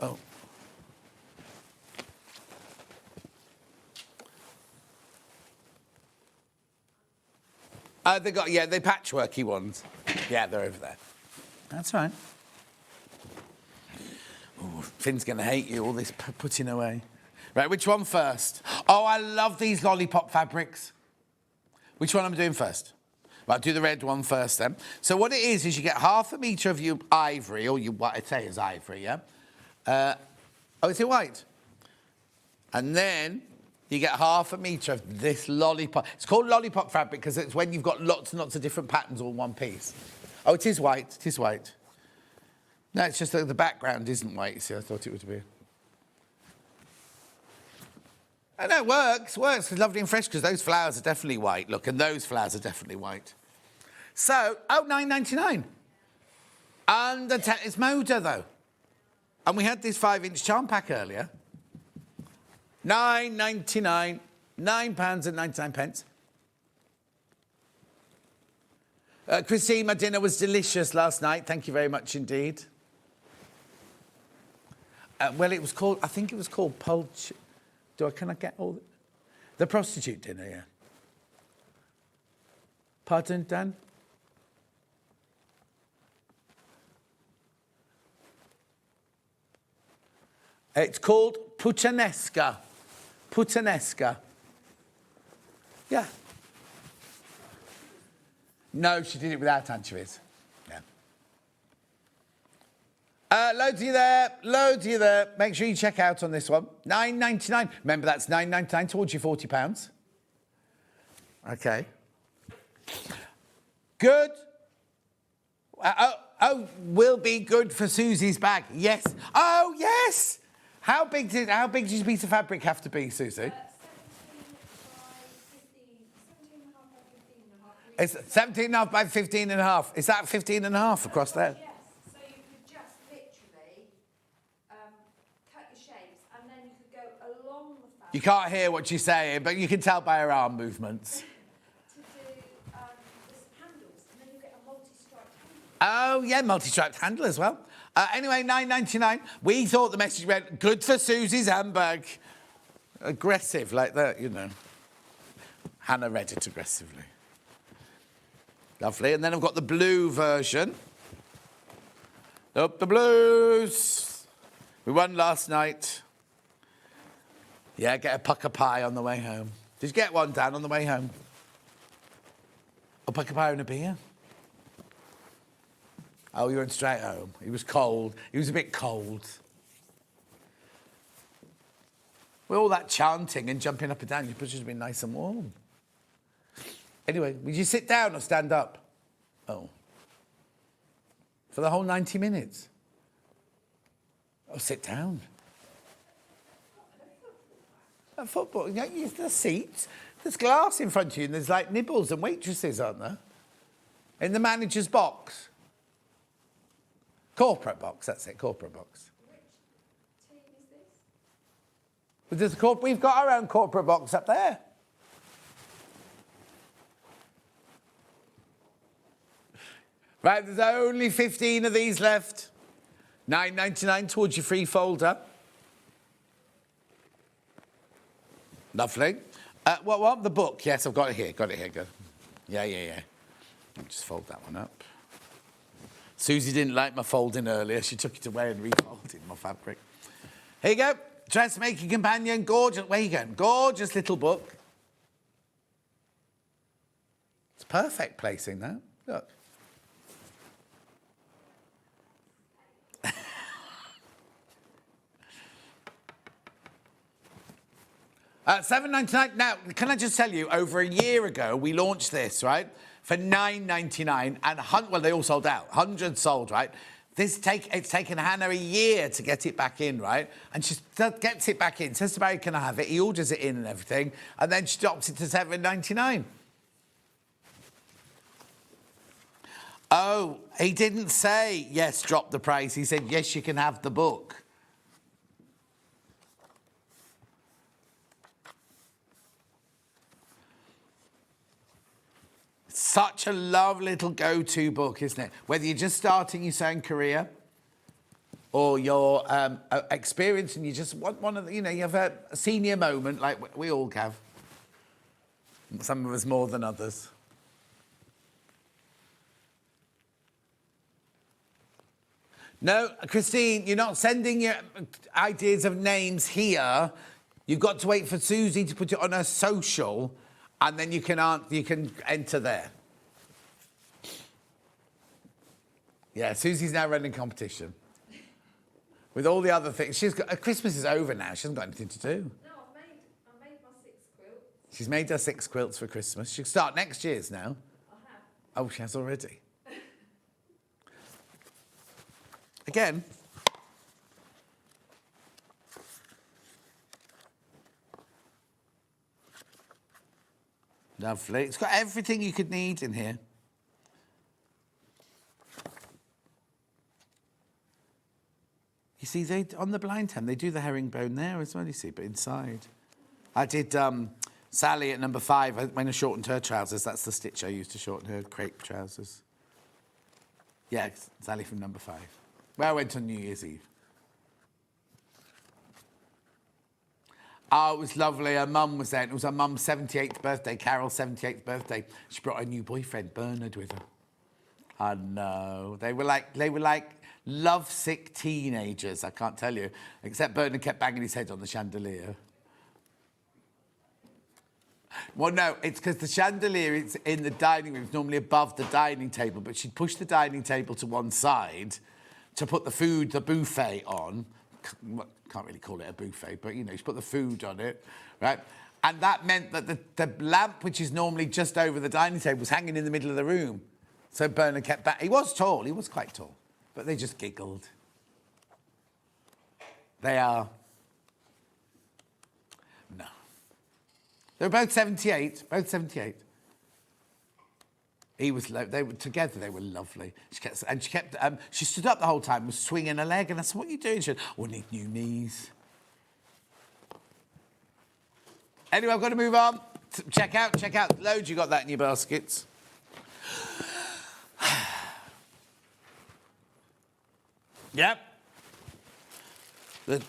Oh. They got, they're patchworky ones. Yeah, they're over there. That's right. Ooh, Finn's going to hate you, all this putting away. Right, which one first? Oh, I love these lollipop fabrics. Which one am I doing first? Right, I'll do the red one first then. So what it is you get 1/2 metre of your ivory, or what I'd say is ivory, yeah? Oh, is it white? And then you get 1/2 metre of this lollipop. It's called lollipop fabric because it's when you've got lots and lots of different patterns all in one piece. Oh, it is white. It is white. No, it's just that the background isn't white, see, I thought it would be. Oh, no, it works. It's lovely and fresh because those flowers are definitely white. Look, and those flowers are definitely white. So, £9.99. And it's Moda, though. And we had this 5-inch charm pack earlier. £9.99. £9.99. Christine, my dinner was delicious last night. Thank you very much indeed. Well, it was called, I think it was called Pulch. Can I get all the prostitute dinner, yeah. Pardon, Dan? It's called puttanesca. Puttanesca. Yeah. No, she did it without anchovies. Yeah. Loads of you there. Loads of you there. Make sure you check out on this one. £9.99. Remember, that's £9.99 towards your £40. Okay. Good. Will be good for Susie's bag. Yes. Oh, yes. How big does your piece of fabric have to be, Susie? 17.5 by 15.5. It's 17.5 by 15.5. Is that 15.5 across there? Yes. So you could just literally cut your shapes and then you could go along the fabric. You can't hear what she's saying, but you can tell by her arm movements. To do the handles, and then you get a multi-striped handle. Oh, yeah, multi-striped handle as well. Anyway, £9.99. We thought the message went, good for Susie's handbag. Aggressive like that, you know. Hannah read it aggressively. Lovely. And then I've got the blue version. Up the blues. We won last night. Yeah, get a pucker pie on the way home. Did you get one, Dan, on the way home? A pucker pie and a beer? Oh, you went straight home. He was cold. He was a bit cold. With all that chanting and jumping up and down, you should have been nice and warm. Anyway, would you sit down or stand up? Oh. For the whole 90 minutes? Oh, sit down. A football, you know, there's seats. There's glass in front of you and there's like nibbles and waitresses, aren't there? In the manager's box. Corporate box, that's it, corporate box. Which team is this? We've got our own corporate box up there. Right, there's only 15 of these left. $9.99 towards your free folder. Lovely. What? The book? Yes, I've got it here. Got it here. Good. Yeah. I'll just fold that one up. Susie didn't like my folding earlier. She took it away and refolded my fabric. Here you go. Dressmaking Companion. Gorgeous. Where you going? Gorgeous little book. It's perfect placing that. Look. $7.99. Now, can I just tell you, over a year ago, we launched this, right, for $9.99, and well, they all sold out. Hundreds sold, right? It's taken Hannah a year to get it back in, right? And she gets it back in, says to Barry, can I have it? He orders it in and everything, and then she drops it to $7.99. Oh, he didn't say, yes, drop the price. He said, yes, you can have the book. Such a lovely little go-to book, isn't it? Whether you're just starting your sewing career or you're experienced and you just want one of the, you have a senior moment like we all have. Some of us more than others. No, Christine, you're not sending your ideas of names here. You've got to wait for Susie to put it on her social, and then you can enter there. Yeah, Susie's now running competition. With all the other things. Christmas is over now. She hasn't got anything to do. No, I made my 6 quilts. She's made her 6 quilts for Christmas. She'll start next year's now. I have. Oh, she has already. Again. Lovely. It's got everything you could need in here. You see, on the blind hem, they do the herringbone there as well, you see, but inside. I did Sally at number 5, when I shortened her trousers. That's the stitch I used to shorten her crepe trousers. Yeah, Sally from number 5. Where I went on New Year's Eve. Oh, it was lovely. Her mum was there. It was her mum's 78th birthday, Carol's 78th birthday. She brought her new boyfriend, Bernard, with her. I know. They were like lovesick teenagers, I can't tell you. Except Bernard kept banging his head on the chandelier. Well, no, it's because the chandelier is in the dining room. It's normally above the dining table, but she'd push the dining table to one side to put the buffet on. Can't really call it a buffet, but, she's put the food on it, right? And that meant that the lamp, which is normally just over the dining table, was hanging in the middle of the room. So Bernard kept back. He was tall. He was quite tall. But they just giggled. They are... No. They were both 78. Both 78. They were together. They were lovely. She stood up the whole time, was swinging her leg, and I said, "What are you doing?" She said, "Oh, I need new knees." Anyway, I've got to move on. Check out. Loads you got that in your baskets. Yep. The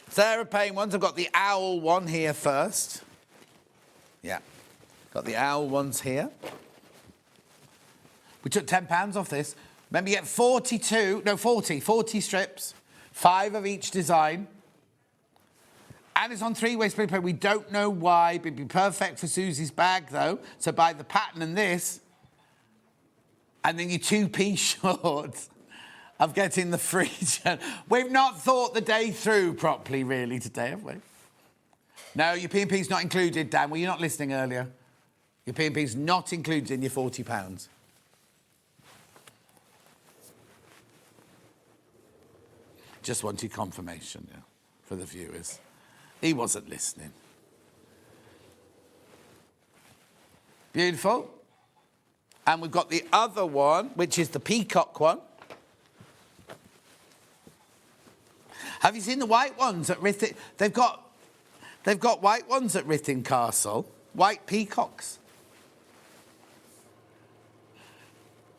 Sarah Payne ones. I've got the owl one here first. Yeah. Got the owl ones here. We took £10 off this. Remember, you get 40 strips, 5 of each design. And it's on 3-way split pay. We don't know why, but it'd be perfect for Susie's bag, though. So buy the pattern and this, and then your 2p short of getting the free... We've not thought the day through properly, really, today, have we? No, your P&P's not included, Dan. Were you not listening earlier? Your P&P's not included in your £40. Just wanted confirmation, for the viewers. He wasn't listening. Beautiful. And we've got the other one, which is the peacock one. Have you seen the white ones at Rithing? They've got white ones at Rithing Castle. White peacocks.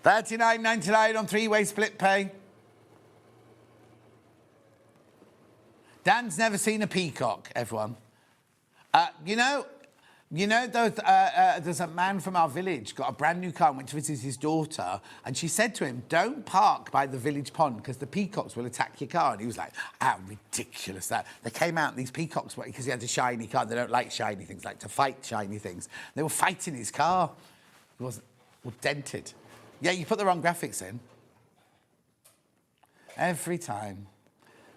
$39.99 on 3-way split pay. Dan's never seen a peacock, everyone. You know, there's a man from our village got a brand new car and went to visit his daughter, and she said to him, "Don't park by the village pond because the peacocks will attack your car." And he was like, "How ridiculous that!" They came out and these peacocks, because he had a shiny car, they don't like shiny things, like to fight shiny things. They were fighting his car. It was dented. Yeah, you put the wrong graphics in. Every time.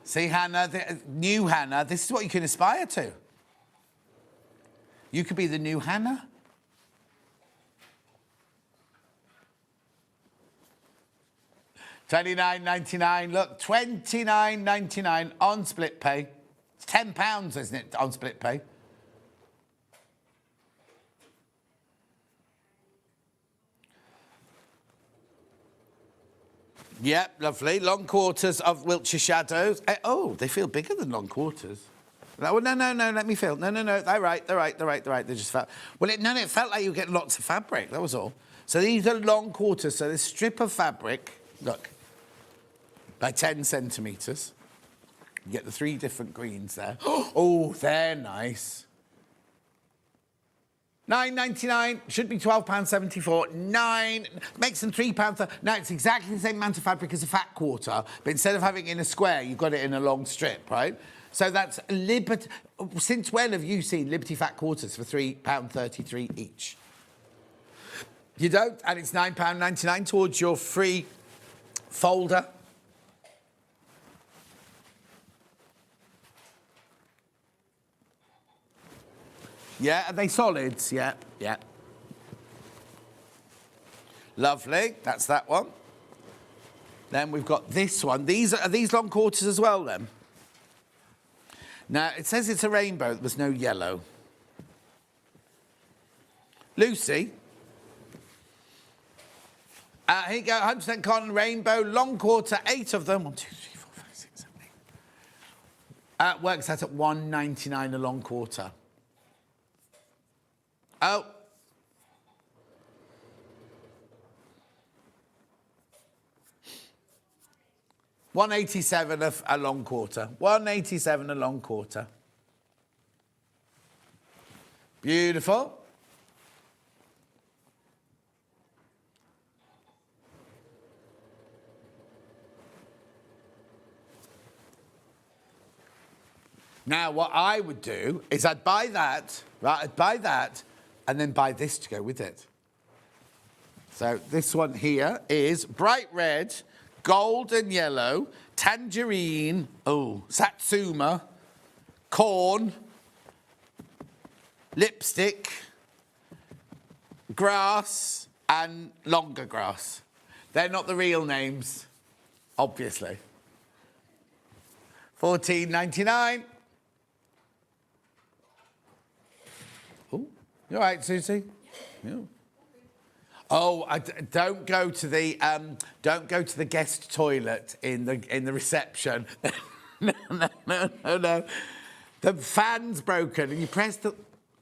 See, Hannah, new Hannah, this is what you can aspire to. You could be the new Hannah. $29.99. Look, $29.99 on split pay. It's £10, isn't it, on split pay? Yep, lovely. Long quarters of Wiltshire Shadows. Oh, they feel bigger than long quarters. Oh, no, let me feel. No, they're right. They just felt... Well, it felt like you were getting lots of fabric, that was all. So these are long quarters, so this strip of fabric, look, by 10 centimetres. You get the 3 different greens there. Oh, they're nice. $9.99, should be £12.74. Makes them £3. Now, it's exactly the same amount of fabric as a fat quarter, but instead of having it in a square, you've got it in a long strip, right? So that's Liberty. Since when have you seen Liberty fat quarters for £3.33 each? You don't, and it's £9.99 towards your free folder. Yeah, are they solids? Yeah. Lovely, that's that one. Then we've got this one. Are these long quarters as well, then? Now, it says it's a rainbow. There's no yellow. Lucy? Here you go, 100% cotton rainbow, long quarter, 8 of them. 1, 2, 3, 4, 5, 6, 7, 8. Works out at $1.99 a long quarter. Oh. $1.87 a long quarter. $1.87 a long quarter. Beautiful. Now, what I would do is I'd buy that, right? I'd buy that and then buy this to go with it. So this one here is bright red, gold and yellow, tangerine, satsuma, corn, lipstick, grass, and longer grass. They're not the real names, obviously. $14.99. Oh, you all right, Susie? Yeah. Oh, don't go to the guest toilet in the reception. No. The fan's broken, and you press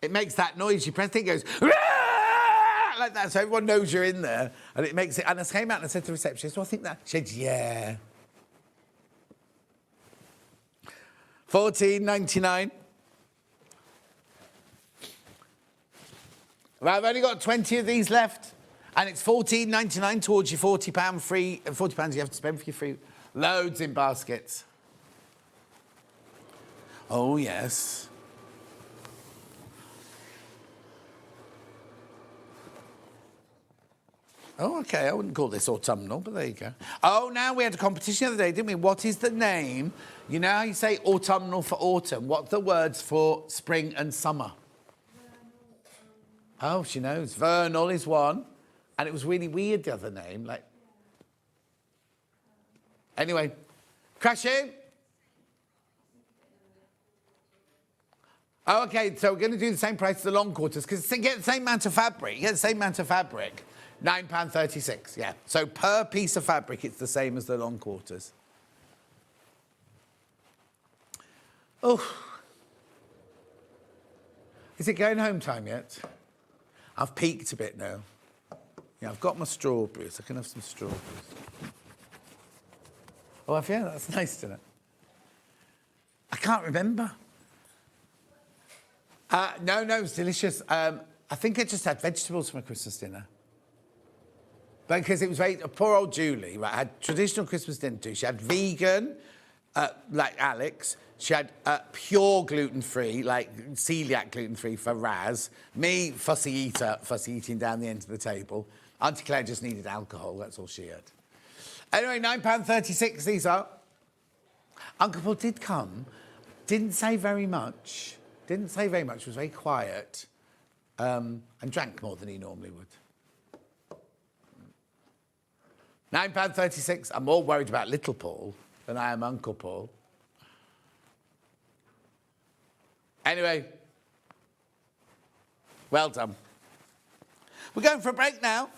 it makes that noise. You press it, it goes like that, so everyone knows you're in there, and it makes it. And I came out and I said to the receptionist, "Well, I think that." She said, "Yeah." $14.99. Well, I've only got 20 of these left. And it's $14.99 towards your £40 free, £40 you have to spend for your free. Loads in baskets. Oh, yes. Oh, OK, I wouldn't call this autumnal, but there you go. Oh, now we had a competition the other day, didn't we? What is the name? You know how you say autumnal for autumn? What's the words for spring and summer? Oh, she knows. Vernal is one. And it was really weird, the other name. Like, anyway, crash in. Oh, OK, so we're going to do the same price as the long quarters, because you get the same amount of fabric. You get the same amount of fabric. £9.36, yeah. So per piece of fabric, it's the same as the long quarters. Oh. Is it going home time yet? I've peaked a bit now. Yeah, I've got my strawberries. I can have some strawberries. Oh, have you? That's nice, isn't it? I can't remember. No, it's delicious. I think I just had vegetables for my Christmas dinner. Because it was poor old Julie, right, had traditional Christmas dinner too. She had vegan, like Alex. She had pure gluten-free, like celiac gluten-free for Raz. Me, fussy eating down the end of the table. Auntie Claire just needed alcohol, that's all she had. Anyway, £9.36 these are. Uncle Paul did come, didn't say very much, was very quiet, and drank more than he normally would. £9.36. I'm more worried about little Paul than I am Uncle Paul. Anyway, well done. We're going for a break now.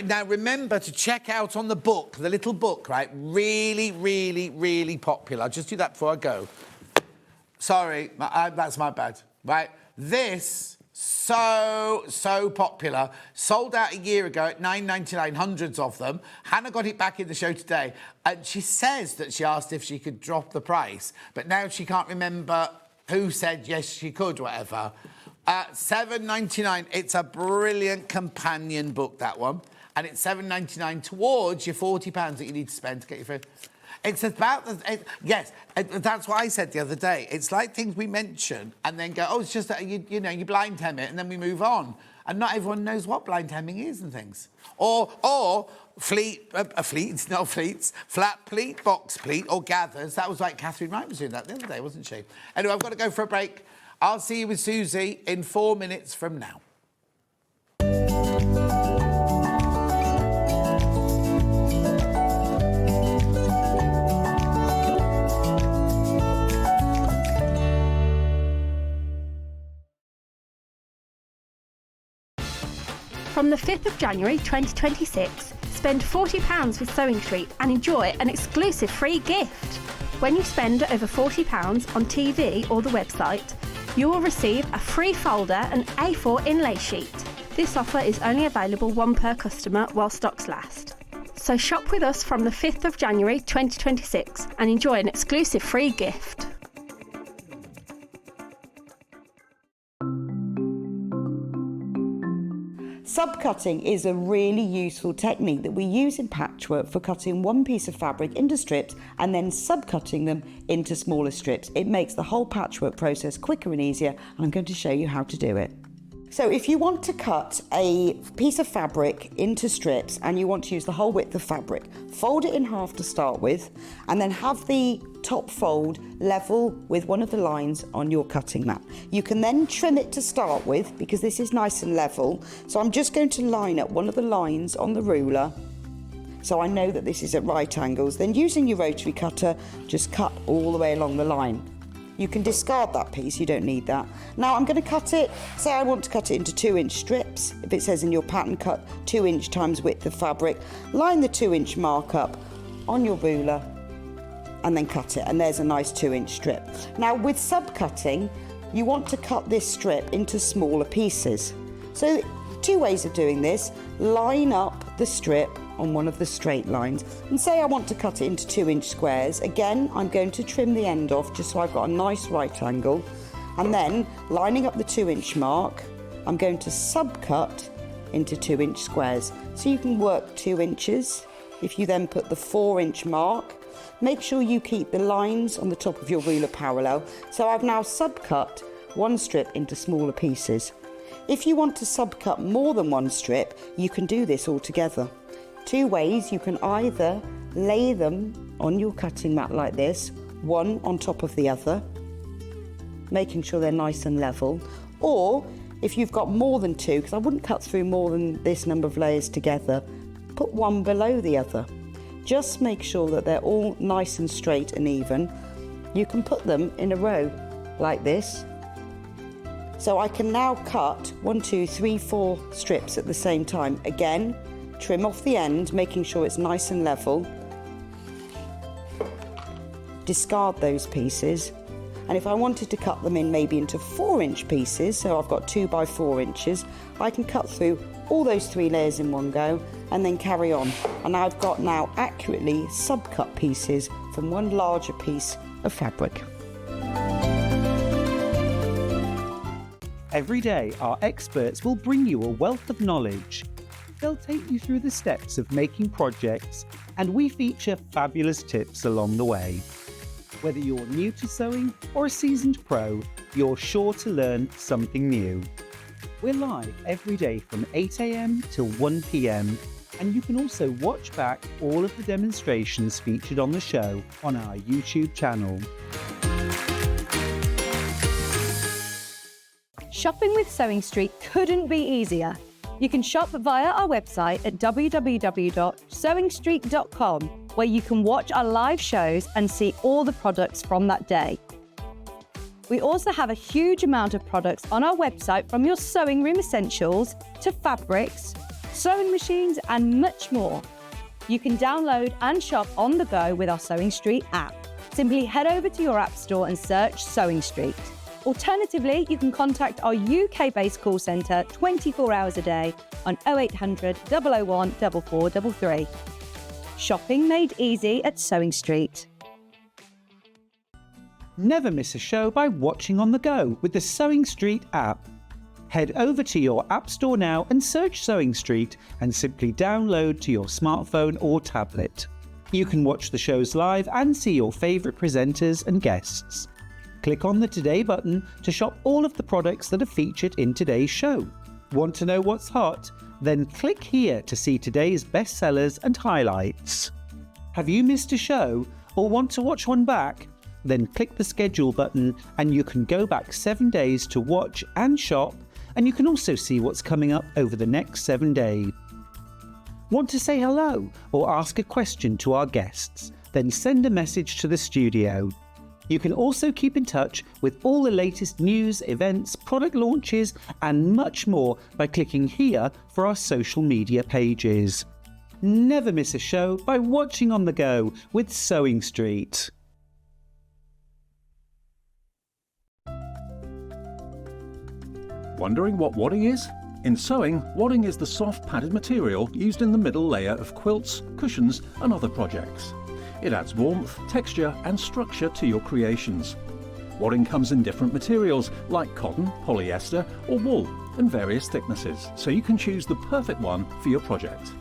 Now, remember to check out on the book, the little book, right? Really, really, really popular. I'll just do that before I go. Sorry, that's my bad, right? This, so popular. Sold out a year ago at $9.99, hundreds of them. Hannah got it back in the show today, and she says that she asked if she could drop the price, but now she can't remember who said yes she could, whatever. $7.99. It's a brilliant companion book, that one. And it's $7.99 towards your £40 that you need to spend to get your food. It's about... that's what I said the other day. It's like things we mention and then go, it's just that you blind hem it and then we move on. And not everyone knows what blind hemming is and things. Or flat pleat, box pleat, or gathers. That was like Catherine Wright was doing that the other day, wasn't she? Anyway, I've got to go for a break. I'll see you with Susie in 4 minutes from now. From the 5th of January 2026, spend £40 with SewingStreet and enjoy an exclusive free gift. When you spend over £40 on TV or the website, you will receive a free folder and A4 inlay sheet. This offer is only available one per customer while stocks last. So shop with us from the 5th of January 2026 and enjoy an exclusive free gift. Subcutting is a really useful technique that we use in patchwork for cutting one piece of fabric into strips and then subcutting them into smaller strips. It makes the whole patchwork process quicker and easier, and I'm going to show you how to do it. So if you want to cut a piece of fabric into strips and you want to use the whole width of fabric, fold it in half to start with, and then have the top fold level with one of the lines on your cutting mat. You can then trim it to start with because this is nice and level. So I'm just going to line up one of the lines on the ruler so I know that this is at right angles. Then using your rotary cutter, just cut all the way along the line. You can discard that piece, you don't need that. Now I'm going to cut it, say I want to cut it into 2-inch strips. If it says in your pattern, cut 2-inch times width of fabric. Line the 2-inch mark up on your ruler and then cut it, and there's a nice 2-inch strip. Now with subcutting, you want to cut this strip into smaller pieces. So 2 ways of doing this. Line up the strip on one of the straight lines and say I want to cut it into 2-inch squares. Again, I'm going to trim the end off just so I've got a nice right angle, and then lining up the 2-inch mark, I'm going to subcut into 2-inch squares. So you can work 2 inches. If you then put the 4-inch mark, make sure you keep the lines on the top of your ruler parallel. So I've now subcut one strip into smaller pieces. If you want to subcut more than one strip, you can do this all together. 2 ways. You can either lay them on your cutting mat like this, one on top of the other, making sure they're nice and level, or if you've got more than 2, because I wouldn't cut through more than this number of layers together, put one below the other. Just make sure that they're all nice and straight and even. You can put them in a row like this. So I can now cut 1, 2, 3, 4 strips at the same time. Again, trim off the end, making sure it's nice and level. Discard those pieces. And if I wanted to cut them in maybe into 4-inch pieces, so I've got 2 by 4 inches, I can cut through all those 3 layers in one go and then carry on. And I've got now accurately subcut pieces from one larger piece of fabric. Every day, our experts will bring you a wealth of knowledge. They'll take you through the steps of making projects, and we feature fabulous tips along the way. Whether you're new to sewing or a seasoned pro, you're sure to learn something new. We're live every day from 8 a.m. till 1 p.m, and you can also watch back all of the demonstrations featured on the show on our YouTube channel. Shopping with SewingStreet couldn't be easier. You can shop via our website at www.sewingstreet.com, where you can watch our live shows and see all the products from that day. We also have a huge amount of products on our website, from your sewing room essentials to fabrics, sewing machines and much more. You can download and shop on the go with our SewingStreet app. Simply head over to your app store and search SewingStreet. Alternatively, you can contact our UK-based call centre 24 hours a day on 0800 001 4433. Shopping made easy at SewingStreet. Never miss a show by watching on the go with the SewingStreet app. Head over to your app store now and search SewingStreet and simply download to your smartphone or tablet. You can watch the shows live and see your favourite presenters and guests. Click on the Today button to shop all of the products that are featured in today's show. Want to know what's hot? Then click here to see today's bestsellers and highlights. Have you missed a show or want to watch one back? Then click the schedule button and you can go back 7 days to watch and shop, and you can also see what's coming up over the next 7 days. Want to say hello or ask a question to our guests? Then send a message to the studio. You can also keep in touch with all the latest news, events, product launches and much more by clicking here for our social media pages. Never miss a show by watching on the go with SewingStreet. Wondering what wadding is? In sewing, wadding is the soft padded material used in the middle layer of quilts, cushions and other projects. It adds warmth, texture and structure to your creations. Wadding comes in different materials like cotton, polyester or wool, and various thicknesses, so you can choose the perfect one for your project.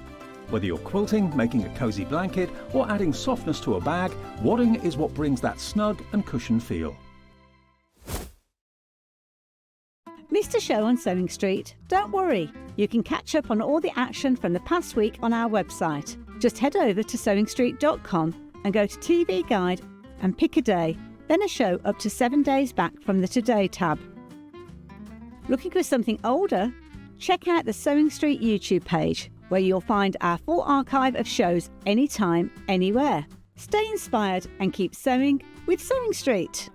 Whether you're quilting, making a cosy blanket or adding softness to a bag, wadding is what brings that snug and cushioned feel. Missed a show on SewingStreet? Don't worry, you can catch up on all the action from the past week on our website. Just head over to SewingStreet.com and go to TV Guide and pick a day, then a show up to 7 days back from the Today tab. Looking for something older? Check out the SewingStreet YouTube page, where you'll find our full archive of shows anytime, anywhere. Stay inspired and keep sewing with SewingStreet.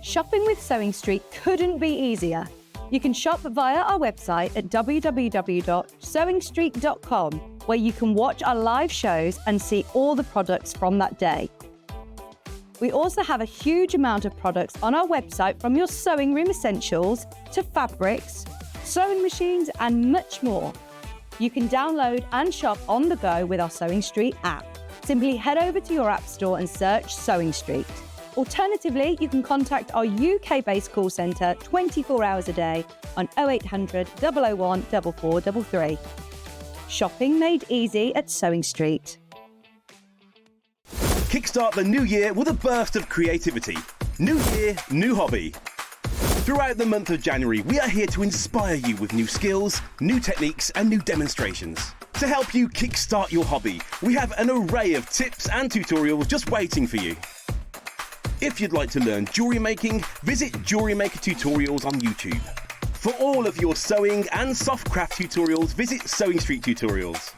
Shopping with SewingStreet couldn't be easier. You can shop via our website at www.sewingstreet.com, where you can watch our live shows and see all the products from that day. We also have a huge amount of products on our website, from your sewing room essentials to fabrics, sewing machines and much more. You can download and shop on the go with our SewingStreet app. Simply head over to your app store and search SewingStreet. Alternatively, you can contact our UK-based call centre 24 hours a day on 0800 001 4433. Shopping made easy at SewingStreet. Kickstart the new year with a burst of creativity. New year, new hobby. Throughout the month of January, we are here to inspire you with new skills, new techniques and new demonstrations. To help you kickstart your hobby, we have an array of tips and tutorials just waiting for you. If you'd like to learn jewellery making, visit Jewellery Maker Tutorials on YouTube. For all of your sewing and soft craft tutorials, visit SewingStreet Tutorials.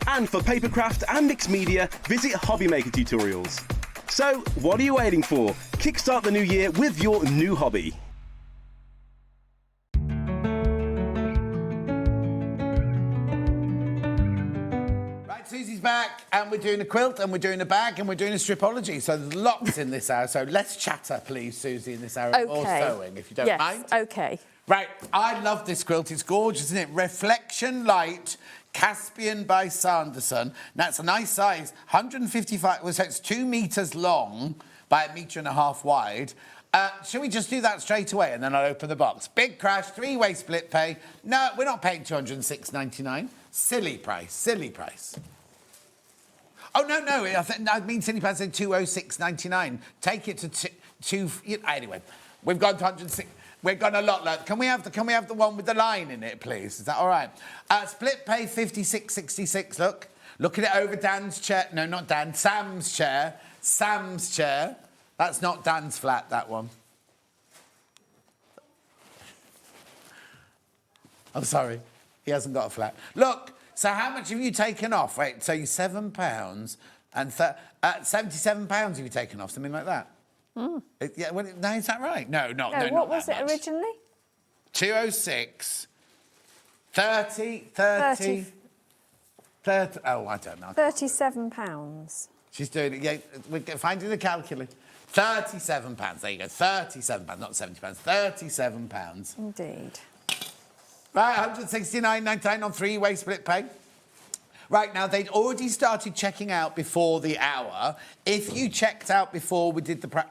And for papercraft and mixed media, visit Hobby Maker Tutorials. So, what are you waiting for? Kickstart the new year with your new hobby. Susie's back, and we're doing a quilt, and we're doing a bag, and we're doing a stripology. So there's lots in this hour. So let's chatter, please, Susie, in this hour of more sewing, if you don't mind. Yes, OK. Right, I love this quilt. It's gorgeous, isn't it? Reflection Light, Caspian by Sanderson. Now, it's a nice size, 155, so it's 2 metres long by 1.5 metres wide. Shall we just do that straight away and then I'll open the box? Big crash, 3-way split pay. No, we're not paying $206.99. Silly price, silly price. Oh, no, I mean silly price at $206.99. Take it to anyway, we've gone to 106. We've gone a lot lower. Can we have the one with the line in it, please? Is that all right? Split pay $56.66. Look at it over Dan's chair. No, not Dan. Sam's chair. Sam's chair. That's not Dan's flat, that one. I'm sorry. He hasn't got a flat. Look, so how much have you taken off? Wait, so you £7 and £77 have you taken off, something like that? No, is that right? No, what was it originally? 206, 30. Oh, I don't know. £37. She's doing it. Yeah, we're finding the calculator. £37. There you go. £37, not £70. £37. Indeed. Right, $169.99 on 3-way split pay. Right, now, they'd already started checking out before the hour. If you checked out before we did the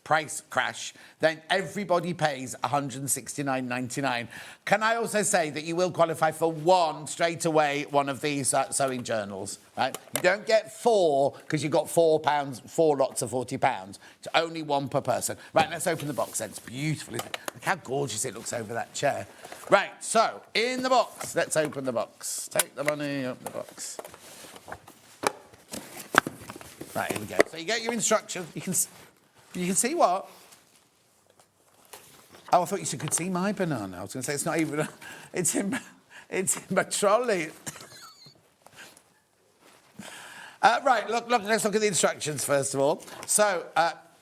price crash, then everybody pays $169.99. Can I also say that you will qualify for one of these sewing journals, right? You don't get 4 because you've got £4, 4 lots of £40. It's only 1 per person. Right, let's open the box then. It's beautiful, isn't it? Look how gorgeous it looks over that chair. Right, so, in the box. Let's open the box. Take the money, open the box. Right, here we go. So you get your instructions. You can see what? Oh, I thought you could see my banana. I was going to say it's not even. It's in my trolley. Right, look. Let's look at the instructions first of all. So,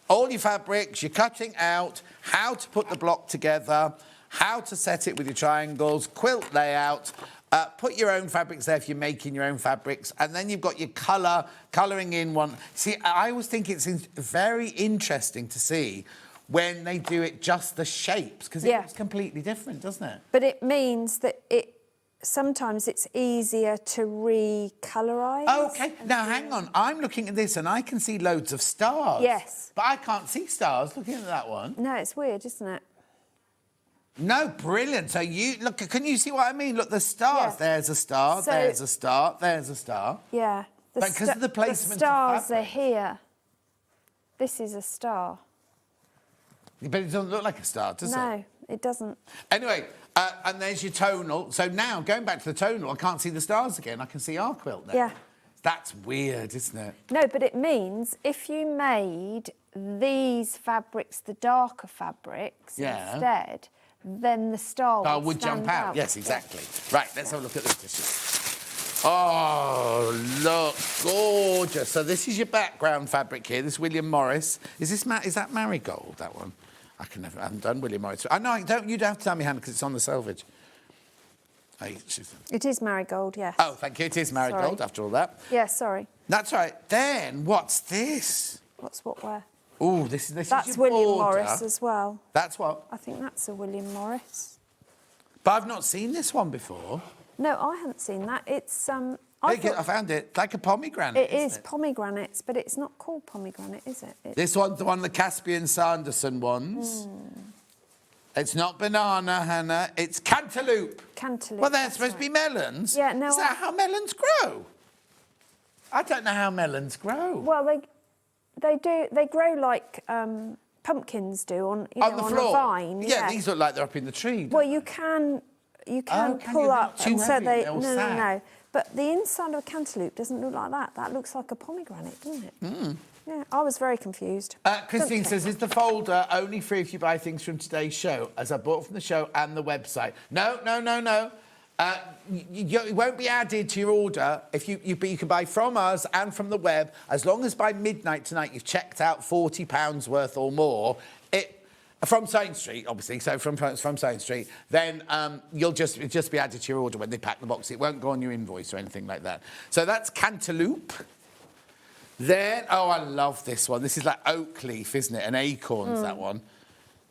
all your fabrics, you're cutting out, how to put the block together, how to set it with your triangles, quilt layout. Put your own fabrics there if you're making your own fabrics. And then you've got your colouring in one. See, I always think it's very interesting to see when they do it just the shapes, because it looks completely different, doesn't it? But it means that sometimes it's easier to re-colorise. Oh, OK. Now, hang on. I'm looking at this and I can see loads of stars. Yes. But I can't see stars looking at that one. No, it's weird, isn't it? No, brilliant. So look, can you see what I mean? Look, the stars. Yeah. There's a star, there's a star, there's a star. Yeah. Because of the placement the stars of fabric. are here. This is a star. But it doesn't look like a star, does it? No, it doesn't. Anyway, and there's your tonal. So now, going back to the tonal, I can't see the stars again. I can see our quilt there. Yeah. That's weird, isn't it? No, but it means if you made these fabrics, the darker fabrics instead, then the star would jump out. Yes, exactly. Yeah. Right, let's have a look at this. Oh, look, gorgeous. So this is your background fabric here. This William Morris. Is that Marigold, that one? I haven't done William Morris. I know, you don't have to tell me, Hannah, because it's on the selvage. It is Marigold, yes. Oh, thank you. It is Marigold, after all that. Yeah, sorry. That's right. Then, what's this? What's what where? Oh, this is that's your William border. Morris as well. That's what? I think that's a William Morris. But I've not seen this one before. No, I haven't seen that. It's I found it. It's like a pomegranate. It is pomegranates, but it's not called pomegranate, is it? This one's the one of the Caspian Sanderson ones. It's not banana, Hannah. It's cantaloupe. Cantaloupe. Well, they're supposed to be melons. Yeah, no. Is that how melons grow? I don't know how melons grow. Well, they do. They grow like pumpkins do on the floor. A vine. Yeah, these look like they're up in the tree. Well, you can pull up and so they no. But the inside of a cantaloupe doesn't look like that. That looks like a pomegranate, doesn't it? Mm. Yeah, I was very confused. Christine says, is the folder only free if you buy things from today's show, as I bought from the show and the website? No. It won't be added to your order. If you can buy from us and from the web, as long as by midnight tonight you've checked out £40 worth or more. From SewingStreet, obviously, so from SewingStreet, then it'll just be added to your order when they pack the box. It won't go on your invoice or anything like that. So that's cantaloupe. Then, I love this one. This is like oak leaf, isn't it? And acorns, that one.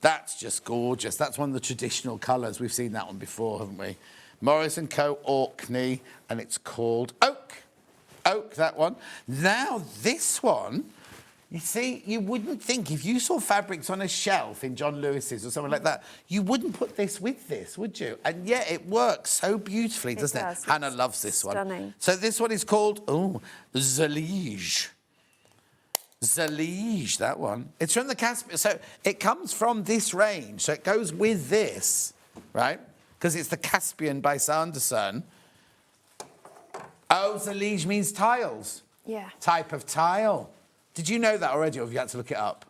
That's just gorgeous. That's one of the traditional colours. We've seen that one before, haven't we? Morris & Co. Orkney, and it's called Oak. Oak, that one. Now, this one You see, you wouldn't think if you saw fabrics on a shelf in John Lewis's or something like that, you wouldn't put this with this, would you? And yet it works so beautifully, doesn't it? Hannah loves this one. Stunning. So this one is called, Zalige. Zalige, that one. It's from the Caspian. So it comes from this range. So it goes with this, right? Because it's the Caspian by Sanderson. Oh, Zalige means tiles. Yeah. Type of tile. Did you know that already, or have you had to look it up?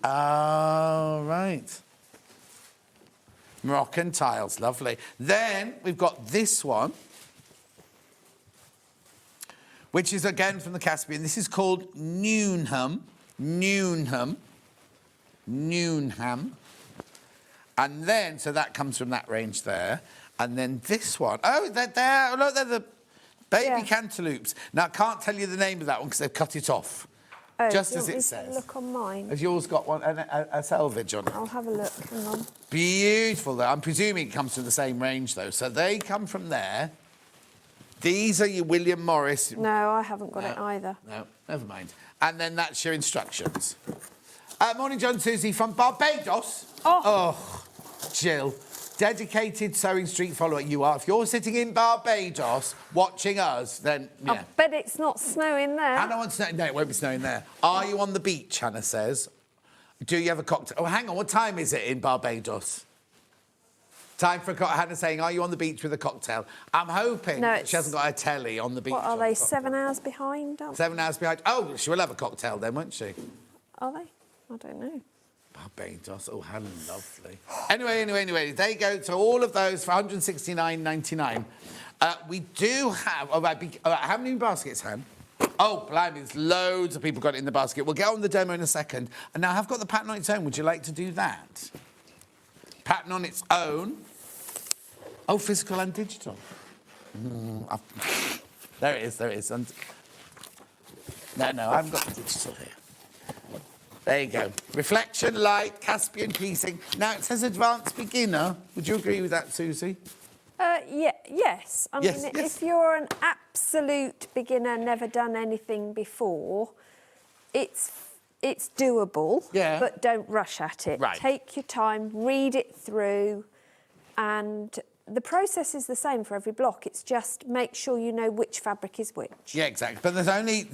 Oh, right. Moroccan tiles, lovely. Then we've got this one, which is again from the Caspian. This is called Newnham. Newnham. And then, so that comes from that range there. And then this one. Oh, they're there. Look, they're the baby cantaloupes. Now, I can't tell you the name of that one because they've cut it off. Oh, just do you as want it me says. to look on mine? Has yours got one, a selvage on it? I'll have a look. Hang on. Beautiful, though. I'm presuming it comes from the same range, though. So they come from there. These are your William Morris. No, I haven't got it either. No, never mind. And then that's your instructions. Morning, John, Susie from Barbados. Oh, Jill. Dedicated Sewing Street follower you are. If you're sitting in Barbados watching us, then, yeah. I bet it's not snowing there. Hannah wants to know. No, it won't be snowing there. Are you on the beach, Hannah says. Do you have a cocktail? Oh, hang on. What time is it in Barbados? Time for a cocktail. Hannah's saying, are you on the beach with a cocktail? I'm hoping that she hasn't got a telly on the beach. What, are they 7 hours behind? 7 hours behind. Oh, she will have a cocktail then, won't she? Are they? I don't know. Barbados. Oh, how lovely. Anyway, they go to all of those for £169.99. We do have... All right, how many baskets, Han? Oh, blimey, there's loads of people got it in the basket. We'll get on the demo in a second. And now I've got the pattern on its own. Would you like to do that? Pattern on its own. Oh, physical and digital. There it is. No, I haven't got the digital here. There you go. Reflection, light, Caspian piecing. Now, it says advanced beginner. Would you agree with that, Susie? Yes. I mean, if you're an absolute beginner, never done anything before, it's doable, but don't rush at it. Right. Take your time, read it through, and the process is the same for every block. It's just make sure you know which fabric is which. Yeah, exactly. But there's only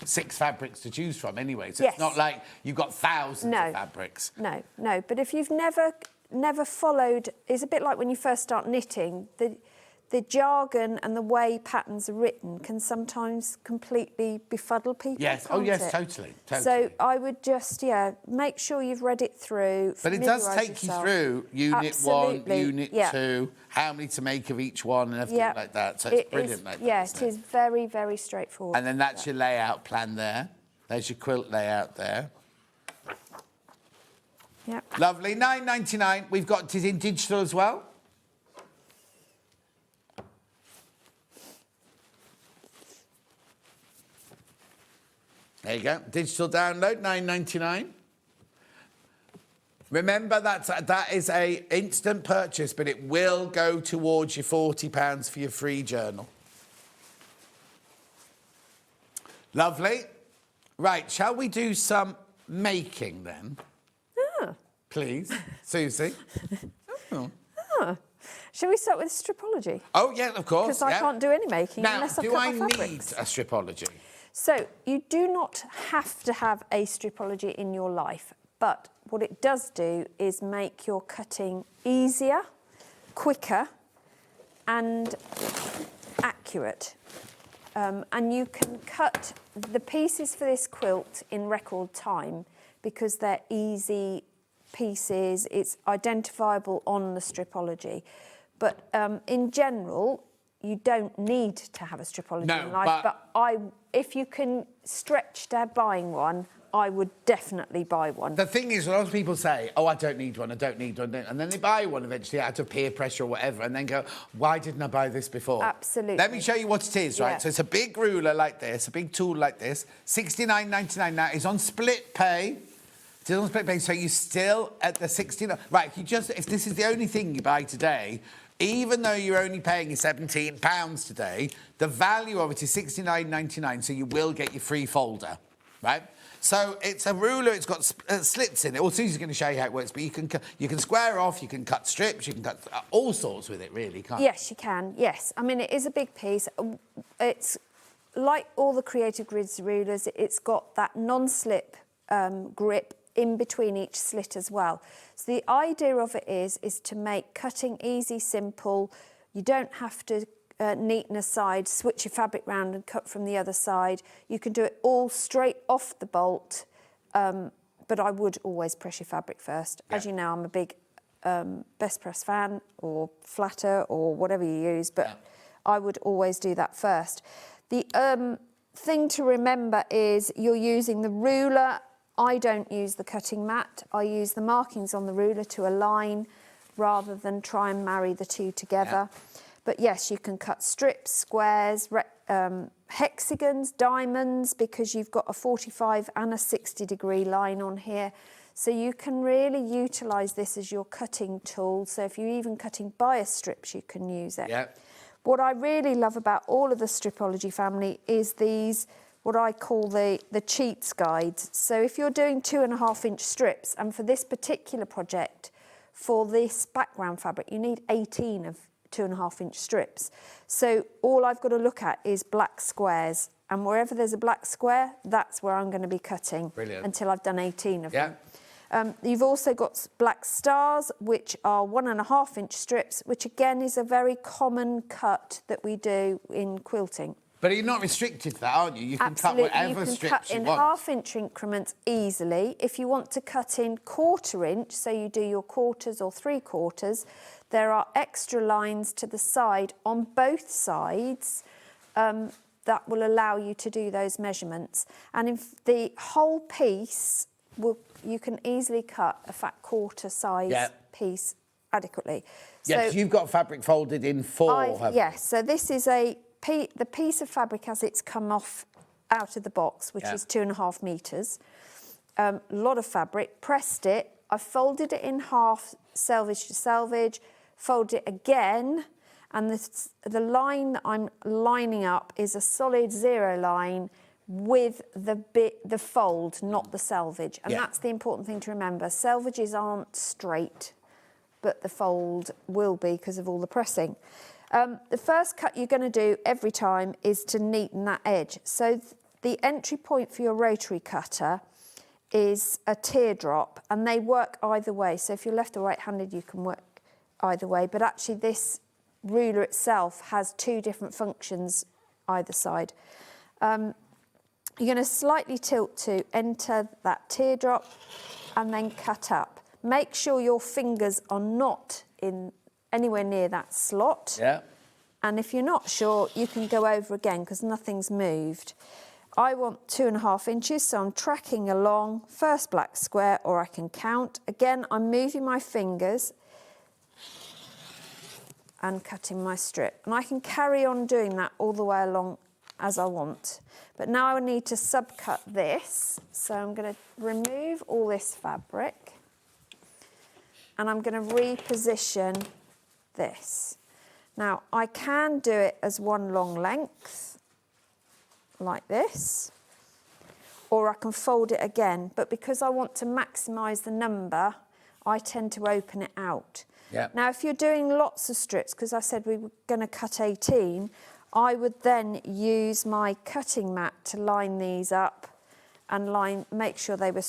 6 fabrics to choose from anyway, so it's not like you've got thousands of fabrics. No. But if you've never followed, it's a bit like when you first start knitting. The jargon and the way patterns are written can sometimes completely befuddle people. Yes. Oh, yes, totally. So I would just, make sure you've read it through. But it does take you through Unit 1, Unit 2, how many to make of each one and everything like that. So it's brilliant like that. Yeah, it is very, very straightforward. And then that's your layout plan there. There's your quilt layout there. Yep. Lovely. £9.99. We've got it in digital as well. There you go. Digital download, £9.99. Remember, that is a instant purchase, but it will go towards your £40 for your free journal. Lovely. Right, shall we do some making then? Please, Susie. Shall we start with stripology? Oh, yeah, of course. Because I can't do any making unless I've got my Now, do I fabrics. need a stripology? So you do not have to have a stripology in your life, but what it does do is make your cutting easier, quicker, and accurate. And you can cut the pieces for this quilt in record time because they're easy pieces. It's identifiable on the stripology. But in general, you don't need to have a stripology in life. But if you can stretch to buying one, I would definitely buy one. The thing is, a lot of people say, oh, I don't need one, and then they buy one eventually out of peer pressure or whatever, and then go, why didn't I buy this before? Absolutely. Let me show you what it is, right? So it's a big ruler like this, a big tool like this, $69.99 now. It's on split pay. It's on split pay, so you still at the $69. Right, if this is the only thing you buy today, even though you're only paying £17 today, the value of it is $69.99, so you will get your free folder, right? So it's a ruler, it's got slits in it. Well, Susie's going to show you how it works, but you can square off, you can cut strips, you can cut all sorts with it, really, can't you? Yes, you can, yes. I mean, it is a big piece. It's like all the Creative Grids rulers, it's got that non-slip grip in between each slit as well. So the idea of it is to make cutting easy, simple. You don't have to neaten a side, switch your fabric round and cut from the other side. You can do it all straight off the bolt, but I would always press your fabric first. As you know, I'm a big best press fan or flatter or whatever you use, but I would always do that first. The thing to remember is you're using the ruler. I don't use the cutting mat. I use the markings on the ruler to align rather than try and marry the two together. But yes, you can cut strips, squares, hexagons, diamonds, because you've got a 45 and a 60-degree line on here. So you can really utilise this as your cutting tool. So if you're even cutting bias strips, you can use it. What I really love about all of the Stripology family is these, what I call the cheats guides. So if you're doing 2.5-inch strips, and for this particular project, for this background fabric, you need 18 of 2.5-inch strips. So all I've got to look at is black squares, and wherever there's a black square, that's where I'm going to be cutting until I've done 18 of them. You've also got black stars, which are 1.5-inch strips, which again is a very common cut that we do in quilting. But you're not restricted to that, aren't you? You can cut whatever strips you want. You can cut in half-inch increments easily. If you want to cut in 1/4 inch, so you do your quarters or 3/4, there are extra lines to the side on both sides that will allow you to do those measurements. And in the whole piece, you can easily cut a fat 1/4 size piece adequately. Yes, so you've got fabric folded in 4, haven't you? Yes, so this is the piece of fabric as it's come off out of the box, which is 2.5 metres. A lot of fabric, pressed it. I folded it in half, selvage to selvage, fold it again, and the line that I'm lining up is a solid 0 line with the fold, not the selvage. And that's the important thing to remember. Selvages aren't straight, but the fold will be because of all the pressing. The first cut you're going to do every time is to neaten that edge. So the entry point for your rotary cutter is a teardrop, and they work either way. So if you're left or right-handed, you can work either way. But actually this ruler itself has 2 different functions either side. You're going to slightly tilt to enter that teardrop and then cut up. Make sure your fingers are not in anywhere near that slot. And if you're not sure, you can go over again because nothing's moved. I want 2.5 inches, so I'm tracking along, first black square, or I can count. Again, I'm moving my fingers and cutting my strip. And I can carry on doing that all the way along as I want. But now I need to subcut this. So I'm going to remove all this fabric and I'm going to reposition this. Now, I can do it as one long length, like this, or I can fold it again, but because I want to maximise the number, I tend to open it out. Now, if you're doing lots of strips, because I said we were going to cut 18, I would then use my cutting mat to line these up and make sure they were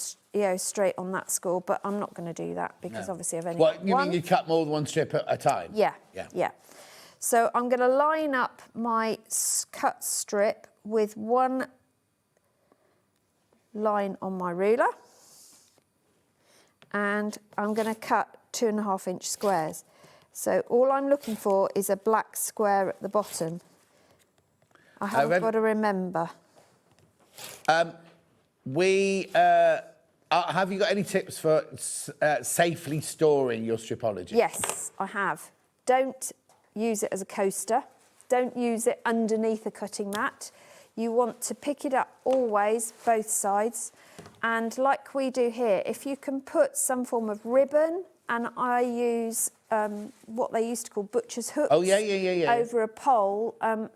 straight on that score, but I'm not going to do that because obviously I've only got you one. mean you cut more than one strip at a time? Yeah. So I'm going to line up my cut strip with one line on my ruler, and I'm going to cut 2.5 inch squares. So all I'm looking for is a black square at the bottom. I haven't got to remember. Have you got any tips for safely storing your Stripology? Yes, I have. Don't use it as a coaster. Don't use it underneath a cutting mat. You want to pick it up always, both sides. And like we do here, if you can put some form of ribbon and I use what they used to call butcher's hooks. Oh, yeah. Over a pole, and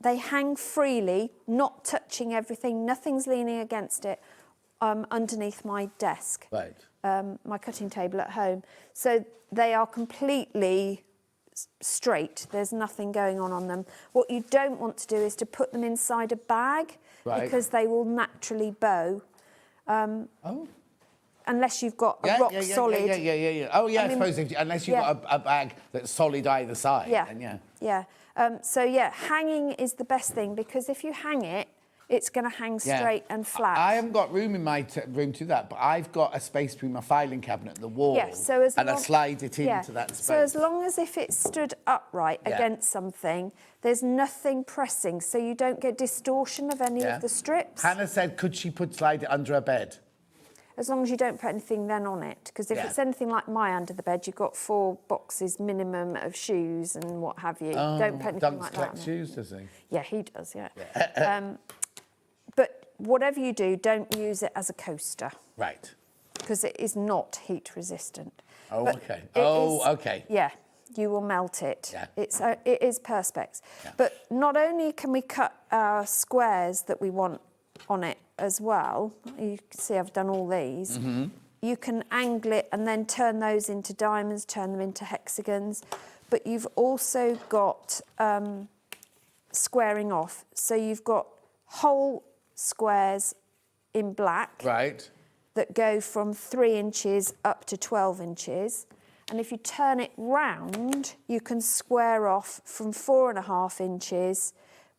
they hang freely, not touching everything. Nothing's leaning against it. Underneath my desk, right? My cutting table at home. So they are completely straight. There's nothing going on them. What you don't want to do is to put them inside a bag, right, because they will naturally bow. Unless you've got a rock solid. Yeah. Oh, yeah, I suppose unless you've got a bag that's solid either side. Yeah. Then, yeah. Hanging is the best thing, because if you hang it, it's going to hang straight and flat. I haven't got room in my room to do that, but I've got a space between my filing cabinet and the wall, I slide it into that space. So as long as if it stood upright against something, there's nothing pressing, so you don't get distortion of any of the strips. Hannah said, could she slide it under her bed? As long as you don't put anything then on it, because if it's anything like my under the bed, you've got 4 boxes minimum of shoes and what have you. Don't put anything Duncan like that collects on shoes, does he? Yeah, he does, but whatever you do, don't use it as a coaster. Right. Because it is not heat resistant. Oh, But okay. it is- Yeah, you will melt it. Yeah. It is Perspex. Yeah. But not only can we cut our squares that we want on it as well, you can see I've done all these, you can angle it and then turn those into diamonds, turn them into hexagons, but you've also got squaring off. So you've got whole squares in black, right, that go from 3 inches up to 12 inches. And if you turn it round, you can square off from 4.5 inches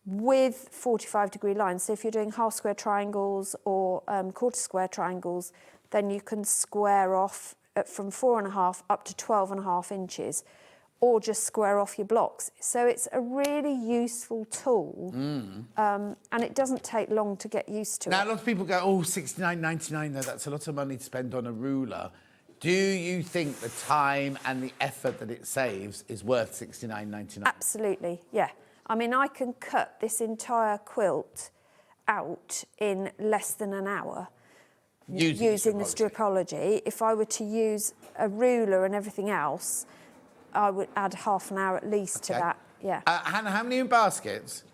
with 45-degree lines. So if you're doing half square triangles or quarter square triangles, then you can square off from 4.5 up to 12.5 inches, or just square off your blocks. So it's a really useful tool, and it doesn't take long to get used to it. Now, a lot of people go, oh, $69.99, though, that's a lot of money to spend on a ruler. Do you think the time and the effort that it saves is worth $69.99? Absolutely, yeah. I mean, I can cut this entire quilt out in less than an hour using the stripology. If I were to use a ruler and everything else, I would add half an hour at least to that, yeah. Hannah, how many in baskets?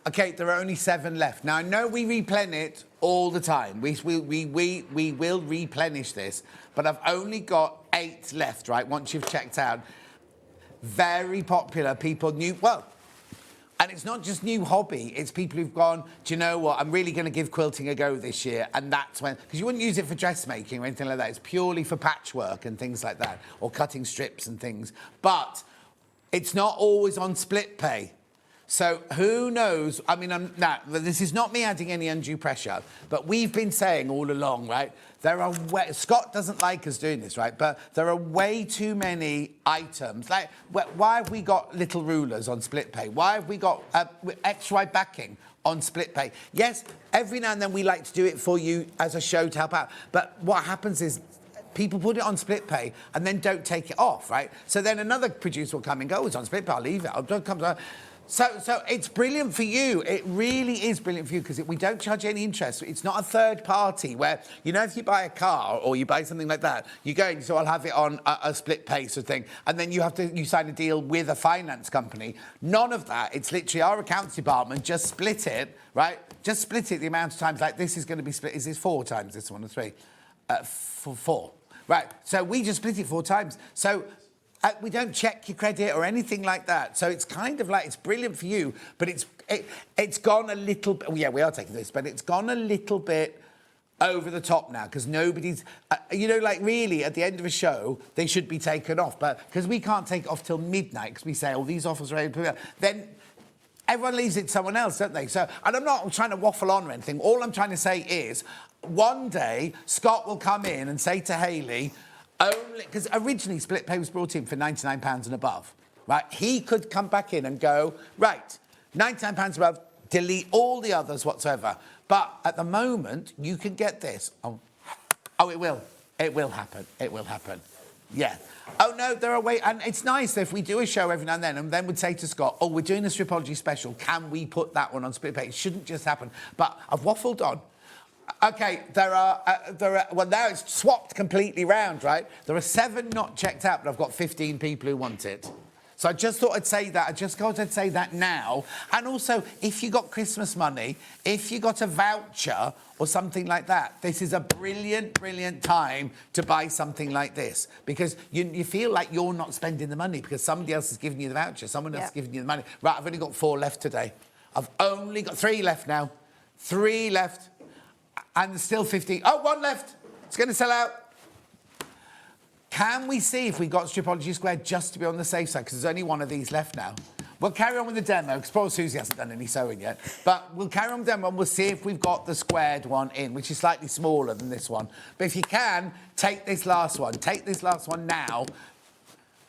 Okay, there are only 7 left. Now, I know we replenish it all the time. We will replenish this, but I've only got 8 left, right, once you've checked out. Very popular, people new, well, and it's not just new hobby, it's people who've gone, do you know what, I'm really going to give quilting a go this year, and that's when, because you wouldn't use it for dressmaking or anything like that, it's purely for patchwork and things like that, or cutting strips and things, but it's not always on split pay. So who knows, I mean, this is not me adding any undue pressure, but we've been saying all along, right, Scott doesn't like us doing this, right, but there are way too many items. Like, why have we got little rulers on split pay? Why have we got XY backing on split pay? Yes, every now and then we like to do it for you as a show to help out, but what happens is people put it on split pay and then don't take it off, right? So then another producer will come and go, oh, it's on split pay, I'll leave it. So it's brilliant for you. It really is brilliant for you because we don't charge any interest. It's not a third party where, you know, if you buy a car or you buy something like that, you go, so I'll have it on a split pay sort of thing, and then you sign a deal with a finance company. None of that. It's literally our accounts department just split it, right? Just split it the amount of times, like this is going to be split. Is this 4 times, this one, or 3? 4. Right, so we just split it 4 times. So we don't check your credit or anything like that. So it's kind of like, it's brilliant for you, but it's gone a little bit, yeah, we are taking this, but it's gone a little bit over the top now because nobody's, you know, like really at the end of a show, they should be taken off. But because we can't take it off till midnight because we say, oh, these offers are ready, then everyone leaves it to someone else, don't they? So, and I'm not trying to waffle on or anything. All I'm trying to say is one day Scott will come in and say to Hayley, only because originally split pay was brought in for £99 and above, right? He could come back in and go, right, £99 above, delete all the others whatsoever. But at the moment, you can get this. Oh, it will happen. It will happen. Yeah. Oh, no, there are ways. And it's nice if we do a show every now and then we'd say to Scott, oh, we're doing a stripology special. Can we put that one on split pay? It shouldn't just happen. But I've waffled on. Okay, there are, well, now it's swapped completely round, right? There are 7 not checked out, but I've got 15 people who want it. So I just thought I'd say that. I just thought I'd say that now. And also, if you got Christmas money, if you got a voucher or something like that, this is a brilliant, brilliant time to buy something like this. Because you feel like you're not spending the money because somebody else is giving you the voucher, someone else is giving you the money. Right, I've only got 4 left today. I've only got 3 left now. 3 left. And there's still 15. Oh, 1 left. It's going to sell out. Can we see if we got Stripology Squared just to be on the safe side? Because there's only 1 of these left now. We'll carry on with the demo, because poor Suzie hasn't done any sewing yet. But we'll carry on with the demo and we'll see if we've got the squared one in, which is slightly smaller than this one. But if you can, take this last one. Take this last one now.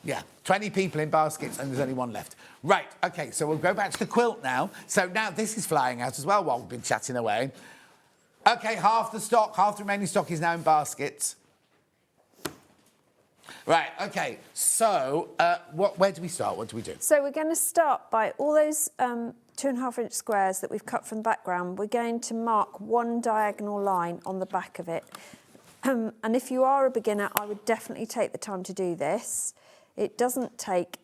Yeah, 20 people in baskets and there's only 1 left. Right, OK, so we'll go back to the quilt now. So now this is flying out as well while we've been chatting away. OK, half the remaining stock is now in baskets. Right, OK, so where do we start? What do we do? So we're going to start by all those 2.5-inch squares that we've cut from the background. We're going to mark 1 diagonal line on the back of it. And if you are a beginner, I would definitely take the time to do this. It doesn't take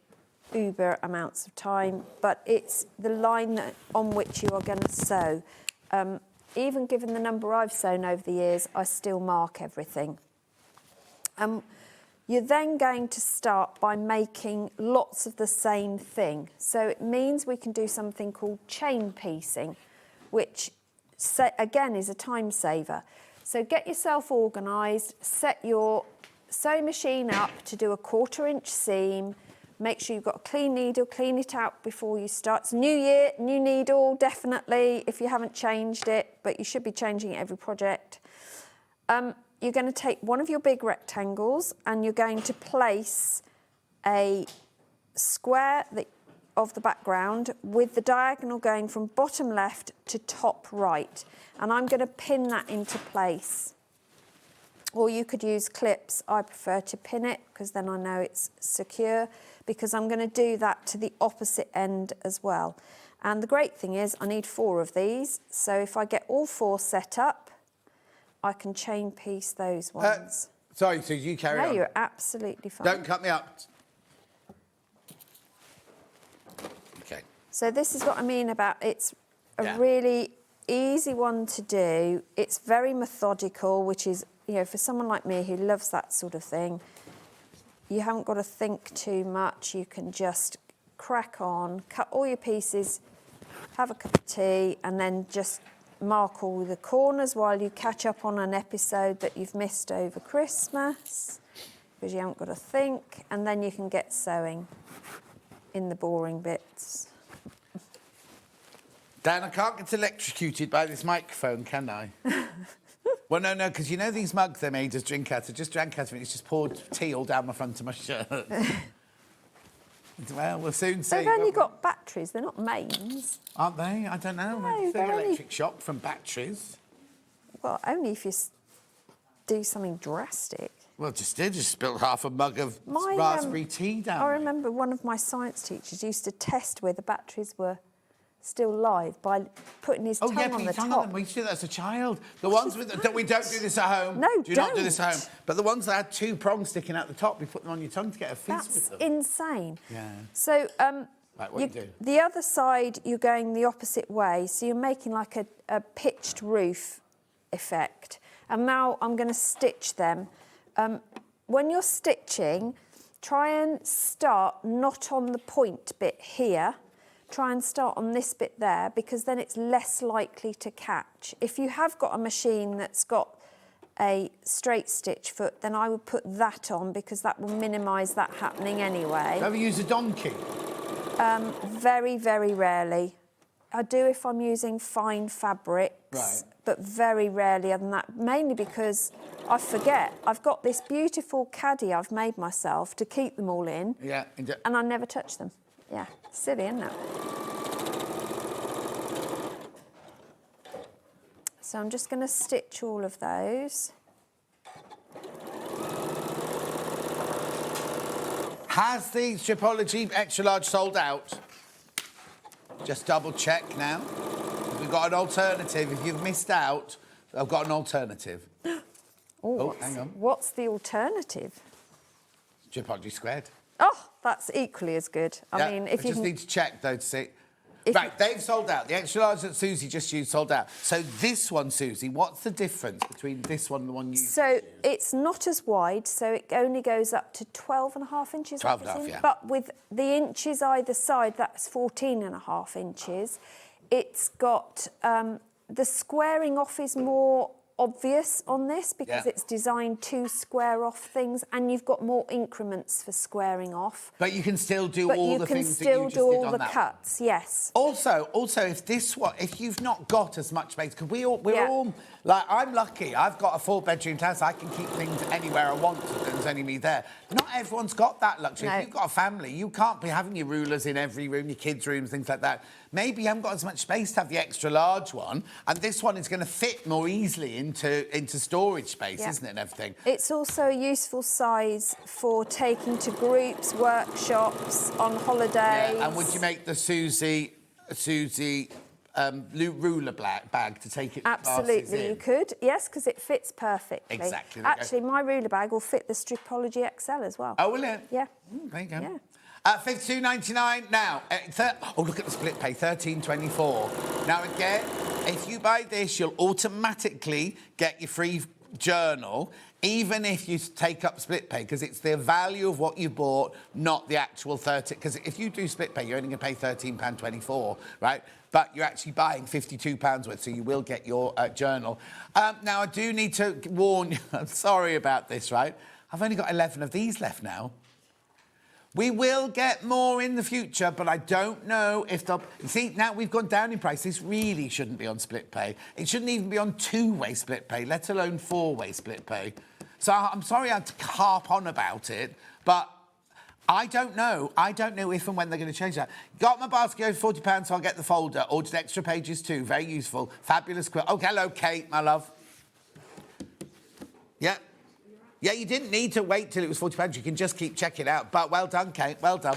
uber amounts of time, but it's the line on which you are going to sew. Even given the number I've sewn over the years, I still mark everything. You're then going to start by making lots of the same thing. So it means we can do something called chain piecing, which, again, is a time saver. So get yourself organised, set your sewing machine up to do a 1/4-inch seam. Make sure you've got a clean needle, clean it out before you start. It's new year, new needle, definitely, if you haven't changed it, but you should be changing it every project. You're going to take one of your big rectangles and you're going to place a square of the background with the diagonal going from bottom left to top right. And I'm going to pin that into place. Or you could use clips. I prefer to pin it because then I know it's secure, because I'm going to do that to the opposite end as well. And the great thing is I need 4 of these. So if I get all 4 set up, I can chain piece those ones. Sorry, Suzie, you carry on. No, you're absolutely fine. Don't cut me up. OK. So this is what I mean about it's a really easy one to do. It's very methodical, which is, you know, for someone like me who loves that sort of thing, you haven't got to think too much. You can just crack on, cut all your pieces, have a cup of tea, and then just mark all the corners while you catch up on an episode that you've missed over Christmas, because you haven't got to think, and then you can get sewing in the boring bits. Dan, I can't get electrocuted by this microphone, can I? Well, no, because you know these mugs they made us drink out. I just drank out of it. It's just poured tea all down my front of my shirt. Well, we'll soon see. They've only got batteries. They're not mains. Aren't they? I don't know. No, they're electric shock from batteries. Well, only if you do something drastic. Well, just spilled half a mug of raspberry tea down. I remember one of my science teachers used to test where the batteries were still live by putting his tongue on the top. On them. We used to do that as a child. The ones with we don't do this at home. No, do not do this at home. But the ones that had 2 prongs sticking out the top, we put them on your tongue to get a fizz with them. That's insane. Yeah. So right, what do? The other side, you're going the opposite way. So you're making like a pitched roof effect. And now I'm going to stitch them. When you're stitching, try and start not on the point bit here. Try and start on this bit there, because then it's less likely to catch. If you have got a machine that's got a straight stitch foot, then I would put that on, because that will minimise that happening anyway. Ever use a donkey? Very, very rarely. I do if I'm using fine fabrics, but very rarely other than that, mainly because I forget. I've got this beautiful caddy I've made myself to keep them all in, and I never touch them. Yeah, silly, isn't it? So I'm just going to stitch all of those. Has the Stripology extra large sold out? Just double check now. We've got an alternative. If you've missed out, I've got an alternative. Hang on. What's the alternative? Tripology squared. Oh, that's equally as good. I mean, if I you just need to check though to see. If Right, they've sold out. The extra large that Susie just used sold out. So this one, Susie, what's the difference between this one and the one you So it's not as wide, so it only goes up to 12.5 inches. 12.5, yeah. But with the inches either side, that's 14.5 inches. It's got the squaring off is more obvious on this because it's designed to square off things, and you've got more increments for squaring off. But you can still do all the things that you just did on that. But you can still do all the cuts, yes. Also, if you've not got as much space, because we're all like, I'm lucky. I've got a 4-bedroom house. I can keep things anywhere I want. There's only me there. Not everyone's got that luxury. No. If you've got a family, you can't be having your rulers in every room, your kids' rooms, things like that. Maybe you haven't got as much space to have the extra large one, and this one is going to fit more easily into storage space, isn't it, and everything? It's also a useful size for taking to groups, workshops, on holidays. Yeah, and would you make the Suzie ruler bag to take it? Absolutely, you could. Yes, because it fits perfectly. Exactly. Actually, my ruler bag will fit the Stripology XL as well. Oh, will it? Yeah. There you go. Yeah. £52.99 now. Look at the split pay, £13.24. Now, again, if you buy this, you'll automatically get your free journal, even if you take up split pay, because it's the value of what you bought, not the actual 30. Because if you do split pay, you're only going to pay £13.24, right? But you're actually buying £52 worth, so you will get your journal. Now, I do need to warn you, I'm sorry about this, right? I've only got 11 of these left now. We will get more in the future, but I don't know if they'll... See, now we've gone down in price. This really shouldn't be on split pay. It shouldn't even be on 2-way split pay, let alone 4-way split pay. So I'm sorry I had to harp on about it, but I don't know. I don't know if and when they're going to change that. Got my basket over £40, so I'll get the folder. Ordered extra pages too. Very useful. Fabulous quilt. Oh, hello, Kate, my love. Yeah. Yeah, you didn't need to wait till it was £40. You can just keep checking it out. But well done, Kate. Well done.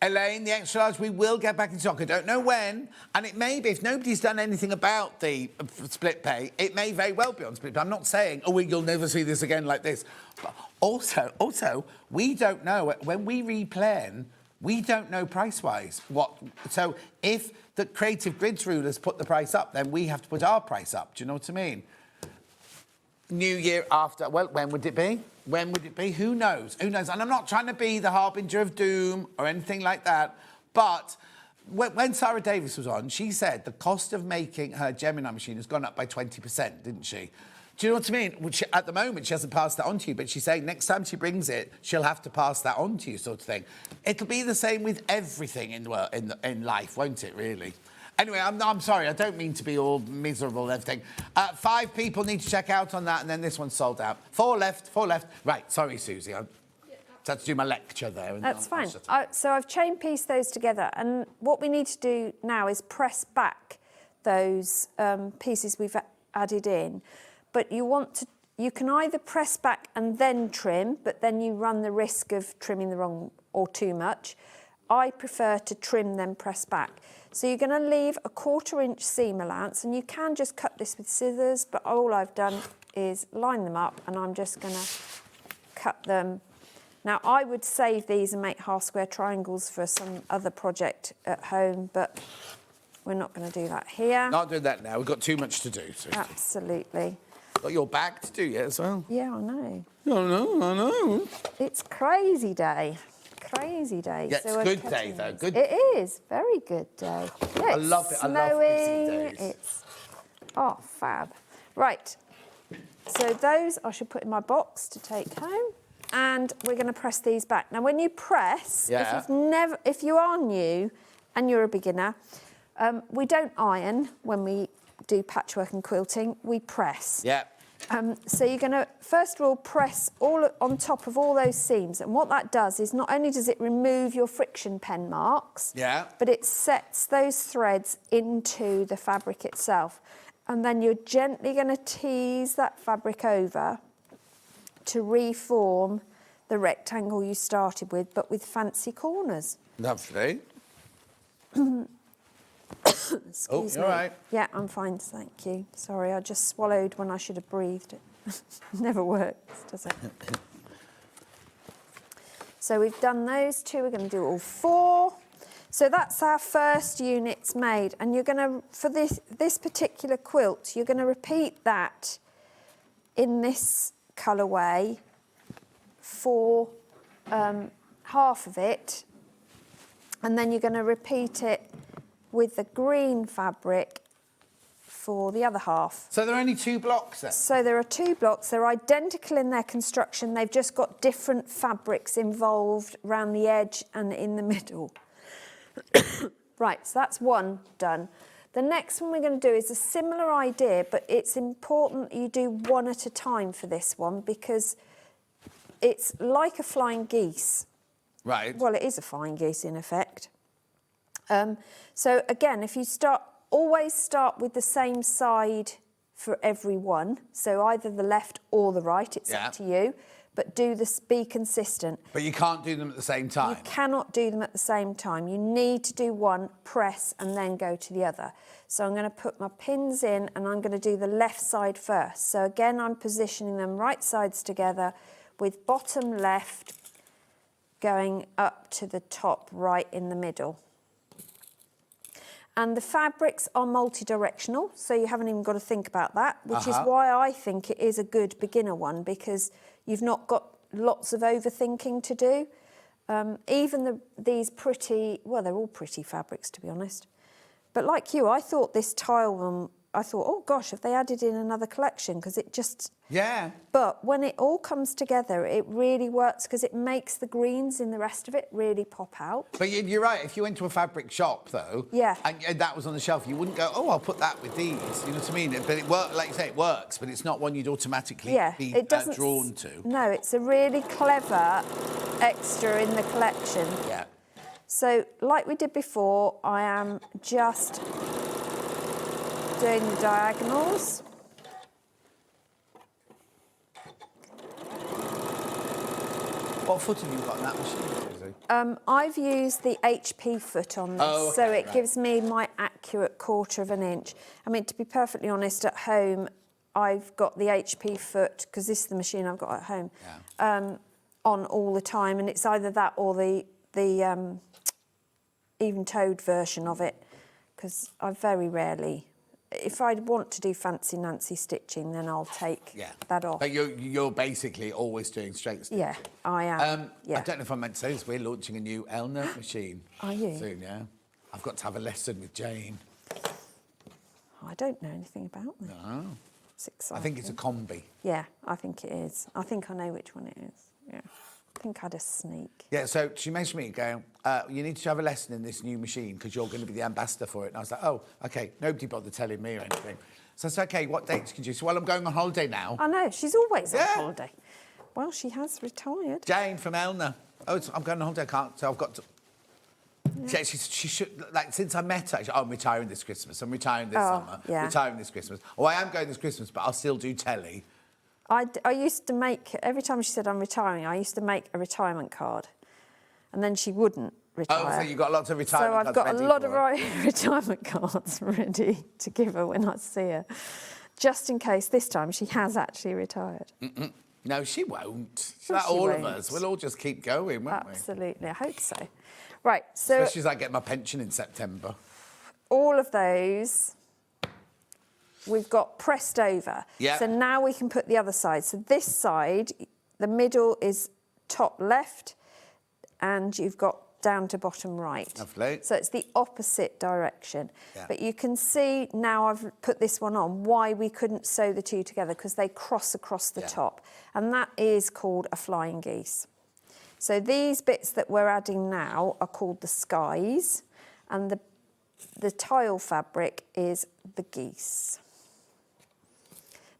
Elaine, the extra large, we will get back in stock. I don't know when. And it may be, if nobody's done anything about the split pay, it may very well be on split pay. I'm not saying, you'll never see this again like this. But also, we don't know. When we replan, we don't know price-wise what... So if the Creative Grids rulers put the price up, then we have to put our price up. Do you know what I mean? New year after... Well, when would it be? When would it be? Who knows? Who knows? And I'm not trying to be the harbinger of doom or anything like that, but when Sarah Davis was on, she said the cost of making her Gemini machine has gone up by 20%, didn't she? Do you know what I mean? Which, at the moment, she hasn't passed that on to you, but she's saying next time she brings it, she'll have to pass that on to you, sort of thing. It'll be the same with everything in life, won't it, really? Anyway, I'm sorry, I don't mean to be all miserable and everything. 5 people need to check out on that, and then this one's sold out. 4 left. Right, sorry, Susie. I had to do my lecture there. That's fine. So I've chain pieced those together, and what we need to do now is press back those pieces we've added in. But you can either press back and then trim, but then you run the risk of trimming the wrong or too much. I prefer to trim then press back. So you're going to leave a 1/4 inch seam allowance, and you can just cut this with scissors, but all I've done is line them up, and I'm just going to cut them. Now, I would save these and make half square triangles for some other project at home, but we're not going to do that here. Not doing that now. We've got too much to do, Susie. Absolutely. Got your bag to do yet as well? Yeah, I know. I know. It's crazy day. Crazy day. Yeah, it's a good day, though. Good. It is. Very good day. Yeah, I love it. I love busy days. It's... Oh, fab. Right. So those I should put in my box to take home. And we're going to press these back. Now, when you press, if you are new and you're a beginner, we don't iron when we do patchwork and quilting. We press. Yeah. So you're going to, first of all, press all on top of all those seams. And what that does is not only does it remove your friction pen marks, but it sets those threads into the fabric itself. And then you're gently going to tease that fabric over to reform the rectangle you started with, but with fancy corners. Lovely. Excuse me. You're right. Yeah, I'm fine, thank you. Sorry, I just swallowed when I should have breathed. It never works, does it? So we've done those two. We're going to do all 4. So that's our first units made, and you're going to, for this particular quilt, you're going to repeat that in this colourway for half of it, and then you're going to repeat it with the green fabric for the other half. So there are only 2 blocks then? So there are 2 blocks. They're identical in their construction. They've just got different fabrics involved around the edge and in the middle. Right, so that's one done. The next one we're going to do is a similar idea, but it's important you do one at a time for this one because it's like a flying geese. Right. Well, it is a flying geese in effect. So again, if you always start with the same side for every one. So either the left or the right, it's up to you. But be consistent. But you can't do them at the same time? You cannot do them at the same time. You need to do one, press, and then go to the other. So I'm going to put my pins in and I'm going to do the left side first. So again, I'm positioning them right sides together with bottom left going up to the top right in the middle. And the fabrics are multi-directional, so you haven't even got to think about that, which is why I think it is a good beginner one, because you've not got lots of overthinking to do. Even these pretty, well, they're all pretty fabrics, to be honest. But like you, I thought this tile one, I thought, oh gosh, have they added in another collection? Because it just... Yeah. But when it all comes together, it really works because it makes the greens in the rest of it really pop out. But you're right, if you went to a fabric shop, though, and that was on the shelf, you wouldn't go, oh, I'll put that with these, you know what I mean? But it works, like you say, it works, but it's not one you'd automatically be drawn to. No, it's a really clever extra in the collection. Yeah. So, like we did before, I am just doing the diagonals. What foot have you got in that machine, Suzie? I've used the HP foot on this, so it gives me my accurate 1/4 inch. I mean, to be perfectly honest, at home, I've got the HP foot, because this is the machine I've got at home, on all the time, and it's either that or the even-toed version of it, because I very rarely... If I want to do fancy Nancy stitching, then I'll take that off. But you're basically always doing straight stitch. Yeah, I am. I don't know if I meant to say this, we're launching a new Elna machine. Are you? Soon, yeah. I've got to have a lesson with Jane. I don't know anything about this. No. It's exciting. I think it's a combi. Yeah, I think it is. I think I know which one it is. Yeah. I think I had a sneak. Yeah, so she messaged me going, you need to have a lesson in this new machine because you're going to be the ambassador for it. And I was like, oh, OK, nobody bothered telling me or anything. So I said, OK, what dates can you do? So, well, I'm going on holiday now. I know, she's always on holiday. Well, she has retired. Jane from Elna. Oh, I'm going on holiday, I can't, so I've got to... Yeah, she should, like, since I met her, I'm retiring this Christmas, I'm retiring this summer, retiring this Christmas. Oh, I am going this Christmas, but I'll still do telly. I used to make, every time she said I'm retiring, I used to make a retirement card. And then she wouldn't retire. Oh, so you've got lots of retirement cards. So I've got a lot of retirement cards ready to give her when I see her. Just in case this time she has actually retired. No, she won't. Sure, Like she all won't. of us. We'll all just keep going, won't we? Absolutely, I hope so. Right, so... Especially as I get my pension in September. All of those... we've got pressed over. Yeah. So now we can put the other side. So this side, the middle is top left, and you've got down to bottom right. Lovely. So it's the opposite direction. Yeah. But you can see now I've put this one on why we couldn't sew the two together, because they cross across the top. And that is called a flying geese. So these bits that we're adding now are called the skies, and the tile fabric is the geese.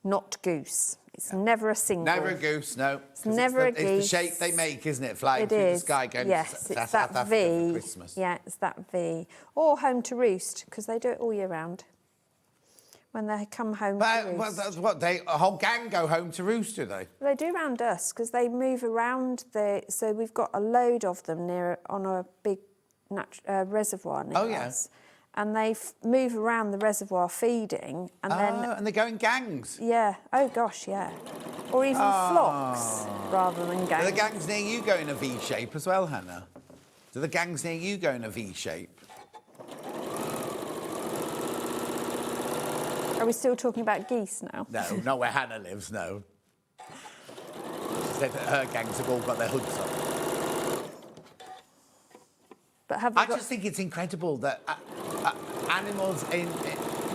Not goose. It's never a single. Never a goose, no. It's never a goose. It's the shape they make, isn't it? Flying through the sky going to South Africa for Christmas. Yeah, it's that V. Or home to roost, because they do it all year round. When they come home to roost. Well, that's what a whole gang go home to roost, do they? They do round us, because they move around so we've got a load of them on a big reservoir near us. and they move around the reservoir feeding, and then... and they go in gangs. Yeah. Oh, gosh, yeah. Or even flocks, rather than gangs. Do the gangs near you go in a V shape as well, Hannah? Do the gangs near you go in a V shape? Are we still talking about geese now? No, not where Hannah lives, no. She said that her gangs have all got their hoods on. But have I just think it's incredible that animals you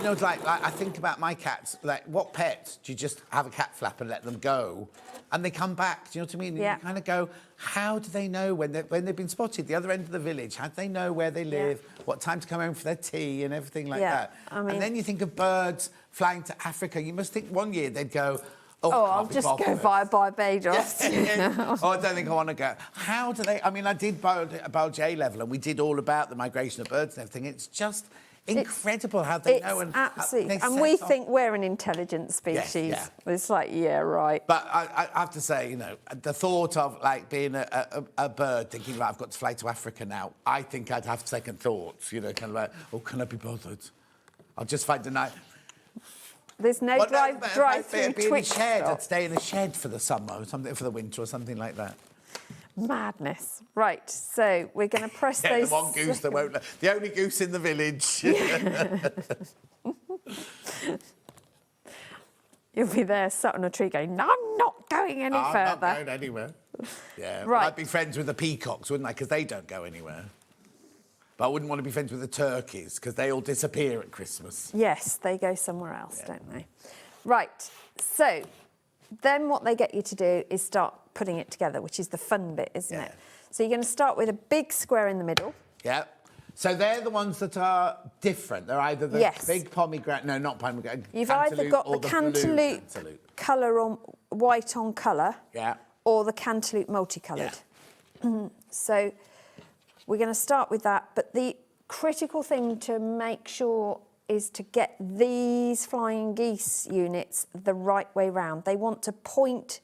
know, like I think about my cats, like what pets do you just have a cat flap and let them go and they come back, do you know what I mean? Yeah. You kind of go, how do they know when they've been spotted, the other end of the village, how do they know where they live, what time to come home for their tea and everything like that? I mean, and then you think of birds flying to Africa, you must think one year they'd go, I'll just go via Barbados. Oh, I don't think I want to go. How do they... I mean, I did biology A level and we did all about the migration of birds and everything. It's just incredible how they know. And absolutely. And we think we're an intelligent species. Yeah. It's like, yeah, right. But I have to say, you know, the thought of, like, being a bird, thinking, right, I've got to fly to Africa now, I think I'd have second thoughts, you know, kind of like, oh, can I be bothered? I'll just find a night... There's no drive-through be in a Twix shed. stop. I'd stay in a shed for the summer, or something for the winter, or something like that. Madness. Right, so we're going to press Yeah, those... the one goose that won't... The only goose in the village. You'll be there sat on a tree going, no, I'm not going any further. I'm not going anywhere. Yeah, Right. well, I'd be friends with the peacocks, wouldn't I? Because they don't go anywhere. But I wouldn't want to be friends with the turkeys because they all disappear at Christmas. Yes, they go somewhere else, don't they? Right, so then what they get you to do is start putting it together, which is the fun bit, isn't it? So you're going to start with a big square in the middle. Yeah. So they're the ones that are different. They're either the big pomegranate... No, not pomegranate. You've either got the cantaloupe colour on white on colour, or the cantaloupe multicoloured. So we're going to start with that, but the critical thing to make sure is to get these flying geese units the right way round. They want to point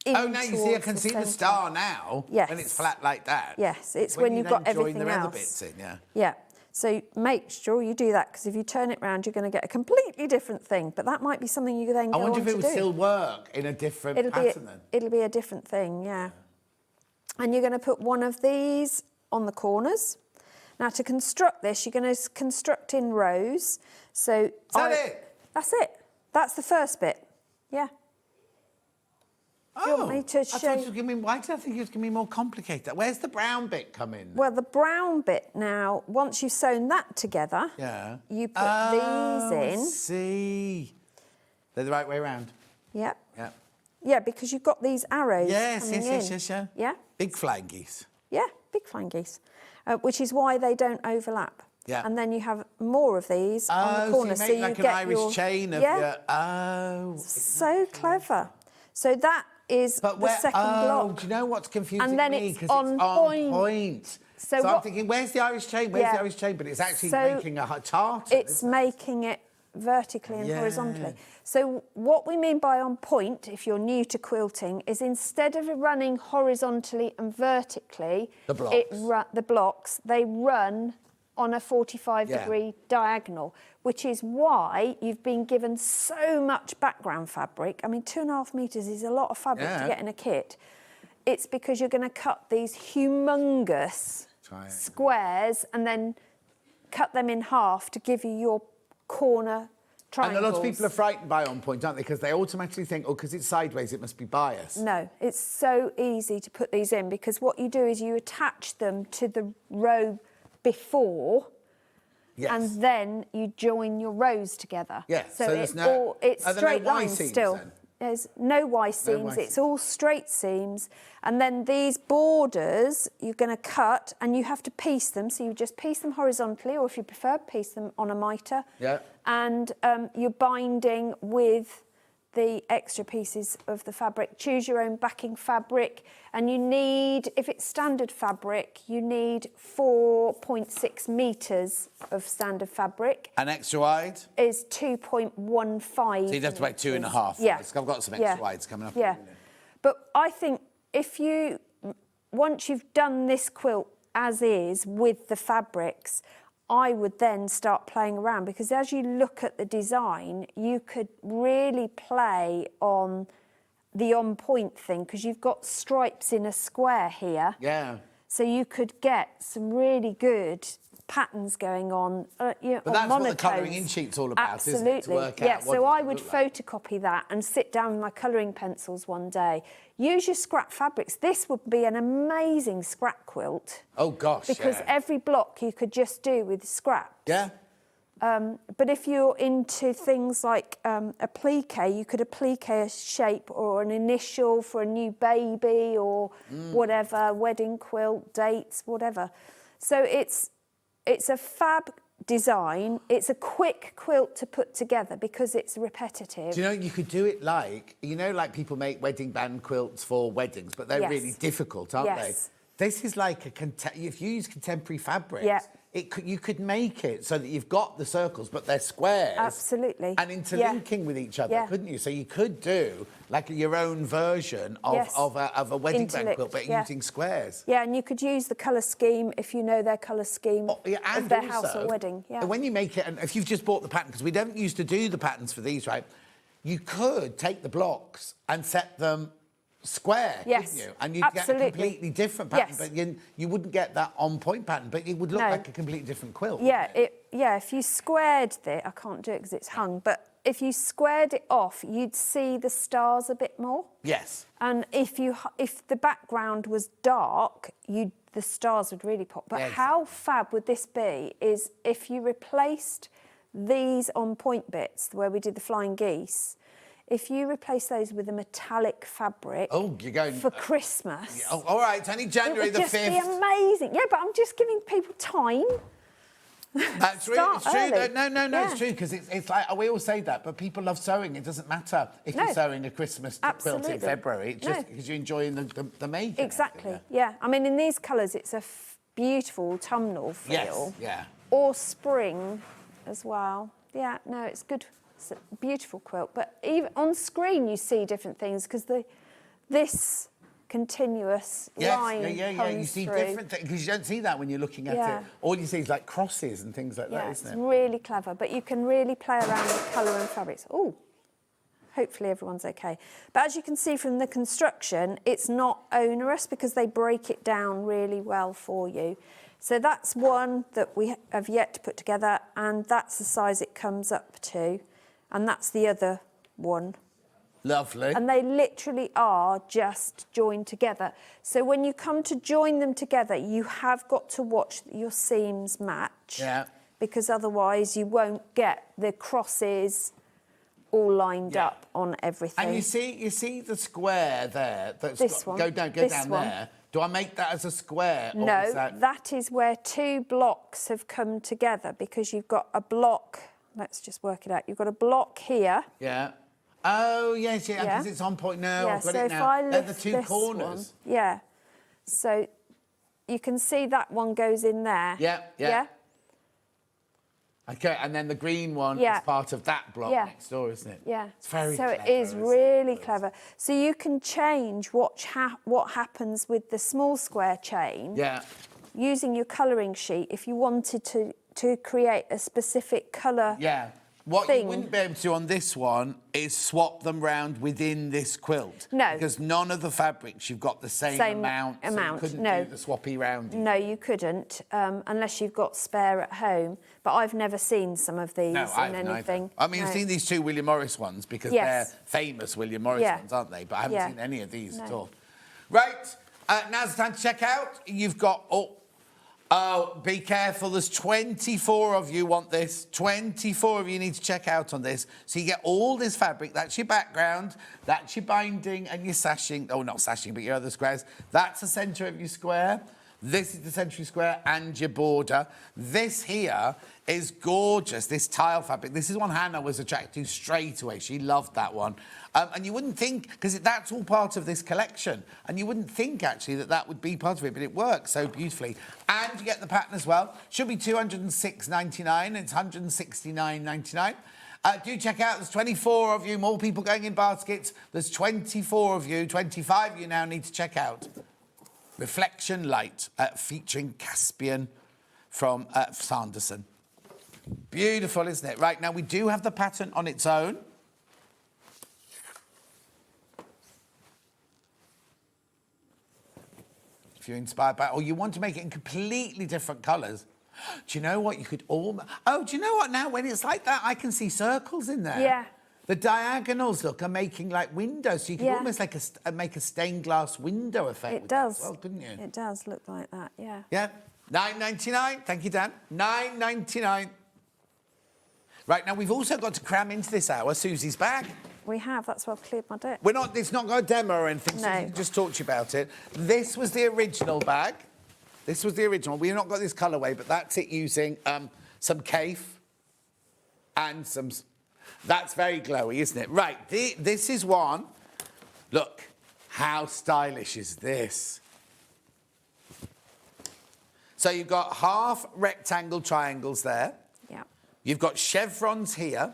in. Oh, now you see, I can see the star now. Yes. When it's flat like that. Yes, it's when you've got everything join the else. other bits in, Yeah. So make sure you do that, because if you turn it round, you're going to get a completely different thing. But that might be something you then go on to do. I wonder if it would still work in a different pattern then. It'll be a different thing, yeah. And you're going to put one of these on the corners. Now, to construct this, you're going to construct in rows. So Is that it? That's it. That's the first bit. Yeah. Do you want me to show? Why did I think it was going to be more complicated? Where's the brown bit come in? Well, the brown bit now, once you've sewn that together, you put these in. I see. They're the right way around. Yep. Yeah. Yeah, because you've got these arrows coming in. Yes. Yeah. Big flying geese. Yeah, big flying geese, which is why they don't overlap. Yeah. And then you have more of these on the corner. So you make like an Irish chain of So clever. So that is the second block. Do you know what's confusing and then me? it's 'Cause on point. So I'm thinking, where's the Irish chain? Where's the Irish chain? But it's actually making a tartan. It's making it vertically and horizontally. So what we mean by on point, if you're new to quilting, is instead of running horizontally and vertically, the blocks, they run on a 45-degree diagonal, which is why you've been given so much background fabric. I mean, 2.5 metres is a lot of fabric to get in a kit. It's because you're going to cut these humongous squares and then cut them in half to give you your corner triangles. And a lot of people are frightened by on point, aren't they? Because they automatically think, oh, because it's sideways, it must be biased. No, it's so easy to put these in, because what you do is you attach them to the row before, and then you join your rows together. Yes. So there's it's straight no lines seams, still. then? There's no Y seams, it's all straight seams. And then these borders, you're going to cut, and you have to piece them. So you just piece them horizontally, or if you prefer, piece them on a mitre. Yeah. And you're binding with the extra pieces of the fabric. Choose your own backing fabric, and you need, if it's standard fabric, you need 4.6 metres of standard fabric. And extra wide? Is 2.15. So you'd have to make 2.5. Yeah. I've got some extra wides coming up. Yeah. But I think once you've done this quilt as is with the fabrics, I would then start playing around, because as you look at the design, you could really play on the on-point thing, because you've got stripes in a square here. Yeah. So you could get some really good patterns going on, you know, But that's what the colouring in sheet's all about, Absolutely. isn't it? To work yeah, out what so it I should would look like. photocopy that and sit down with my colouring pencils one day. Use your scrap fabrics. This would be an amazing scrap quilt. Oh, gosh, Because yeah. every block you could just do with scraps. Yeah. But if you're into things like applique, you could applique a shape or an initial for a new baby or whatever, wedding quilt, dates, whatever. So it's a fab design. It's a quick quilt to put together because it's repetitive. Do you know, you could do it like, you know, like people make wedding band quilts for weddings, but they're Yes. really difficult, aren't Yes. they? This is like if you use contemporary fabrics, Yeah. you could make it so that you've got the circles, but they're squares. Absolutely. And interlinking with each other, Yeah. couldn't you? So you could do like your own version of, Yes. of a wedding band Interlinked, quilt, but yeah. using squares. Yeah, and you could use the colour scheme if you know their colour scheme Yeah, of and their house also, or wedding. Yeah. when you make it, and if you've just bought the pattern, because we don't used to do the patterns for these, right? You could take the blocks and set them square, Yes, couldn't you? And you'd absolutely. get a completely different pattern, Yes. but you wouldn't get that on-point pattern, but it would look No. like a completely different quilt. Yeah, wouldn't it? if you squared it, I can't do it because it's hung, but if you squared it off, you'd see the stars a bit more. Yes. And if the background was dark, the stars would really pop. But Yes. how fab would this be is if you replaced these on-point bits where we did the flying geese, if you replace those with a metallic fabric you're going for Christmas. Oh, all right, it's only January it the would just 5th. be amazing. Yeah, but I'm just giving people time. That's true. Start It's true. early. No, Yeah. it's true because it's like we all say that, but people love sewing. It doesn't matter if No. you're sewing a Christmas quilt Absolutely. in February. It's just No. because you're enjoying the making. Exactly. Yeah. I mean, in these colours, it's a beautiful autumnal feel. Yes. Yeah. Or spring as well. Yeah. No, it's good. It's a beautiful quilt. But even on screen, you see different things because this continuous line You comes see through. different things because you don't see that when you're looking at Yeah. it. All you see is like crosses and things like Yeah, that, it's isn't it? really clever. But you can really play around with colour and fabrics. Oh. Hopefully everyone's okay. But as you can see from the construction, it's not onerous because they break it down really well for you. So that's one that we have yet to put together, and that's the size it comes up to. And that's the other one. Lovely. And they literally are just joined together. So when you come to join them together, you have got to watch that your seams match. Yeah. Because otherwise you won't get the crosses all lined up on everything. And you see the square there. This one. Go down This one. there. Do I make that as a square? Or No, is that... that is where two blocks have come together because you've got a block. Let's just work it out. You've got a block here. Yeah. Oh, yes, yeah, because it's on point now. Yeah, I've got so it if now. I They're the lift two this corners. one, yeah. So you can see that one goes in there. Yeah. Okay, and then the green one Yeah. is part of that block Yeah. next door, isn't it? Yeah. It's very so clever, it is isn't really clever. So you can change what happens with the small square chain Yeah. using your colouring sheet if you wanted to create a specific colour. Yeah. What thing. you wouldn't be able to do on this one is swap them round within this quilt. No. Because none of the fabrics you've got the same amount. So you couldn't no. do the swappy round. No, you couldn't, unless you've got spare at home. But I've never seen some of these No, I in haven't anything. either. I mean, No. I've seen these two William Morris ones because Yes. they're famous William Morris Yeah. ones, aren't they? But I haven't Yeah. seen any of these at No. all. Right, now's the time to check out. You've got... Oh, be careful. There's 24 of you want this. 24 of you need to check out on this. So you get all this fabric. That's your background. That's your binding and your sashing. Oh, not sashing, but your other squares. That's the centre of your square. This is the centre of your square and your border. This here is gorgeous, this tile fabric. This is one Hannah was attracted to straight away. She loved that one. And you wouldn't think, because that's all part of this collection, and you wouldn't think, actually, that that would be part of it, but it works so beautifully. And you get the pattern as well. Should be £206.99. It's £169.99. Do check out. There's 24 of you, more people going in baskets. There's 24 of you, 25 of you now need to check out. Reflection Light, featuring Caspian. from Sanderson. Beautiful, isn't it? Right, now we do have the pattern on its own. If you're inspired by, or you want to make it in completely different colours, do you know what? You could all... Oh, do you know what? Now, when it's like that, I can see circles in there. Yeah. The diagonals, look, are making like windows, so you could Yeah. almost like make a stained glass window effect. It with that does. as well, couldn't you? It does look like that, yeah. Yeah. £9.99. Thank you, Dan. £9.99. Right, now we've also got to cram into this hour Susie's bag. We have, that's why I've cleared my deck. We're not, it's not got a demo or anything, so No. we can just talk to you about it. This was the original bag. This was the original. We've not got this colourway, but that's it using some Kaif and some... That's very glowy, isn't it? Right, this is one. Look, how stylish is this? So you've got half rectangle triangles there. Yeah. You've got chevrons here.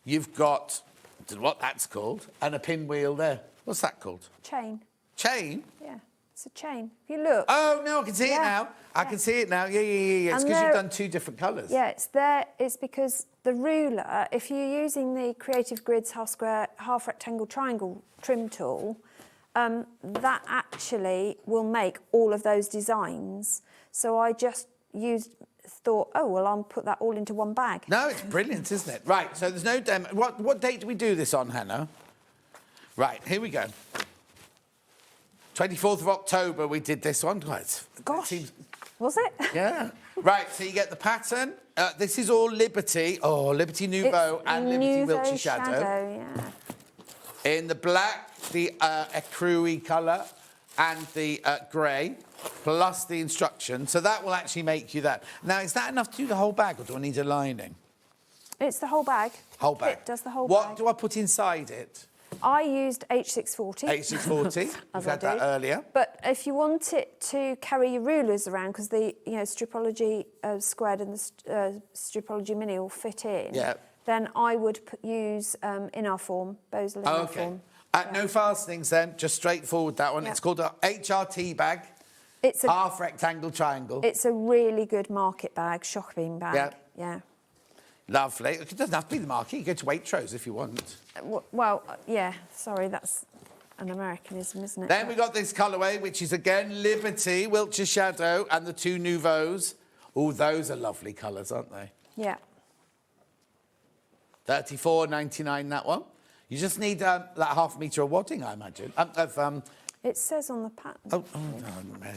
You've got, I don't know what that's called, and a pinwheel there. What's that called? Chain. Chain? Yeah, it's a chain. If you look... Oh, no, I can see it now. I can see it now. Yeah. It's And because you've there- done two different colours. Yeah, it's there. It's because the ruler, if you're using the Creative Grids half square, half rectangle triangle trim tool, that actually will make all of those designs. So I just thought, oh, well, I'll put that all into one bag. No, it's brilliant, isn't it? Right, so there's no demo. What date do we do this on, Hannah? Right, here we go. 24th of October, we did this one. Right. Gosh, was it? Yeah. Right, so you get the pattern. This is all Liberty. Oh, Liberty Nouveau and Liberty Wiltshire Shadow. Yeah. In the black, the ecru colour and the grey, plus the instruction. So that will actually make you that. Now, is that enough to do the whole bag, or do I need a lining? It's the whole bag. Whole bag. It does the whole What bag. do I put inside it? I used H640. H640. We've had that earlier. But if you want it to carry your rulers around, because the Stripology squared and the Stripology mini will fit in, then I would use in our form, Bosel in our form. No fastenings then, just straightforward that one. It's called a HRT bag. It's a half rectangle triangle. It's a really good market bag, shopping bag. Yeah. Lovely. It doesn't have to be the market. You go to Waitrose if you want. Well, yeah. Sorry, that's an Americanism, isn't it? Then we got this colourway, which is again Liberty, Wiltshire Shadow, and the two Nouveaux. Oh, those are lovely colours, aren't they? Yeah. $34.99 that one. You just need like half a metre of wadding, I imagine. It says on the pattern. Oh, no,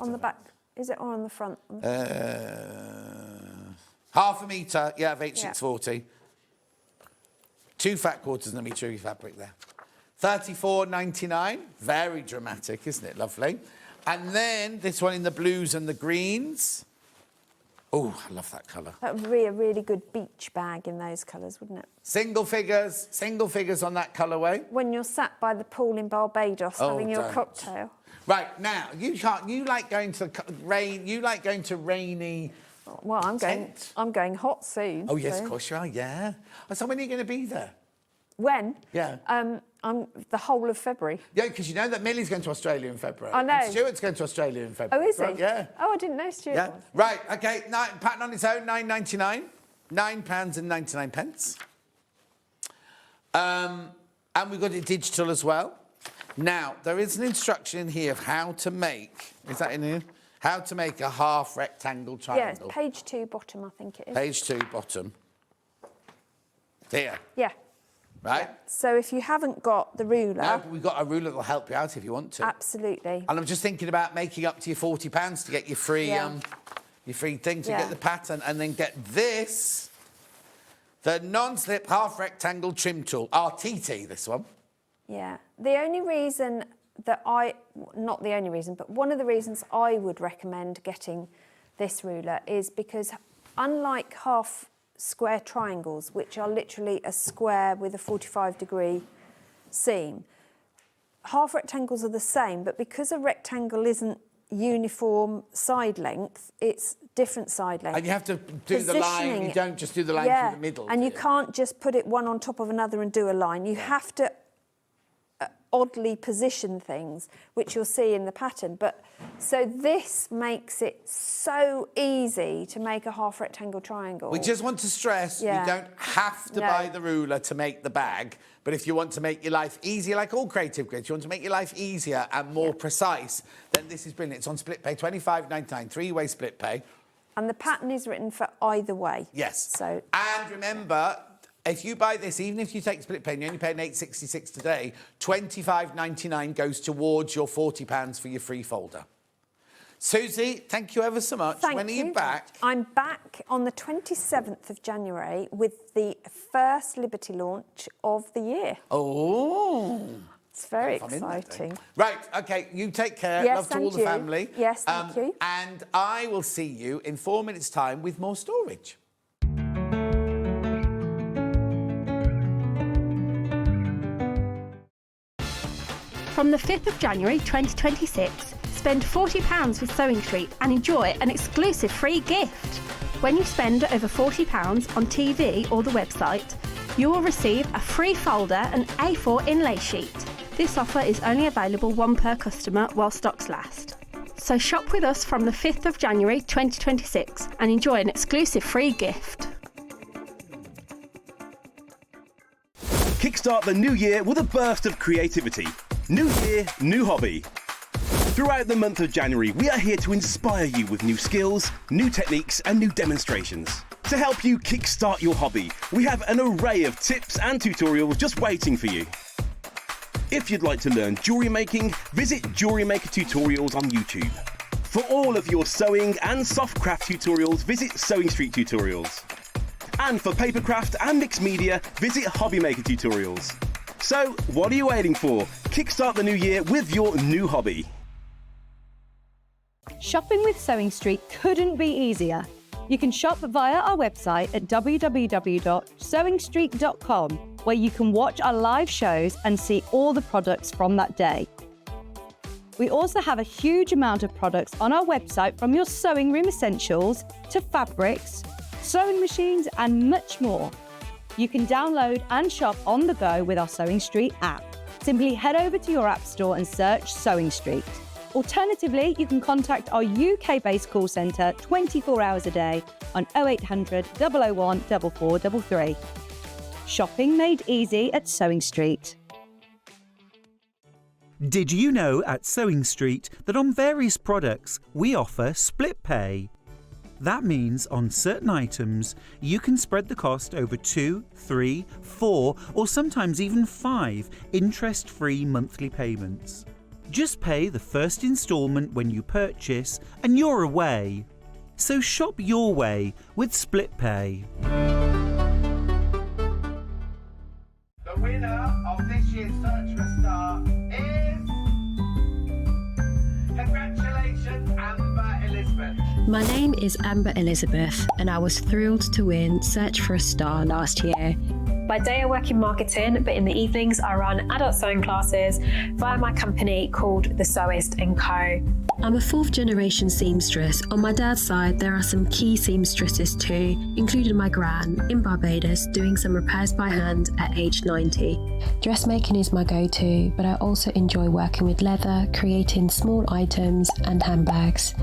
on the back. Is it or on the front? Half a metre, of H640. 2 fat quarters and a metre of fabric there. $34.99. Very dramatic, isn't it? Lovely. And then this one in the blues and the greens. Oh, I love that colour. That would be a really good beach bag in those colours, wouldn't it? Single figures on that colourway. When you're sat by the pool in Barbados having your cocktail. Right, now, you like going to rain, you like going to rainy... Well, I'm going hot soon. Oh, yes, so. of course you are, yeah. So when are you going to be there? When? Yeah. I'm the whole of February. Yeah, because you know that Millie's going to Australia in February. I know. And Stuart's going to Australia in February. Oh, is he? Right, yeah. Oh, I didn't know Stuart was. Right, OK, pattern on its own, £9.99. £9.99. And we've got it digital as well. Now, there is an instruction in here of how to make... Is that in here? How to make a half rectangle triangle. Yeah, it's page 2, bottom, I think it is. Page 2, bottom. Here. Yeah. Right? Yeah. So if you haven't got the ruler... No, but we've got a ruler that will help you out if you want to. Absolutely. And I'm just thinking about making up to your £40 to get your free thing, to get the pattern, and then get this, the non-slip half rectangle trim tool. RTT, this one. Yeah. The only reason that not the only reason, but one of the reasons I would recommend getting this ruler is because unlike half square triangles, which are literally a square with a 45-degree seam, half rectangles are the same, but because a rectangle isn't uniform side length, it's different side length. And you have to do the line, you don't just do the line through the middle. And you can't just put it one on top of another and do a line. You have to oddly positioned things, which you'll see in the pattern. But so this makes it so easy to make a half rectangle triangle. We just want to stress you don't have to buy the ruler to make the bag, but if you want to make your life easier, like all creative grids, you want to make your life easier and more precise, then this is brilliant. It's on split pay, $25.99, three-way split pay. And the pattern is written for either way. Yes. So, and remember, if you buy this, even if you take split pay and you're only paying $8.66 today, $25.99 goes towards your £40 for your free folder. Suzie, thank you ever so much. When are you back? I'm back on the 27th of January with the first Liberty launch of the year. Oh. It's very exciting. Right, OK, you take care. Yes, love to all the family. Yes, thank you. And I will see you in 4 minutes' time with more storage. From the 5th of January 2026, spend £40 with SewingStreet and enjoy an exclusive free gift. When you spend over £40 on TV or the website, you will receive a free folder and A4 inlay sheet. This offer is only available one per customer while stocks last. So shop with us from the 5th of January 2026 and enjoy an exclusive free gift. Kickstart the new year with a burst of creativity. New year, new hobby. Throughout the month of January, we are here to inspire you with new skills, new techniques and new demonstrations. To help you kickstart your hobby, we have an array of tips and tutorials just waiting for you. If you'd like to learn jewellery making, visit Jewellery Maker Tutorials on YouTube. For all of your sewing and soft craft tutorials, visit SewingStreet Tutorials. And for papercraft and mixed media, visit Hobby Maker Tutorials. So, what are you waiting for? Kickstart the new year with your new hobby. Shopping with SewingStreet couldn't be easier. You can shop via our website at www.SewingStreet.com, where you can watch our live shows and see all the products from that day. We also have a huge amount of products on our website, from your sewing room essentials to fabrics, sewing machines and much more. You can download and shop on the go with our SewingStreet app. Simply head over to your app store and search SewingStreet. Alternatively, you can contact our UK-based call centre 24 hours a day on 0800 001 4433. Shopping made easy at SewingStreet. Did you know at SewingStreet that on various products we offer split pay? That means on certain items, you can spread the cost over 2, 3, 4, or sometimes even 5 interest-free monthly payments. Just pay the first instalment when you purchase and you're away. So shop your way with split pay. The winner of this year's Search for a Star is... Congratulations, Amber Elizabeth. My name is Amber Elizabeth, and I was thrilled to win Search for a Star last year. By day I work in marketing, but in the evenings I run adult sewing classes via my company called The Sewist & Co. I'm a 4th generation seamstress. On my dad's side, there are some key seamstresses too, including my gran in Barbados doing some repairs by hand at age 90. Dressmaking is my go-to, but I also enjoy working with leather, creating small items and handbags.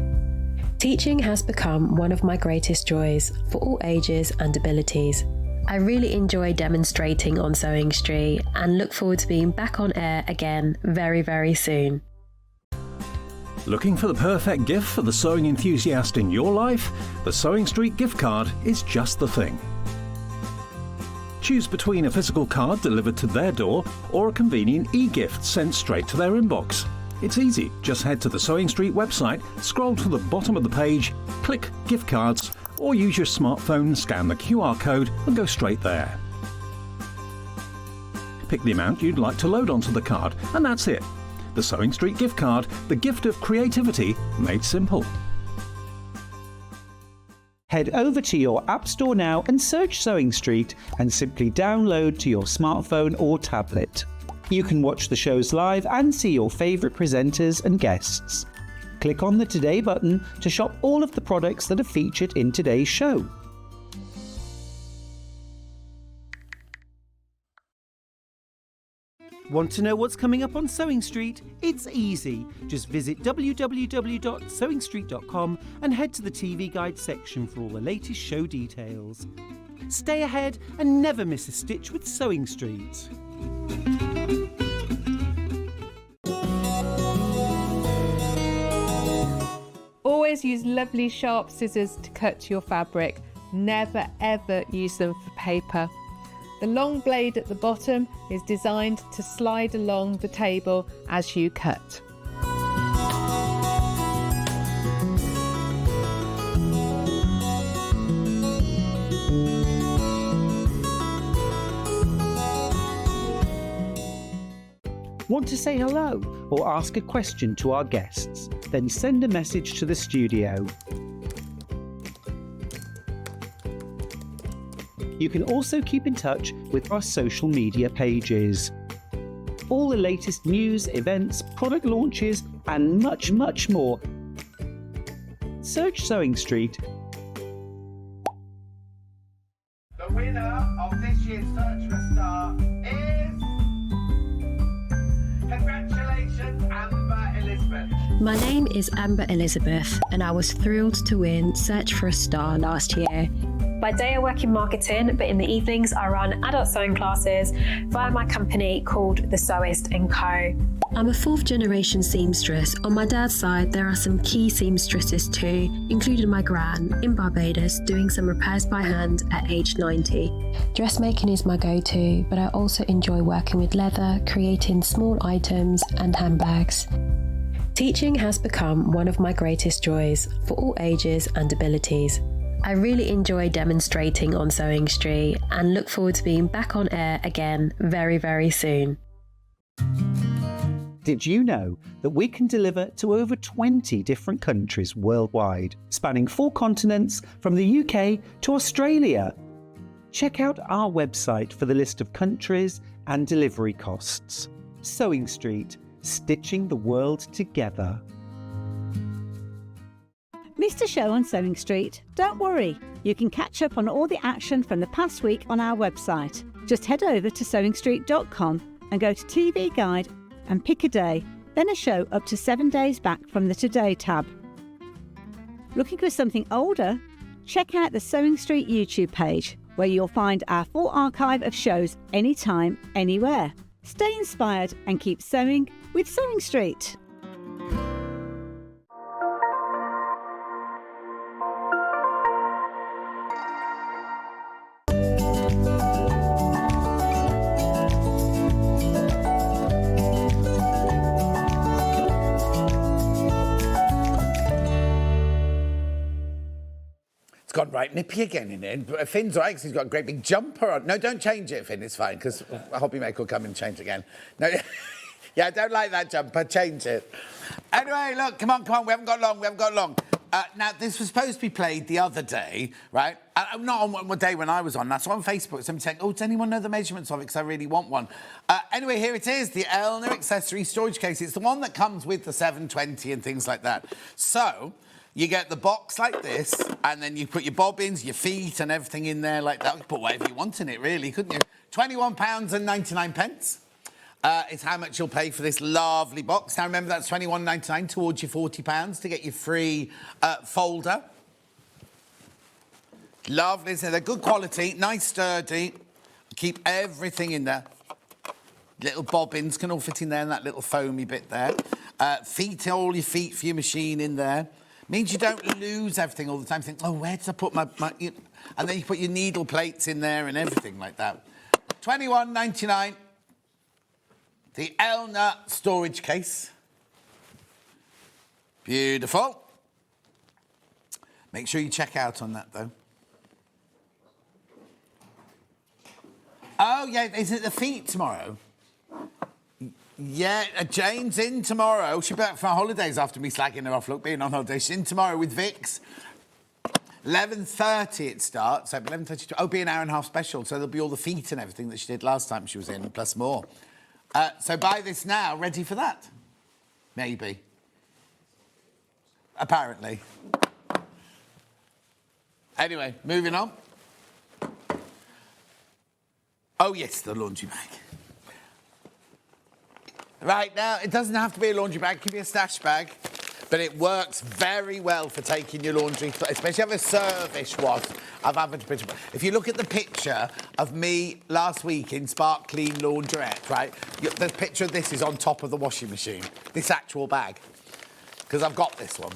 Teaching has become one of my greatest joys for all ages and abilities. I really enjoy demonstrating on SewingStreet and look forward to being back on air again very, very soon. Looking for the perfect gift for the sewing enthusiast in your life? The SewingStreet gift card is just the thing. Choose between a physical card delivered to their door or a convenient e-gift sent straight to their inbox. It's easy. Just head to the SewingStreet website, scroll to the bottom of the page, click Gift Cards, or use your smartphone, scan the QR code and go straight there. Pick the amount you'd like to load onto the card, and that's it. The SewingStreet gift card, the gift of creativity made simple. Head over to your App Store now and search SewingStreet and simply download to your smartphone or tablet. You can watch the shows live and see your favourite presenters and guests. Click on the Today button to shop all of the products that are featured in today's show. Want to know what's coming up on Sewing Street? It's easy. Just visit www.sewingstreet.com and head to the TV Guide section for all the latest show details. Stay ahead and never miss a stitch with Sewing Street. Always use lovely sharp scissors to cut your fabric. Never ever use them for paper. The long blade at the bottom is designed to slide along the table as you cut. Want to say hello or ask a question to our guests? Then send a message to the studio. You can also keep in touch with our social media pages. All the latest news, events, product launches, and much, much more. Search Sewing Street. The winner of this year's Search for a Star is... Congratulations, Amber Elizabeth. My name is Amber Elizabeth, and I was thrilled to win Search for a Star last year. By day I work in marketing, but in the evenings I run adult sewing classes via my company called The Sewist & Co. I'm a 4th generation seamstress. On my dad's side, there are some key seamstresses too, including my gran in Barbados doing some repairs by hand at age 90. Dressmaking is my go-to, but I also enjoy working with leather, creating small items and handbags. Teaching has become one of my greatest joys for all ages and abilities. I really enjoy demonstrating on Sewing Street and look forward to being back on air again very, very soon. Did you know that we can deliver to over 20 different countries worldwide, spanning 4 continents from the UK to Australia? Check out our website for the list of countries and delivery costs. Sewing Street, stitching the world together. Missed a show on Sewing Street? Don't worry, you can catch up on all the action from the past week on our website. Just head over to SewingStreet.com and go to TV Guide and pick a day, then a show up to 7 days back from the Today tab. Looking for something older? Check out the Sewing Street YouTube page, where you'll find our full archive of shows anytime, anywhere. Stay inspired and keep sewing with Sewing Street. Gone right nippy again in it. But Finn's right, 'cause he's got a great big jumper on. No, don't change it, Finn, it's fine, because a hobby maker will come and change again. No, yeah, I don't like that jumper, change it. Anyway, look, come on, we haven't got long. Now, this was supposed to be played the other day, right? Not on one day when I was on. That's on Facebook. Somebody saying, oh, does anyone know the measurements of it? Because I really want one. Anyway, here it is, the Elna accessory storage case. It's the one that comes with the 720 and things like that. So... you get the box like this, and then you put your bobbins, your feet, and everything in there like that. You could put whatever you want in it, really, couldn't you? £21.99 is how much you'll pay for this lovely box. Now, remember, that's £21.99 towards your £40 to get your free folder. Lovely. So they're good quality, nice, sturdy. Keep everything in there. Little bobbins can all fit in there, and that little foamy bit there. Feet, all your feet for your machine in there. Means you don't lose everything all the time. Think, oh, where did I put my... And then you put your needle plates in there and everything like that. £21.99. The Elna storage case. Beautiful. Make sure you check out on that, though. Oh, yeah, is it the feet tomorrow? Yeah, Jane's in tomorrow. She'll be back from her holidays after me slagging her off. Look, being on holiday. She's in tomorrow with Vix. 11:30 it starts. So 11:30. Oh, be an hour and a half special. So there'll be all the feet and everything that she did last time she was in, plus more. So buy this now, ready for that. Maybe. Apparently. Anyway, moving on. Oh, yes, the laundry bag. Right, now, it doesn't have to be a laundry bag. It can be a stash bag. But it works very well for taking your laundry, especially if you have a service wash. If you look at the picture of me last week in Spark Clean Laundrette, right, the picture of this is on top of the washing machine, this actual bag, because I've got this one.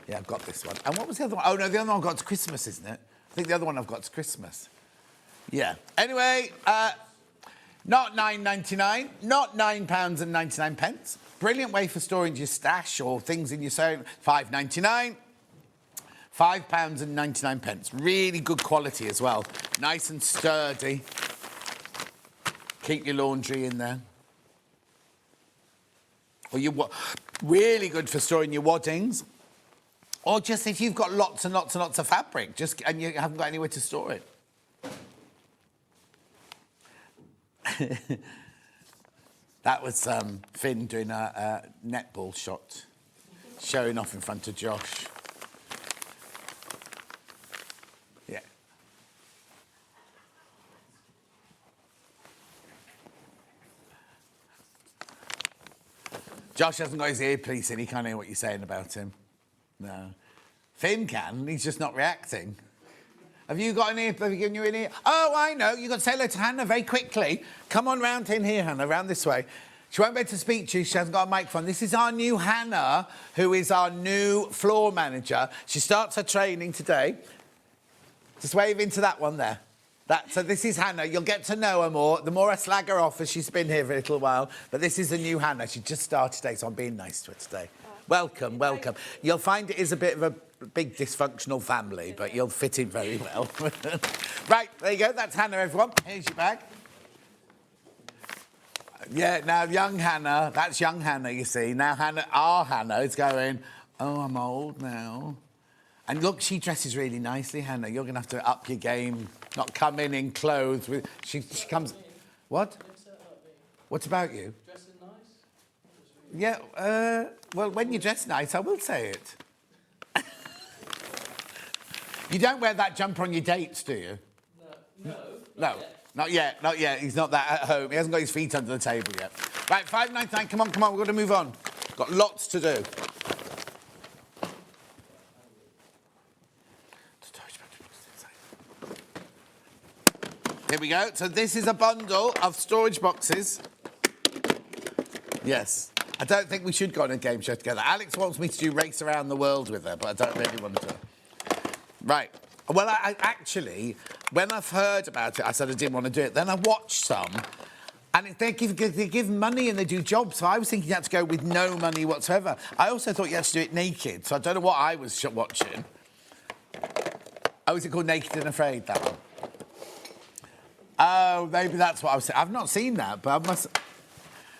Yeah, I've got this one. And what was the other one? Oh, no, the other one I've got is Christmas, isn't it? I think the other one I've got is Christmas. Yeah. Anyway, not £9.99, not £9.99. Brilliant way for storing your stash or things in your sewing. £5.99, £5.99. Really good quality as well. Nice and sturdy. Keep your laundry in there. Or really good for storing your waddings. Or just if you've got lots and lots and lots of fabric, and you haven't got anywhere to store it. That was Finn doing a netball shot, showing off in front of Josh. Yeah. Josh hasn't got his earpiece in, he can't hear what you're saying about him. No. Finn can, he's just not reacting. Have you got an ear? Have you given you an ear? Oh, I know. You've got to say hello to Hannah very quickly. Come on round in here, Hannah, round this way. She won't be able to speak to you. She hasn't got a microphone. This is our new Hannah, who is our new floor manager. She starts her training today. Just wave into that one there. So this is Hannah. You'll get to know her more. The more I slag her off as she's been here for a little while. But this is the new Hannah. She just started today, so I'm being nice to her today. Welcome, welcome. You'll find it is a bit of a big dysfunctional family, but you'll fit in very well. Right, there you go. That's Hannah, everyone. Here's your bag. Yeah, now young Hannah, that's young Hannah, you see. Now our Hannah is going, oh, I'm old now. And look, she dresses really nicely, Hannah. You're going to have to up your game, not come in clothes. She comes... What? What about you? Dressing nice? Yeah, well, when you dress nice, I will say it. You don't wear that jumper on your dates, do you? No. Not yet. He's not that at home. He hasn't got his feet under the table yet. Right, £5.99. Come on. We've got to move on. Got lots to do. Here we go. So this is a bundle of storage boxes. Yes. I don't think we should go on a game show together. Alex wants me to do Race Around the World with her, but I don't really want to. Right. Well, I actually, when I've heard about it, I said I didn't want to do it. Then I watched some, and they give money and they do jobs. So I was thinking you had to go with no money whatsoever. I also thought you had to do it naked, so I don't know what I was watching. Oh, is it called Naked and Afraid, that one? Oh, maybe that's what I was saying. I've not seen that, but I must...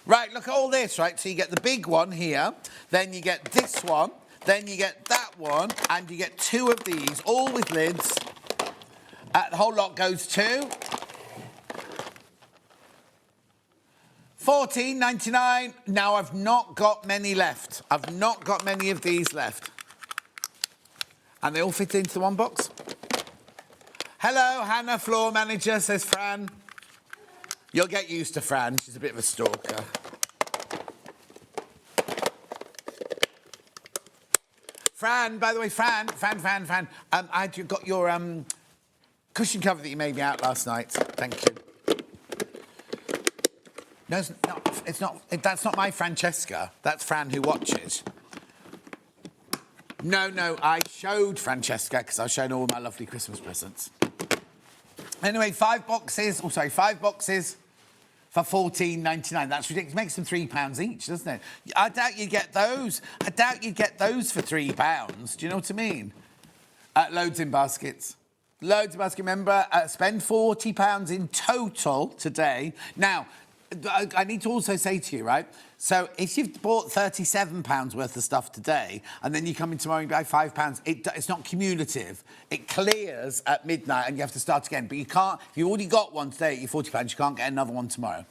Right, look at all this, right? So you get the big one here, then you get this one, then you get that one, and you get two of these, all with lids. The whole lot goes to $14.99. Now, I've not got many left. I've not got many of these left. And they all fit into the one box. Hello, Hannah, floor manager, says Fran. You'll get used to Fran. She's a bit of a stalker. Fran, by the way, Fran, I got your cushion cover that you made me out last night. Thank you. No, it's not. That's not my Francesca. That's Fran who watches. No, I showed Francesca because I was showing all my lovely Christmas presents. Anyway, 5 boxes for $14.99. That's ridiculous. It makes them £3 each, doesn't it? I doubt you'd get those. I doubt you'd get those for £3. Do you know what I mean? Loads in baskets. Loads in baskets. Remember, spend £40 in total today. Now, I need to also say to you, right? So if you've bought £37 worth of stuff today, and then you come in tomorrow and buy £5, it's not cumulative. It clears at midnight, and you have to start again. But you can't. If you've already got one today at your £40, you can't get another one tomorrow.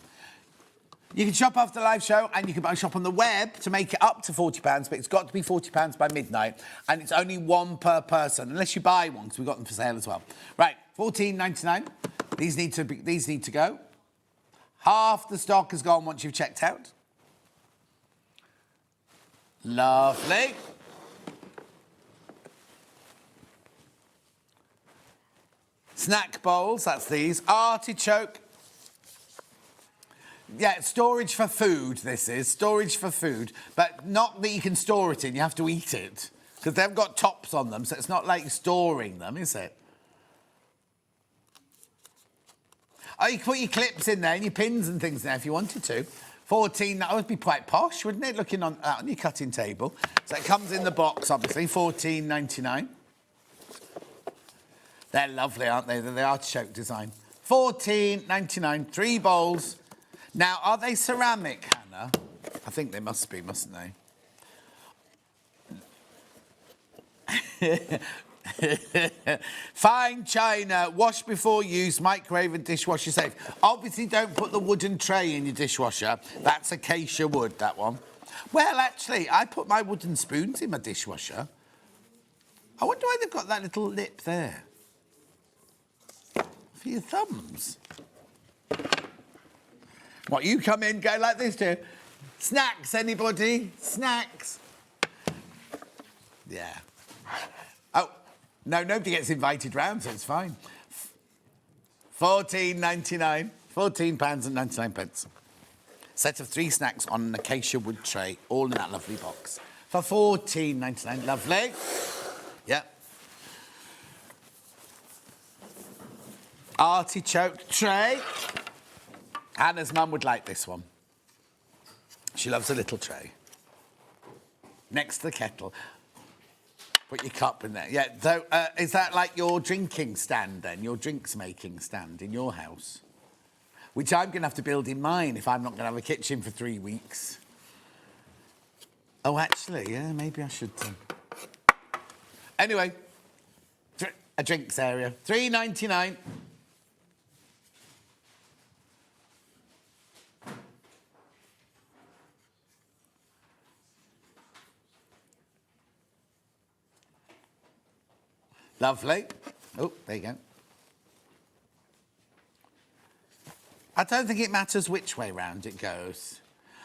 You can shop after the live show, and you can shop on the web to make it up to £40, but it's got to be £40 by midnight, and it's only one per person, unless you buy one, because we've got them for sale as well. Right, $14.99. These need to go. Half the stock has gone once you've checked out. Lovely. Snack bowls, that's these. Artichoke. Yeah, storage for food, this is. Storage for food. But not that you can store it in, you have to eat it. Because they've got tops on them, so it's not like storing them, is it? Oh, you can put your clips in there and your pins and things there if you wanted to. 14, that would be quite posh, wouldn't it? Looking on your cutting table. So it comes in the box, obviously, $14.99. They're lovely, aren't they? They're the artichoke design. $14.99, 3 bowls. Now, are they ceramic, Hannah? I think they must be, mustn't they? Fine china, wash before use, microwave and dishwasher safe. Obviously, don't put the wooden tray in your dishwasher. That's acacia wood, that one. Well, actually, I put my wooden spoons in my dishwasher. I wonder why they've got that little lip there. For your thumbs. What, you come in, go like this, too? Snacks, anybody? Snacks? Yeah. Oh, no, nobody gets invited round, so it's fine. £14.99. £14.99. Set of 3 snacks on an acacia wood tray, all in that lovely box. For £14.99. Lovely. Yeah. Artichoke tray. Hannah's mum would like this one. She loves a little tray. Next to the kettle. Put your cup in there. Yeah, so is that like your drinking stand then? Your drinks making stand in your house? Which I'm going to have to build in mine if I'm not going to have a kitchen for 3 weeks. Oh, actually, yeah, maybe I should. Anyway, a drinks area. $3.99. Lovely. Oh, there you go. I don't think it matters which way round it goes.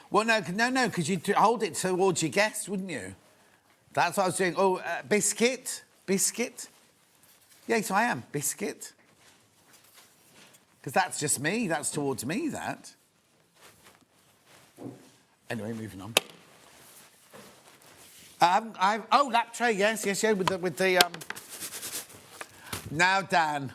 Well, no, because you'd hold it towards your guest, wouldn't you? That's what I was doing. Oh, biscuit? Biscuit? Yes, I am. Biscuit. Because that's just me. That's towards me, that. Anyway, moving on. Oh, lap tray, yes, with the Now, Dan.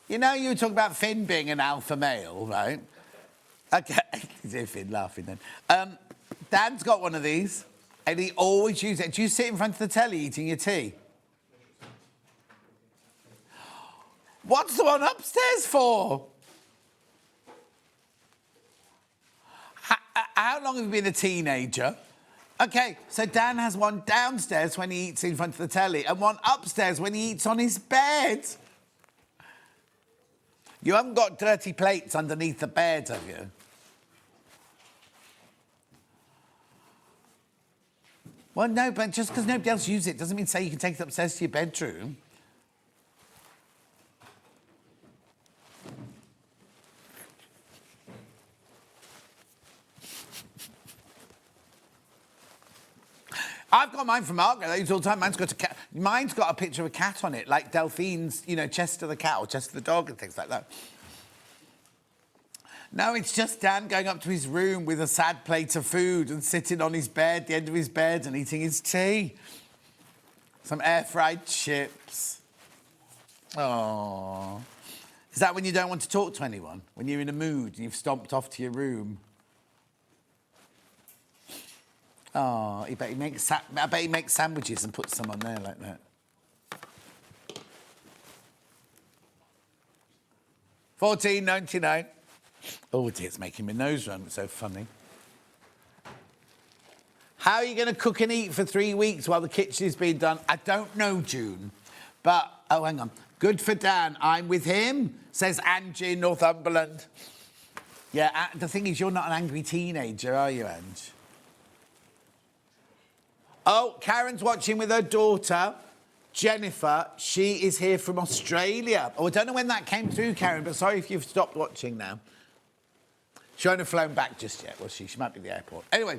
You know, you were talking about Finn being an alpha male, right? Okay, Finn laughing then. Dan's got one of these, and he always uses it. Do you sit in front of the telly eating your tea? What's the one upstairs for? How long have you been a teenager? OK, so Dan has one downstairs when he eats in front of the telly and one upstairs when he eats on his bed. You haven't got dirty plates underneath the bed, have you? Well, no, but just because nobody else uses it doesn't mean say you can take it upstairs to your bedroom. I've got mine from Margaret. I use all the time. Mine's got a cat. Mine's got a picture of a cat on it, like Delphine's, you know, Chester the cat or Chester the dog and things like that. No, it's just Dan going up to his room with a sad plate of food and sitting on his bed, the end of his bed, and eating his tea. Some air-fried chips. Oh. Is that when you don't want to talk to anyone? When you're in a mood and you've stomped off to your room? Oh, I bet he makes sandwiches and puts them on there like that. $14.99. Oh dear, it's making my nose run. It's so funny. How are you going to cook and eat for 3 weeks while the kitchen is being done? I don't know, June. But, oh, hang on. Good for Dan. I'm with him, says Angie in Northumberland. Yeah, the thing is, you're not an angry teenager, are you, Ange? Oh, Karen's watching with her daughter. Jennifer, she is here from Australia. Oh, I don't know when that came through, Karen, but sorry if you've stopped watching now. She won't have flown back just yet, was she? She might be at the airport. Anyway,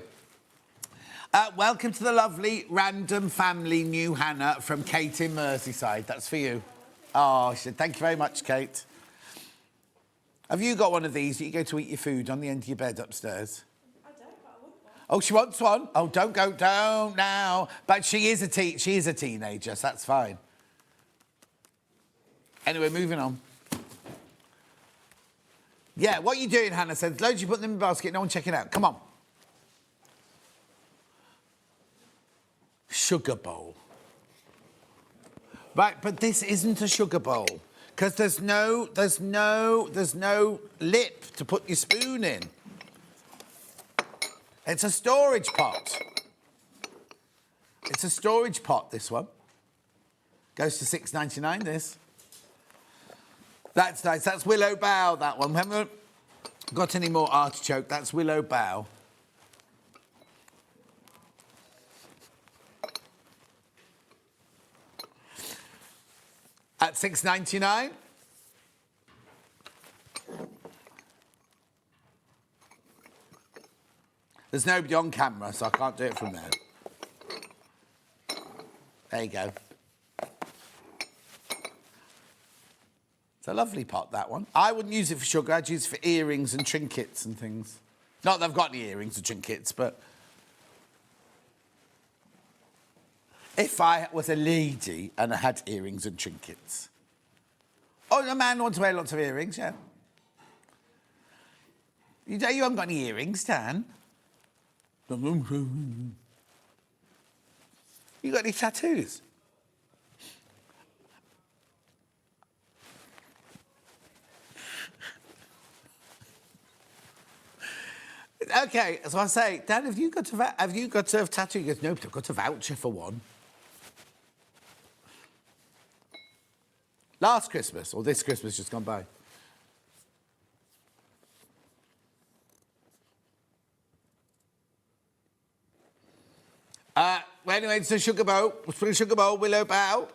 welcome to the lovely random family new Hannah from Kate in Merseyside. That's for you. Oh, she said, thank you very much, Kate. Have you got one of these that you go to eat your food on the end of your bed upstairs? I don't, but I want one. Oh, she wants one? Oh, don't now. But she is a teenager, so that's fine. Anyway, moving on. Yeah, what are you doing, Hannah said? Loads, you put them in the basket, no one checking out. Come on. Sugar bowl. Right, but this isn't a sugar bowl. Because there's no lip to put your spoon in. It's a storage pot. It's a storage pot, this one. Goes to $6.99, this. That's nice. That's Willow Bough, that one. We haven't got any more artichoke. That's Willow Bough. At $6.99. There's nobody on camera, so I can't do it from there. There you go. It's a lovely pot, that one. I wouldn't use it for sugar. I'd use it for earrings and trinkets and things. Not that I've got any earrings or trinkets, but... if I was a lady and I had earrings and trinkets. Oh, a man wants to wear lots of earrings, yeah. You haven't got any earrings, Dan. You got any tattoos? Okay, so I say, Dan, have you got to have tattoo? He goes, no, but I've got a voucher for one. Last Christmas, or this Christmas just gone by. Well, anyway, it's a sugar bowl. Let's put a sugar bowl, Willow Bough.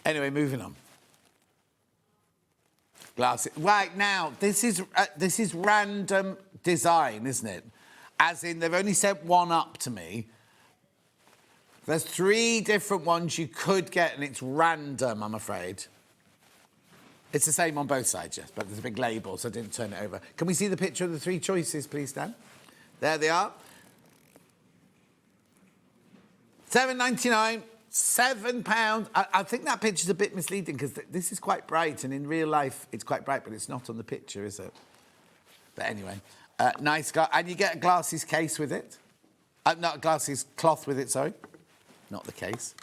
Anyway, moving on. Glasses. Right, now, this is random design, isn't it? As in, they've only sent one up to me. There's 3 different ones you could get, and it's random, I'm afraid. It's the same on both sides, yes, but there's a big label, so I didn't turn it over. Can we see the picture of the 3 choices, please, Dan? There they are. $7.99, £7. I think that picture's a bit misleading, because this is quite bright, and in real life, it's quite bright, but it's not on the picture, is it? But anyway, nice guy. And you get a glasses case with it. Not a glasses cloth with it, sorry. Not the case.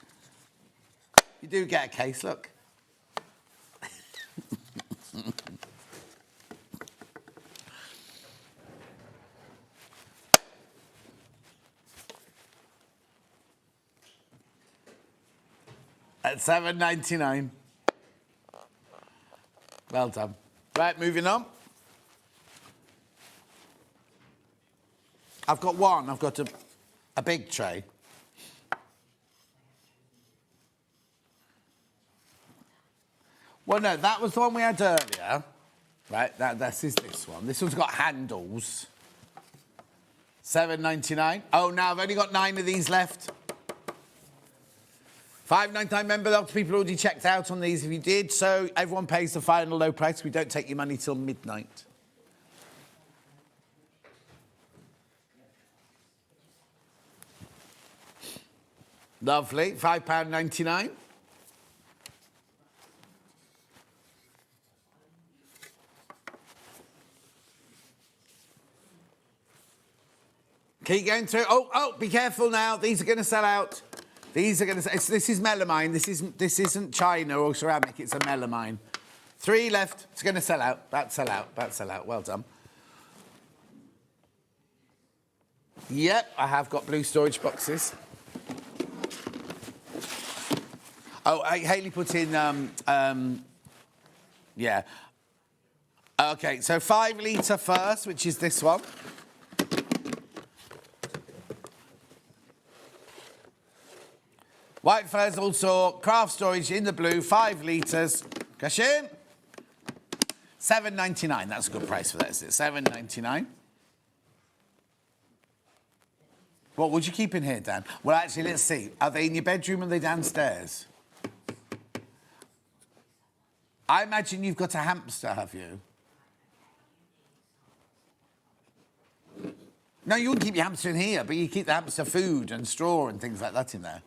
You do get a case, look. At $7.99. Well done. Right, moving on. I've got one. I've got a big tray. Well, no, that was the one we had earlier. Right, this is this one. This one's got handles. $7.99. Oh, now I've only got 9 of these left. $5.99. Remember, lots of people already checked out on these. If you did, so everyone pays the final low price. We don't take your money till midnight. Lovely. £5.99. Keep going through. Oh, be careful now. These are going to sell out. These are going to... This is melamine. This isn't china or ceramic. It's a melamine. 3 left. It's going to sell out. About to sell out. About to sell out. Well done. Yep, I have got blue storage boxes. Oh, Hayley put in... yeah. OK, so 5 litre first, which is this one. White furs also, craft storage in the blue, 5 litres. Cash in. $7.99. That's a good price for that, isn't it? $7.99. What would you keep in here, Dan? Well, actually, let's see. Are they in your bedroom or are they downstairs? I imagine you've got a hamster, have you? No, you wouldn't keep your hamster in here, but you keep the hamster food and straw and things like that in there.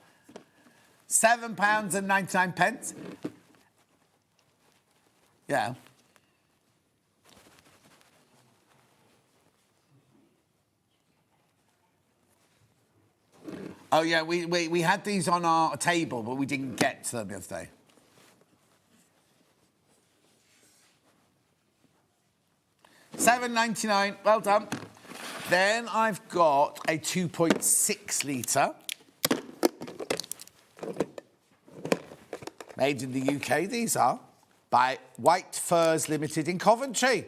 £7.99. Yeah. Oh, yeah, we had these on our table, but we didn't get to them the other day. $7.99, well done. Then I've got a 2.6 litre. Made in the UK, these are, by White Furs Limited in Coventry.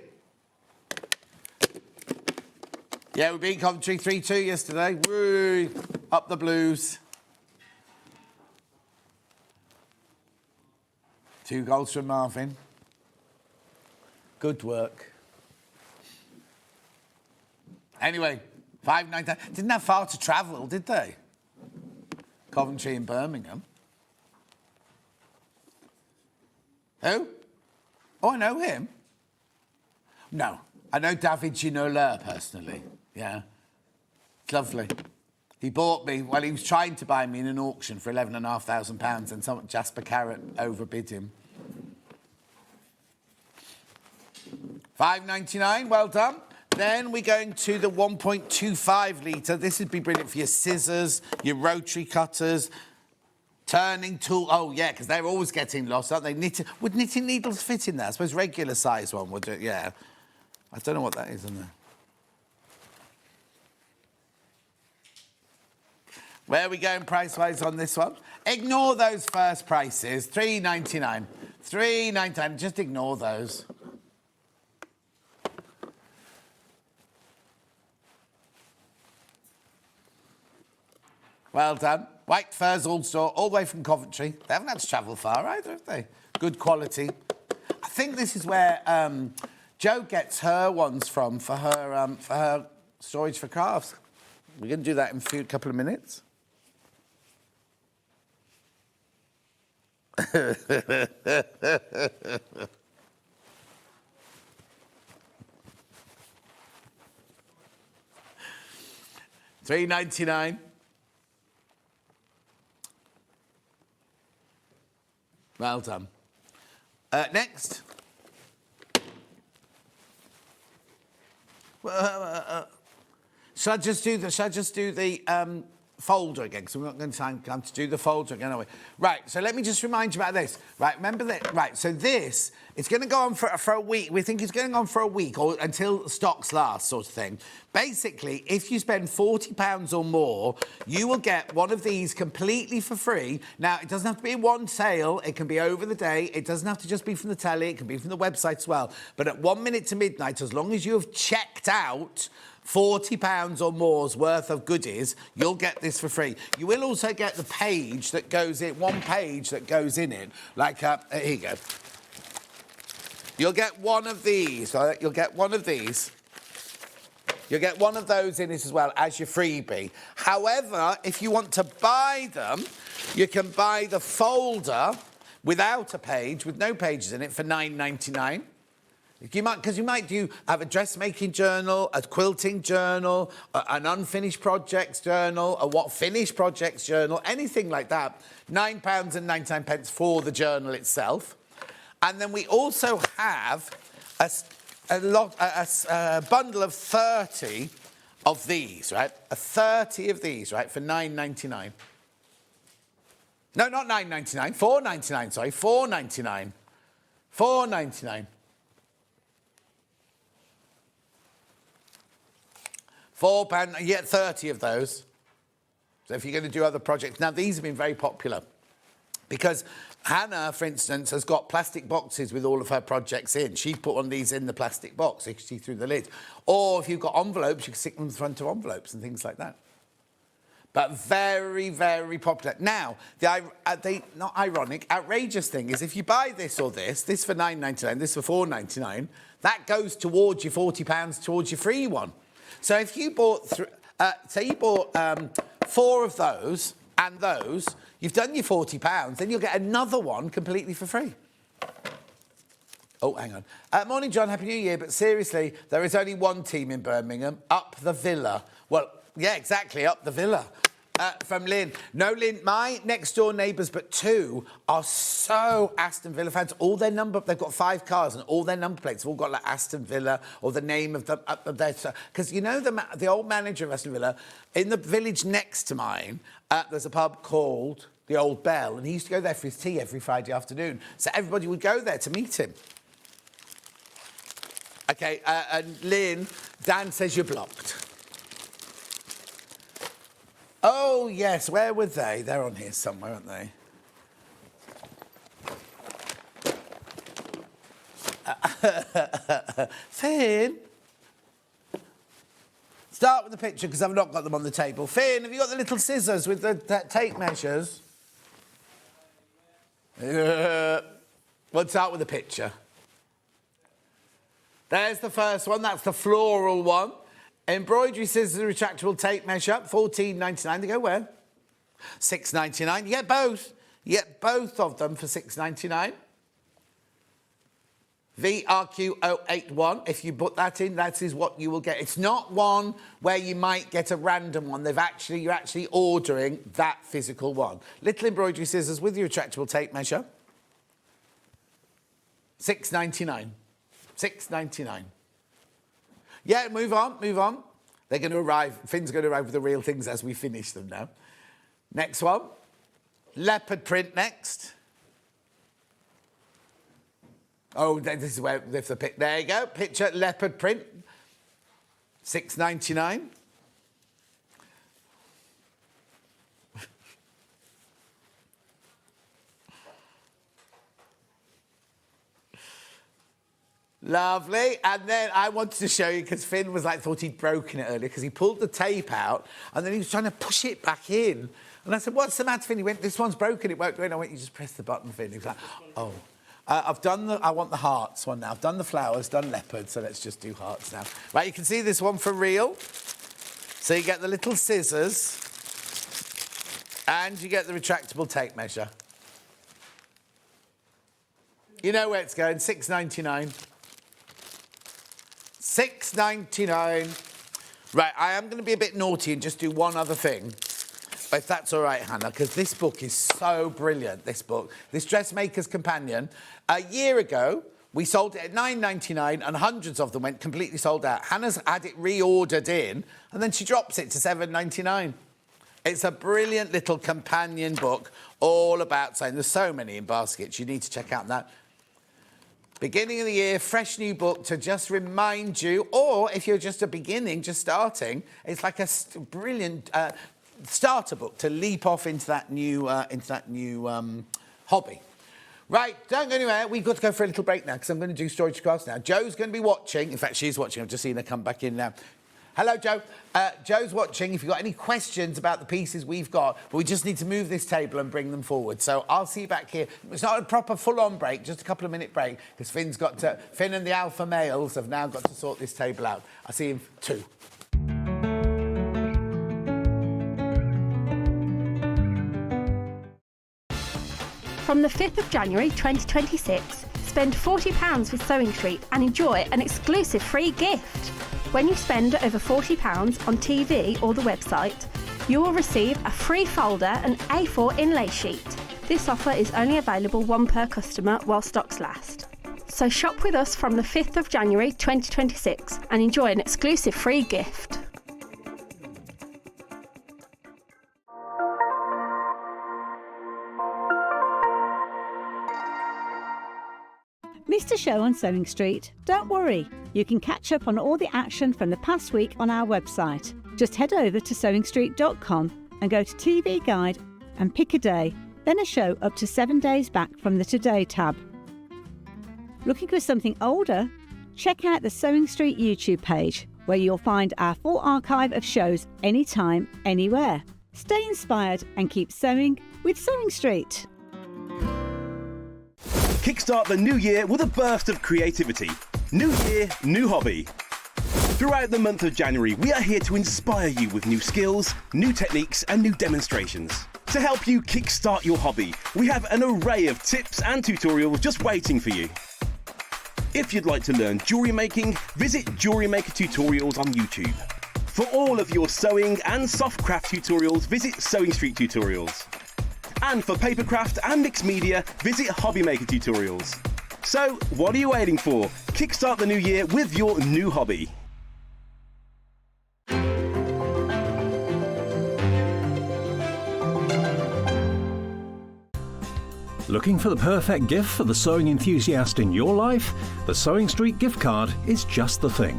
Yeah, we beat Coventry 3-2 yesterday. Woo! Up the Blues. 2 goals from Marvin. Good work. Anyway, $5.99. Didn't have far to travel, did they? Coventry and Birmingham. Who? Oh, I know him. No, I know David Ginola personally. Yeah, it's lovely. He bought me, well, he was trying to buy me in an auction for £11,500 and someone, Jasper Carrot, overbid him. $5.99, well done. Then we're going to the 1.25 litre. This would be brilliant for your scissors, your rotary cutters, turning tool. Oh, yeah, because they're always getting lost, aren't they? Would knitting needles fit in there? I suppose regular size one would do it, yeah. I don't know what that is in there. Where are we going price-wise on this one? Ignore those first prices. $3.99. $3.99. Just ignore those. Well done. White furs also, all the way from Coventry. They haven't had to travel far either, have they? Good quality. I think this is where Jo gets her ones from for her storage for crafts. We're going to do that in a couple of minutes. $3.99. Well done. Next. Shall I just do the folder again? Because we're not going to time to do the folder again, are we? Right, so let me just remind you about this. Right, remember that? Right, so this, it's going to go on for a week. We think it's going on for a week or until stocks last, sort of thing. Basically, if you spend £40 or more, you will get one of these completely for free. Now, it doesn't have to be one sale. It can be over the day. It doesn't have to just be from the telly. It can be from the website as well. But at 1 minute to midnight, as long as you have checked out £40 or more's worth of goodies, you'll get this for free. You will also get the page that goes in, one page that goes in it. Like, here you go. You'll get one of these, right? You'll get one of these. You'll get one of those in it as well as your freebie. However, if you want to buy them, you can buy the folder without a page, with no pages in it, for $9.99. Because you might have a dressmaking journal, a quilting journal, an unfinished projects journal, a what finished projects journal, anything like that. £9.99 for the journal itself. And then we also have a bundle of 30 of these, right? 30 of these, right, for $9.99. No, not $9.99, $4.99, sorry, $4.99. $4.99. £4, you get 30 of those. So if you're going to do other projects. Now, these have been very popular because Hannah, for instance, has got plastic boxes with all of her projects in. She put one of these in the plastic box so you can see through the lid. Or if you've got envelopes, you can stick them in the front of envelopes and things like that. but very, very popular. Now, the not ironic, outrageous thing is if you buy this or this for £9.99, this for £4.99, that goes towards your £40 towards your free one. So if you bought, say you bought 4 of those and those, you've done your £40, then you'll get another one completely for free. Oh, hang on. Morning, John. Happy New Year. But seriously, there is only one team in Birmingham, Up the Villa. Well, yeah, exactly, Up the Villa. From Lynn. No, Lynn, my next-door neighbours, but 2, are so Aston Villa fans. All their they've got 5 cars, and all their number plates have all got, like, Aston Villa or the name of them. Because, you know, the old manager of Aston Villa, in the village next to mine, there's a pub called the Old Bell, and he used to go there for his tea every Friday afternoon. So everybody would go there to meet him. OK, and Lynn, Dan says you're blocked. Oh, yes, where were they? They're on here somewhere, aren't they? Finn? Start with the picture, because I've not got them on the table. Finn, have you got the little scissors with the tape measures? We'll start with the picture. There's the first one. That's the floral one. Embroidery scissors, retractable tape measure, $14.99. They go where? $6.99. You get both. You get both of them for $6.99. VRQ081. If you put that in, that is what you will get. It's not one where you might get a random one. You're actually ordering that physical one. Little embroidery scissors with your retractable tape measure. $6.99. $6.99. Yeah, move on. They're going to arrive. Finn's going to arrive with the real things as we finish them now. Next one. Leopard print next. Oh, this is where there's the pic. There you go. Picture leopard print. $6.99. Lovely. And then I wanted to show you, because Finn was like, thought he'd broken it earlier, because he pulled the tape out and then he was trying to push it back in. And I said, what's the matter, Finn? He went, this one's broken, it won't go in. I went, you just press the button, Finn. He was like, oh. I want the hearts one now. I've done the flowers, done leopard, so let's just do hearts now. Right, you can see this one for real. So you get the little scissors and you get the retractable tape measure. You know where it's going, $6.99. $6.99. Right, I am going to be a bit naughty and just do one other thing, if that's all right, Hannah, because this book is so brilliant, this book. This Dressmaker's Companion. A year ago, we sold it at $9.99 and hundreds of them went completely sold out. Hannah's had it reordered in and then she drops it to $7.99. It's a brilliant little companion book all about sewing. There's so many in baskets. You need to check out that. Beginning of the year, fresh new book to just remind you, or if you're just just starting, it's like a brilliant starter book to leap off into that new hobby. Right, don't go anywhere. We've got to go for a little break now because I'm going to do storage crafts now. Joe's going to be watching. In fact, she's watching. I've just seen her come back in now. Hello, Joe. Joe's watching. If you've got any questions about the pieces we've got, but we just need to move this table and bring them forward. So I'll see you back here. It's not a proper full-on break, just a couple of minute break, because Finn and the alpha males have now got to sort this table out. I'll see you in 2. From the 5th of January 2026, spend £40 with SewingStreet and enjoy an exclusive free gift. When you spend over £40 on TV or the website, you will receive a free folder and A4 inlay sheet. This offer is only available 1 per customer while stocks last. So shop with us from the 5th of January 2026 and enjoy an exclusive free gift. Missed a show on Sewing Street? Don't worry, you can catch up on all the action from the past week on our website. Just head over to SewingStreet.com and go to TV Guide and pick a day, then a show up to 7 days back from the Today tab. Looking for something older? Check out the Sewing Street YouTube page, where you'll find our full archive of shows anytime, anywhere. Stay inspired and keep sewing with Sewing Street. Kickstart the new year with a burst of creativity. New year, new hobby. Throughout the month of January, we are here to inspire you with new skills, new techniques and new demonstrations. To help you kickstart your hobby, we have an array of tips and tutorials just waiting for you. If you'd like to learn jewellery making, visit Jewellery Maker Tutorials on YouTube. For all of your sewing and soft craft tutorials, visit SewingStreet Tutorials. And for papercraft and mixed media, visit Hobby Maker Tutorials. So, what are you waiting for? Kickstart the new year with your new hobby. Looking for the perfect gift for the sewing enthusiast in your life? The Sewing Street gift card is just the thing.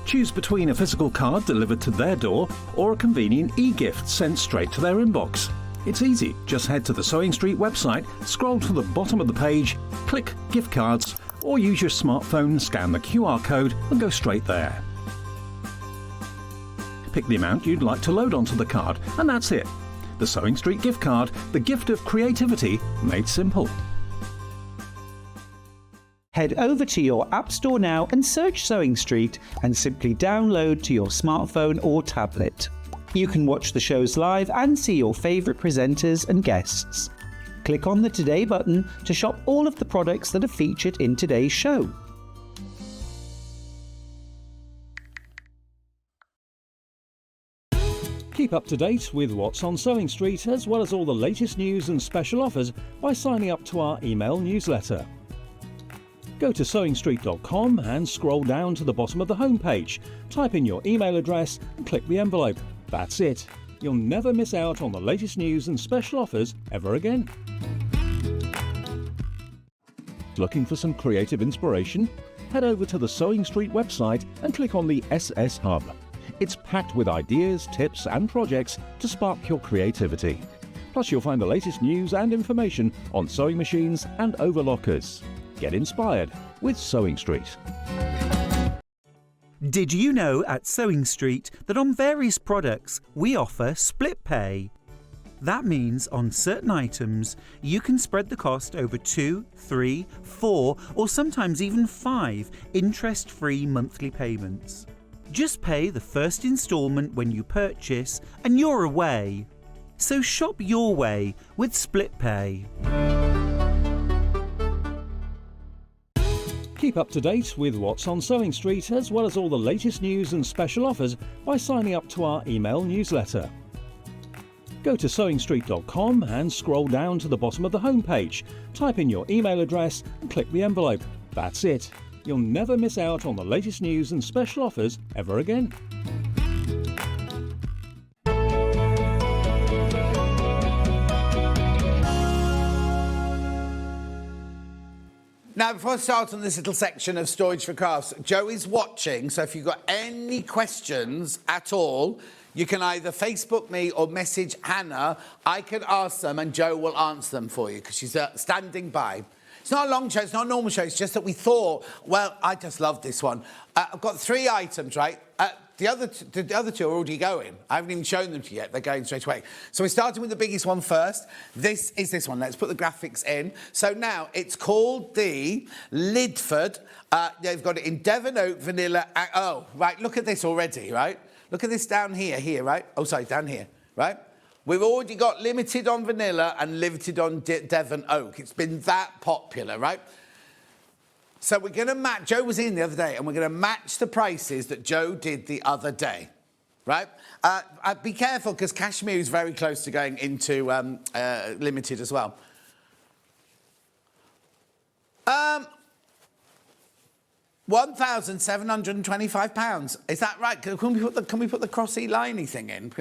Choose between a physical card delivered to their door or a convenient e-gift sent straight to their inbox. It's easy. Just head to the Sewing Street website, scroll to the bottom of the page, click Gift Cards, or use your smartphone, scan the QR code and go straight there. Pick the amount you'd like to load onto the card, and that's it. The Sewing Street gift card, the gift of creativity made simple. Head over to your App Store now and search Sewing Street and simply download to your smartphone or tablet. You can watch the shows live and see your favourite presenters and guests. Click on the Today button to shop all of the products that are featured in today's show. Keep up to date with what's on Sewing Street, as well as all the latest news and special offers by signing up to our email newsletter. Go to SewingStreet.com and scroll down to the bottom of the homepage. Type in your email address and click the envelope. That's it. You'll never miss out on the latest news and special offers ever again. Looking for some creative inspiration? Head over to the Sewing Street website and click on the SS Hub. It's packed with ideas, tips and projects to spark your creativity. Plus you'll find the latest news and information on sewing machines and overlockers. Get inspired with Sewing Street. Did you know at Sewing Street that on various products we offer split pay? That means on certain items you can spread the cost over 2, 3, 4 or sometimes even 5 interest-free monthly payments. Just pay the first instalment when you purchase and you're away. So shop your way with split pay. Keep up to date with what's on Sewing Street, as well as all the latest news and special offers by signing up to our email newsletter. Go to SewingStreet.com and scroll down to the bottom of the homepage. Type in your email address and click the envelope. That's it. You'll never miss out on the latest news and special offers ever again. Now, before I start on this little section of Storage for Crafts, Joe is watching, so if you've got any questions at all, you can either Facebook me or message Hannah. I can ask them and Joe will answer them for you because she's standing by. It's not a long show, it's not a normal show, it's just that we thought, well, I just love this one. I've got 3 items, right? The other two are already going. I haven't even shown them to you yet, they're going straight away. So we're starting with the biggest one first. This is this one, let's put the graphics in. So now, it's called the Lidford. They've got it in Devon Oak, Vanilla, oh, right, look at this already, right? Look at this down here, right? Oh, sorry, down here, right? We've already got limited on vanilla and limited on Devon Oak. It's been that popular, right? So we're going to match... Joe was in the other day, and we're going to match the prices that Joe did the other day, right? Be careful, because cashmere is very close to going into limited as well. £1,725. Is that right? Can we put the crossy liney thing in?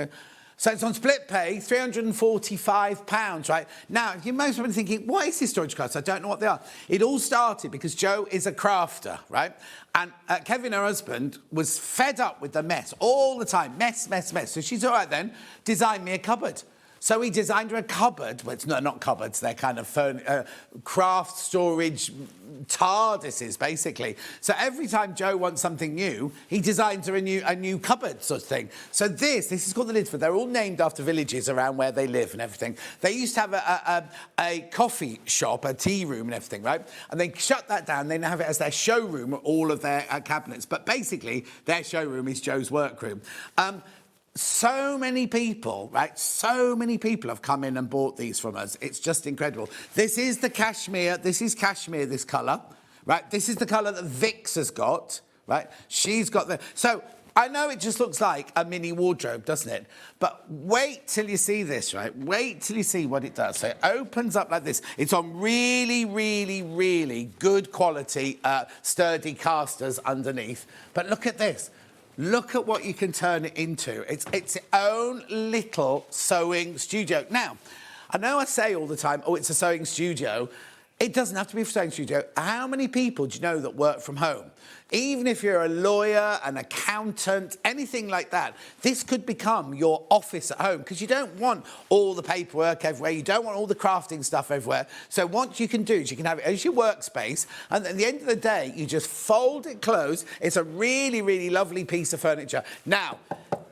So it's on split pay, £345, right? Now, you might have been thinking, what is this storage cost? I don't know what they are. It all started because Joe is a crafter, right? And Kevin, her husband, was fed up with the mess all the time. Mess. So she's all right then, design me a cupboard. So he designed her a cupboard. Well, it's not cupboards, they're kind of craft storage TARDISes, basically. So every time Joe wants something new, he designs her a new cupboard sort of thing. So this is called the Lidford. They're all named after villages around where they live and everything. They used to have a coffee shop, a tea room and everything, right? And they shut that down. They now have it as their showroom, all of their cabinets. But basically, their showroom is Joe's workroom. So many people, right? So many people have come in and bought these from us. It's just incredible. This is the cashmere. This is cashmere, this colour, right? This is the colour that Vix has got, right? She's got the... So I know it just looks like a mini wardrobe, doesn't it? But wait till you see this, right? Wait till you see what it does. So it opens up like this. It's on really, really, really good quality, sturdy casters underneath. But look at this. Look at what you can turn it into. It's its own little sewing studio. Now, I know I say all the time, oh, it's a sewing studio. It doesn't have to be a sewing studio. How many people do you know that work from home? Even if you're a lawyer, an accountant, anything like that, this could become your office at home because you don't want all the paperwork everywhere. You don't want all the crafting stuff everywhere. So what you can do is you can have it as your workspace, and at the end of the day, you just fold it closed. It's a really, really lovely piece of furniture. Now,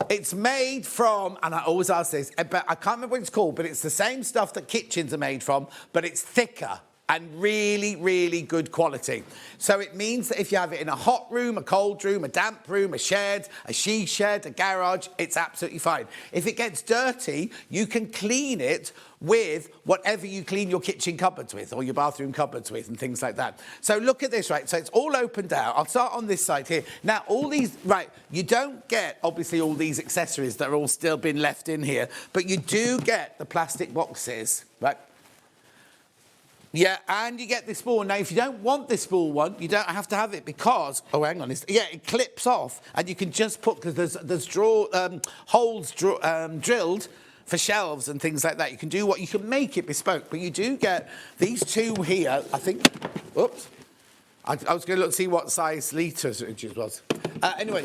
it's made from, and I always ask this, but I can't remember what it's called, but it's the same stuff that kitchens are made from, but it's thicker and really, really good quality. So it means that if you have it in a hot room, a cold room, a damp room, a shed, a she shed, a garage, it's absolutely fine. If it gets dirty, you can clean it with whatever you clean your kitchen cupboards with or your bathroom cupboards with and things like that. So look at this, right? So it's all opened out. I'll start on this side here. Now, all these, right, you don't get, obviously, all these accessories that are all still been left in here, but you do get the plastic boxes, right? Yeah, and you get this spool. Now, if you don't want this spool one, you don't have to have it because... Oh, hang on. It clips off, and you can just put... Because there's holes drilled for shelves and things like that. You can make it bespoke, but you do get these two here, I think... Oops. I was going to look to see what size litres it was. Anyway,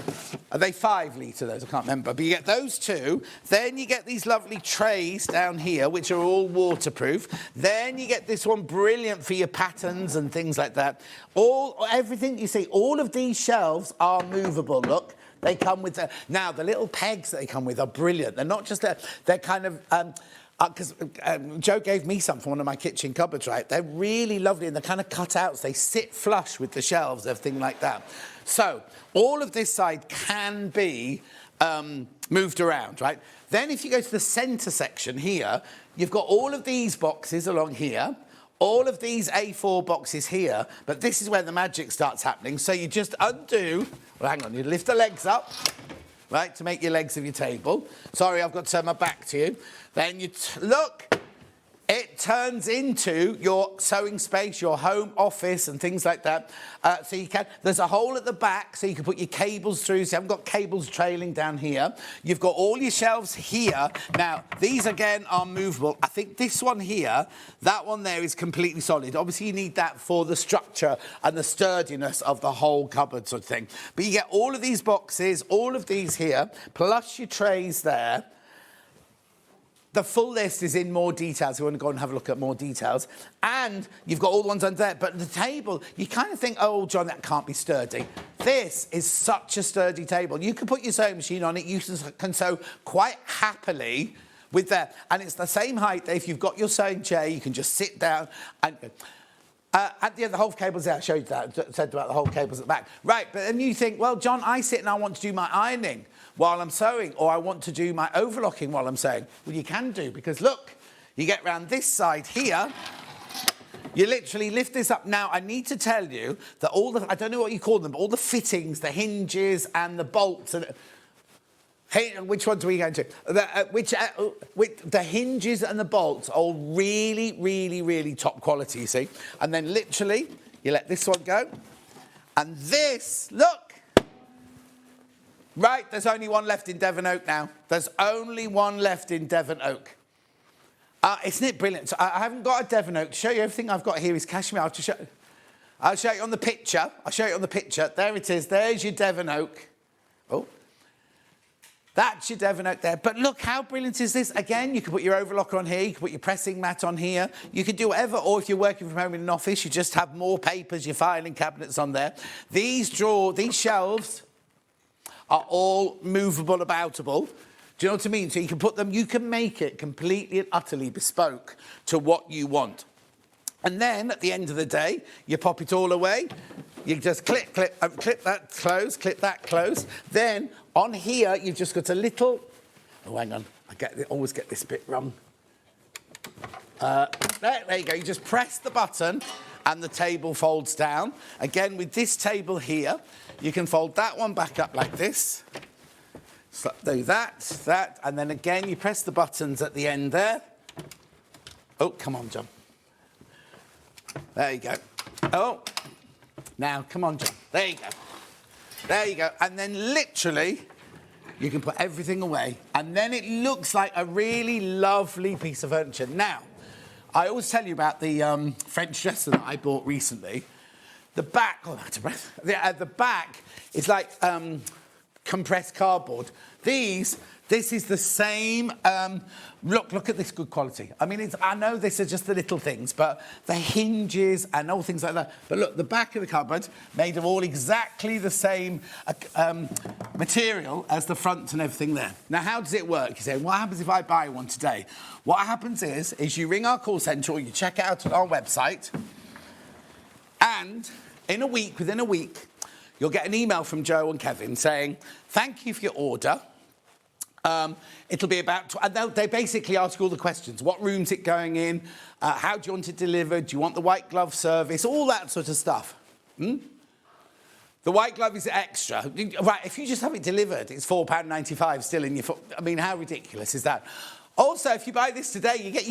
are they 5 litre, those? I can't remember. But you get those two. Then you get these lovely trays down here, which are all waterproof. Then you get this one, brilliant for your patterns and things like that. Everything you see, all of these shelves are movable, look. They come with now, the little pegs that they come with are brilliant. They're not just they're kind of... Because Joe gave me some from one of my kitchen cupboards, right? They're really lovely, and they're kind of cut out, so they sit flush with the shelves, everything like that. So all of this side can be moved around, right? Then if you go to the centre section here, you've got all of these boxes along here, all of these A4 boxes here, but this is where the magic starts happening. So you just undo... Well, hang on, you lift the legs up, right, to make your legs of your table. Sorry, I've got to turn my back to you. Then you look, it turns into your sewing space, your home office and things like that. So you can, there's a hole at the back so you can put your cables through, so you haven't got cables trailing down here. You've got all your shelves here. Now, these again are movable. I think this one here, that one there is completely solid. Obviously, you need that for the structure and the sturdiness of the whole cupboard sort of thing. But you get all of these boxes, all of these here, plus your trays there. The full list is in more details. You want to go and have a look at more details. And you've got all the ones under there. But the table, you kind of think, oh, John, that can't be sturdy. This is such a sturdy table. You can put your sewing machine on it. You can sew quite happily with that. And it's the same height that if you've got your sewing chair, you can just sit down and... at the end, the whole cable's there. I showed you that. Said about the whole cables at the back. Right, but then you think, well, John, I sit and I want to do my ironing while I'm sewing, or I want to do my overlocking while I'm sewing. Well, you can do, because look, you get round this side here, you literally lift this up. Now, I need to tell you that all the, I don't know what you call them, but all the fittings, the hinges and the bolts, and which ones are we going to? The hinges and the bolts are all really, really, really top quality, you see. And then literally, you let this one go. And this, look. Right, there's only one left in Devon Oak now. There's only one left in Devon Oak. Isn't it brilliant? So I haven't got a Devon Oak. To show you everything I've got here is cashmere. I'll show you on the picture. I'll show you on the picture. There it is. There's your Devon Oak. Oh. That's your Devon oak there. But look, how brilliant is this? Again, you can put your overlocker on here, you can put your pressing mat on here, you can do whatever, or if you're working from home in an office, you just have more papers, your filing cabinets on there. These shelves are all movable, aboutable. Do you know what I mean? So you can put them, you can make it completely and utterly bespoke to what you want. And then at the end of the day, you pop it all away. You just clip that close, clip that close. Then on here, you've just got a little. Oh, hang on. Always get this bit wrong. There you go. You just press the button, and the table folds down. Again, with this table here, you can fold that one back up like this. So do that, and then again, you press the buttons at the end there. Oh, come on, John. There you go. Oh, now, come on, John. There you go. There you go. And then literally, you can put everything away. And then it looks like a really lovely piece of furniture. Now, I always tell you about the French dresser that I bought recently. The back, oh, that's a breath. The back is like compressed cardboard. This is the same. Look at this good quality. I mean, I know this are just the little things, but the hinges and all things like that. But look, the back of the cupboard made of all exactly the same material as the front and everything there. Now, how does it work? You say, what happens if I buy one today? What happens is you ring our call centre or you check it out on our website, and within a week, you'll get an email from Joe and Kevin saying, thank you for your order. It'll be about... they basically ask you all the questions. What room's it going in? How do you want it delivered? Do you want the white glove service? All that sort of stuff. The white glove is extra. Right, if you just have it delivered, it's £4.95 still in your... I mean, how ridiculous is that? Also, if you buy this today, you get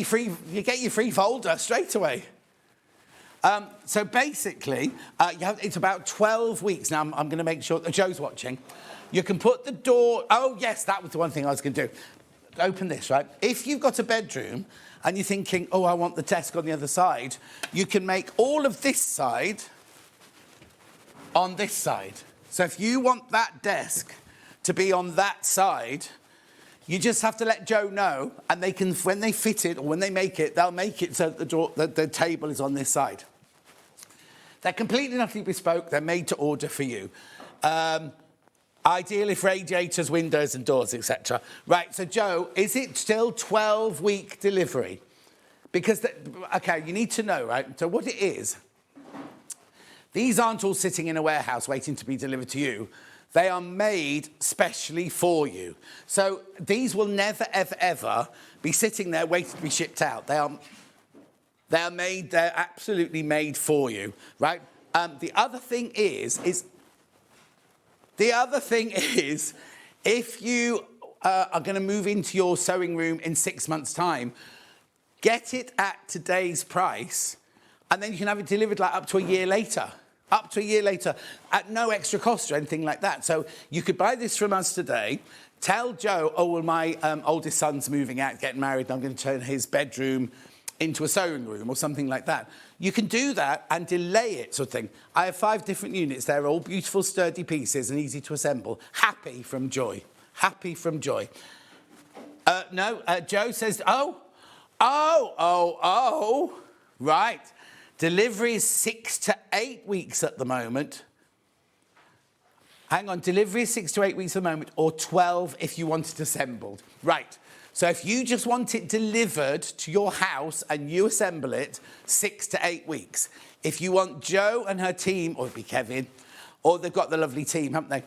your free folder straight away. So basically, it's about 12 weeks. Now, I'm going to make sure... Joe's watching. You can put the door... Oh, yes, that was the one thing I was going to do. Open this, right? If you've got a bedroom and you're thinking, oh, I want the desk on the other side, you can make all of this side on this side. So if you want that desk to be on that side, you just have to let Joe know, and they can, when they fit it or when they make it, they'll make it so that the table is on this side. They're completely and utterly bespoke. They're made to order for you. Ideal if radiators, windows and doors, etc. Right, so Joe, is it still 12-week delivery? Because, OK, you need to know, right? So what it is, these aren't all sitting in a warehouse waiting to be delivered to you. They are made specially for you. So these will never, ever, ever be sitting there waiting to be shipped out. They're absolutely made for you, right? The other thing is if you are going to move into your sewing room in 6 months' time, get it at today's price, and then you can have it delivered like up to a year later. Up to a year later, at no extra cost or anything like that. So you could buy this from us today, tell Joe, oh, well, my oldest son's moving out, getting married, and I'm going to turn his bedroom into a sewing room or something like that. You can do that and delay it, sort of thing. I have 5 different units. They're all beautiful, sturdy pieces and easy to assemble. Happy from joy. Happy from joy. Joe says, right. Delivery is 6 to 8 weeks at the moment. Hang on, delivery is 6 to 8 weeks at the moment, or 12 if you want it assembled. Right. So if you just want it delivered to your house and you assemble it, 6 to 8 weeks. If you want Joe and her team, or it'd be Kevin, or they've got the lovely team, haven't they?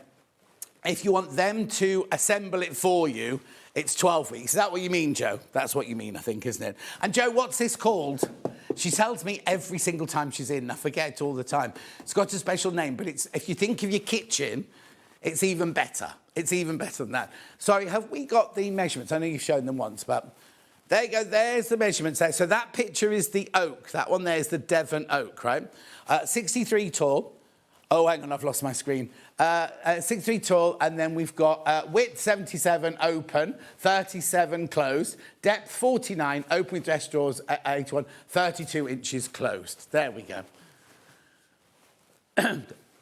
If you want them to assemble it for you, it's 12 weeks. Is that what you mean, Joe? That's what you mean, I think, isn't it? And Joe, what's this called? She tells me every single time she's in. I forget all the time. It's got a special name, but it's, if you think of your kitchen, it's even better. It's even better than that. Sorry, have we got the measurements? I know you've shown them once, but there you go. There's the measurements there. So that picture is the oak. That one there is the Devon oak, right? 63 tall. Oh, hang on, I've lost my screen. 63 tall, and then we've got width 77 open, 37 closed, depth 49, open with dress drawers at 81, 32 inches closed. There we go.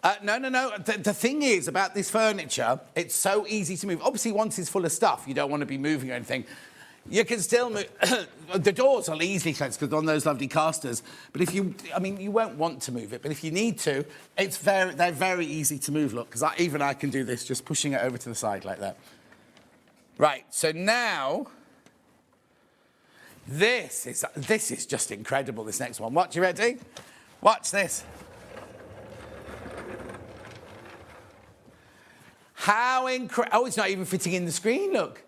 No. The thing is about this furniture, it's so easy to move. Obviously, once it's full of stuff, you don't want to be moving or anything. You can still move. The doors will easily close because on those lovely casters. But if you, you won't want to move it. But if you need to, they're very easy to move. Look, because even I can do this, just pushing it over to the side like that. Right. So now, this is just incredible. This next one. Watch, you ready? Watch this. How incredible! Oh, it's not even fitting in the screen. Look.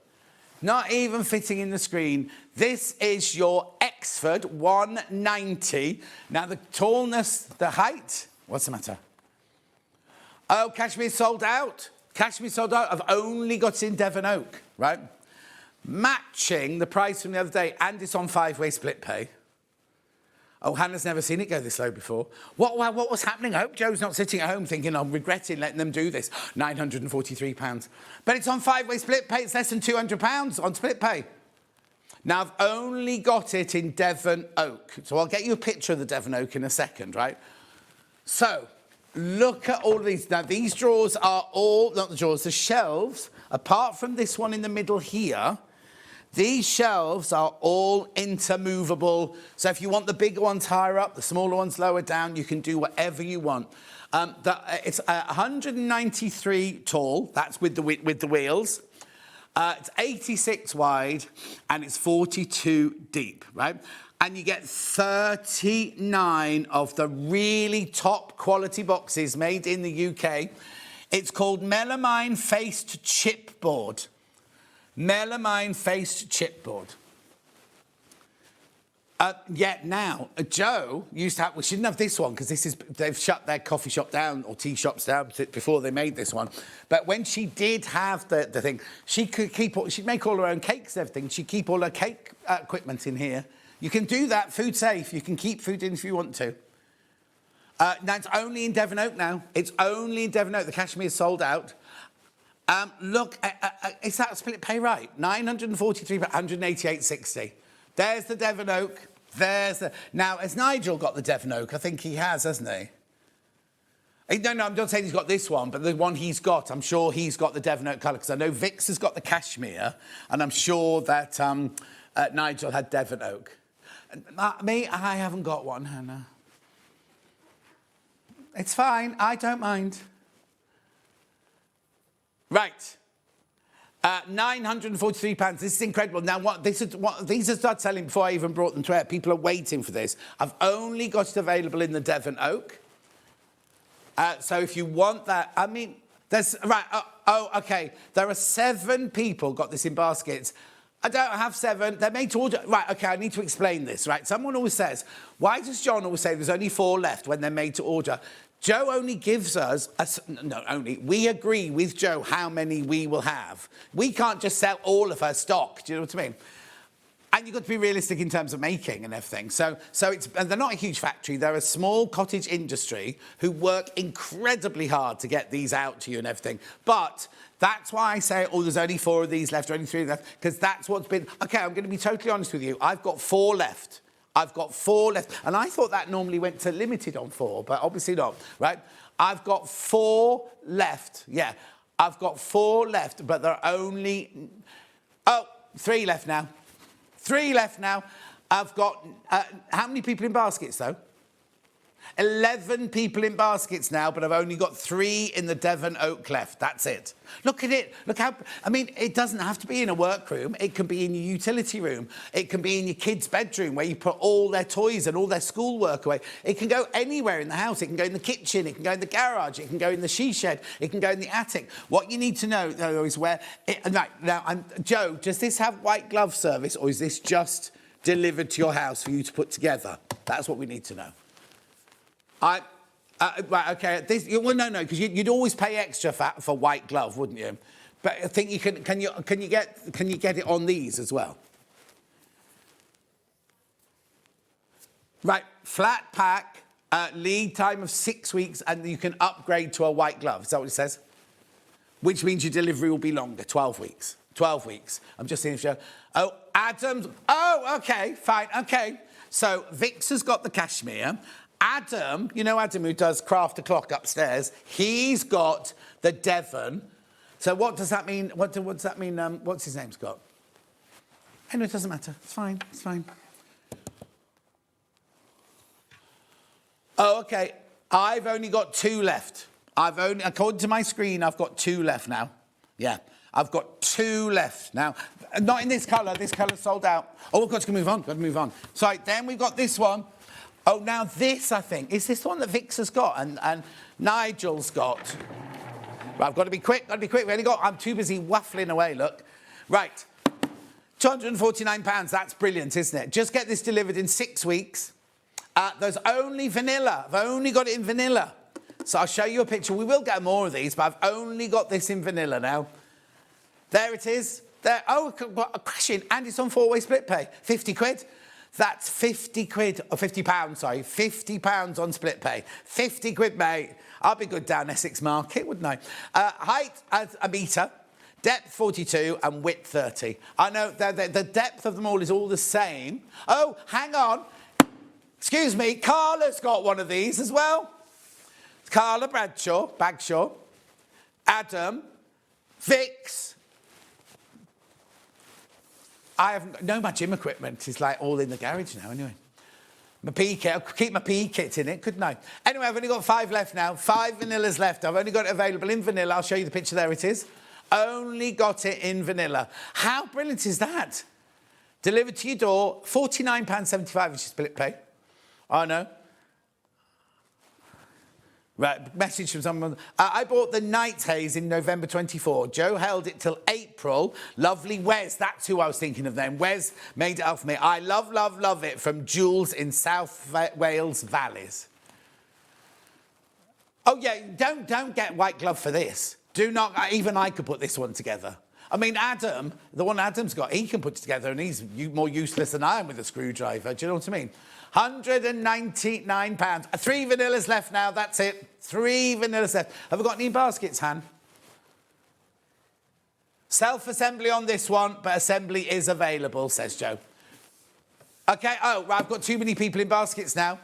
Not even fitting in the screen. This is your Exford 190. Now, the tallness, the height, what's the matter? Oh, Cashmere's sold out. Cashmere's sold out. I've only got it in Devon Oak, right? Matching the price from the other day, and it's on 5-way split pay. Oh, Hannah's never seen it go this low before. What was happening? I hope Joe's not sitting at home thinking, I'm regretting letting them do this. £943. But it's on 5-way split pay. It's less than £200 on split pay. Now, I've only got it in Devon Oak. So I'll get you a picture of the Devon Oak in a second, right? So, look at all of these. Now, these drawers are all, not the drawers, the shelves, apart from this one in the middle here, these shelves are all intermovable. So if you want the bigger ones higher up, the smaller ones lower down, you can do whatever you want. It's 193 tall. That's with the wheels. It's 86 wide and it's 42 deep, right? And you get 39 of the really top quality boxes made in the UK. It's called melamine faced chipboard. Melamine faced chipboard. Now, Joe used to have, well, she didn't have this one because they've shut their coffee shop down or tea shops down before they made this one. But when she did have the thing, she'd make all her own cakes and everything. She'd keep all her cake equipment in here. You can do that, food safe. You can keep food in if you want to. Now, it's only in Devon Oak now. It's only in Devon Oak. The Cashmere's sold out. Look, is that split pay right? 943, 188.60. There's the Devon Oak. Now, has Nigel got the Devon Oak? I think he has, hasn't he? No, I'm not saying he's got this one, but the one he's got, I'm sure he's got the Devon Oak colour, because I know Vix has got the cashmere, and I'm sure that Nigel had Devon Oak. Me, I haven't got one, Hannah. It's fine, I don't mind. Right. £943. This is incredible. Now, these are started selling before I even brought them to air. People are waiting for this. I've only got it available in the Devon Oak. So if you want that, there's... Right, OK. There are 7 people got this in baskets. I don't have 7. They're made to order. Right, OK, I need to explain this, right? Someone always says, why does John always say there's only 4 left when they're made to order? Joe only gives us, we agree with Joe how many we will have. We can't just sell all of her stock, do you know what I mean? And you've got to be realistic in terms of making and everything. So and they're not a huge factory. They're a small cottage industry who work incredibly hard to get these out to you and everything. But that's why I say, there's only 4 of these left, or only 3 left, because that's what's been... OK, I'm going to be totally honest with you. I've got 4 left. I've got 4 left. And I thought that normally went to limited on 4, but obviously not, right? I've got 4 left. Yeah, I've got 4 left, but there are only... 3 left now. 3 left now. I've got... how many people in baskets, though? 11 people in baskets now, but I've only got 3 in the Devon Oak left. That's it. Look at it. Look how... it doesn't have to be in a workroom. It can be in your utility room. It can be in your kids' bedroom where you put all their toys and all their schoolwork away. It can go anywhere in the house. It can go in the kitchen. It can go in the garage. It can go in the she shed. It can go in the attic. What you need to know, though, is where... Right, now, Joe, does this have white glove service, or is this just delivered to your house for you to put together? That's what we need to know. Right, OK. No, because you'd always pay extra for white glove, wouldn't you? But I think you can. Can you get it on these as well? Right, flat pack, lead time of 6 weeks, and you can upgrade to a white glove. Is that what it says? Which means your delivery will be longer, 12 weeks. 12 weeks. I'm just seeing if you... Oh, Adams... Oh, OK, fine, OK. So Vix has got the cashmere. Adam, you know Adam who does Craft a Clock upstairs, he's got the Devon. So what does that mean? What does that mean? What's his name, Scott? Anyway, it doesn't matter. It's fine. It's fine. Oh, okay. I've only got 2 left. According to my screen, I've got 2 left now. Yeah, I've got 2 left now. Not in this colour. This colour's sold out. Oh, we've got to move on. Got to move on. So then we've got this one. Oh, now this, I think. Is this the one that Vix has got and Nigel's got? Right, I've got to be quick. I'm too busy waffling away, look. Right. £249. That's brilliant, isn't it? Just get this delivered in 6 weeks. There's only vanilla. I've only got it in vanilla. So I'll show you a picture. We will get more of these, but I've only got this in vanilla now. There it is. There. Oh, crashing. And it's on 4-way split pay. 50 quid. That's 50 quid. Or £50, sorry. £50 on split pay. 50 quid, mate. I'll be good down Essex Market, wouldn't I? Height as a metre. Depth 42 and width 30. I know the depth of them all is all the same. Oh, hang on. Excuse me, Carla's got one of these as well. Carla Bagshaw, Adam, Vix. My gym equipment is like all in the garage now anyway. My PE kit, I'll keep my PE kit in it, couldn't I? Anyway, I've only got 5 left now, 5 vanillas left. I've only got it available in vanilla. I'll show you the picture, there it is. Only got it in vanilla. How brilliant is that? Delivered to your door, £49.75, which is split pay. I know. Right, message from someone. I bought the Night Haze in November 24. Joe held it till April. Lovely Wes, that's who I was thinking of then. Wes made it up for me. I love it from Jules in South Wales Valleys. Oh yeah, don't get white glove for this. Do not, even I could put this one together. I mean, Adam, the one Adam's got, he can put it together and he's more useless than I am with a screwdriver. Do you know what I mean? £199. 3 vanillas left now, that's it. 3 vanillas left. Have we got any baskets, Han? Self-assembly on this one, but assembly is available, says Joe. Okay, oh, right, I've got too many people in baskets now.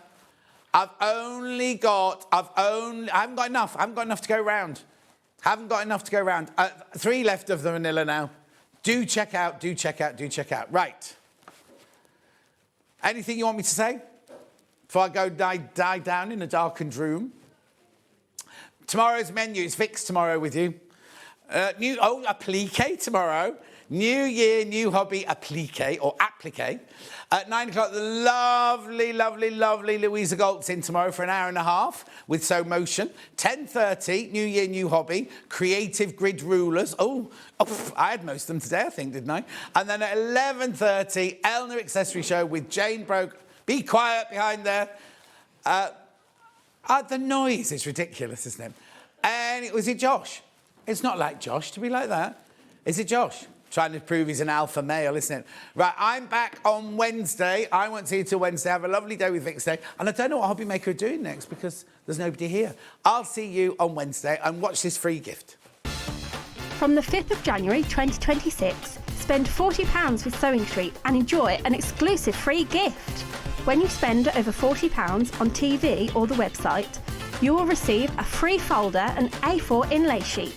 I haven't got enough. I haven't got enough to go round. 3 left of the vanilla now. Do check out. Right. Anything you want me to say before I go die down in a darkened room? Tomorrow's menu is Vix tomorrow with you. Applique tomorrow. New year, new hobby, applique or applique. At 9 o'clock, the lovely Louisa Galt's in tomorrow for an hour and a half with Sew Motion. 10:30, new year, new hobby, creative grid rulers. I had most of them today, I think, didn't I? And then at 11:30, Elner Accessory Show with Jane Broke. Be quiet behind there. The noise is ridiculous, isn't it? And was it Josh? It's not like Josh to be like that. Is it Josh? Trying to prove he's an alpha male, isn't it? Right, I'm back on Wednesday. I won't see you till Wednesday. Have a lovely day with Vix Day. And I don't know what Hobby Maker are doing next because there's nobody here. I'll see you on Wednesday and watch this free gift. From the 5th of January 2026, spend £40 with SewingStreet and enjoy an exclusive free gift. When you spend over £40 on TV or the website, you will receive a free folder and A4 inlay sheet